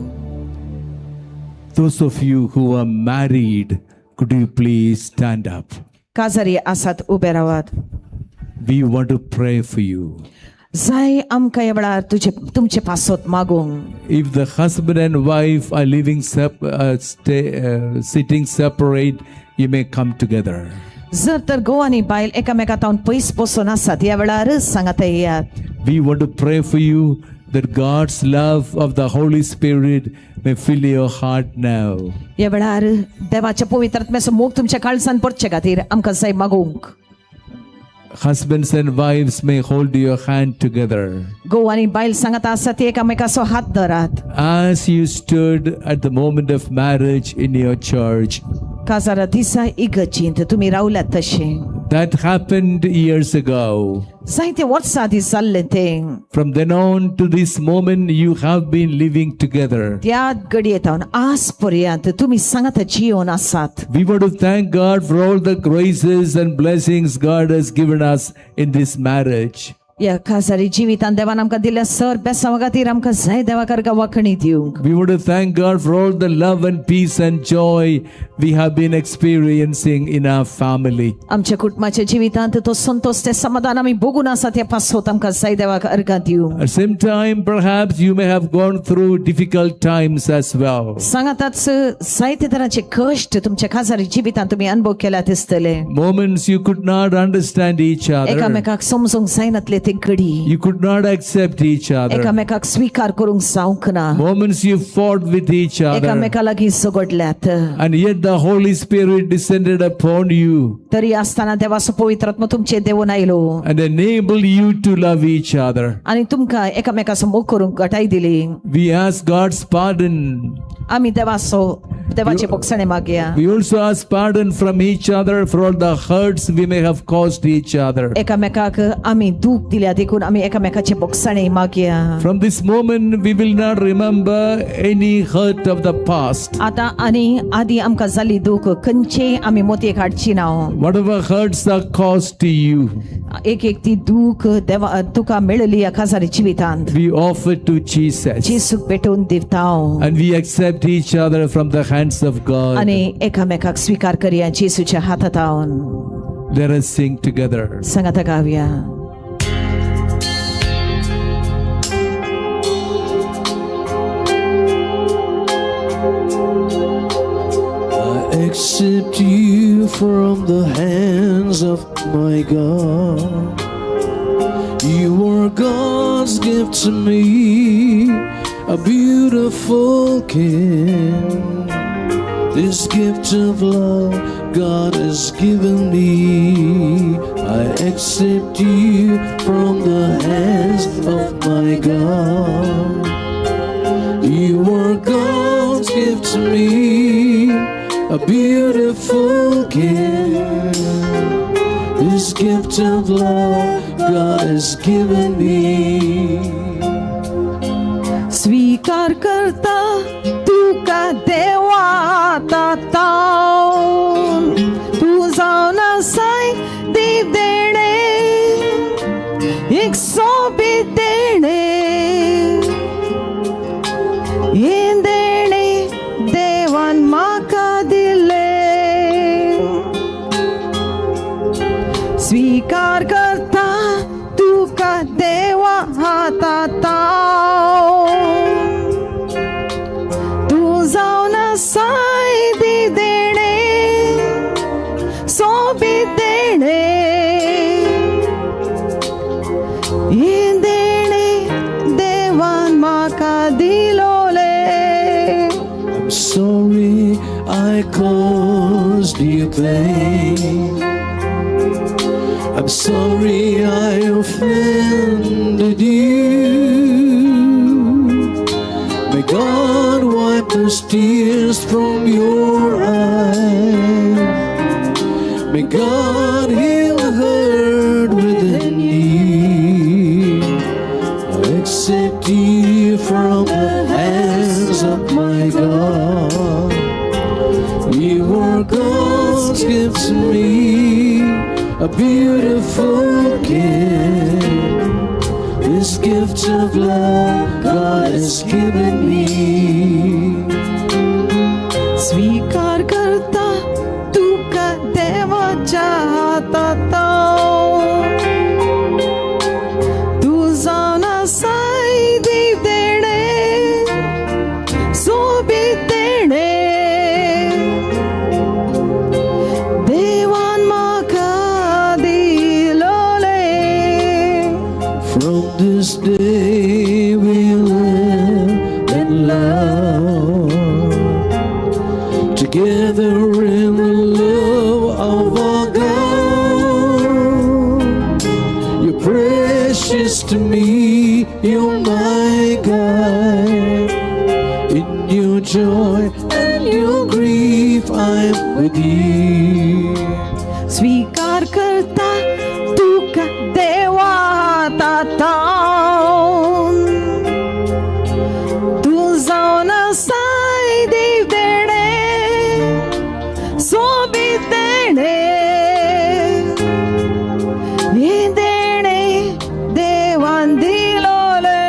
Those of you who are married, could you please stand up? काजारी आसात उबे रावात. We want to pray for you. जाय आमकां ह्या वेळार तुमचे पासत मागूंक. If the husband and wife are living sitting separate, you may come together. जर तर घोव आनी बायल एकामेकांतावन पयस बसून आसात ह्या वेळार सांगात येयात. We want to pray for you that God's love of the Holy Spirit may fill your heart now. ह्या वेळार देवाच्या पवित्र आत्म्याचो मोग तुमच्या काळजांत पडचे खातीर आमकां जाय मागोवंक. Husbands and wives may hold your hand together. घोव आनी बायल सांगता आसा ती एकामेकाचो हात धरात. As you stood at the moment of marriage in your church. काजारा दिसा इगर्जींत तुमी रावल्यात तशें. That happened years ago. जायते वर्सां आदी जाल्लें तें. From then on to this moment you have been living together. त्या घडयेतावन आज पर्यंत तुमी सांगता जियोन आसात. We want to thank God for all the graces and blessings God has given us in this marriage. ह्या काजारी जिवितान देवान आमकां दिल्या सर बेसांवा खातीर आमकां जाय देवा कारगा वाखणी दिवंक. We want to thank God for all the love and peace and joy we have been experiencing in our family. आमच्या कुटुंबाच्या जिवितांत तो संतोष ते समाधान आमी भोगून आसा त्या पासोत आमकां जाय देवा कारगा दिवंक. At the same time perhaps you may have gone through difficult times as well. सांगतात जायते तरांचे कश्ट तुमच्या काजारी जिवितांत तुमी अनुभव केला दिसतले. Moments you could not understand each other. एकामेकाक समजूंक जायनातले ते घडी. You could not accept each other. एकामेकाक स्वीकार करूंक जावंक ना. Moments you fought with each other. एकामेका लागीं झगडल्यात. And yet the Holy Spirit descended upon you. तरी आसतना देवाचो पवित्र आत्मा तुमचेर देवून आयलो. And enabled you to love each other. आनी तुमकां एकामेकाचो मोग करूंक घटाय दिली. We ask God's pardon. आमी देवाचे बोगसणे मागया. We also ask pardon from each other for all the hurts we may have caused each other. एकामेकाक आमी दूख दिल्या देखून आमी एकामेकाचे बोगसणे मागया. From this moment we will not remember any hurt of the past. आता आनी आदी आमकां जाली दूख खंयचे आमी मोतये काडची ना. Whatever hurts are caused to you. एक ती दूख देवा तुका मेळली ह्या काजारी जिवितांत. We offer to Jesus. जेसूक भेटून दिता. And we accept each other from the hands of God. आनी एकामेकाक स्वीकार करया जेसूच्या हातांत. Let us sing together. सांगाता गावया. Accept you from the hands of my God. You are God's gift to me, a beautiful King. This gift of love God has given me. I accept you from the hands of my God. You are God's gift to me, a beautiful gift. This gift of love God has given me. स्वीकार करता तुका देवा आता तू जाऊन असाय देव देणे एक सोबत देणे हे देणे देवान माका दिले. स्वीकार करता तुका देवा हातात साय देणे सोबत देणे हे देणे देवान माका दिलोले. I'm sorry I caused you pain. I'm sorry I offended you. May God wipe those tears from your eyes. May God heal the hurt within you. I accept you from the hands of my God. You are God's gift to me, a beautiful gift. This gift of love God has given me. स्वीकार करता तुका देवाच्या हातात तू जाऊन असाय देव देणे सोबत देणे देवान माका दिलोले. From this day we precious to me. You're my guide. In your joy and your grief, I'm with you. स्वीकार करता तुका देवा ताता तू जाऊन साई देव देणे सोबीत देणे हे देणे देवान दिलोले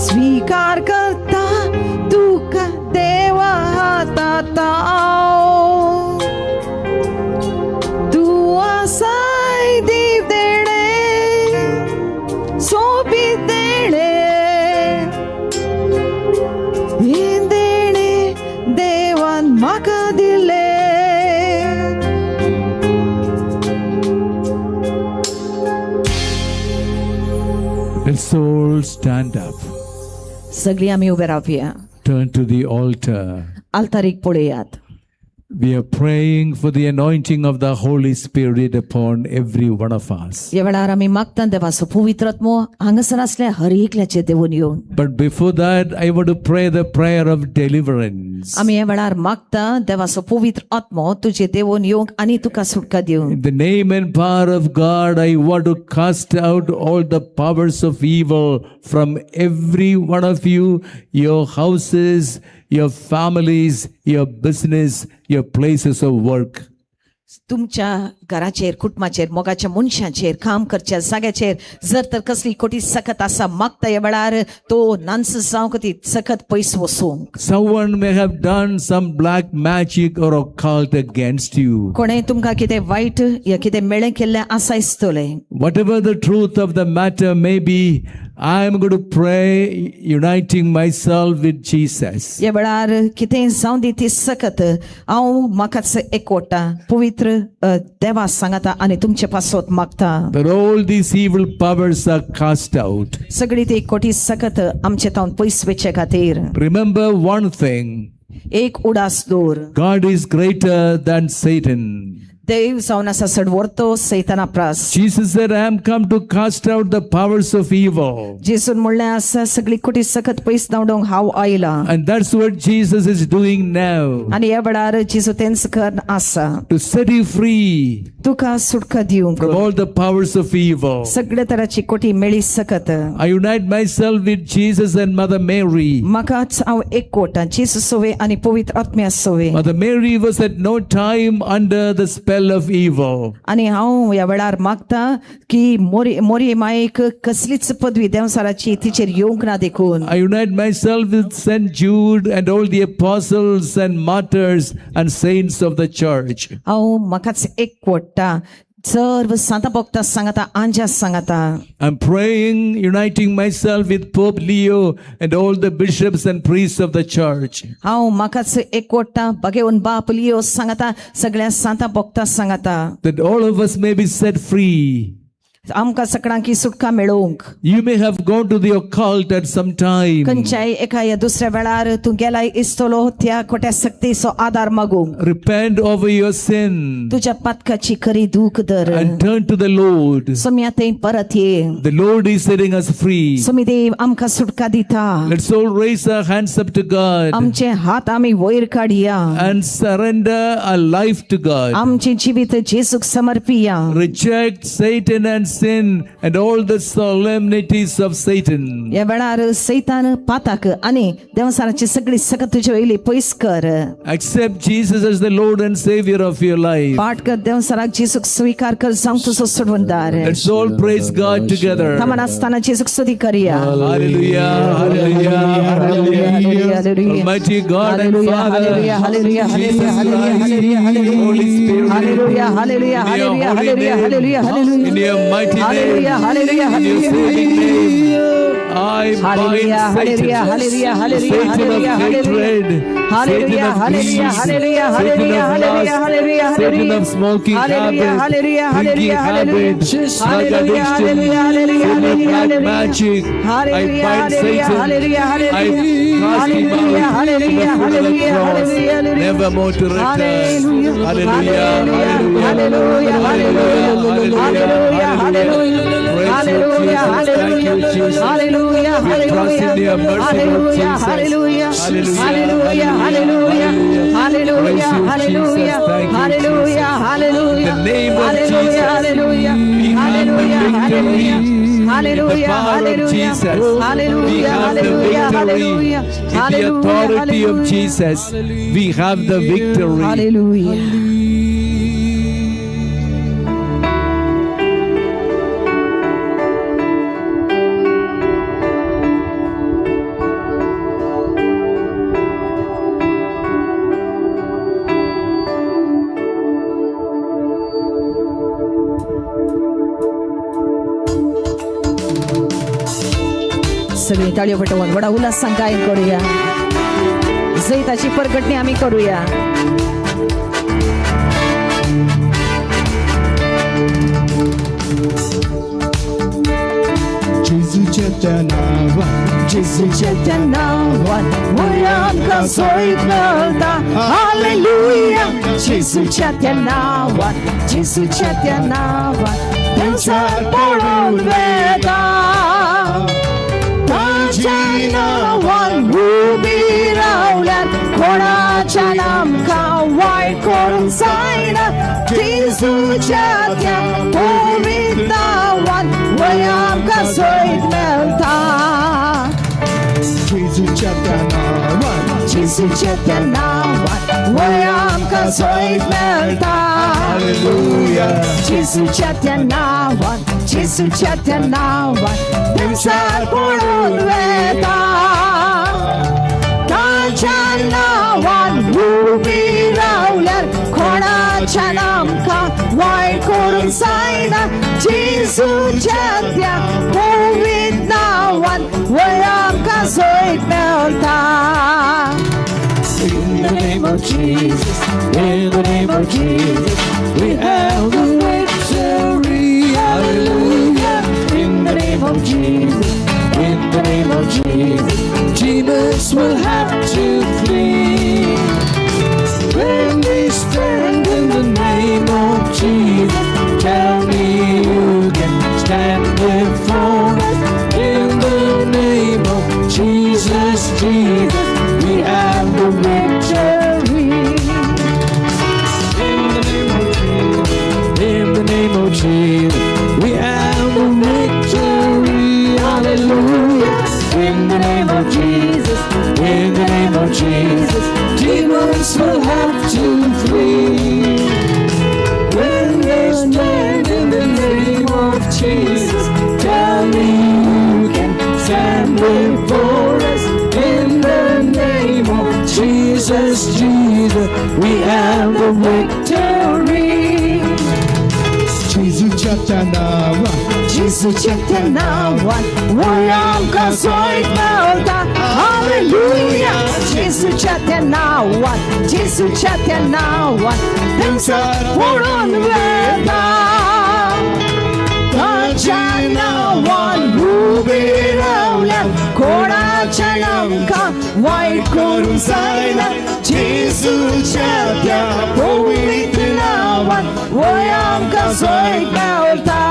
स्वीकार करता तुका देवा ताता साई देव देणे सोबीत देणे हे देणे देवान म्हाका दिले Let's all stand up. सगळी आम्ही उभे राहूया. Turn to the altar. आल्तारीक पळयात. We are praying for the anointing of the Holy Spirit upon every one of us. या वेळार आम्ही मागता देवाचो पवित्र आत्मो हांगासर असल्या हर एकल्याचे देवून येवन. But before that, I want to pray the prayer of deliverance. आम्ही या वेळार मागता देवाचो पवित्र आत्मो तुझे देवून येवंक आणि तुका सुटका दिवंक. In the name and power of God, I want to cast out all the powers of evil from every one of you, your houses, your families, your business, your places of work. तुमच्या घराचेर कुटुंबाचेर मोगाच्या मनशांचेर काम करच्या जाग्याचेर जर तर कसली कोटी सखत आसा मागता या वेळार तो नांस जावंक ती सखत पयस वसूंक. Someone may have done some black magic or occult against you. कोणें तुमकां कितें वायट या कितें मेळ्ळें केल्लें आसा दिसतलें. Whatever the truth of the matter may be, I am going to pray uniting myself with Jesus. या वेळार कितें जावं दी ती सकत हांव म्हाकाच एकवटा पवित्र देवा सांगता आनी तुमचे पासत मागता. That all these evil powers are cast out. सगळी ती कोटी सकत आमचे तावन पयस वेचे खातीर. Remember one thing. एक उडास दवर. God is greater than Satan. देव जावन आसा सडवरतो सैताना प्रास. Jesus said, I am come to cast out the powers of evil. जेसून म्हणलें आसा सगळी कोटी सकत पयस धांवडोंक हांव आयला. And that's what Jesus is doing now. आनी ह्या वेळार जेजू तेंच करन आसा. To set you free. तुका सुटका दिवंक. From all the powers of evil. सगळे तराची कोटी मेळी सकत. I unite myself with Jesus and Mother Mary. म्हाकाच हांव एकवटा जेजू सोवे आनी पवित्र आत्म्या सोवे. Mother Mary was at no time under the spell of evil. आणि हांव या वेळार मागता की मोरी मायेक कसलीच पदवी देवसाराची तिचेर येवंक ना देखून. I unite myself with Saint Jude and all the apostles and martyrs and saints of the church. हांव म्हाकाच एकवटा सर्व सांता भक्तां सांगता आंजा सांगता. I'm praying, uniting myself with Pope Leo and all the bishops and priests of the church. हांव म्हाकाच एकवटा भगवान बाप लियो सांगता सगळ्या सांता भक्तां सांगता. That all of us may be set free. आमकां सगळ्यांकी सुटका मेळोवंक. You may have gone to the occult at some time. खंयच्याय एका या दुसऱ्या वेळार तूं गेलाय इस्तलो त्या खोट्या सक्तीचो आदार मागूंक. Repent over your sin. तुज्या पातकाची खरी दूख धर. And turn to the Lord. Saumya थंय परत ये. The Lord is setting us free. Somi देव आमकां सुटका दिता. Let's all raise our hands up to God. आमचे हात आमी वयर काडया. And surrender our life to God. आमचे जिवीत जेजूक समर्पिया. Reject Satan and sin and all the solemnities of Satan. या वेळार सैतान पाताक आनी देवसाराची सगळी सकत तुजे वयली पयस कर. Accept Jesus as the Lord and Savior of your life. पाठ कर देवसाराक जेजूक स्वीकार कर जावं तुजो सोडवणदार. Let's all praise God together. तामान आसतना जेजूक स्तुती करया. Hallelujah, hallelujah, hallelujah. Almighty God and Father. Hallelujah, hallelujah, hallelujah, hallelujah, hallelujah. Holy Spirit. Hallelujah, hallelujah, hallelujah, hallelujah, hallelujah, hallelujah. In your mighty name. Hallelujah, hallelujah, In your saving name. I bind Hallelujah, Satan. hallelujah, hallelujah, hallelujah, Satan of hallelujah, hatred. hallelujah, hallelujah, hallelujah, hallelujah, hallelujah, hallelujah, Satan of smoking hallelujah, habit, hallelujah, drinking hallelujah, hallelujah, habit, drug hallelujah, addiction, hallelujah, hallelujah, Satan of black hallelujah, magic. I hallelujah, bind hallelujah, Satan. hallelujah, I hallelujah, cast him hallelujah, out to the hallelujah, foot of the hallelujah, cross, hallelujah, never more to return. hallelujah, Hallelujah, hallelujah, hallelujah, hallelujah, hallelujah, hallelujah, hallelujah, Hallelujah. We trust in your mercy, Lord Jesus. Hallelujah. Hallelujah. Hallelujah. Hallelujah. Hallelujah. Hallelujah. Hallelujah. In the name of Hallelujah. Jesus. Hallelujah. We have the Hallelujah. victory. Hallelujah. The power of Hallelujah. Jesus. Hallelujah. We have the Hallelujah. victory. Hallelujah. In the Hallelujah. authority of Hallelujah. Jesus, we have the victory. Hallelujah. सगळी ताळयो पेटवून बडा उल्हासान गायन करूया. जैताची परगटणी आम्ही करूया. Jezuच्या त्या नावात वया आमकां सोयीक मेळटा. हालेलुया. जेजुच्या त्या नावात, जेजुच्या त्या नावात देवचार पळून वेता. ताच्या नांवान उबी रावल्यात कोणाच्यान आमकां वायट करूंक जायना. जेजुच्या त्या पवित्र नांवान वया आमकां सोयीक मेळटा. जेजुच्या त्या नांवान, जेजुच्या त्या नांवान वया आमकां सोयीक मेळटा. हालेलुया. जेजुच्या त्या नांवान, जेजुच्या त्या नांवान देवचार पळून वेता. ताच्या नांवान उबी रावल्यार कोणाच्यान आमकां वायट करूंक जायना. जेजुच्या त्या पवित्र नांवान वया आमकां सोयीक मेळटा. In the name of Jesus, in the name of Jesus, we have the victory. Hallelujah. In the name of Jesus, in the name of Jesus, demons will have to flee. When we stand in the name of Jesus, tell me you can stand before us. In the name of Jesus, Jesus, we have the victory. In the name of Jesus, in the name of Jesus, we have the victory. Hallelujah. In the name of Jesus, in the name of Jesus, demons will have to flee. When they stand in the name of Jesus, tell me you can stand before us. In the name of Jesus, Jesus, we have the victory. जेजुच्या त्या नांवान, जेजुच्या त्या नांवान वया आमकां सोयीक मेळटा. Hallelujah. जेजुच्या त्या नांवान, जेजुच्या त्या नांवान देवचार पळून वेता. ताच्या नांवान उबी रावल्यार कोणाच्यान आमकां वायट करूंक जायना. जेजुच्या त्या पवित्र नांवान वया आमकां सोयीक मेळटा.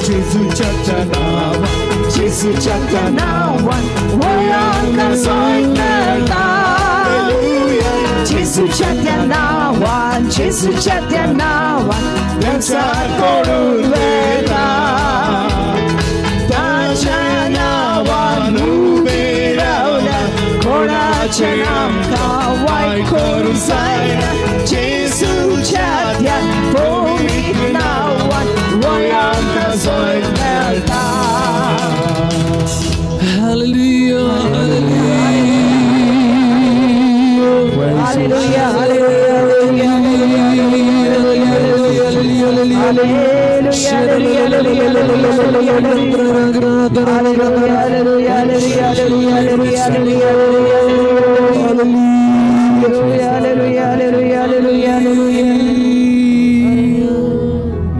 जेजुच्या त्या नांवान, जेजुच्या त्या नांवान वया आमकां सोयीक मेळटा. जेजुच्या त्या नांवान, जेजुच्या त्या नांवान देवचार पळून वेता. ताच्या नांवान उबी रावल्यार कोणाच्यान आमकां वायट करूंक जायना. जेजुच्या त्या पवित्र नांवान वया आमकां सोयीक मेळटा. Hallelujah, hallelujah. Hallelujah,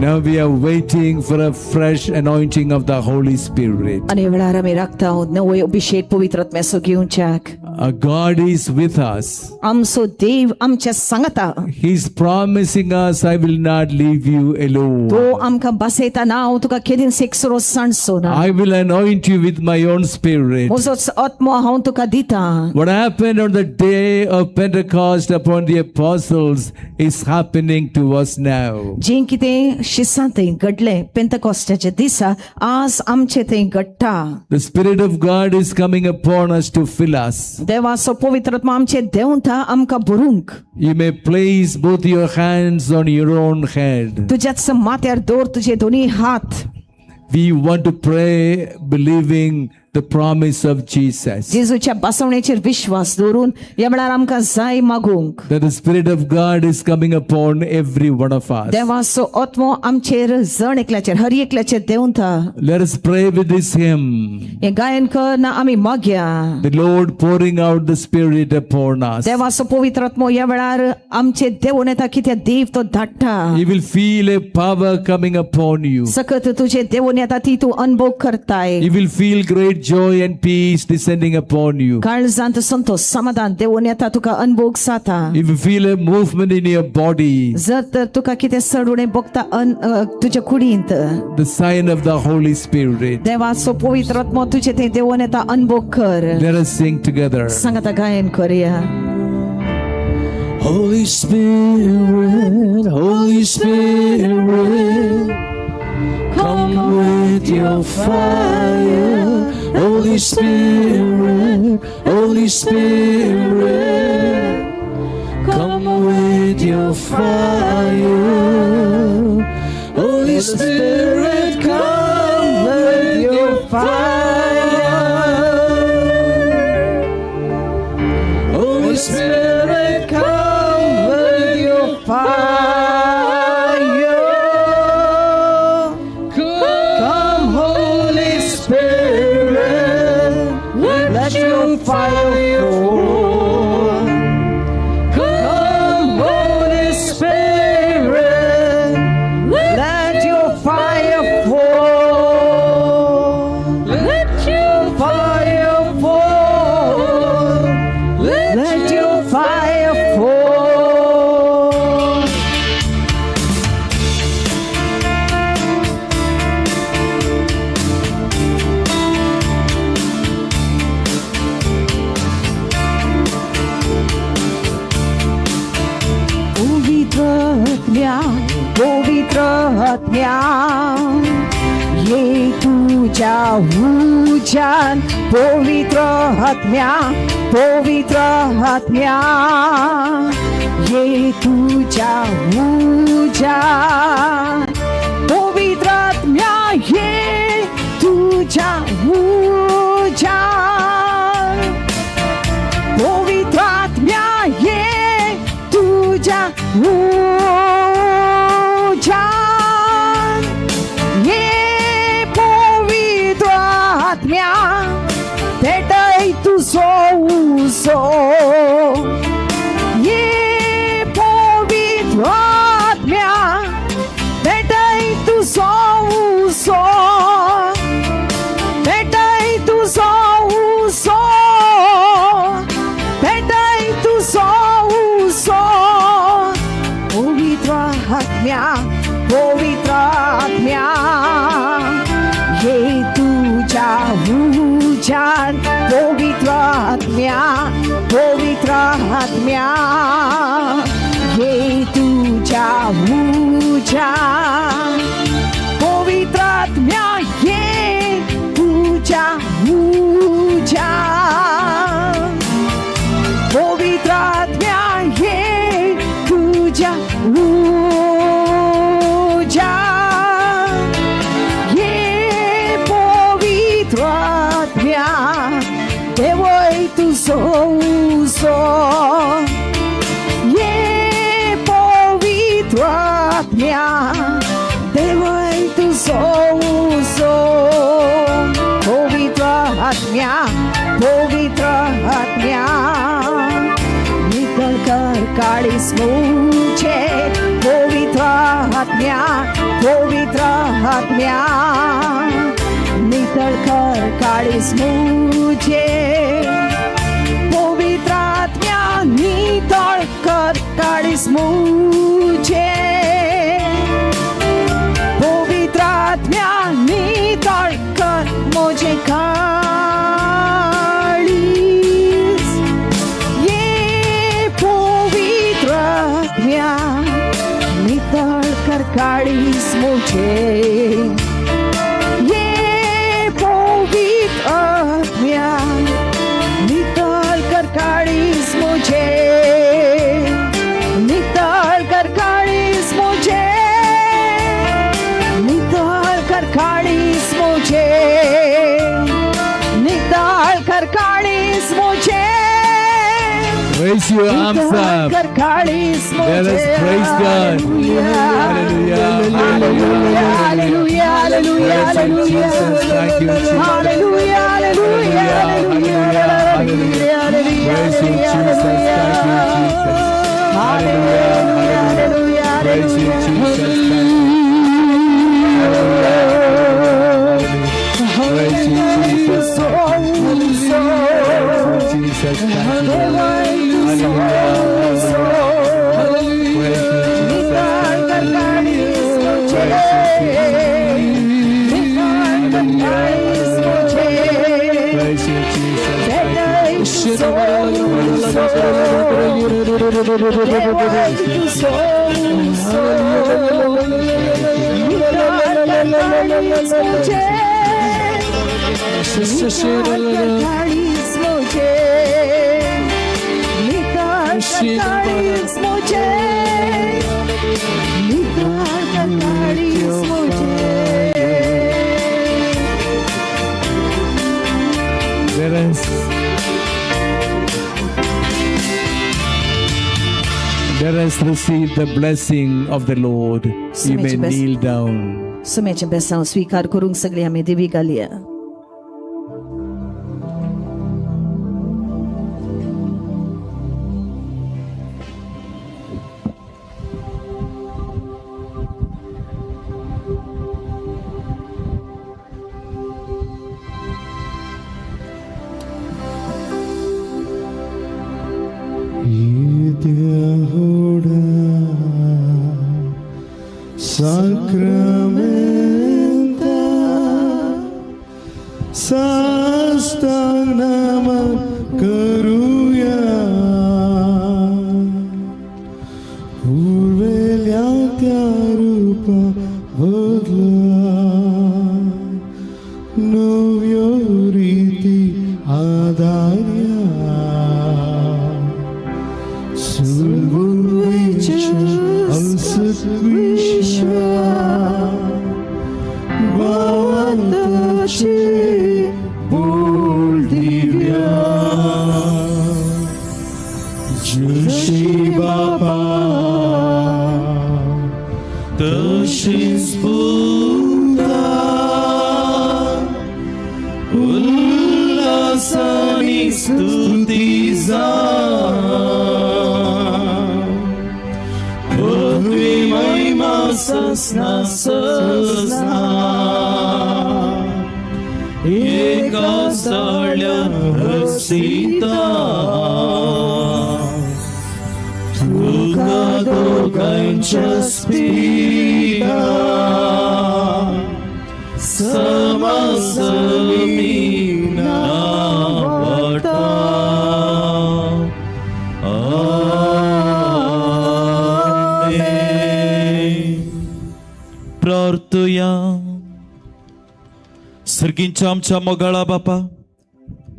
Now we are waiting for a fresh anointing of the Holy Spirit. आणि वेळार आमी राखता नवो अभिषेक पवित्र आत्म्याचो घेवच्याक. Our God is with us. आमचो देव आमच्या सांगता. He's promising us, I will not leave you alone. तो आमकां बसयता ना हांव तुका केदींच एकसरो सांडचो ना. I will anoint you with my own spirit. म्हजोच आत्मो हांव तुका दिता. What happened on the day of Pentecost upon the apostles is happening to us now. जें कितें शिसां थंय घडलें पेंतकॉस्टाच्या दिसा आज आमचे थंय घडटा. The Spirit of God is coming upon us to fill us. देवाचो पवित्र आत्मा आमचे देंवता आमकां भरूंक. You may place both your hands on your own head. तुज्याच माथ्यार दवर तुजे दोनी हात. We want to pray believing the promise of Jesus. जेजूच्या बसवणेचेर विश्वास दवरून ह्या वेळार आमकां जाय मागूंक. That the Spirit of God is coming upon every one of us. देवाचो आत्मो आमचेर जण एकल्याचेर हर एकल्याचेर देंवता. Let us pray with this hymn. हे गायन करना आमी मागया. The Lord pouring out the Spirit upon us. देवाचो पवित्र आत्मो ह्या वेळार आमचे देवून येता कित्याक देव तो धाडटा. You will feel a power coming upon you. सकत तुजे देवून येता ती तूं अनुभव करताय. You will feel great joy and peace descending upon you. काळजांत संतोष समाधान देवून येता तुका अनुभव जाता. You will feel a movement in your body. जर तर तुका कितें सडुणें भोगता तुज्या कुडींत. The sign of the Holy Spirit. देवाचो पवित्र आत्मो तुजे थंय देवून येता अनुभव कर. Let us sing together. सांगाता गायन करूया. Holy Spirit, Holy Spirit, come with your fire. Holy Spirit, Holy Spirit, come with your fire. Holy Spirit, come with your fire. Holy Spirit, come with your fire. Come, Holy Spirit, let your fire fall. Come, Holy Spirit, let your fire fall. Let your fire fall. Let your fire fall. पवित्र आत्म्या ये तुझ्या उजान. पवित्र आत्म्या ये तुझ्या उजान. पवित्र आत्म्या ये तुझ्या उजान. पवित्र आत्म्या ये तुझ्या उजान. ये पवित्र आत्म्या भेटय तुझो उजो. ये पवित्र आत्म्या भेटय तुझो उजो. भेटय तुझो उजो. भेटय तुझो उजो. पवित्र आत्म्या ये तुझ्या उजान. पवित्र आत्म्या ये तुझ्या उजान. पवित्र आत्म्या ये तुझ्या उजान. पवित्र आत्म्या ये तुझ्या उजान. ये पवित्र आत्म्या देवय तुझो उजो. ये पवित्र आत्म्या देवय तुझो उजो. पवित्र आत्म्या नितळ कर काळीस मुझे. पवित्र आत्म्या नितळ कर काळीस मुझे. नितळ कर काळीस मुझे पवित्र आत्म्या नितळ कर मुझे काळीस ये पवित्र आत्म्या नितळ कर काळीस मुझे ये पवित्र आत्म्या नितळ कर काळीस मुझे नितळ कर काळीस मुझे नितळ कर काळीस मुझे नितळ कर काळीस मुझे Raise your arms up. कर काळीस Let मुझे us praise God. Hallelujah. Hallelujah, hallelujah, hallelujah, hallelujah. Thank you, Jesus. Hallelujah, hallelujah, hallelujah, hallelujah. Praise you, Jesus. Thank you, Jesus. Hallelujah. Hallelujah. Praise you, Jesus. Thank you. Praise you, Jesus. Praise you, Jesus. Thank you. Let us receive the blessing of the Lord. You may kneel down. सुमेचे बेसांव स्वीकार करूंक सगळी आमी देवी घालया. Sacramenta sastanama karuya urvelya tya rupa bodla novyo riti adarya sulvunvicha alsatvisha Bhavatache Boldivya Jushi Baba Tashis Buddha Ullasani Stutiza Putri Mahima Sasna Sasna Eka Salya Rasita Tuka Dogaincha Spita Samasamina Vata प्रार्थया. सर्गींच्या आमच्या मोगाळा बापा,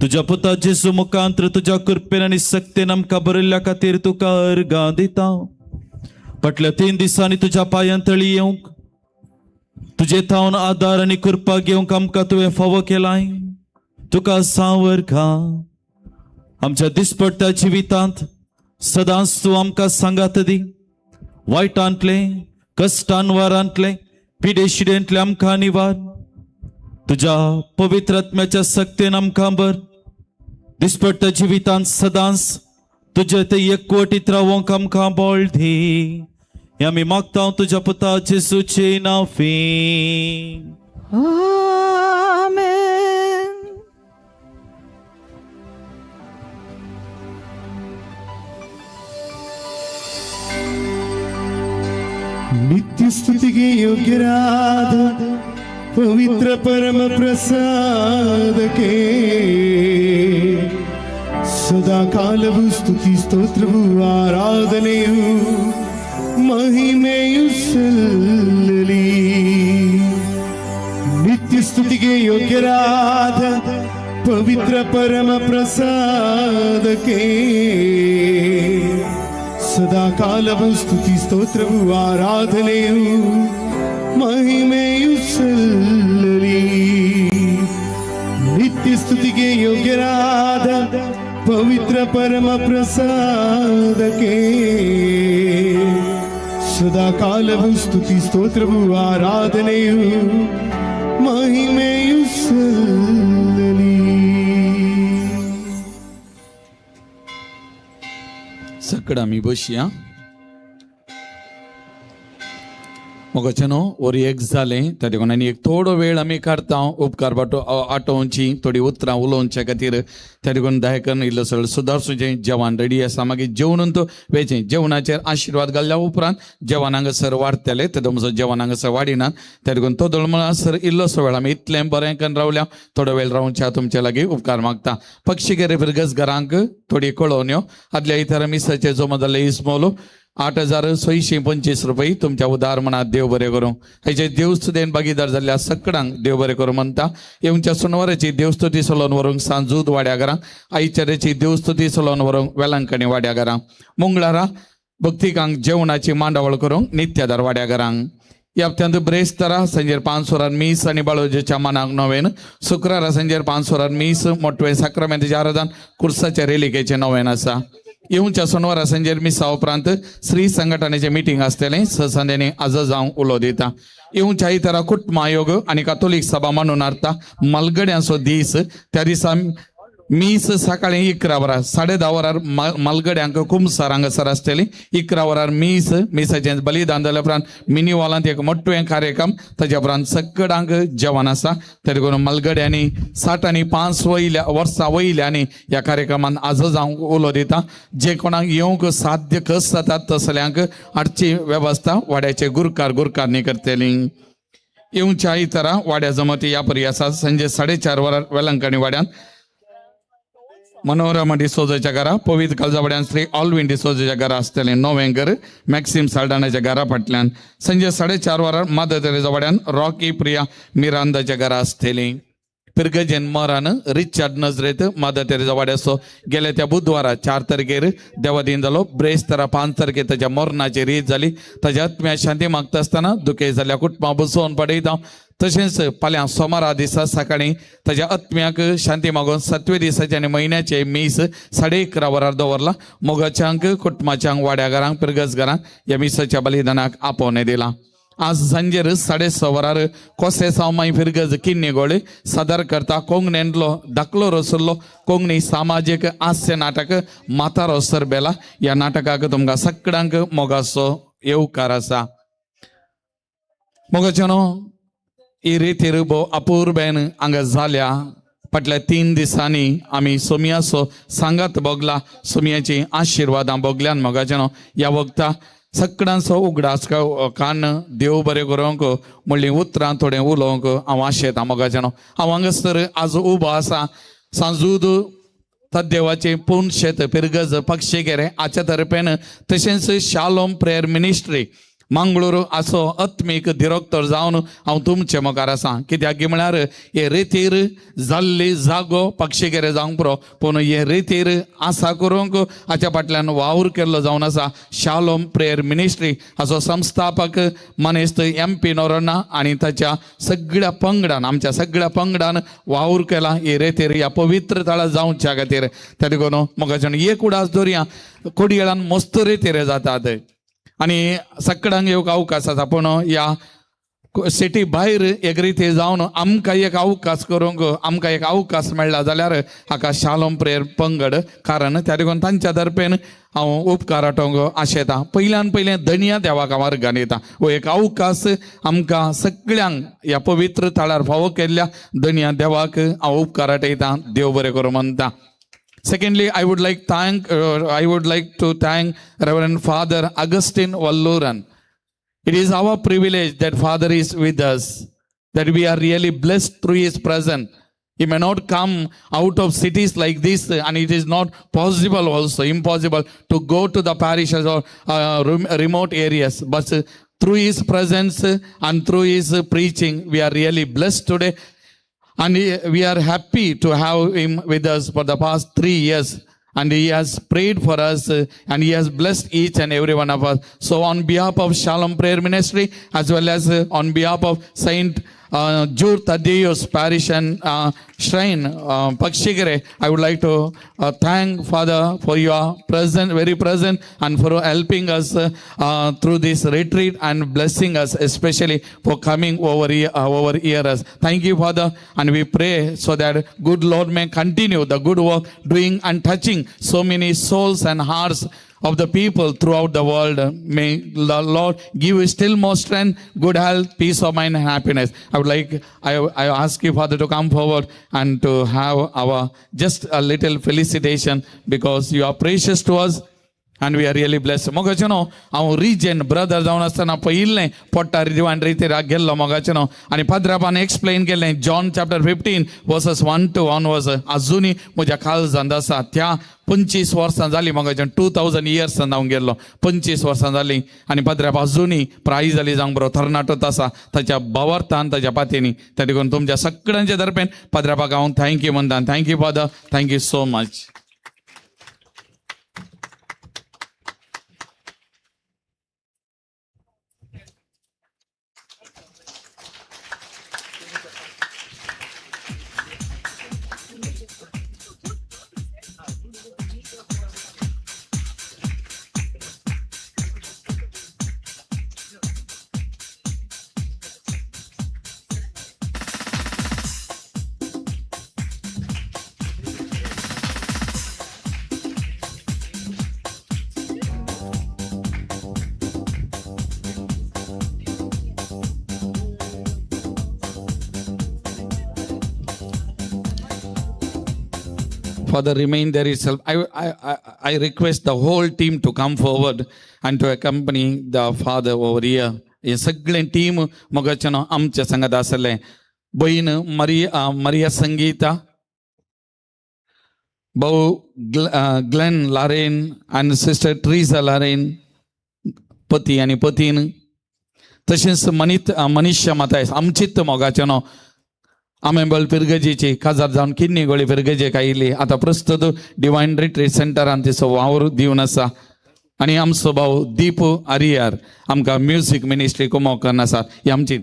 तुझ्या पुता जेसू मुखांतर तुझ्या कृपेन आणि सक्तेन आमकां बरयल्ल्या खातीर तुका अर्गां दिता. फाटल्या 3 दिसांनी तुझ्या पांयांतळी येवंक, तुजे थावन आदार आनी कृपा घेवंक आमकां तुवें फावो केलाय. तुका सांवर घा. आमच्या दिसपट्ट्या जिवितांत सदांच तूं आमकां सांगात दी. वायटांतले, कश्टान वारांतले, पिडेशिडेंतले आमकां निवार. तुझ्या पवित्र आत्म्याच्या सक्तेन आमकां बर. दिसपट्ट्या जिवितांत सदांच तुजे ते एकवटीत रावंक आमकां बळ दी. हें आमी मागता तुझ्या पुता जेसूचे नांवान. आमेन. योग्यराध पवित्र परम प्रसाद के ಸದಾ ಕಾಲವು ಸ್ತುತಿ ಸ್ತೋತ್ರವು ಆರಾಧನೆಯು ಮಹಿಮೆಯು ಸಲ್ಲಲಿ. ನಿತ್ಯ ಸ್ತುತಿಗೆ ಯೋಗ್ಯರಾದ ಪವಿತ್ರ ಪರಮ ಪ್ರಸಾದಕ್ಕೆ ಸದಾ ಕಾಲವು ಸ್ತುತಿ ಸ್ತೋತ್ರವು ಆರಾಧನೆಯು ಮಹಿಮೆಯು ಸಲ್ಲಲಿ. ನಿತ್ಯ ಸ್ತುತಿಗೆ ಯೋಗ್ಯರಾದ ಪವಿತ್ರ ಪರಮ ಪ್ರಸಾದಕ್ಕೆ ಸದಾ ಕಾಲವು ಸ್ತುತಿ ಸ್ತೋತ್ರವು ಆರಾಧನೆಯು ಮಹಿಮೆಯು ಸಲ್ಲಲಿ. सकडा मी बसया मोगाचेनो और एक जालें त्या देखून आनी एक थोडो वेळ आमी काडटा उपकार बाटो आटोवची थोडी उतरां उलोवच्या खातीर त्या देखून दायकन इल्लो सगळें सुदारसूचें जेवण रेडी आसा मागीर जेवणून तो वेचें जेवणाचेर आशिर्वाद घाल्ल्या उपरांत जेवण हांगासर वाडटलें ते तुमचो जेवण हांगासर वाडिनात त्या देखून तो दळमळासर इल्लोसो वेळ आमी इतलें बरें करून रावल्या थोडो वेळ रावच्या तुमचे लागीं उपकार मागता. पक्षिगेरे फिरगस घरांक थोडी कळोवण्यो आदल्या इतर मिसाचे जमा जाल्ले इस्मोलो 8,625 रुपये तुमच्या उदार मनात देव बरें करूं. हेचे देवस्तुतेन भागीदार जाल्ल्या सगळ्यांक देव बरें करूं म्हणटा. येवच्या सोनवाराची देवस्तुती चलोवन व्हरूंक सांजूद वाड्या घरां, आयच्यारेची देवस्तुती चलोवन व्हरूंक वेलांकणी वाड्या घरां, मंगळारा भक्तिकांक जेवणाची मांडावळ करूंक नित्यादार वाड्या घरांक. ह्या हप्त्यांत ब्रेस्तारा संजेर 5 वरांर मीस आनी बाळोजेच्या मानाक नोवेन, शुक्रारा संजेर 5 वरांर मीस मोटवे साक्रामेंताचें आराधन कुर्साच्या रेलिकेचें नोवेन आसा. येवच्या सोनवारा संजेर मिसा उपरांत श्री संघटनेचे मिटींग आसतलें सहसंदेने आज जावं उलो दिता. येवच्या इतरा कुटुंब आयोग आनी कातोलीक सभा मांडून हाडटा मलगड्यांचो दीस. त्या दिसा मीस सकाळीं 11 वरां 10:30 वरार मलगड्यांक कुमसार हांगासर आसतली. 11 वरार मिसाचें बलिदान जाल्या उपरांत मिनी वॉलांत एक मोठें कार्यक्रम, ताच्या उपरांत सगळ्यांक जेवण आसा. त्या देखून मलगड्यांनी 60 आनी 5 वर्सां वयल्यांनी ह्या कार्यक्रमान आज जावंक उलो दिता. जे कोणाक येवंक साध्य कस जातात तसल्यांक हाडची वेवस्था वाड्याचे गुरकारनी करतली. येवच्या इतरा वाड्या जमती ह्या परी आसा. संजे 4:30 वरार वेलंकणी वाड्यान मनोरमा डिसोजाच्या घरा, पवित्र काळजावाड्यान श्री ऑलविन डिसोजाच्या घरा आसतलें नोवें घर मॅक्सिम साल्डानाच्या घरा फाटल्यान. संजे 4:30 वरार माधव तेरेजा वाड्यान रॉकी प्रिया मिरांदाच्या घरा आसतली. पिरगजेन मरान रिचार्ड नजरेत माधव तेरेजा वाड्याचो गेल्या त्या बुधवारा 4 तारखेर देवादीन जालो. ब्रेस्तारा 5 तारखेर ताच्या मरणाची रीत जाली. ताच्या आत्म्या शांती मागता आसतना दुखे जाल्ल्या कुटुंबा बसोवन पडयता. तशेंच फाल्यां सोमारा दिसा सकाळीं ताच्या आत्म्याक शांती मागून 7व्या दिसाचे आनी म्हयन्याचे मीस 11:30 वरार दवरला. मोगाच्यांक कुटुंबाच्यांक वाड्या घरांक पिरगस घरांक ह्या मिसाच्या बलिदानाक आपोवणें दिलां. आज सांजेर 6:30 वरार कोसे सावमाई फिरगज किन्नीगोळे सादर करता कोंकणींतलो धाकलो रसुल्लो कोंकणी सामाजीक हास्य नाटक मातारो सरबेला. ह्या नाटकाक तुमकां सगळ्यांक मोगाचो येवकार आसा. मोगाचेनो ही रितीर भोव अपूर्वेन हांगा जाल्या. फाटल्या 3 दिसांनी आमी सोमियाचो सांगात भोगला. सोमियाची आशिर्वादां भोगल्यान मोगाचेनो ह्या वखदा सगळ्यांचो उगडास कान देव बरें करूंक म्हणली उतरां थोडें उलोवंक हांव आशेतां. मोगाचेनो हांव हांगासर आज उबो आसा. सांजूद देवाचे पूर्ण शेत पिरगज पक्षिगेरे हाच्या तर्फेन तशेंच शालोम प्रेयर मिनिस्ट्री मंगळूर असो आत्मीक डिरेक्टर जावन हांव तुमचे मुखार आसा. कित्याक की म्हळ्यार हे रितीर जाल्ली जागो पक्षिगेरे जावंक पुरो, पूण हे रितीर आसा करूंक हाच्या फाटल्यान वावर केल्लो जावन आसा शालोम प्रेयर मिनिस्ट्री हाचो संस्थापक मनीस MP नोरोना आनी ताच्या सगळ्या पंगडान आमच्या सगळ्या पंगडान वावर केला हे रितीर ह्या पवित्र तळा जावच्या खातीर. त्या देखून मोगाच्यान एक उडास दर्या कोडयेळान मस्त रितीर जातात आनी सगळ्यांक येवंक अवकाश आसा. पूण ह्या सिटी भायर एक रिती जावन आमकां एक अवकाश करूंक आमकां एक अवकाश मेळ्ळा जाल्यार हाका शालोम प्रेयर पंगड कारण त्या देखून तांच्या तर्फेन हांव उपकार आठोवंक आशेतां. पयल्यान पयलें धन्या देवाक हांव अर्गान येता. हो एक अवकाश आमकां सगळ्यांक ह्या पवित्र तळार फावो केल्ल्या धन्या देवाक हांव उपकार आठयतां. देव बरें करूं म्हणटा. Secondly, I would like to thank Reverend Father Augustine Walluran. It is our privilege that Father is with us, that we are really blessed through His presence. He may not come out of cities like this, and it is not possible also, impossible to go to the parishes or remote areas. But through His presence and through His preaching, we are really blessed today. And we are happy to have Him with us for the past 3 years. And He has prayed for us and He has blessed each and every one of us. So on behalf of Shalom Prayer Ministry, as well as on behalf of Saint Jude Thaddeus Parish and Shrine, Pakshigare, I would like to thank Father for your presence, very present, and for helping us through this retreat and blessing us, especially for coming over here us. Thank you, Father, and we pray so that good Lord may continue the good work doing and touching so many souls and hearts of the people throughout the world. May the Lord give you still more strength, good health, peace of mind and happiness. I ask you, Father, to come forward and to have our just a little felicitation, because you are precious to us and we are really blessed. Mogachano, our region brother down asana pailne potta ridiwan rite ragello mogachano ani padrapan explain kele John chapter 15 verses 1 to 1 was azuni moja khal zandasa tya 25 वर्सां जाली मोगाच्यान 2000 years जावन गेल्लो 25 वर्सां जाली आनी पाद्र्या अजुनी प्राय जाली जावंक बरो तरणाटोच आसा ताच्या भावार्थान ताच्या पातेनी त्या देखून तुमच्या सगळ्यांच्या तर्फेन पाद्र्यापाक हांव थँक्यू म्हणटा. Thank you father, thank you so much. Father, remain there itself. I request the whole team to come forward and to accompany the Father over here. हे सगळे टीम मोगाच्यान आमच्या संगत आसले. बहीण मरिया संगीता, भाऊ Glenn Lauren and sister Teresa Laren, पती आणि पतीन, तशेंच मनीषा मातायस आमचीत मोगाच्यान आमेबल पिरगजेची काजार जावन किडनी गोळी पिरगजेक आयिल्ली. आतां प्रस्तुत डिवायन रिट्रीट सेंटरान तिचो वावर दिवन आसा. आनी आमचो भाऊ दीप आर्यार आमकां म्युझिक मिनिस्ट्री कुमोवकन आसा. ही आमची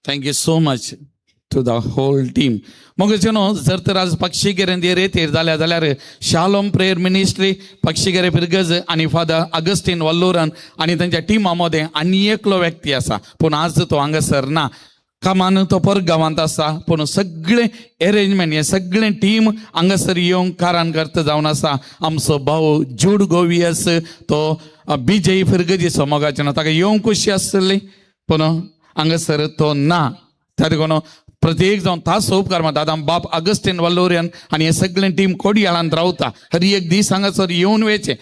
Thank you so much to the whole team. मोगचनो जर तर आज पक्षीगेरेन येतेर जाल्यार शालोम प्रेयर मिनिस्ट्री पक्षीगेरे पिरगज आणि फादर अगस्टीन वल्लोरन आणि त्यांच्या टिमा मध्ये आनी एकलो व्यक्ती आसा, पूण आज तो हांगासर ना. कामान तो परगांवांत आसा, पूण सगळे अरेंजमेंट हे सगळे टीम हांगासर येवंक कारण करता जावन आसा. आमचो भाऊ जूड गोवियस तो बीजे पिरगजीचो मोगाचनो ताका येवंक खुशी आसतली, पूण हांगासर तो ना. त्या देखून प्रत्येक जावन ताचो उपकार मारता. आतां बाप अगस्टीन वल्लोरियन आनी हे सगळे टीम कोडयाळांत रावता. हर एक दीस हांगासर येवन वयचे.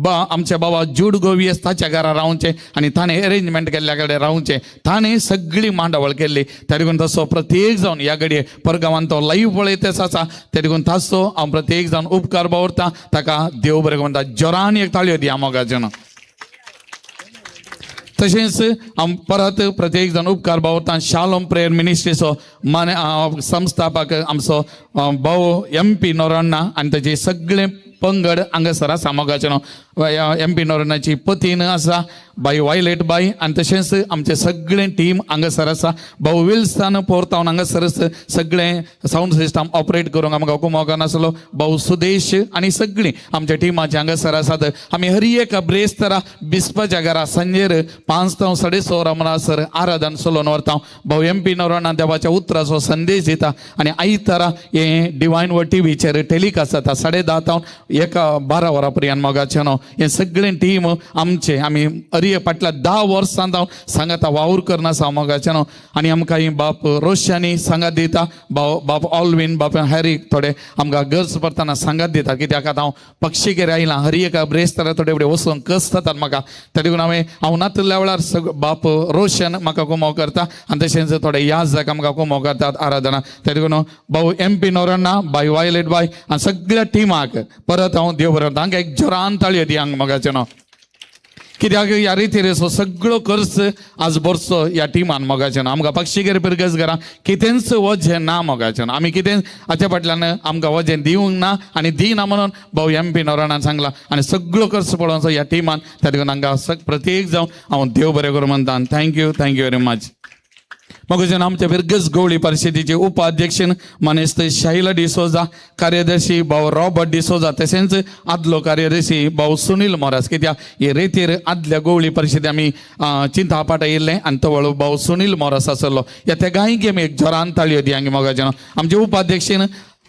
आमचे बाबा जूड गोवियस ताच्या घरा रावचे आनी ताणें अरेंजमेंट केल्ल्या कडेन रावचे. ताणें सगळी मांडावळ केल्ली. त्या देखून तसो प्रत्येक जावन ह्या घडये परगांवांत तो लाईव्ह पळयतच आसा. त्या देखून ताचो हांव प्रत्येक जावन उपकार बावरता. ताका देव बरें म्हणटा. जोरान एक ताळयो दिया मोगाचनो. तशेंच हांव परत प्रत्येक जण उपकार बावरता. शालोम प्रेयर मिनिस्ट्रीचो संस्थापक आमचो भाऊ MP नोरान्ना आनी ताचे सगळे पंगड हांगासर आसा मोगाचनो. MP नोरान्नाची पतीन आसा, बाई वायलेट बाई आनी तशेंच आमचे सगळे टीम हांगासर आसा. भाऊ विल्सन पोर्तावन हांगासर सगळें साऊंड सिस्टम ऑपरेट करूंक आमकां हुकुम नासलो. भाऊ सुदेश आनी सगळीं आमच्या टिमाचे हांगासर आसात. आमी हर एक ब्रेस्तारा बिस्पाच्या घरा सांजेर 5 ते 6:30 म्हणसर आराधन चलोवन व्हरता. भाऊ MP नोराना देवाच्या उतराचो संदेश दिता आनी आयतारा हे डिवायन वर्ड टीव्हीचेर टेलिकास्ट जाता 10:30 ते 12 वरां पर्यंत मोगाचें न्हू. हे सगळे टीम आमचे आमी अरिये फाटल्या 10 वर्सां जावन सांगाता वावर करना आसा मोगाचें न्हू. आनी आमकां ही बाप रोशानी सांगात दिता. बाप ऑलविन बाप हॅरीक थोडे आमकां गरज पडटना सांगात दिता. कित्याक आतां हांव पक्षीगेर आयलां हर एक ब्रेस्तारा थोडे फुडें वचून कस जातात म्हाका. त्या देखून हांव नातल्या वेळार बाप रोशन म्हाका कुमो करता आनी तशेंच थोडे याजक आमकां कुमो करतात आराधना. त्या देखून भाऊ MP Noronha bye violet bye आनी सगळ्या टिमाक परत हांव देव बरें तांकां एक जोरान ताळयो दियांक मोगाचें न्हू. कित्याक ह्या रितीर सगळो खर्च आज भरचो ह्या टिमान मोगाचें न्हू. आमकां पक्षीगेर पिरगस घरां कितेंच वजें ना मोगाचें न्हू. आमी कितें हाच्या फाटल्यान आमकां वजें दिवंक ना आनी दिना म्हणून भाऊ MP नोरानान सांगलां आनी सगळो खर्च पळोवचो ह्या टिमान. त्या देखून हांकां प्रत्येक जावन हांव देव बरें करूं म्हणटा. Thank you very much. मोगाचें आमच्या बिरगस गवळी परिशदेचे उपाध्यक्ष मनेस्त शाहिला डिसोजा, कार्यदर्शी भाऊ रॉबर्ट डिसोजा, तशेंच आदलो कार्यदर्शी भाऊ सुनील मोरास. कित्याक हे रेतीर आदल्या गवळी परिशदे आमी चिंता पाट येयल्लें आनी तो वळू भाऊ सुनील मोरास आसलो. ह्या तेगांय आमी एक जोरान ताळयो दियांक मोगाचें. आमचे उपाध्यक्षीन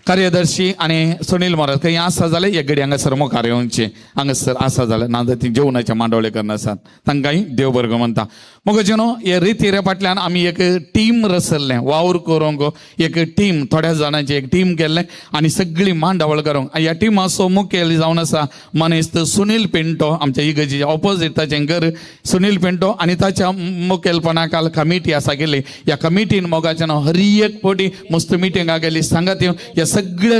कार्यदर्शी आणि सुनील मोरास खंय आसा जाल्यार एक घडी हांगासर मुखार येवचे. हांगासर आसा जाल्यार ना ती जेवणाचे मांडोळे करना आसात तांकांय देव बरें म्हणटा. मोगाचें न्हू. हे रितीरे फाटल्यान आमी एक टीम रचल्लें वावर करूंक. एक टीम थोड्या जाणांची एक टीम केल्लें आनी सगळीं मांडावळ करूंक. ह्या टिमाचो मुखेल जावन आसा मनीस सुनील पिंटो. आमच्या इगर्जेच्या ऑपोजीट ताचें घर सुनील पिंटो आनी ताच्या मुखेलपणाखाल कमिटी आसा गेली. ह्या कमिटीन मोगाचें न्हू हर एक फावटी मस्त मिटिंगां गेली सांगात ह्या सगळ्या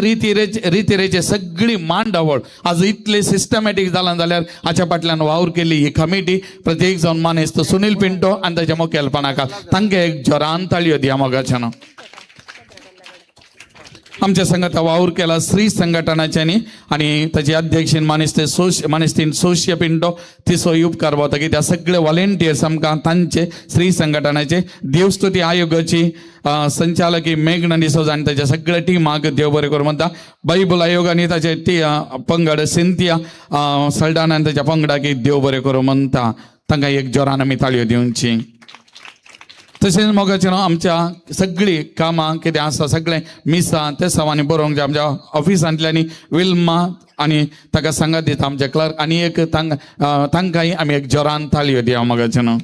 रितीरेचे सगळी मांडावळ आज इतले सिस्टमॅटीक जालां जाल्यार हाच्या फाटल्यान वावर केली ही कमिटी. प्रत्येक जावन मानेस्त सुनील पिंटो आनी ताच्या मुखेलपणाखाल तांकां एक जोरान ताळयो दिया मोगाचें न्हू. आमच्या संघात वावर केला श्री संघटनाच्यांनी आणि ताचे अध्यक्ष मानेस्तीन सोशिया पिंटो तिसो उपकार भोवता की त्या सगळे व्हॉलेंटियर्स आमकां तांचे श्री संघटनाचे देवस्तुती आयोगाची संचालकी मेघना डिसोजा आनी ताच्या सगळ्या टिमाक देव बरें करूं म्हणटा. बायबल आयोग आनी ताचे पंगड सिंथिया सल्डाना आनी ताच्या पंगडाक देव बरें करूं म्हणटा. तांकां एक जोरान आमी ताळयो दिवची. तशेंच मोगाचें आमच्या सगळीं कामां कितें आसा सगळें मिसां ते सवानी बरोवंक जाय. आमच्या ऑफिसांतल्यानी विल्मा आनी ताका सांगात दिता आमचे क्लर्क आनी एक तांकांय आमी एक जोरान ताळयो दिया मोगाचें न्हू.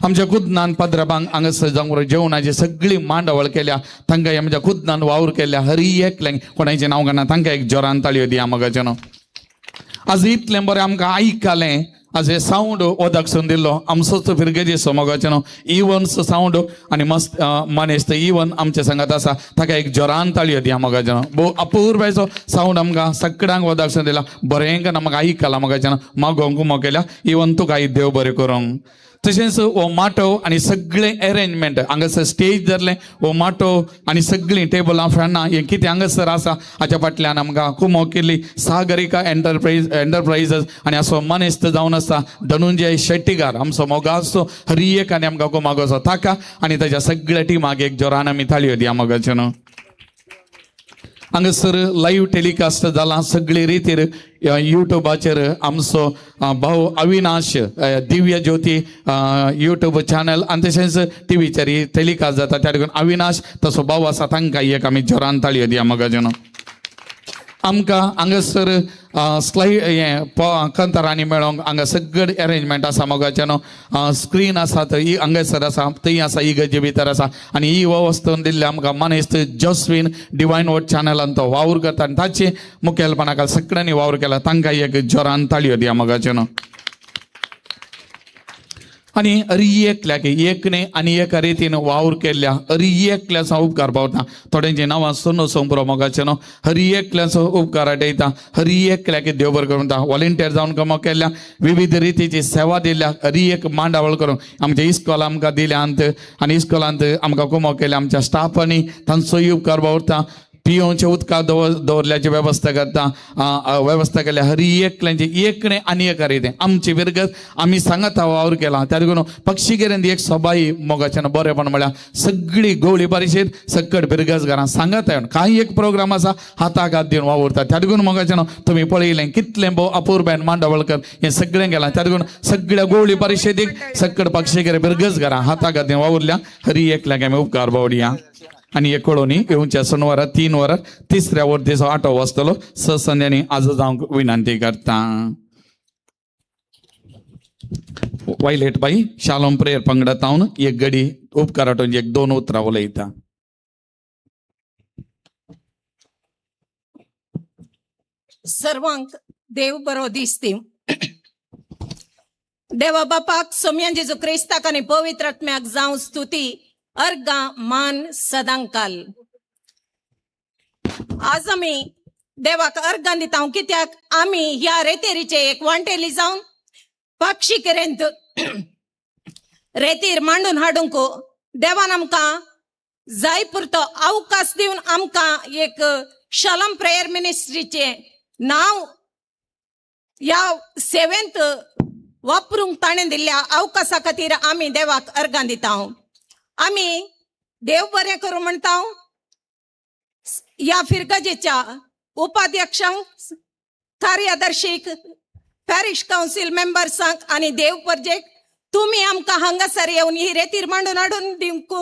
आमच्या खुदनान पद्रबांक हांगासर जावं जेवणाची सगळी मांडावळ केल्या तांकांय आमच्या खुदनान वावर केल्या हर एकल्यांक कोणाचें नांव घेना तांकां एक जोरान ताळयो दिया मोगाचें न्हू. आज इतलें बरें आमकां आयकलें. आज हे साऊंड ओदाकसून दिल्लो आमचोच फिरगेजी मोगाचें न्हू. इवन्स साऊंड आनी मस्त मनेस्त इवन आमच्या संगात आसा ताका एक जोरान ताळयो दिया मोगाचें न्हू. भोव अपूर्वायचो साऊंड आमकां सगळ्यांक ओदाकसून दिला. बरें आमकां आयकलां मोगाचें न्हू. मागोवंक कुमो केल्या इवन तुका देव बरें करूंक. तशेंच हो माटो आनी सगळे अरेंजमेंट हांगासर स्टेज धरलें हो माटो आनी सगळीं टेबलां फ्रेंडां हें कितें हांगासर आसा हाच्या फाटल्यान आमकां कुमो केली सागरिका एंटरप्राइजेस आनी असो मनेस्त जावन आसा धनुंजय शेट्टीकार आमचो मोगाचो हर एक आनी आमकां कुमागोचो ताका आनी ताच्या सगळ्या टिमाक एक जोरान आमी ताळयो दिया मोगाचें न्हू. हांगासर लाईव्ह टेलिकास्ट जाला सगळे रितीर युट्यूबाचेर आमचो भाऊ अविनाश दिव्य ज्योती युट्यूब चॅनल आनी तशेंच टीव्हीचेर टेलिकास्ट जाता. त्या देखून अविनाश तसो भाऊ आसा तांकां एक आमी जोरान ताळयो दिया मोगाचें न्हू. आमकां हांगासर कंतरांनी मेळोंक हांगा सगळे अरेंजमेंट आसा मोगाचें न्हू. स्क्रीन आसा थंय हांगासर आसा थंय आसा इगर्जे भितर आसा आनी ही वस्तून दिल्ली आमकां मनेस्त जस्वीन डिवायन वर्ड चॅनलान तो वावर करता आनी ताचे मुखेलपणाखाल सगळ्यांनी वावर केला तांकां एक जोरान ताळयो दिया मोगाचें न्हू. आनी हर एकल्याक एक न्ही आनी एका रितीन वावर केल्ल्या हर एकल्याचो उपकार पावता. थोड्यांची नांवां सोनो सोंपरो मोगाचें न्हू. हर एकल्याचो उपकार आटयता. हर एकल्याक देव बरें करूं म्हणटा. व्हॉलेंटियर जावन कामां केल्या विविध रितीची सेवा दिल्या हर एक मांडावळ करूंक आमच्या इस्कॉल आमकां दिल्यांत आनी इस्कॉलांत आमकां कुमो केल्या आमच्या स्टाफांनी तांचोय उपकार पावता. पियोवचे उदका दवरल्याची वेवस्था करता वेवस्था केल्या हरी एकल्यांचे एकणे आनी एक रे आमची विरगत आमी सांगात वावर केला त्या देखून पक्षी गेरेंदी एक सबाई मोगाच्यान बरेपण म्हळ्यार सगळी गवळी परिशद सकट बिरगस घरां सांगात काही एक प्रोग्राम आसा हाताक हात दिवन वावरता त्या देखून मोगाच्यान तुमी पळयलें कितलें अपूर्बायन मांडवळकर हें सगळें केलां त्या देखून सगळ्या गवळी परिशदेक सकट पक्षी गेरे बिरगस घरां हाताक हात दिवन वावरल्या हरी एकल्याक आमी उपकार बावडया आणि एक कळोनी येऊनच्या सणवारा 3 वरां 3ऱ्या वर्धेचो आटो वाजतलो ससंध्यानी आज जावंक विनंती करता. वायलेट बाई शालोम प्रेयर पंगडा तावन एक गडी उपकाराटून एक 2 उतरां उलयता. सर्वांक देव बरो दीस दिवं. देवा बापाक सोम्या जेजू क्रिस्ताक आनी पवित्र आत्म्याक जावं स्तुती अर्गा मान सदांकाल. आज आमी देवाक अर्गां दिता कित्याक आमी ह्या रेतेरीचे एक वांटेली जावन पक्षी केरेंत रेतीर मांडून हाडूंक देवान आमकां जाय पुरतो अवकाश दिवन आमकां एक शालोम प्रेयर मिनिस्ट्रीचे नांव ह्या सेवेंत वापरूंक ताणें दिल्ल्या अवकाशा खातीर आमी देवाक अर्गां दिता. आमी देव बरें करूं म्हणटा. ह्या फिरगजेच्या उपाध्यक्षांक कार्यदर्शीक पॅरिश कावन्सील मेंबर्सांक आनी देव परजेक तुमी आमकां हांगासर येवन ही रेतीर मांडून हाडून दिवंक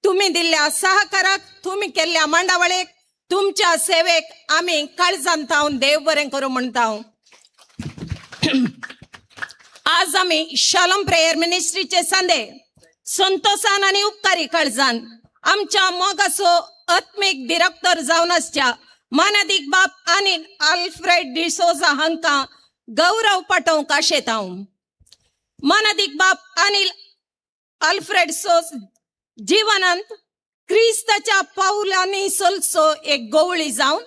तुमी दिल्ल्या सहकाराक तुमी केल्ल्या मांडावळेक तुमच्या सेवेक आमी काळजान थावन देव बरें करूं म्हणटा. आज आमी शालोम प्रेयर मिनिस्ट्रीचे संदे संतोषान आणि उपकारी काळजान आमच्या मोगाचो आत्मीक डिरेक्टर जावन आसच्या मानदीक बाप आणि आल्फ्रेड डिसोजा हांकां गौरव पाठोवंक आशेता. मानदीक बाप अनिल आल्फ्रेड सोस जिवनांत क्रिस्ताच्या पावलांनी चलचो एक गवळी जावन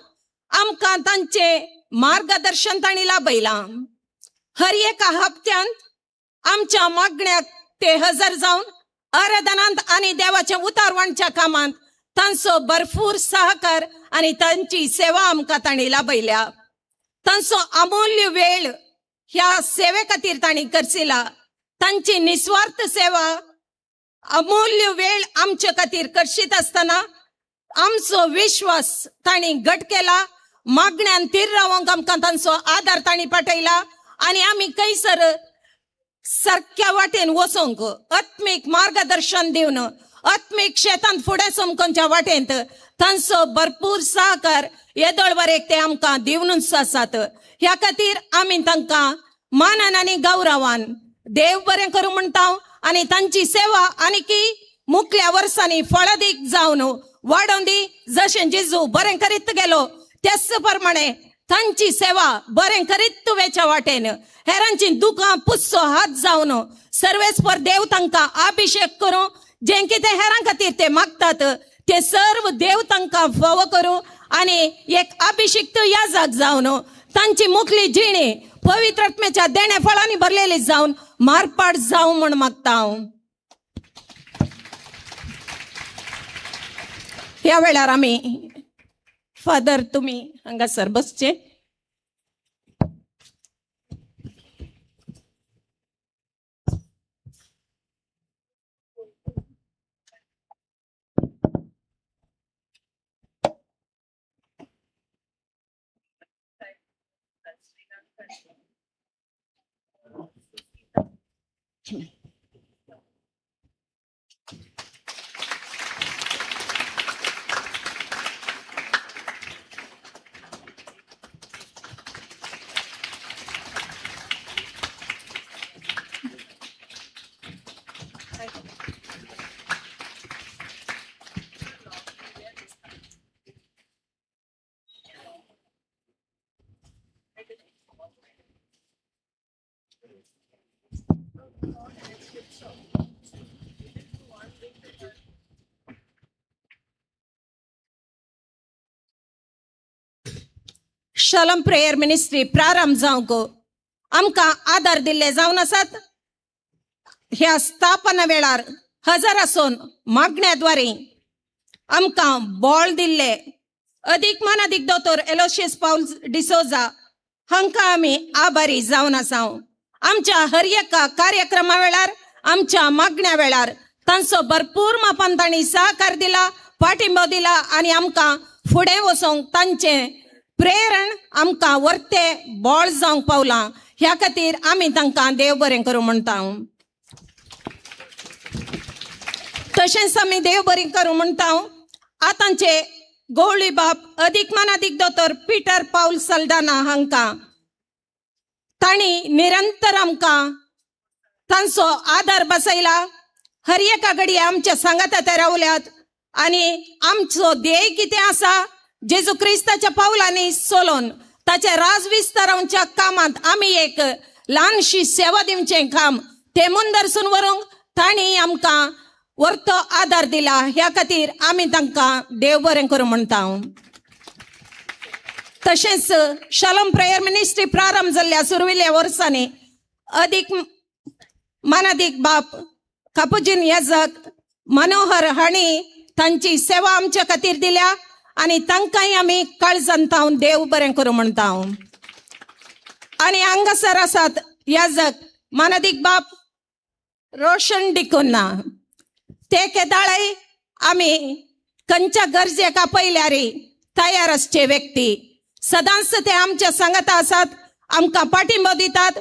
आमकां तांचे मार्गदर्शन तांणी लाभयलां. हर एका हप्त्यांत आमच्या मागण्याक ते हजर जावन आराधनांत आणि देवाच्या उतारवणच्या कामांत तांचो भरपूर सहकार आणि तांची सेवा आमकां तांणी लाभयल्या. तांचो अमूल्य वेळ ह्या सेवे खातीर तांणी खर्चिला. तांची निस्वार्थ सेवा अमूल्य वेळ आमचे खातीर खर्चीत आसतना आमचो विश्वास तांणी घट केला. मागण्यान तीर रावंक आमकां तांचो आदार तांणी पाठयला आणि आमी खंयसर सारक्या वाटेन वचोंक आत्मीक मार्गदर्शन दिवन आत्मीक शेतांत फुडें चमकोवच्या वाटेंत तांचो भरपूर सहकार येदोळ वरेक ते आमकां दिवनूच आसात. ह्या खातीर आमी तांकां मानान आनी गौरवान देव बरें करूं म्हणटा आनी तांची सेवा आनीकी मुखल्या वर्सांनी फळादीक जावन वाडोवन दी. जशें जेजू बरें करीत गेलो त्याच प्रमाणे तांची सेवा बरें करीत तुवेच्या वाटेन हेरांची दुखां पुस्सो हात जावन सर्वेस्पर देव तांकां अभिषेक करूं. जें कितें हेरां खातीर ते मागतात ते सर्व देव तांकां फावो करूं आनी एक अभिषिक्त याजक जावन तांची मुखली जिणी पवित्र आत्म्याच्या देण्या फळांनी भरलेली जावन मारपाट जावं म्हण मागता हांव. ह्या वेळार आमी फादर तुमी हांगासर बसचे. शालोम प्रेयर मिनिस्ट्री प्रारंभ जावंक आमकां आदार दिल्ले जावन आसात. ह्या स्थापना वेळार हजर आसून मागण्याद्वारे आमकां बळ दिल्ले अधिक मनाधिक दोतोर एलोशियस पाऊल डिसोजा हांकां आमी आभारी जावन आसाव. आमच्या हर एका कार्यक्रमा वेळार आमच्या मागण्या वेळार तांचो भरपूर मापान तांणी सहकार दिला, पाठिंबो दिला आनी आमकां फुडें वचोंक तांचें प्रेरण आमकां वर्ते बोळ जावंक पावलां. ह्या खातीर आमी तांकां देव बरें करूं म्हणटा. तशेंच आमी देव बरें करूं म्हणटा. आतांचे गवळी बाप अधिक मनाधिक दोतोर पीटर पाऊल सल्दाना हांकां तांणी निरंतर आमकां तांचो आदार बसयला. हर एका घडये आमच्या सांगाता ते रावल्यात आनी आमचो ध्येय कितें आसा, जेजू क्रिस्ताच्या पावलांनी चलोवन ताच्या राज विस्तारांच्या कामांत आमी एक ल्हानशी सेवा दिवचें काम ते मुंदरसून व्हरूंक तांणी आमकां वर्तो आदार दिला. ह्या खातीर आमी तांकां देव बरें करूं म्हणटा. तशेंच शालोम प्रेयर मिनिस्ट्री प्रारंभ जाल्ल्या सुरविल्ल्या वर्सांनी अधिक मनाधिक बाप कापुजीन याजक मनोहर हांणी तांची सेवा आमच्या खातीर दिल्या आनी तांकांय आमी काळजांत तावन देव बरें करूं म्हणटा. आनी हांगासर आसात याजक मनाधिक बाप रोशन डिकोन्ना. ते केदाळय आमी खंयच्या गरजेक आपयल्यार तयार आसचे व्यक्ती. सदांच ते आमच्या सांगाता आसात, आमकां पाठिंबो दितात.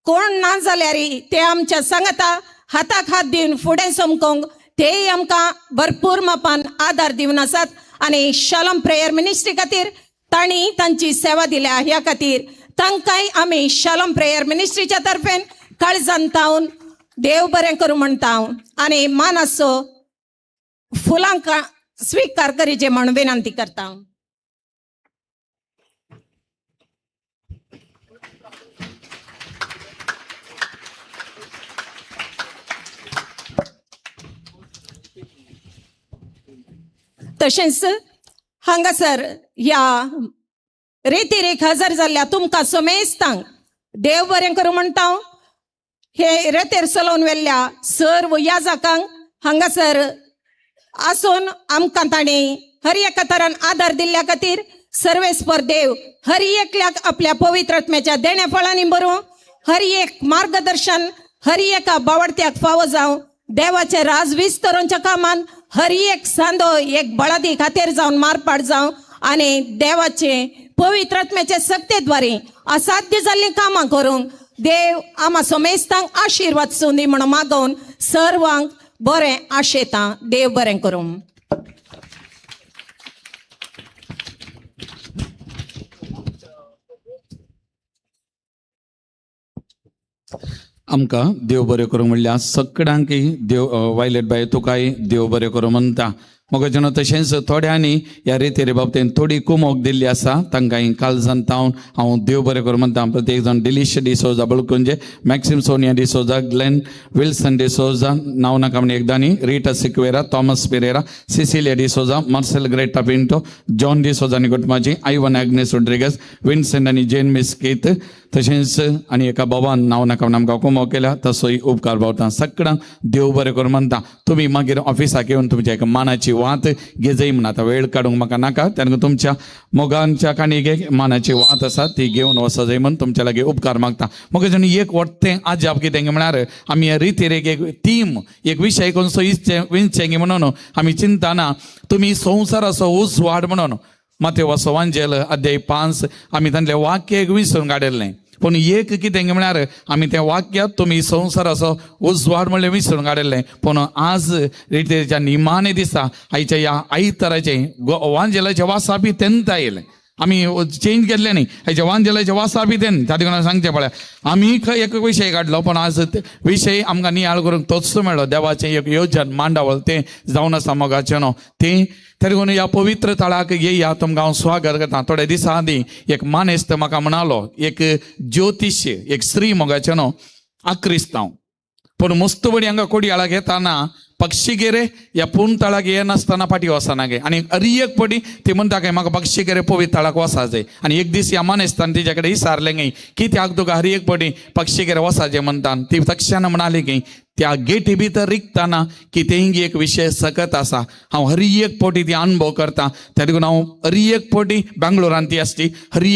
कोण ना जाल्यार ते आमच्या सांगाता हाताक हात दिवन फुडें समकोंक तेय आमकां भरपूर मापान आदार दिवन आसात. आनी शालोम प्रेयर मिनिस्ट्री खातीर तांणी तांची सेवा दिल्या. ह्या खातीर तांकांय आमी शालोम प्रेयर मिनिस्ट्रीच्या तर्फेन काळजांत तावन देव बरें करूं म्हणटा. आनी मानाचो फुलांक स्वीकार करीचे म्हण विनंती करता. तशेंच हांगासर ह्या रेतीरेक हजर जाल्ल्या तुमकां समेस्तांक देव बरें करूं म्हणटा. हे रेतेर चलोवन व्हेल्ल्या सर्व याजकांक हांगासर आसून आमकां तांणी हर एका तरान आदार दिल्ल्या खातीर सर्वेस्पर देव हर एकल्याक आपल्या पवित्र आत्म्याच्या देण्या फळांनी भरूं, हर एक मार्गदर्शन हर एका बावडत्याक फावो जावं, देवाचे राज विस्तरांच्या कामान हर एक सांदो एक बळदी खातीर जावन मारपाट जावं आनी देवाचे पवित्र आत्म्याचे सक्तेद्वारे असाध्य जाल्लीं कामां करूंक देव आम्हा समेस्तांक आशिर्वाद सुंदी म्हणून मागोवन सर्वांक बरें आशेता. देव बरें करूं. आमकां देव बरें करूं म्हणल्यार सगळ्यांकय देव वायलेट बाय तुकाय देव बरें करूं म्हणटा. म्हाका जेन्ना तशेंच थोड्यांनी ह्या रेतेरे बाबतींत थोडी कुमोक दिल्ली आसा तांकांय काळजांत तावन हांव देव बरें करूं म्हणटा. प्रत्येक जाण डिलिश D'Souza Balkunje, Maxim Sonia D'Souza, Glen Wilson D'Souza, नांव नाका म्हण एकदां न्ही, Rita Sequeira, Thomas Pereira, Cecilia D'Souza, Marcel Greta Pinto, John D'Souza आनी कुटुंबाची, आयवन एग्नेस रोड्रिगस, विन्सेंट आनी जेन मिस्कीत, तशेंच आनी एका बाबान नांव नाका म्हण आमकां कुमोक केल्या तसोय उपकार भावता. सगळ्यांक देव बरें करूं म्हणटा. तुमी मागीर ऑफिसाक येवन तुमच्या एका मानाची वात घेजय म्हण. आतां वेळ काडूंक म्हाका नाका, तेन्ना तुमच्या मोगांच्या काणयेक मानाची वात आसा ती घेवन वचजय म्हण तुमच्या लागीं उपकार मागता. म्हाका जेन्ना एक वट्टें आजाप कितें म्हळ्यार आमी ह्या रितीरेक एक थीम एक विशय खंयचो विंचें म्हणून आमी चिंतना तुमी संवसाराचो उस वाड म्हणून माथेव वांजेल अध्याय 5 आमी तांतलें वाक्य एक विसरून काडिल्लें. पूण एक कितें म्हळ्यार आमी त्या वाक्यात तुमी संवसाराचो उजवाड म्हणलें विसरून काडिल्लें. पूण आज रितीरेच्या निमाणे दिसा आयच्या ह्या आयताराचें वांजेलाचें वासाबी तेन्ना आयलें. आमी चेंज केल्लें न्ही, हेच्या वांजेलाचें वासाबी तेन्ना त्या देखून सांगचें पळय. आमी एक विशय काडलो पूण आज विशय आमकां नियाळ करूंक तोच मेळ्ळो. देवाचें एक योजन मांडावळ तें जावन आसा मोगाचें न्हू तें. तरी पूण ह्या पवित्र तळाक येया तुमकां हांव स्वागत करता. थोड्या दिसां आदीं एक मानेस्त म्हाका म्हणालो, एक ज्योतिश्य एक स्त्री मोगाचें न्हू, अक्रिस्तांव, पूण मुस्तबडी हांगा कोडयाळाक येताना पक्षी गेरे या पूर्ण तळाक ये नासतना पाठी वसना गे आणि एक पडी ती म्हणता काय म्हाका पक्षी गेरे पवित्र तळाक वसाचे आणि एक दीस या मानेस्तान तिच्याकडे विचारले गे की त्या तुका एक पडी पक्षी गेरे वसाचे म्हणतात ती तक्षान म्हणाली गे त्या गेटी भितर रिकताना की तेंगी एक विषय सकत असा हांव एक पोटी ती अनुभव करता त्या देखून हांव एक पोटी बेंगलोरान ती आसची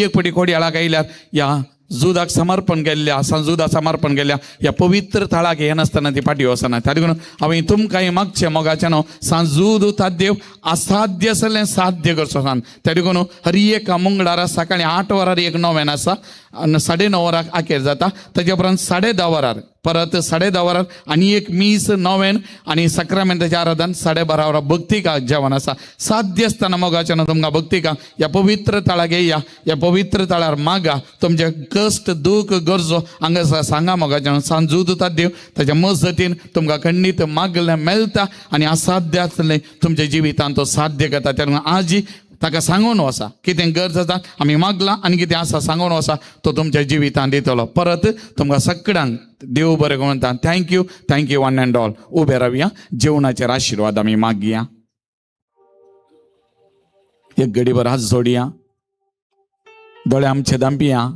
एक पोटी कोडयाळाक आयल्यार या जुदाक समर्पण केल्ल्या संजुदा समर्पण केल्ल्या या पवित्र थळाक हे नासतना ती पाठी वसना त्या देखून हांवें तुमकां मागचे मोगाचें न्हू सांजूद देव असाध्य आसलें साध्य करचो सांग त्या देखून एक मंगळारा सकाळी 8 वरार एक नोवेन आसा 9:30 वराक आखेर जाता ताचे उपरांत 10:30 वरार परत 10:30 वरार आनी एक मीस नोवेन आणि सक्रामेंताचें आराधन 12:30 वरार भक्तिका जेवण आसा साध्य आसतना मोगाचें न्हू तुमकां भक्तिका या पवित्र तळाक येया या पवित्र तळार मागा तुमचे कष्ट दुख गरजो हांगा सांगा मोगाचें सांजूद देव ताच्या मजतीन तुमकां खंडीत मागलें मेळटा आनी असाध्य आसलें तुमच्या जिवितांत तो साध्य करता त्या आजी ताका सांगून वसा कितें गरज आसा आमी मागला आनी कितें आसा सांगून वसा तो तुमच्या जिवितांत दितलो परत तुमकां सगळ्यांक देव बरें म्हणटा थँक्यू वन अँड ऑल उबे रावया जेवणाचेर आशिर्वाद आमी मागया एक घडीभर हात जोडया दोळे आमचे धांपिया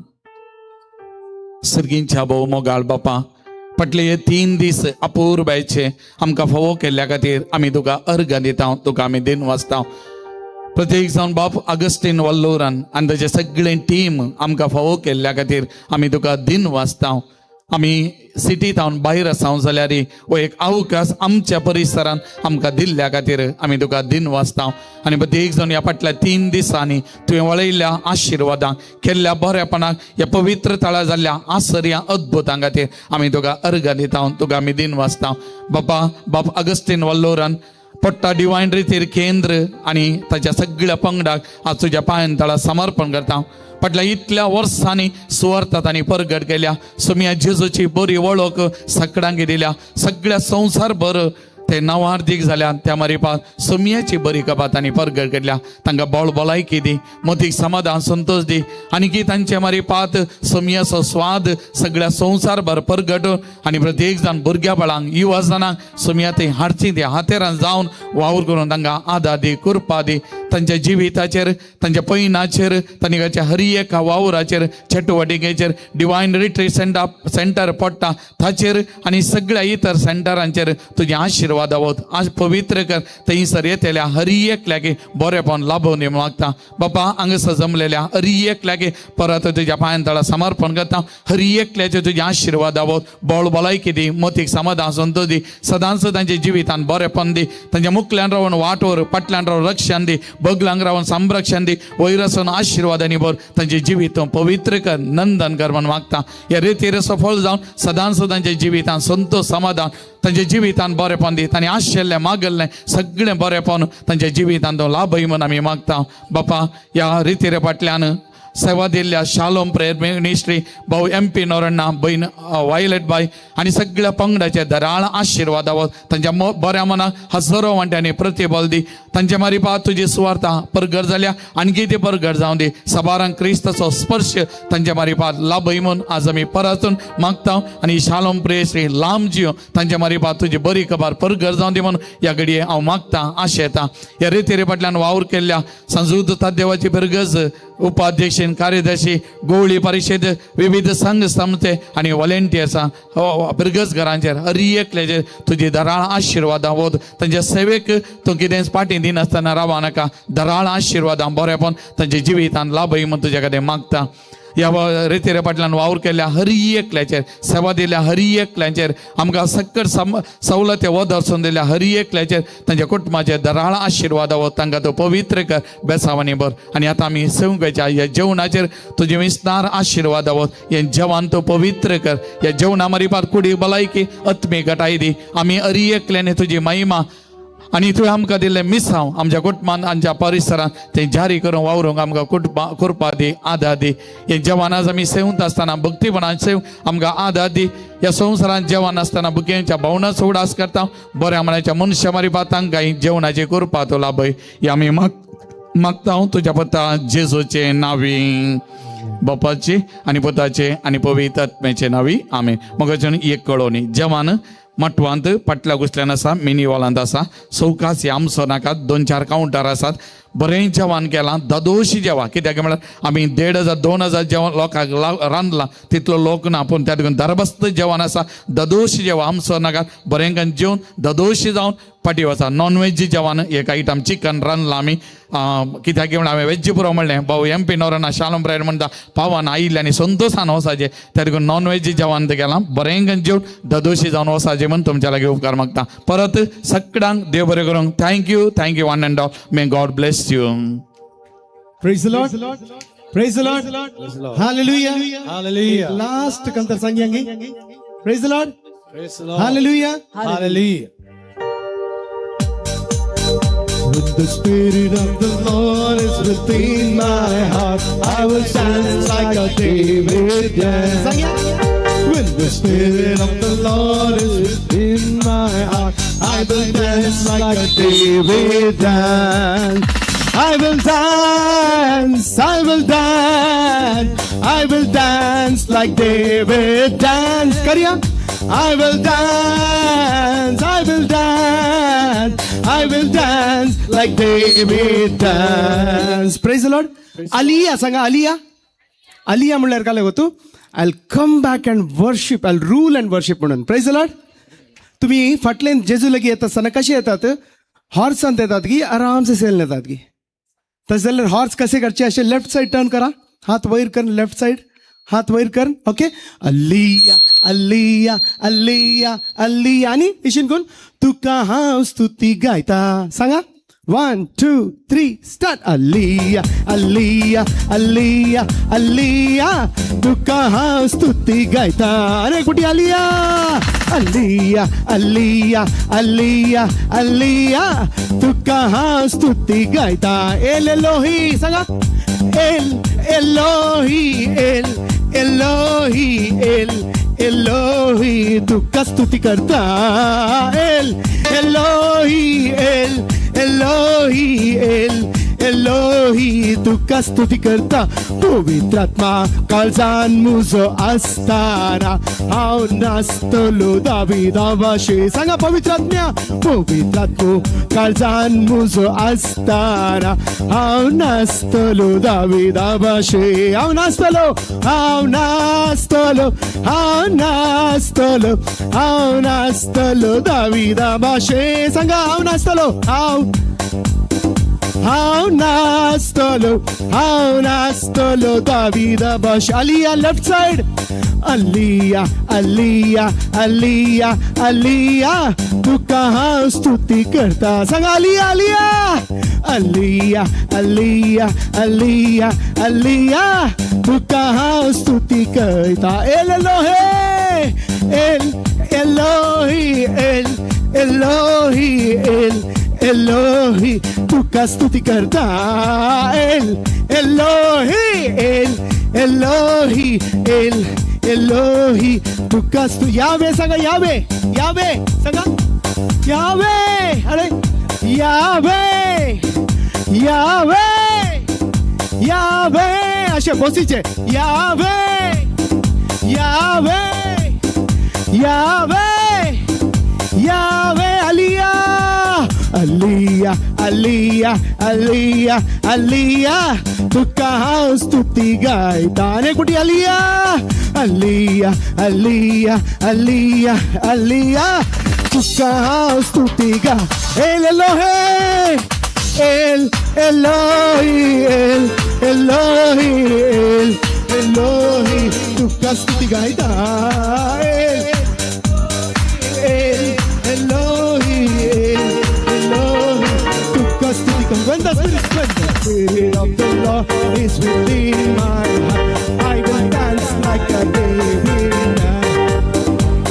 सर्गींच्या भोव मोगाळ बापा फाटले हे 3 दीस अपूर्वायचे आमकां फोव केल्ल्या खातीर आमी तुका अर्घ दिता तुका आमी दिन वाचता प्रत्येक जावन बाप अगस्टीन वल्लोरान आनी ताचे सगळें टीम आमकां फोव केल्ल्या खातीर आमी तुका दिन वाचता आमी सिटींत हांव भायर आसा जाल्यार हो एक अवकाश आमच्या परिसरांत आमकां दिल्ल्या खातीर आमी तुका दिन वाचता आनी प्रत्येक जावन ह्या फाटल्या 3 दिसांनी तुवें वळयल्ल्या आशिर्वादांक केल्ल्या बरेपणाक ह्या पवित्र तळा जाल्ल्या आसर्या अद्भुतां खातीर आमी तुका अर्घ दिता तुका आमी दिन वाचता बाप अगस्टीन वल्लोरान पट्टा डिवायन रितीर केंद्र आणि ताच्या सगळ्या पंगडाक आज तुझ्या पांयां तळा समर्पण करता फाटल्या इतल्या वर्सांनी सुवार्थांत आनी परगट केल्या सुमया जेजूची बरी वळख सगळ्यांक दिल्या सगळ्या संवसार भर ते नवार्दीक जाल्या त्या मारिपात सुमयाची बरी कपात आनी परगट केल्या तांकां बळ भलायकी दी मतीक समाधान संतोष दी आनी की तांचे मारिपात सुमयाचो स्वाद सगळ्या संवसार भर परगट आनी प्रत्येक जाण भुरग्या बाळांक युवा जाणांक सुमया ते हाडची दी हातेरान जावन वावर करून तांकां आदार दी कृपा दी तांच्या जिविताचेर तांच्या पैनाचेर तांच्या हर एका वावराचेर चटवटिकेचेर डिवायन रिट्रीट सेंटर पडटा ताचेर आनी सगळ्या इतर सेंटरांचेर तुजें आशिर्वाद आवत आज पवित्र कर थंयसर येतल्या हर एकल्याक बरेपण लाभोवन मागता बापा हांगासर जमलेल्या हर एकल्याक परत तुज्या पांयां तळा समर्पण करता हर एकल्याचे तुजे आशिर्वाद आवत बळ भलायकी दी मतीक समाधान संतोष दी सदांच तांच्या जिवितांत बरेपण दी तांच्या मुखल्यान रावन वाटोर फाटल्यान रावन रक्षण दी बगलांक रावन संरक्षण दी वैरसून आशिर्वादांनी भर तांचे जिवीत पवित्र कर नंदन कर म्हण मागता ह्या रितीर सफळ जावन सदांच तांच्या जिवितांत संतोष समाधान तांच्या जिवितांत बरेपण दी तांणी आशिल्लें मागल्लें सगळें बरेपण तांच्या जिवितांत लाभय म्हण आमी मागता बापा ह्या रितीरे फाटल्यान सेवा दिल्ल्या शालोम प्रेयर मिनिस्ट्री भाऊ MP नोरण्णा बहीण वायलेट बाय आनी सगळ्या पंगडाचे धराळ आशिर्वाद आवत तांच्या बऱ्या मनाक हजारो वांट्यांनी प्रतिबल दी तांच्या मारिपात तुजी सुवार्ता परगट जाल्या आणखी ती परगट जावं दी सबारांक क्रिस्ताचो स्पर्श तांच्या मारिपात लाभय म्हूण आज आमी परतून मागता आनी शालोम प्रेयर श्री लांब जियो तांच्या मारिपात तुजी बरी खबर परगट जावं दी म्हूण ह्या घडये हांव मागता आशेता ह्या रितीरे फाटल्यान वावर केल्ल्या संजूद देवाची बिरगज उपाध्यक्ष कार्यदर्शी गोवळी परिषद विविध संघ संस्थे आणि व्हॉलेंटियर्सां बिरगज घरांचेर हर एकल्याचेर तुजी धराळ आशिर्वाद आवत तांच्या सेवेक तूं कितें फाटीं दिनासतना रावा नाका धराळ आशिर्वादां बरेपण तांच्या जिवितांत लाभय म्हूण तुजे कडेन मागता ह्या रितीरे फाटल्यान वावर केल्ल्या हर एकल्याचेर सेवा दिल्या हर एकल्याचेर आमकां सकट सवलती वदर्सून दिल्या हर एकल्याचेर तांच्या कुटुंबाचेर धराळ आशिर्वाद आवत तांकां तो पवित्र कर बेसावांनी भर आनी आतां आमी सेवकाच्या ह्या जेवणाचेर तुजे विस्तार आशिर्वाद आवत हें जेवण तो पवित्र कर ह्या जेवणा मारिपात कुडी भलायकी आत्मी घटाय दी आमी हर एकल्याने तुजी महिमा आनी तुवें आमकां दिल्लें मिसांव आमच्या कुटुंबांत आमच्या परिसरांत तें जारी करून वावरूंक आमकां कृपा दी आदार दी हें जेवण आज आमी सेवंत आसतना भक्तीपणान सेव आमकां आदार दी ह्या संवसारांत जेवण आसतना बुकेंच्या भावनाचो उडास करता बऱ्या मनाच्या मनशा मारिपात तांकां ही जेवणाची कृपा तो लाभय ही आमी मागता तुज्या पुता जेजूचे नांवी बापाचे आनी पुताचे आनी पवित्र आत्म्याचे नांवी आमेन मग एक कळोनी जेवण मटवांत फाटल्या घुसल्यान आसा मिनी वॉलांत आसा चौकास आमचो नाकात 2-4 कावंटर आसात. बरें जेवण केलां ददोशी जेवण कित्याक म्हळ्यार आमी 1,500-2,000 जेवण लोकांक रांदलां तितलो लोक ना पूण त्या देखून दरबस्त जेवण आसा ददोशी जेवण आमचो नाकात बरें करून जेवन ददोशी जावन फाटी वचा. नॉन वेज जेवण एक आयटम चिकन रांदलां आमी कित्याक म्हळ्यार हांवें वेज पुरो म्हणलें भाऊ MP नोरान शालम ब्रेड म्हणटा पावान आयिल्ले आनी संतोशान वसाचे त्या देखून नॉन वेज जेवण ते केलां बरें करून जेवन ददोशी जावन वसाचे म्हण तुमच्या लागीं उपकार मागता. परत सगळ्यांक देव बरें करूंक thank you one end all. May God bless you. Praise the Lord. Praise the Lord. Hallelujah. Hallelujah. Last kantar sangiyangi. Praise the Lord. Praise the Lord. Hallelujah. Hallelujah. When the Spirit of the Lord is within my heart, I will dance like a David dance. When the Spirit of the Lord is within my heart, I will dance like a David dance. I will dance, I will dance, I will dance like David danced. Kariya, I will dance, I will dance, I will dance like David danced. Praise the Lord. Aliyah sanga Aliyah. Aliyah म्हणल्यार काय होतो? I'll come back and worship. I'll rule and worship म्हणून. Praise the Lord. तुम्ही फाटल्यान जेजू लगी येता असताना कशी येतात? हॉर्सान येतात की आराम से सेल येतात की तसं जाल्यार हॉर्स कसे करचे असे लेफ्ट साइड टर्न करा हात वयर कर लेफ्ट साइड हात वयर कर ओके अल्लिया अल्लिया अल्लिया अल्लिया आणि इशिन कोण तुका हांव स्तुती गायता सांगा 1 2 3 स्टार्ट अल्लिया अल्लिया अल्लिया अल्लिया तुका हांव स्तुती गायता अरे कुठे अलिया अल्लिया अल्लिया अल्लिया अल्लिया तुका हांव स्तुती गायता एल एलोही सांगा एल एलोही एल एलोही एल एलोही तुका स्तुती करता एल एलोही एल एलोही एल एलोही तुका स्तुती करता पवित्र आत्मा काळजान मुजो आसताना हांव नाचतलो दाविदा भाशे सांगा पवित्र आत्म्या पवित्र आत्मो काळजान मुजो आसताना हांव नाचतलो दाविदा भाशे हांव नाचतलो हांव नाचतलो हांव नाचतलो हांव नाचतलो दाविदा भाशे सांगा हांव नाचतलो हांव नाचतलो दाविदा भाशे अलिया लेफ्ट साइड अल्लिया अल्लिया अल्लिया अल्लिया तुका हांव स्तुती करता सांगा अलिया अलिया अल्लिया अल्लिया अल्लिया अल्लिया तुका हांव स्तुती करता एल एलोहे एल एलोही एल एलोही एल एलोही तुका स्तुती करता एल एलोही एल एलोही एल एलोही तुका स्तुती यावे सांगा यावे यावे सांगा यावे अरे यावे यावे यावे असे बसीचे यावे यावे यावे यावे अलिया अलिया अलिया अलिया अलिया तुका हांव स्तुती गायता आनी कुठे अलिया अलिया अलिया अलिया अलिया तुका हांव स्तुती गा एल एलोहे एल एलोही एल एलोही एल एलोही तुका स्तुती गायता एल एल एलोही एल when the Spirit of the Lord is within my heart, I will dance like a David dance.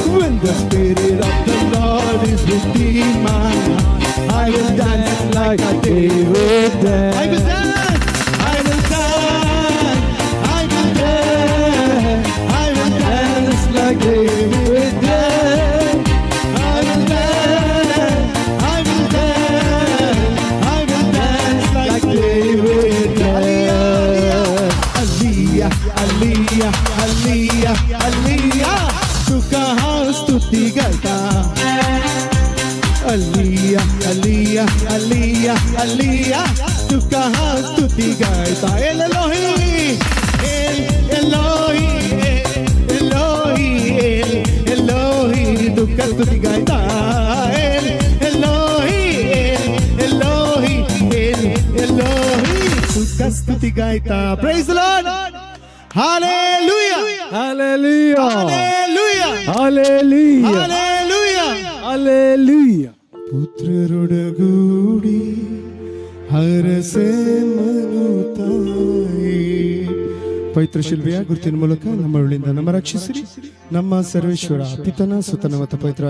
When the Spirit of the Lord is within my heart, I will dance like a David dance. I will dance, I will dance, I will dance, I will dance like David dance. I will dance, I will dance, I will dance like David dance. Aliyah, Aliyah, Aliyah, Aliyah, तुका हांव स्तुती गायता अलिया अलिया अलिया अलिया तुका स्तुती गायता L एलोही एलोही एलोही एलोही तुका स्तुती गायता L एलोही एलोही एलोही तुका स्तुती गायता. Praise the Lord. Hallelujah hallelujah hallelujah hallelujah hallelujah hallelujah. पुत्र ರುಡಗೂಡಿ ಹರಸೆ ಮನುತಾಯಿ. ಪವಿತ್ರ ಶಿಲ್ಬೆಯ ಗುರುತಿನ ಮೂಲಕ ನಮ್ಮಗಳಿಂದ ನಮ್ಮ ರಕ್ಷಿಸಿರಿ. ನಮ್ಮ ಸರ್ವೇಶ್ವರ ಪಿತನ ಸುತನ ಮತ್ತು ಪವಿತ್ರ